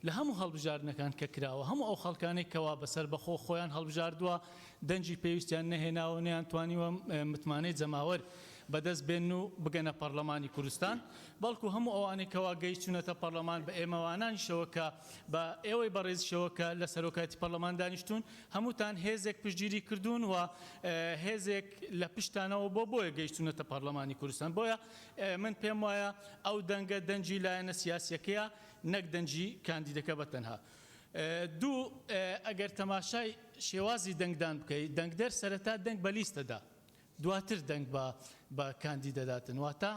لە هەموو هەڵبژاردنەکان کە کراوە هەموو ئەو خەڵکانەی کەوا بەسەر بەخۆ خۆیان هەڵبژاردووە دەنجی پێویستیان نەهێناوە نەیان توانیوە متمانەی جەماوەر بەدەست بێن و بگەنە پەرلەمانی کوردستان بەڵکو هەموو ئەوانەی کەوا گەیشتونەتە پەرلەمان بە ئێمەوانانیشەوە کە بە ئێوەی بەڕێزیشەوە کە لە سەرۆکاتی پەرلەمان دانیشتون هەمووتان هێزێک پشتگیری کردوون و هێزێک لە پشتانەوە بۆیە گەیشتونەتە پەرلەمانی کوردستان بۆیە من پێم وایە ئەو دەنگە دەنجی لایەنە سیاسیەکەیە نەک دەنجی کاندیدەکە بەتەنها دوو ئەگەر تەماشای شێوازی دەنگدان بکەیت دەنگدەر سەرەتا دەنگ بە لیستەدا دواتر دەنگ بە کاندیدەداتن واتە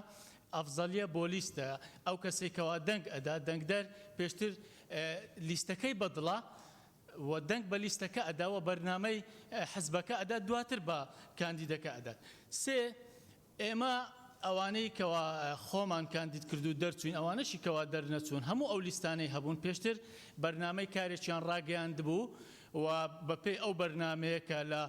ئەفزەلیە بۆ لیستە ئەو کەسێکەوە دەنگ ئەدا دەنگدەر پێشتر لیستەکەی بەدڵە و دەنگ بە لیستەکە ئەداوە بەرنامەی حزبەکە ئەدا دواتر بە کاندیدەکە ئەدات سێ ئێمە ئەوانەی کەوا خۆمان کاندید کردو دەرچوین ئەوانەشی کەوا دەرنەچوون هەموو ئەو لیستانەی هەبوون پێشتر بەرنامەی کارێکیان ڕاگەیاند بوو و بەپێ ئەو بەرنمەیە کە لە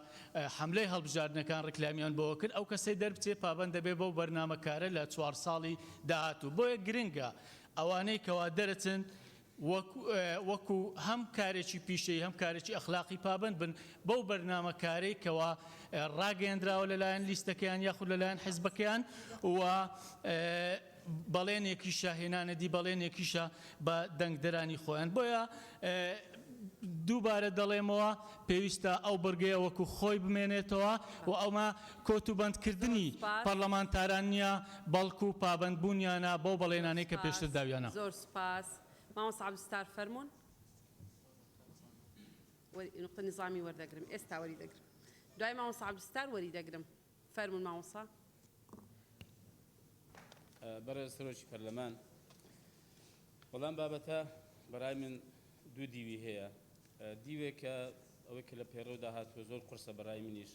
حملەی هەڵبژاردنەکان ڕکلامیان بۆ کرد ئەو کەسەی دەربچێ پابەند دەبێ بەو بەرنمەکارە لە 4 ساڵی داهاتوو بۆیە گرنگە ئەوانەی کەوا دەرەچن وەکو هەم کارێکی پیشەی هەم کارێکی ئەخلاقی پابند بن بەو بەرنامەکارەی کەوا ڕاگەیاندراوە لەلایەن لیستەکەیان یاخود لەلایەن حیزبەکەیان و بەڵێنێکیشە هێنانەدی بەڵێنێکیشە بە دەنگدەرانی خۆیان بۆیە دووبارە دەڵێمەوە پێویستە ئەو بەرگەیە وەکو خۆی بمێنێتەوە و ئەومە کۆتوبەندکردنی پەرلەمانتاران نییە بەڵکو و پابندبوونیانە بەو بەڵێنانەی کە پێشتر داویانە. زۆر سپاس. مامۆستا عەبدولستار فەرموون. نقطە نظامی وەردەگرم ئێستا وەری دەگرم. دوای مامۆستا عەبدولستار وەری دەگرم. فەرموون مامۆستا. بەڕێز سەرۆکی پەرلەمان بەڵام بابەتە بەڕای من دوو دیوی هەیە. دیوێکە ئەوەی کە لە پێڕەودا هاتووە زۆر قورسە بەڕای منیش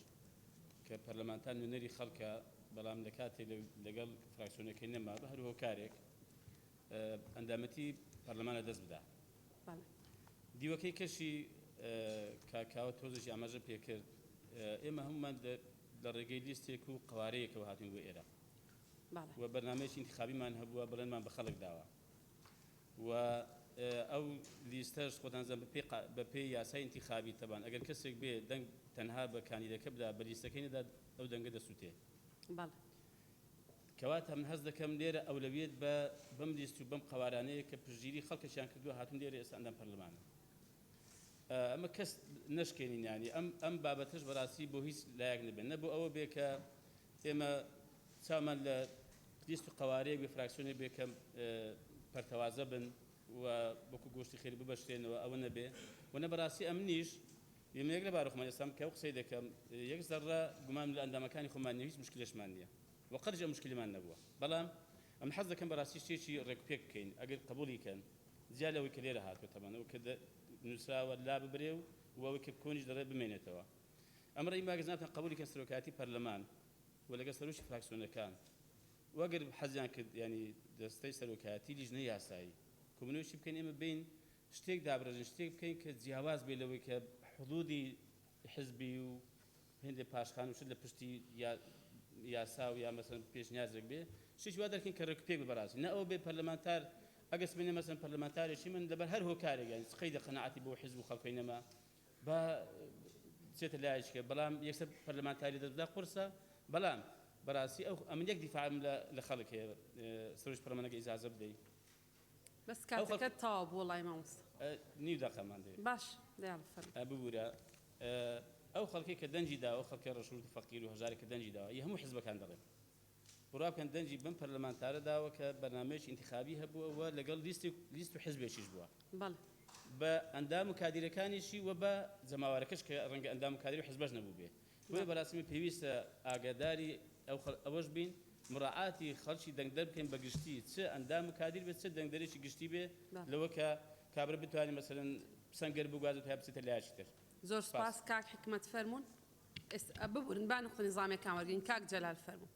کە پەرلەمانتان نوێنەری خەڵکە بەڵام لە کاتێ لەگەڵ فراکسیۆنەکەی نەما بە هەر هۆکارێک ئەندامەتی پەرلەمانە دەست بدا. دیوەکەی کەشی کاکاوە تۆزێکی ئاماژە پێکرد ئێمە هەمومان لە ڕێگەی لیستێک و قوارەیەکەوە هاتین بۆ ئێرە و بەرنامەیەکی انتخابیمان هەبووە بڵێنمان بە خەڵک داوە و ئەو لیستەش خۆتانزان بە پێی یاسای انتخابی تەبان ئەگەر کەسێک بێ دەنگ تەنها بە کاندیدەکە بدا بە لیستەکەی نەدا ئەو دەنگە دەسووتێ. کەواتە من هەز دەکەم لێرە ئەولەویەت بەم لیست و بەم قوارانەیە کە پشتگیری خەڵکەشیان کردووە هاتون لێرە ئێستا ئەندام پەرلەمانە. ئەمە کەس نەشکێنین ینی ئەم بابەتش بەڕاستی بۆ هیچ لایەک نەبێت نەبوو ئەوە بێ کە ئێمە چامان لە لیست و قوارەیەک بێ فراکسیۆنێک بێ کە پەرتەوازە بن و بۆکو گۆشتی خێری ببەشتێنەوە ئەوە نەبێ و نە بەڕاستی ئەم نیش یەک لە بارۆخمان ئێستام کە قسەی دەکەم یەک زەڕە گومان لە ئەندامەکانی خۆمان نیە هیچ مشکلێشمان نییە وەقەدر ئەم مشکلمان نەبووە بەڵام ئەم حەز دەکەم بەڕاستی شتێکی ڕێکپێک بکەین ئەگەر قبوڵیکەن زیاد لەوەی کە لێرە هاتووە تەمانەوە کە نووسراوە لا ببرێ و ئەوەی کە کۆنیش دەڕێت بمێنێتەوە. ئەمڕۆ ئیماگەزانتان قبولیکەن سەرۆکایەتی پەرلەمان و لەگەڵ سەرۆکی فراکسیۆنەکان وەگەر حەزیان کرد ینی دەستەی سەرۆکایەتی لیژنەی یاسایی کۆمنیۆشی بکەین ئێمە بین شتێک دابرێژن شتێک بکەین کە جیاواز بێ لەوەی کە حدودی حزبی و هێندێک پاشخان و شت لە پشتی یاسا و یا مەسەن پێشنیازێک بێ شتێکی وا دەکەین کە ڕێکپێک بەڕاستی نە ئەوە بێ پەرلەمانتار ئەگەر سمێنێ مەسەن پەرلەمانتارێکی من لەبەر هەر هۆکارێک یانی قەیدە قەناعەتی بۆ حزب و خەڵکەی نەما بە چێتە لایەکە بەڵام یەکسەر پەرلەمانتاری دەستدا قورسە بەڵام بەڕاستی ئەمن یەک دیفاعم لە خەڵک هەیە سەرۆکی پەرلەمانەکە ئیجازە بدەیت. بەس کاتەکە تاوا بۆ لای مامۆستا. نیو دەقەمان دێ. باش ببوورە ئەو خەڵکی کە دەنجی داوە ئەو خەڵکی ڕەشورد فەقیر و هەژارێک کە دەنجی داوە هەموو حزبەکان دەڵێن بڕابکەن دەنجی بم پەرلەمانتارە داوە کە بەرنامەیەکی انتخابی هەبووەوە لەگەڵ لیست و حزبێکیش بووە بە ئەندام و کادیرەکانیشی و بە جەماوارەکەش کە ڕەنگە ئەندام و کادیر و حزبەش نەبوو بێ بۆیە بەڕاستی پێویستە ئاگاداری ئەوەش بین مراعاتی خەڵکی دەنگدەر بکەین بە گشتی چ ئەندام و کادیر بێت چ دەنگدەرێکی گشتی بێ لەوە کە کابرا بتوانێت مەسەلەن سەنگەر بگوازێت هەیە بچێتە لایەکی تر. زۆر سپاس کاک حکمەت فەرموون. ببورن با نقطە نظامیەکان وەرگین کاک جەلال فەرموون.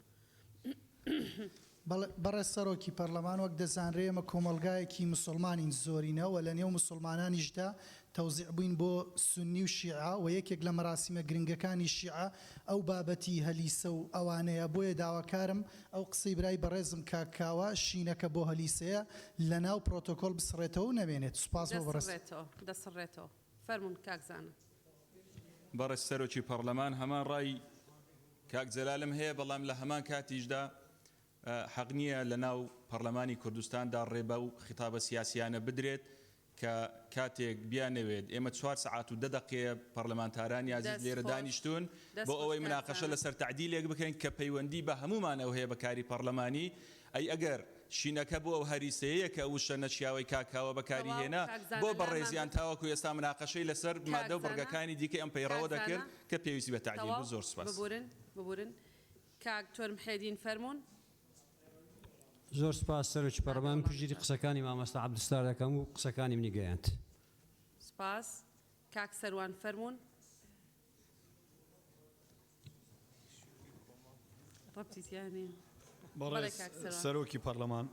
بەڕێز سەرۆکی پەرلەمان وەک دەزانرێ ئێمە کۆمەلگایەکی مسلمانین زۆرینەوە لە نێو مسلمانانیشدا تەوزیع بووین بۆ سونی و شیعە و یەکێک لە مەراسیمە گرنگەکانی شیعە ئەو بابەتی هەلیسە و ئەوانەیە بۆیە داواکارم ئەو قسەی برای بەڕێزم کاکاوە شینەکە بۆ هەلیسەیە لە ناو پرۆتۆکۆل بسڕێتەوە و نەبێنێت. سوپاس بۆ بەڕێز. دەسڕێتەوە فەرموون کاکزانە. بەڕێز سەرۆکی پەرلەمان هەمان ڕای کاک جەلالم هەیە بەڵام لە هەمان کاتیشدا حەق نییە لە ناو پەرلەمانی کوردستاندا ڕێبە و خیتابە سیاسیانە بدرێت کە کاتێک بیانەوێت ئێمە 4 ساعات و 10 دقیقە پەرلەمانتارانی عزیز لێرە دانیشتون بۆ ئەوەی مناقەشە لەسەر تعدیلێک بکەین کە پەیوەندی بە هەمومانەوە هەیە بەکاری پەرلەمانی ئەی ئەگەر شینەکە بۆ ئەو هەریسەیە کە وشە نەچیاوی کاکاوە بەکاری هێنا بۆ بەڕێزیان تاوەکو ئێستا مناقەشەی لەسەر مادە و بڕگەکانی دیکە ئەم پەیڕەوە دەکرد کە پێویستی بە تعدیل بوو. زۆر سپاس. ببورن کاک تۆرم حێدین فەرموون. زۆر سپاس سەرۆکی پەرلەمان پشگیری قسەکانی مامۆستا عەبدولستار دەکەم و قسەکانی منی گەیاند. سپاس کاک سەروان فەرموون. بەڕێز سەرۆکی پەرلەمان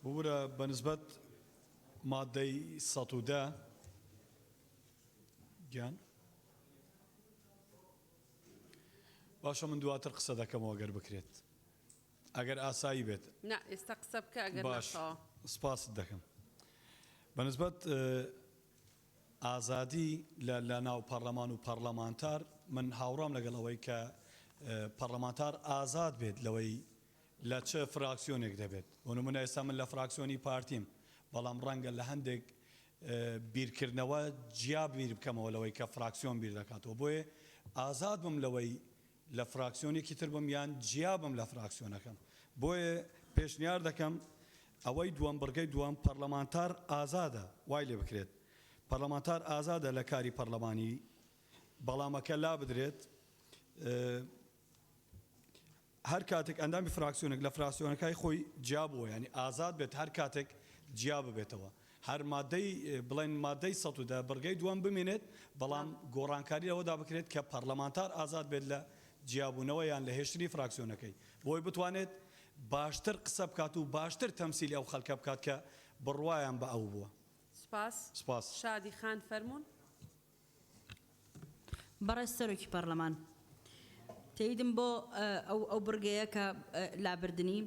ببوورە بەنسبەت مادەی 110 گیان باشە من دواتر قسە دەکەمەوە گەر بکرێت ئەگەر ئاسایی بێت. نا ئێستا قسە بکە ئەگەر باش سپاست دەکەم. بەنسبەت ئازادی لە ناو پەرلەمان و پەرلەمانتار من هاوڕام لەگەڵەوەی کە پەرلەمانتار ئازاد بێت لەوەی لە چه فراکسیۆنێک دەبێت بۆ نمونە ئێستا من لە فراکسیۆنی پارتیم بەڵام ڕەنگە لە هەندێک بیرکردنەوە جیا بیر بکەمەوە لەوەی کە فراکسیۆن بیر دەکاتەوە بۆیە ئازاد بم لەوەی لە فراکسیۆنێکی تر بم یان جیا بم لە فراکسیۆنەکەم بۆیە پێشنیار دەکەم ئەوەی دووەم بڕگەی دووەم پەرلەمانتار ئازادە وای لێ بکرێت پەرلەمانتار ئازادە لە کاری پەرلەمانی بەڵامەکە لا بدرێت هەر کاتێک ئەندامی فراکسیۆنێک لە فراکسیۆنەکەی خۆی جیا بووە ینی ئازاد بێت هەر کاتێک جیا ببێتەوە هەر مادەی بڵێن مادەی ١10 بڕگەی دووەم بمێنێت بەڵام گۆڕانکاری ئەوەدا بکرێت کە پەرلەمانتار ئازاد بێت لە جیابوونەوە یان لە هێشتنی فراکسیۆنەکەی بۆی بتوانێت باشتر قسە بکات و باشتر تەمسیلی ئەو خەڵکە بکات کە بڕوایان بە ئەو بووە. سپاس. شادی خان فەرموون. بەڕێز سەرۆکی پەرلەمان تێیدم بۆ ئەو بڕگەیە کە لابردنی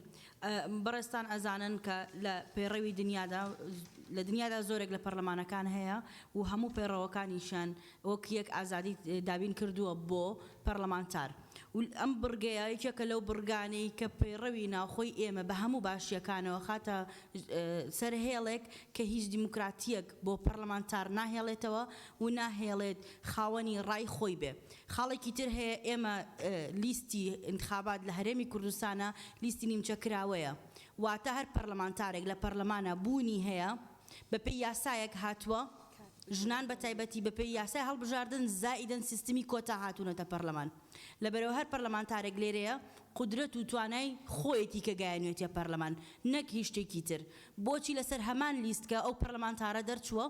بەڕێستان ئەزانن کە لە پێڕەوی دنیادا لە دنیادا زۆرێک لە پەرلەمانەکان هەیە و هەموو پێڕەوەکانیشان وەک یەک ئازادی دابین کردووە بۆ پەرلەمانتار و ئەم بڕگەیە یەکێکە لەو بڕگانەی کە پێڕەوی ناوخۆی ئێمە بە هەموو باشیەکانەوە خاتە سەرهێڵێک کە هیچ دیموکراتیەک بۆ پەرلەمانتار ناهێڵێتەوە و ناهێڵێت خاوەنی ڕای خۆی بێ خاڵێکی تر هەیە ئێمە لیستی انتخابات لە هەرێمی کوردستانە لیستی نیمچەکراوەیە واتە هەر پەرلەمانتارێک لە پەرلەمانە بوونی هەیە بەپێی یاسایەک هاتووە ژنان بە تایبەتی بەپێی یاسای هەڵبژاردن زائیدەن سیستمی کۆتا هاتوونەتە پەرلەمان لەبەرەوە هەر پەرلەمانتارێک لێرەیە قدرەت و توانای خۆیەتی کە گایانوێتە پەرلەمان نەک هیچ شتێکی تر بۆچی لەسەر هەمان لیستکە ئەو پەرلەمانتارە دەرچووە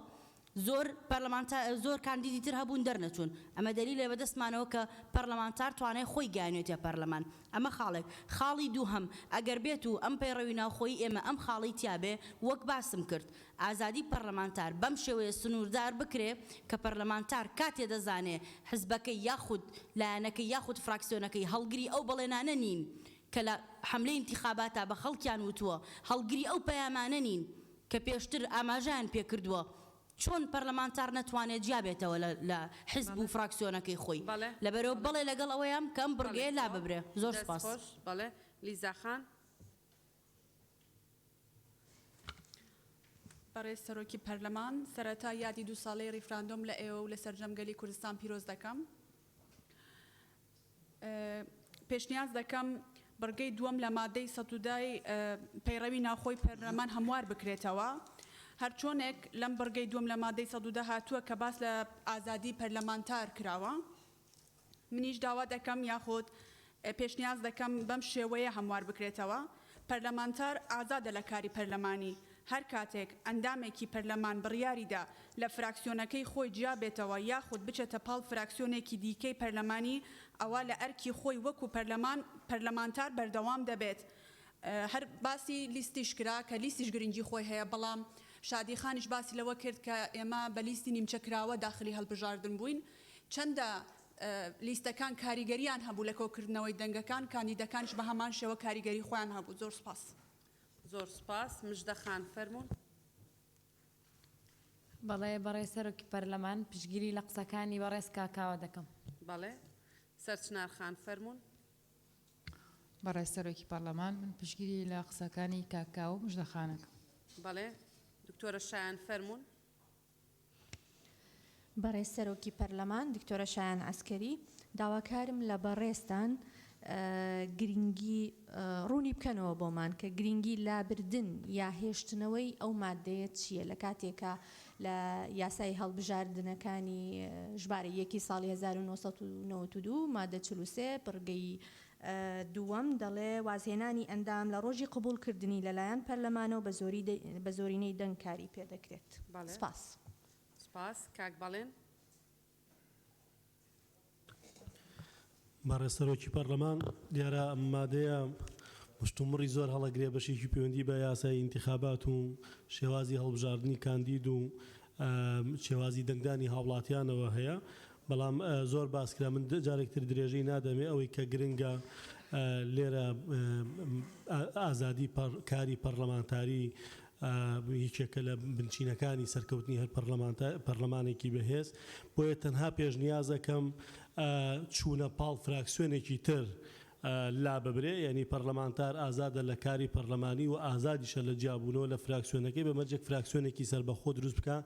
زۆر کاندیدی تر هەبوون دەرنەچوون ئەمە دەلیلە بەدەستمانەوە کە پەرلەمانتار توانای خۆی گایانوێتە پەرلەمان ئەمە خاڵێک خاڵی دووهەم ئەگەر بێت و ئەم پەیڕەوی ناوخۆی ئێمە ئەم خاڵی تیابێ وەک باسم کرد ئازادی پەرلەمانتار بەم شێوەیە سنووردار بکرێ کە پەرلەمانتار کاتێ دەزانێ حزبەکەی یاخود لایەنەکەی یاخود فراکسیۆنەکەی هەڵگری ئەو بەڵێنانە نین کە لە حملەی انتیخاباتە بە خەڵکیان وتووە هەڵگری ئەو پەیامانە نین کە پێشتر ئاماژیان پێکردووە چۆن پەرلەمانتار نەتوانێت جیابێتەوە لە حزب و فراکسیۆنەکەی خۆی لەبەرەوە بەڵێ لەگەڵ ئەوەیەم کە ئەم بڕگەیە لا ببرێ زۆر سپاس. بەڵێ لیزا خان. بەڕێز سەرۆکی پەرلەمان سەرەتا یادی 2 ساڵەی ریفراندۆم لە ئێوە و لە سەرجەمگەلی کوردستان پیرۆز دەکەم پێشنیاز دەکەم بڕگەی دووەم لە مادەی ١10 پەیڕەوی ناوخۆی پەرلەمان هەموار بکرێتەوە هەر چۆنێک لەم بڕگەی دووەم لە مادەی ١10 هاتووە کە باس لە ئازادی پەرلەمانتار کراوە منیش داوا دەکەم یاخود پێشنیاز دەکەم بەم شێوەیە هەموار بکرێتەوە پەرلەمانتار ئازادە لە کاری پەرلەمانی هەر کاتێک ئەندامێکی پەرلەمان بڕیاریدا لە فراکسیۆنەکەی خۆی جیا بێتەوە یاخود بچێتە پاڵ فراکسیۆنێکی دیکەی پەرلەمانی ئەوە لە ئەرکی خۆی وەکو پەرلەمانتار بەردەوام دەبێت هەر باسی لیستیش کرا کە لیستیش گرنگی خۆی هەیە بەڵام شادی خانیش باسی لەوە کرد کە ئێمە بە لیستی نیمچەکراوە داخلی هەڵبژاردن بووین چەندە لیستەکان کاریگەریان هەبوو لە کۆکردنەوەی دەنگەکان کاندیدەکانش بە هەمان شێوە کاریگەری خۆیان هەبوو زۆر سپاس. زۆر سپاس. مژدە خان فەرموون. بەڵێ بەڕێز سەرۆکی پەرلەمان پشتگیری لە قسەکانی بەڕێز کاکاوە دەکەم. بەڵێ سەرچنار خان فەرموون. بەڕێز سەرۆکی پەرلەمان من پشتگیری لە قسەکانی کاکاو و مژدە خانەکەم. بەڵێ دکتۆرە شایان فەرموون. بەڕێز سەرۆکی پەرلەمان دکتۆرە شایان عەسکەری داواکارم لە بەڕێستان گرنگی ڕوونی بکەنەوە بۆمان کە گرنگی لابردن یا هێشتنەوەی ئەو مادەیە چییە لە کاتێکە لە یاسای هەڵبژاردنەکانی ژمارە 1 ساڵی 1992 مادە 43 بڕگەی دووەم دەڵێ وازهێنانی ئەندام لە ڕۆژی قبولکردنی لەلایەن پەرلەمانەوە بە زۆرینەی دەنگکاری پێدەکرێت. سپاس. سپاس. کاک بەڵێن. بەڕێز سەرۆکی پەرلەمان دیارە ئەم مادەیە مشتومڕی زۆر هەڵەگرێ بەشێکی پەیوەندی بە یاسای انتیخابات و شێوازی هەڵبژاردننی کاندید و شێوازی دەنگدانی هاوڵاتیانەوە هەیە بەڵام زۆر باسکرا من جارێکتر درێژەی نادەمێ ئەوەی کە گرنگە لێرە ئازادی کاری پەرلەمانتاری یەکێکە لە بنچینەکانی سەرکەوتنی هەر پەرلەمانێکی بەهێز بۆیە تەنها پێشنیازەکەم چوونە پاڵ فراکسیۆنێکی تر لا ببرێ یعنی پەرلەمانتار ئازادە لە کاری پەرلەمانی و ئازادیشە لە جیابوونەوە لە فراکسیۆنەکەی بەمەرجێک فراکسیۆنێکی سربەخۆ دروست بکە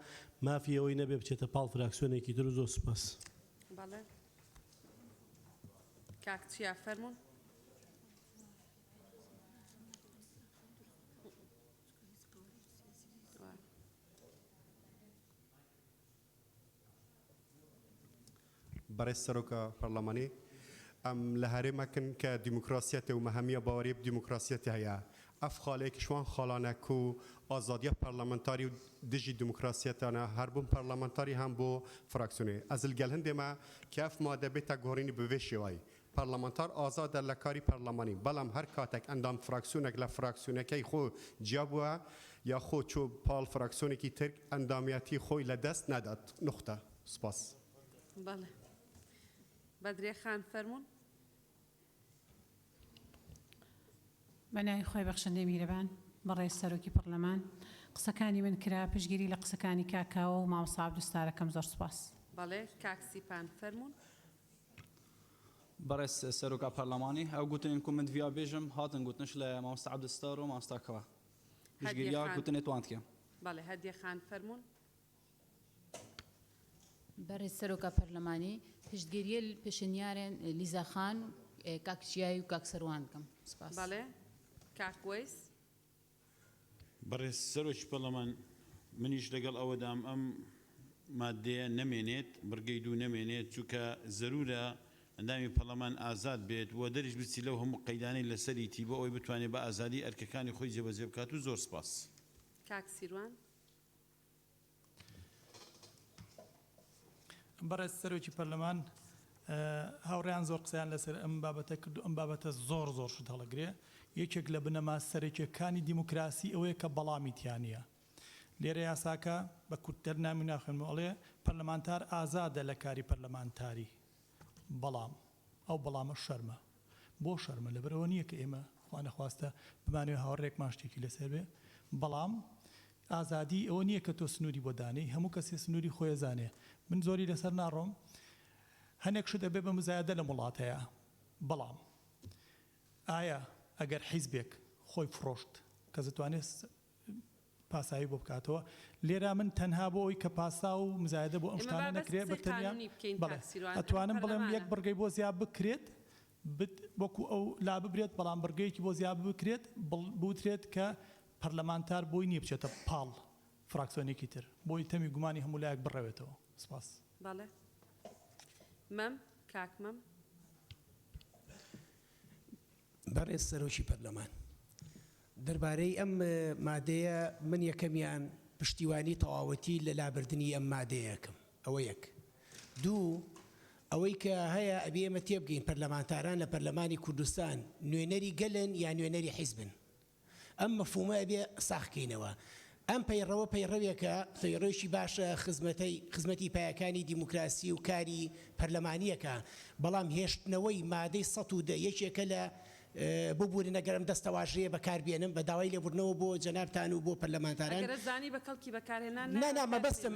مافی ئەوەی نەبێ بچێتە پاڵ فراکسیۆنێکی تر و زۆر سپاس. بەڵێ کاک چیا فەرموون. برای سەرۆکە پەرلەمانی ئەم لە هەرێمەکن کە دیموکراسیەتە و مەهەمیە باوەڕی دیموکراسیەتی هەیە ئەف خاڵێک شوان خاڵانە و ئازادیە پەرلەمانتاری و دژی دیموکراسیەتانە هەر بوون پەرلەمانتاری هەم بۆ فراکسیۆنێ ئەزل گەل هەندێمە کە ئەف مادە بێتە گۆڕینی بەوێ شێوەی پەرلەمانتار ئازادە لە کاری پەرلەمانی بەڵام هەر کاتێک ئەندام فراکسیۆنێک لە فراکسیۆنەکەی خۆ جیا بووە یا خۆ چۆ پاڵ فراکسیۆنێکی تر ئەندامیەتی خۆی لە دەست نەدات نقطە. سپاس. بەڵێ بەدرێ خان فەرموون. بەناوی خۆی بەخشەندەی میرەبان بەڕێز سەرۆکی پەرلەمان قسەکانی من کرا پشگیری لە قسەکانی کاکاوە و مامۆستا عەبدولستارەکەم زۆر سوپاس. بەڵێ کاک سیپان فەرموون. بەڕێز سەرۆکا پەرلەمانی ئەو گوتنین کو من دویا بێژم هاتن گوتنش لە مامۆستا عەبدولستار و مامۆستاکەوە پشگیرییا گوتنێ توانتکە. بەڵێ هەدیە خان فەرموون. بەڕێز سەرۆکا پەرلەمانی پشتگیریە پێشنیارێن لیزاخان کاکچیایی و کاک سەروان بکەم. سپاس. بەڵێ کاک وەیس. بەڕێز سەرۆکی پەرلەمان منیش لەگەڵ ئەوەدام ئەم مادەیە نەمێنێت بڕگەی دوو نەمێنێت چونکە زەرورە ئەندامی پەرلەمان ئازاد بێت و دەریش بچی لەو هەموو قەیدانەی لەسەریتی بۆ ئەوەی بتوانێت بە ئازادی ئەرکەکانی خۆی جێبەجێ بکات و زۆر سپاس. کاک سیروان. بەڕێز سەرۆکی پەرلەمان هاوڕێیان زۆر قسەیان لەسەر ئەم بابەتە کرد و ئەم بابەتە زۆر شت هەڵەگرێ یەکێک لە بنەما سەرەکیەکانی دیموکراسی ئەوەیە کە بەڵامی تیانە لێرە یاساکە بە کورتتر نامی ناخێنمەڵێ پەرلەمانتار ئازادە لە کاری پەرلەمانتاری بەڵام ئەو بەڵامە شەرمە بۆ شەرمە لەبەرەوە نییە کە ئێمە خوا نەخواستە بمانوێ هاوڕێکمان شتێکی لەسەر بێ بەڵام ئازادی ئەوە نییە کە تۆ سنووری بۆ دانەی هەموو کەسێ سنووری خۆی زانێ من زۆری لەسەر ناڕۆم هەنێک شت دەبێ بە مزایەدە لە وڵات هەیە بەڵام ئایا ئەگەر حیزبێک خۆی فرۆشت کە دەتوانێت پاسایی بۆ بکاتەوە لێرە من تەنها بۆ ئەوی کە پاسا و مزایەدە بۆ ئەم شتانە نەکرێت بەتەنیا ئەتوانم بڵێم یەک بڕگەی بۆ زیاد بکرێت وەکو ئەو لا ببرێت بەڵام بڕگەیەکی بۆ زیاد بکرێت بوترێت کە پەرلەمانتار بۆی نییە بچێتە پاڵ فراکسیۆنێکی تر بۆی تەمی گومانی هەموو لایەک بڕەوێتەوە. سپاس. بەڵێ مەم کاک مەم. بەڕێز سەرۆکی پەرلەمان دەربارەی ئەم مادەیە من یەکەمیان پشتیوانی تەواوەتی لە لابردنی ئەم مادەیەکەم ئەوە یەک دوو ئەوەی کە هەیە ئەبێ ئێمە تێبگەین پەرلەمانتاران لە پەرلەمانی کوردستان نوێنەری گەلن یان نوێنەری حیزبن ئەم مەفهومە ئەبێ ساخکەینەوە ئەم پەیڕەوە پەیڕەوێکە پەیڕەوێکی باشە خزمەتی پایەکانی دیموکراسی و کاری پەرلەمانیەکە بەڵام هێشتنەوەی مادەی 110 یەکێکە لە ببوورنە گەرم دەستەواژەیە بەکاربێنم بە داوای لێبوردنەوە بۆ جەنابتان و بۆ پەرلەمانتاران زانی بە کەڵکی بەکارهێنان نه مەبەستم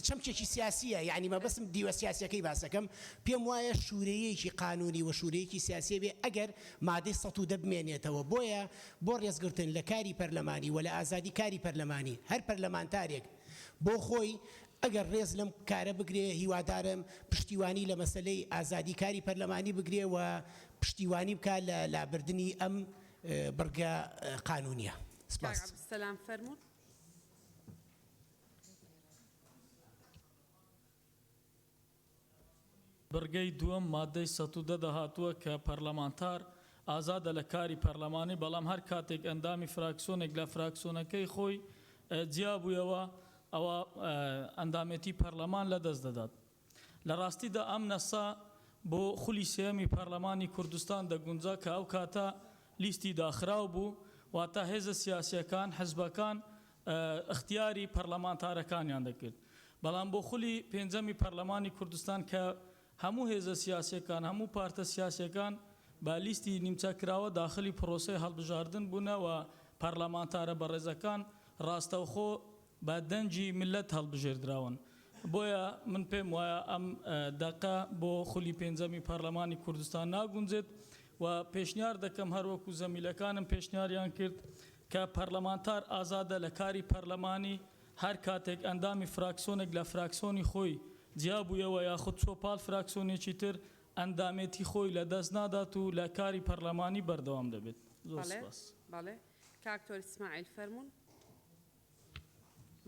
چەمچێکی سیاسیە یعنی مەبەستم دیوە سیاسیەکەی باسەکەم پێم وایە شوورەیەکی قانونی و شوورەیەکی سیاسی بێ ئەگەر مادەی 110 بمێنێتەوە بۆیە بۆ ڕێزگرتن لە کاری پەرلەمانی و لە ئازادی کاری پەرلەمانی هەر پەرلەمانتارێک بۆ خۆی ئەگەر ڕێز لەم کارە بگرێ هیوادارم پشتیوانی لە مەسلەی ئازادی کاری پەرلەمانی بگرێ و پشتیوانی بکات لە لابردنی ئەم بڕگە قانونیە. سپاس. سەلام فەرموون. بڕگەی دووەم مادەی 110 دەهاتووە کە پەرلەمانتار ئازادە لە کاری پەرلەمانی بەڵام هەر کاتێک ئەندامی فراکسیۆنێک لە فراکسیۆنەکەی خۆی جیا بوویەوە ئەوە ئەندامەتی پەرلەمان لە دەست دەدات. لە ڕاستیدا ئەم نەسا بۆ خولی سێمی پەرلەمانی کوردستان دەگونجا کە ئەو کاتە لیستی داخراو بوو واتە هێزە سیاسیەکان حزبەکان اختیاری پەرلەمانتارەکانیان دەکرد بەڵام بۆ خولی پێنجەمی پەرلەمانی کوردستان کە هەموو هێزە سیاسیەکان هەموو پارتە سیاسیەکان بە لیستی نیمچەکراوە داخلی پرۆسەی هەڵبژاردن بوونەوە پەرلەمانتارە بەڕێزەکان ڕاستەوخۆ بە دەنجی ملت هەڵبژێردراون بۆیە من پێم وایە ئەم دەقە بۆ خولی پێنجەمی پەرلەمانی کوردستان ناگونجێت و پێشنیار دەکەم هەروەکو زەمیلەکانم پێشنیاریان کرد کە پەرلەمانتار ئازادە لە کاری پەرلەمانی هەر کاتێک ئەندامی فراکسیۆنێک لە فراکسیۆنی خۆی جیابوویەوە یاخود چۆپال فراکسیۆنێکی تر ئەندامێتی خۆی لە دەست نادات و لە کاری پەرلەمانی بەردەوام دەبێت. زۆر سپاس. بەڵێ کاکتۆر ئیسماعیل فەرموون.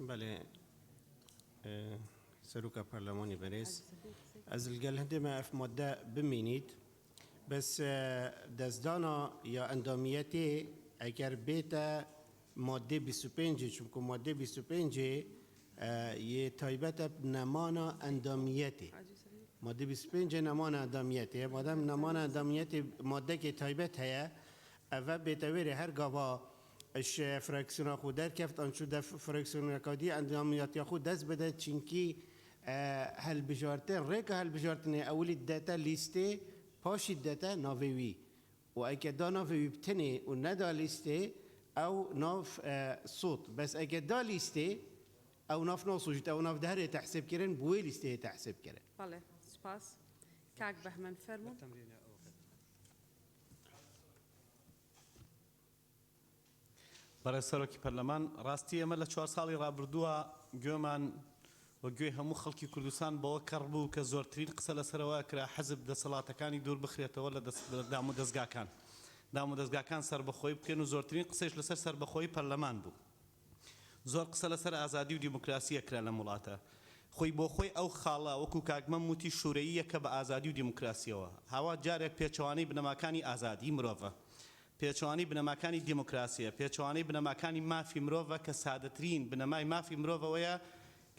بەڵێ سەرۆکە پەرلەمانی بەرێز ئەز لەگەڵ هەندێمە ئەف مادە بمینیت بەس دەستدانا یا ئەندامیەتێ ئەگەر بێتە مادێ 25 چونکە مادێ 25 یێ تایبەتە نەمانە ئەندامیەتێ مادێ 25 نەمانە ئەندامیەتێ مادەم نەمانە ئەندامیەتێ مادەکێ تایبەت هەیە ئەڤە بێتەوێرێ هەر گاوا اش فراکسیون خود در کفت آنچو در فراکسیون کادی اندامیاتی خود دست بده چینکی هل بجارتن ریک هل بجارتن اولی داتا لیسته پاشی داتا ناویوی و اگه دا ناویوی بتنه و ندا لیسته او ناف صوت بس اگه دا لیسته او ناف ناصوجت او ناف دهره تحسب کرن بوی لیسته تحسب کرن. بله سپاس. کاک بهمن فرمون. بەڕێز سەرۆکی پەرلەمان ڕاستی ئێمە لە 4 ساڵی ڕابردووە گوێمان وە گوێ هەموو خەڵکی کوردستان بەوە کەڕ بوو کە زۆرترین قسە لەسەرەوە کرا حەزب دەسەڵاتەکانی دوور بخرێتەوە لە دام و دەستگاکان دام و دەستگاکان سربەخۆی بکەن و زۆرترین قسەش لەسەر سربەخۆی پەرلەمان بوو زۆر قسە لەسەر ئازادی و دیموکراسیە کرا لە وڵاتە خۆی بۆ خۆی ئەو خاڵە وەکو کاکمەم وتی شوورەییە کە بە ئازادی و دیموکراسیەوە هاوا جارێک پێچەوانەی بنەماکانی ئازادی مرۆڤە پێچوانی بنەماکانی دیموکراسیە پێچوانی بنەماکانی مافی مرۆڤە کە سادەترین بنەمای مافی مرۆڤەوەیە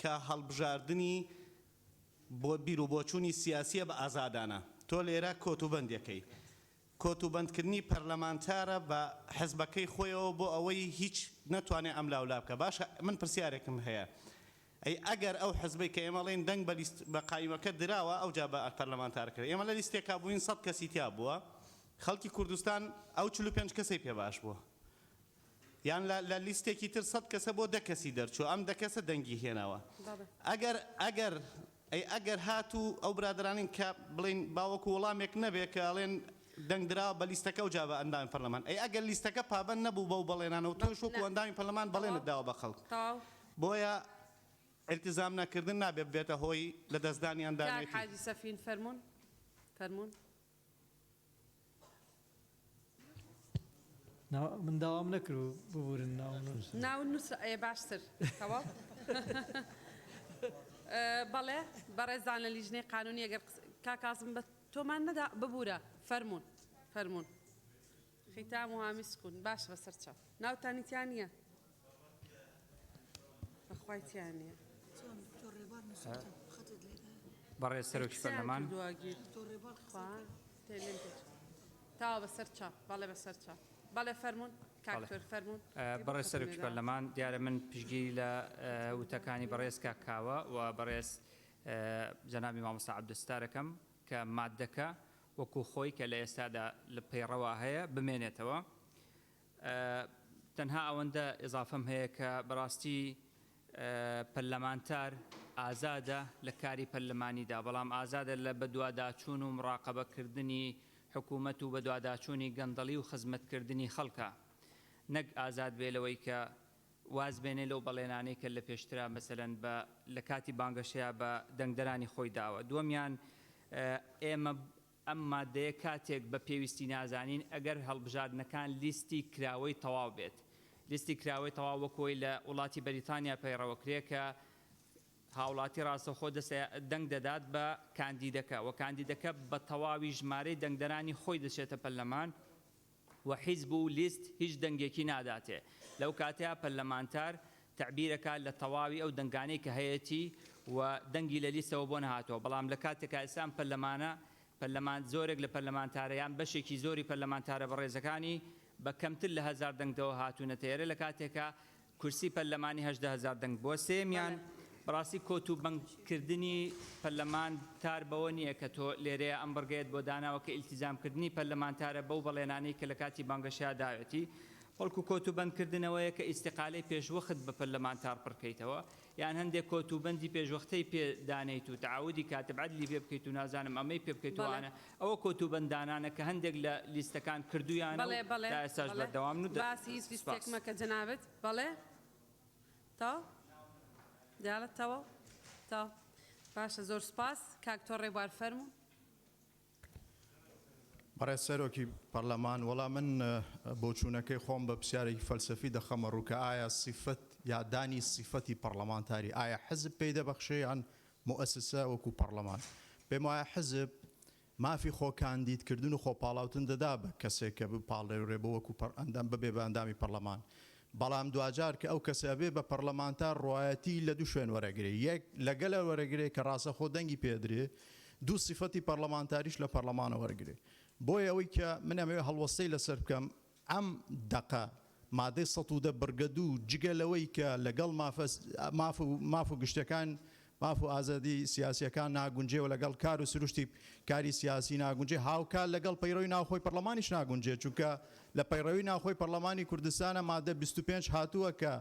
کە هەڵبژاردننی بۆ بیر و بۆچوونی سیاسیە بە ئازادانە تۆ لێرە کۆتوبەندەکەی کۆتوبەندکردنی پەرلەمانتارە بە حەزبەکەی خۆیەوە بۆ ئەوەی هیچ نەتوانێت ئەم لاولا بکە باشە من پرسیارێکم هەیە ئەی ئەگەر ئەو حەزبەی کە ئێمەڵێن دەنگ بە قایمەکە دراوە ئەو جا بە پەرلەمانتار کرد ئێمە لە لیستێکا بووین 100 کەسی تیا بووە خەڵکی کوردستان ئەو 45 کەسەی پێ باش بووە یان لە لیستێکی تر 100 کەسە بۆ 10 کەسی دەرچوو ئەم 10 کەسە دەنگی هێناوە ئەگەر هاتوو ئەو برادرانین کە بڵین باوەکو وەڵامێک نەبێت کە ئەڵێن دەنگدرا بە لیستەکە و جا بە ئەندامی پەرلەمان ئەی ئەگەر لیستەکە پابەند نەبوو بەو بەڵێنانەوە تۆش وەکو ئەندامی پەرلەمان بەڵێنت داوە بە خەڵک بۆیە التزام نەکردن نابێت بێتە هۆی لە دەستدانی ئەندامێتی. حاجی سەفین فەرمون فەرمون. من داوام نەکرد ببورن ناو نووس باشتر تەواو بەڵێ بەڕێزان لە لیژنەی قانونی ئەگەر کاکازم بە تۆمان نەدا ببوورە فەرمون فەرمون ختام و هامیسکون باش بەسەر چاو ناوتانیتیان نییە بەخوایتیان نییە بەڕێز سەرۆکی پەرلەمان تاوە بەسەر چاو بەڵێ بەسەر چاو بەڵێ فەرمون کاکتۆر فەرمون. بەڕێز سەرۆکی پەرلەمان دیارە من پشتگیری لە وتەکانی بەڕێز کاکاوە و بەڕێز جەنابی مامۆستا عەبدولستارەکەم کە مادەکە وەکو خۆی کە لە ئێستادا لە پەیڕەوە هەیە بمێنێتەوە تەنها ئەوەندە ئضافەم هەیە کە بەڕاستی پەرلەمانتار ئازادە لە کاری پەرلەمانیدا بەڵام ئازادە لە بەدواداچوون و مڕاقەبەکردنی حکوومەت و بەدواداچوونی گەندەڵی و خزمەتکردنی خەڵکە نەک ئازاد بێ لەوەی کە واز بێنێ لەو بەڵێنانەی کە لە پێشترا مەسەلەن لە کاتی بانگەشەیە بە دەنگدەرانی خۆی داوە دووەمیان ئێمە ئەم مادەیە کاتێک بە پێویستی نازانین ئەگەر هەڵبژاردنەکان لیستی کراوەی تەواو بێت لیستی کراوەی تەواو وەکۆی لە وڵاتی بەریتانیا پەیڕەوەکرێ کە هاوڵاتی ڕاستەخۆ دەنگ دەدات بە کاندیدەکە و کاندیدەکە بە تەواوی ژمارەی دەنگدەرانی خۆی دەچێتە پەرلەمان و حیزب و لیست هیچ دەنگێکی ناداتێ لەو کاتەیە پەرلەمانتار تعبیرەکە لە تەواوی ئەو دەنگانەی کە هەیەی و دەنگی لە لیستەوە بۆ نەهاتەوە بەڵام لە کاتێکە ئێستا پەرلەمان زۆرێک لە پەرلەمانتارەیان بەشێکی زۆری پەرلەمانتارە بەڕێزەکانی بە کەمتر لە 1000 دەنگەوە هاتوونەتەیەرە لە کاتێکە کورسی پەرلەمانی 18000 دەنگ بۆ سێمیان بەڕاستی کۆتوبەندکردنی پەرلەمانتار بەوە نییە کە تۆ لێرەیە ئەم بڕگەیت بۆ داناوە کە ئیلتیزامکردنی پەرلەمانتارە بەو بەڵێنانەی کە لە کاتی بانگەشەیە داوێتی بەڵکو کۆتوبەندکردنەوەیە کە ئیستیقالەی پێشوەخت بە پەرلەمانتار پڕکەیتەوە یان هەندێک کۆتوبەندی پێشوەختەی پێدانیت و تعاودی کاتب عەدلی پێ بکەیت و نازانم ئەمەی پێ بکەیتوانە ئەوە کۆتوبەندانانە کە هەندێک لە لیستەکان کردویانە و تا ئێستاش بەردەوام باسی هیچ لیستێکمە کە جەنابەت بەڵێ تا دیالەتەوە تا باشە زۆر سپاس کاک تۆڕێ بوار فەرموو بەڕێز سەرۆکی پەرلەمان وەڵام من بۆچوونەکەی خۆم بە پرسیارێکی فەلسەفی دەخەمە ڕوو کە ئایا سیفەت یادانی سیفەتی پەرلەمانتاری ئایا حزب پێی دەبەخشێ یان مؤسسە وەکو پەرلەمان پێم وایە حزب مافی خۆکاندیدکردن و خۆپاڵاوتن دەدا بە کەسێک کە بپاڵێڕێ بە وەکو ئەندام ببێ بە ئەندامی پەرلەمان بەڵام دوجار کە ئەو کەسە بێ بە پەرلەمانتار ڕایەتی لە دوو شوێن وەرەگرێ یەک لەگەلە وەرەگرێ کە ڕاستە خۆ دەنگی پێدرێ دوو سیفەتی پەرلەمانتاریش لە پەرلەمانە وەرەگرێ بۆیە ئەوەی کە منەمەوێ هەڵوەستەی لەسەر بکەم ئەم دەقە مادەی 110 بڕگەدوو جگە لەوەی کە لەگەڵ ماف و گشتەکان ماف و ئازادی سیاسیەکان ناگونجێ و لەگەڵ کار و سروشتی کاری سیاسی ناگونجێ هاوکار لەگەڵ پەیڕەوی ناوخۆی پەرلەمانیش ناگونجێ چونکە لە پەیڕەوی ناوخۆی پەرلەمانی کوردستانە مادە 25 هاتووە کە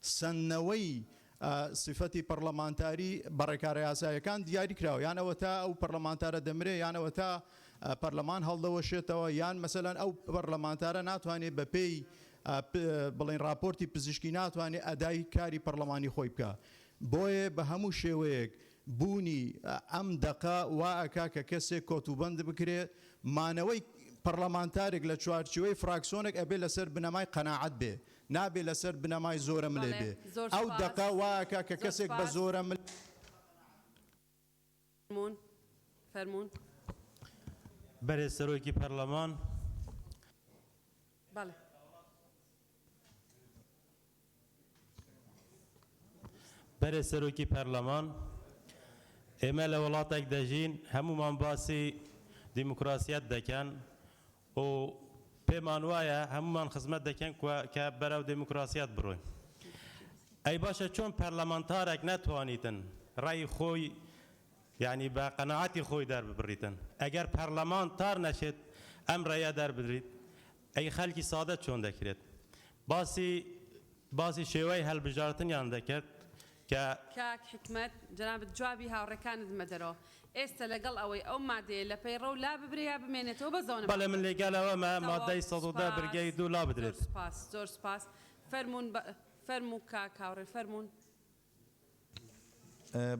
سنەوەی سیفەتی پەرلەمانتاری بەڕێکارە یاساییەکان دیاری کراوە یانەوە تا ئەو پەرلەمانتارە دەمرێ یانەوە تا پەرلەمان هەڵدەوەشێتەوە یان مەسەلەن ئەو پەرلەمانتارە ناتوانێت بە پێی بڵێن راپۆرتی پزیشکی ناتوانێت ئەدای کاری پەرلەمانی خۆی بکە بۆیە بە هەموو شێوەیەک بوونی ئەم دەقا واکا کە کەسێک کۆتوبەند بکرێت مانەوەی پەرلەمانتارێک لە چوارچوەی فراکسیۆنێک ئەبێ لەسەر بنەمای قەناعەت بێ نابێ لەسەر بنەمای زۆرە ملێ بێ ئەو دەقا واکا کە کەسێک بە زۆرە مل فەرموون بەرێز سەرۆکی پەرلەمان بەڵێ بەرێز سەرۆکی پەرلەمان ئێمە لە وڵاتێک دەژین هەمومان باسی دیموکراسیەت دەکەن و پێمان وایە هەمومان خزمەت دەکەن کە بەرەو دیموکراسیەت بڕۆین ئەی باشە چۆن پەرلەمانتارێک نەتوانیتن ڕای خۆی یعنی بە قەناعەتی خۆی دەرببڕیتن ئەگەر پەرلەمانتار نەشێت ئەم ڕێیە دەربدرێت ئەی خەڵکی سادە چۆن دەکرێت باسی شێوەی هەڵبژاردنیان دەکرد کە کاک حکمت جناب جوابی هاوڕێکانت مەدەرەوە ئێستا لەگەڵ ئەوەی ئەو مادەیە لە پەیڕە و لا ببرێ یا بمێنێتەوە بە زۆنە بەڵێ من لێگەلەوە مادەی 110 بڕگەی دوو لا بدرێت زۆر سپاس فەرموو کاک هاوڕێ فەرموون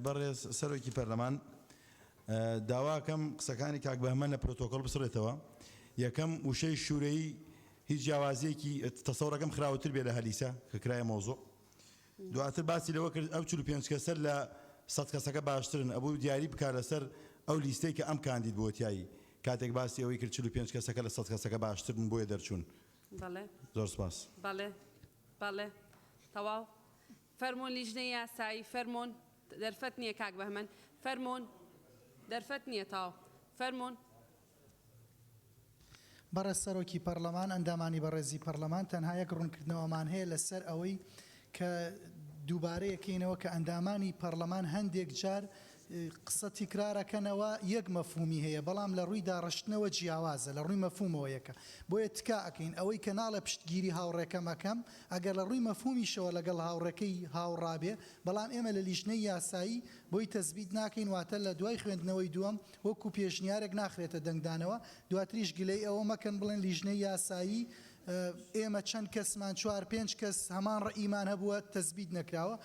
بەڕێز سەرۆکی پەرلەمان داواکەم قسەکانی کاک بەهمەن لە پرۆتۆکۆڵ بسڕێتەوە یەکەم وشەی شوورەیی هیچ جیاوازیەکی تەسەوڕەکەم خراوەتر بێ لە هەلیسە کە کرایە مۆزۆ دواتر باسی لەوە کرد ئەو 45 کەسەر لە 100 کەسەکە باشترن ئەبوو دیاری بکار لەسەر ئەو لیستەی کە ئەم کاندید بۆتیایی کاتێک باسی ئەوەی کرد 45 کەسەکە لە 100 کەسەکە باشترن بۆیە دەرچوون زۆر سپاس بەڵێ تەواو فەرموون لیژنەی یاسایی فەرموون دەرفەت نییە کاک بەهمەن فەرموون دەرفەت نییە تاو فەرموون بەڕێز سەرۆکی پەرلەمان ئەندامانی بەڕێزی پەرلەمان تەنها یەک ڕوونکردنەوەمان هەیە لەسەر ئەوەی کە دووبارەیەکەینەوە کە ئەندامانی پەرلەمان هەندێک جار قسە تیکرارەکەنەوە یەک مەفهومی هەیە بەڵام لە ڕووی داڕشتنەوە جیاوازە لە ڕووی مەفهومەوە یەکە بۆیە تکا ئەکەین ئەوەی کە ناڵە پشتگیری هاوڕێکەمەکەم ئەگەر لە ڕووی مەفهومیشەوە لەگەڵ هاوڕێکەی هاوڕابێ بەڵام ئێمە لە لیژنەی یاسایی بۆی تەزبیت ناکەین واتە لە دوای خوێندنەوەی دووەم وەکو پێشنیارێک ناخرێتە دەنگدانەوە دواتریش گلەی ئەوە مەکەن بڵێن لیژنەی یاسایی ئێمە چەند کەسمان 4-5 کەس هەمان ڕئیمان هەبووە تەزبیت نەکراوە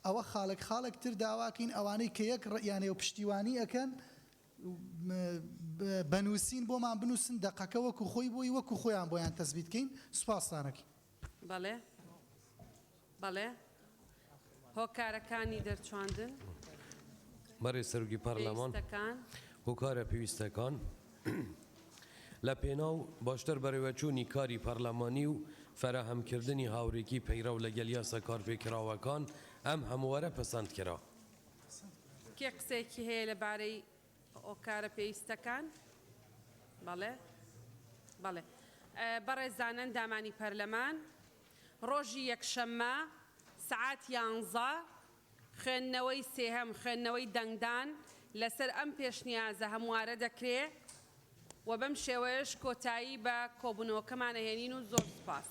ئەوە خاڵێک تر داواکەین ئەوانەی کە یەک ڕیانێ و پشتیوانی ئەەکەن بەنووسین بۆمان بنووسن دەقەکە وەکو خۆی بۆی وەکو خۆیان بۆیان تەزبیتکەین سوپاسدانەکەین بەڵێ هۆکارەکانی دەرچواندن بەڕێز سەرۆکی پەرلەمان هۆکارە پێویستەکان لە پێناو باشتر بەڕێوەچوونی کاری پەرلەمانی و فەرەهەمکردنی هاوڕێکی پەیڕە و لەگەڵ یاسا کارپێکراوەکان ئەم هەموارە پەسەند کرا کێ قسێکی هەیە لەبارەی هۆکارە پێویستەکان بەڵێ بەڕێزانن دامانی پەرلەمان ڕۆژی یەکشەممە سعات 11 خوێندنەوەی سێهەم خوێندنەوەی دەنگدان لەسەر ئەم پێشنیازە هەموارە دەکرێت و بەم شێوەیەش کۆتایی بە کۆبوونەوەکەمانە هێنین و زۆر سپاس.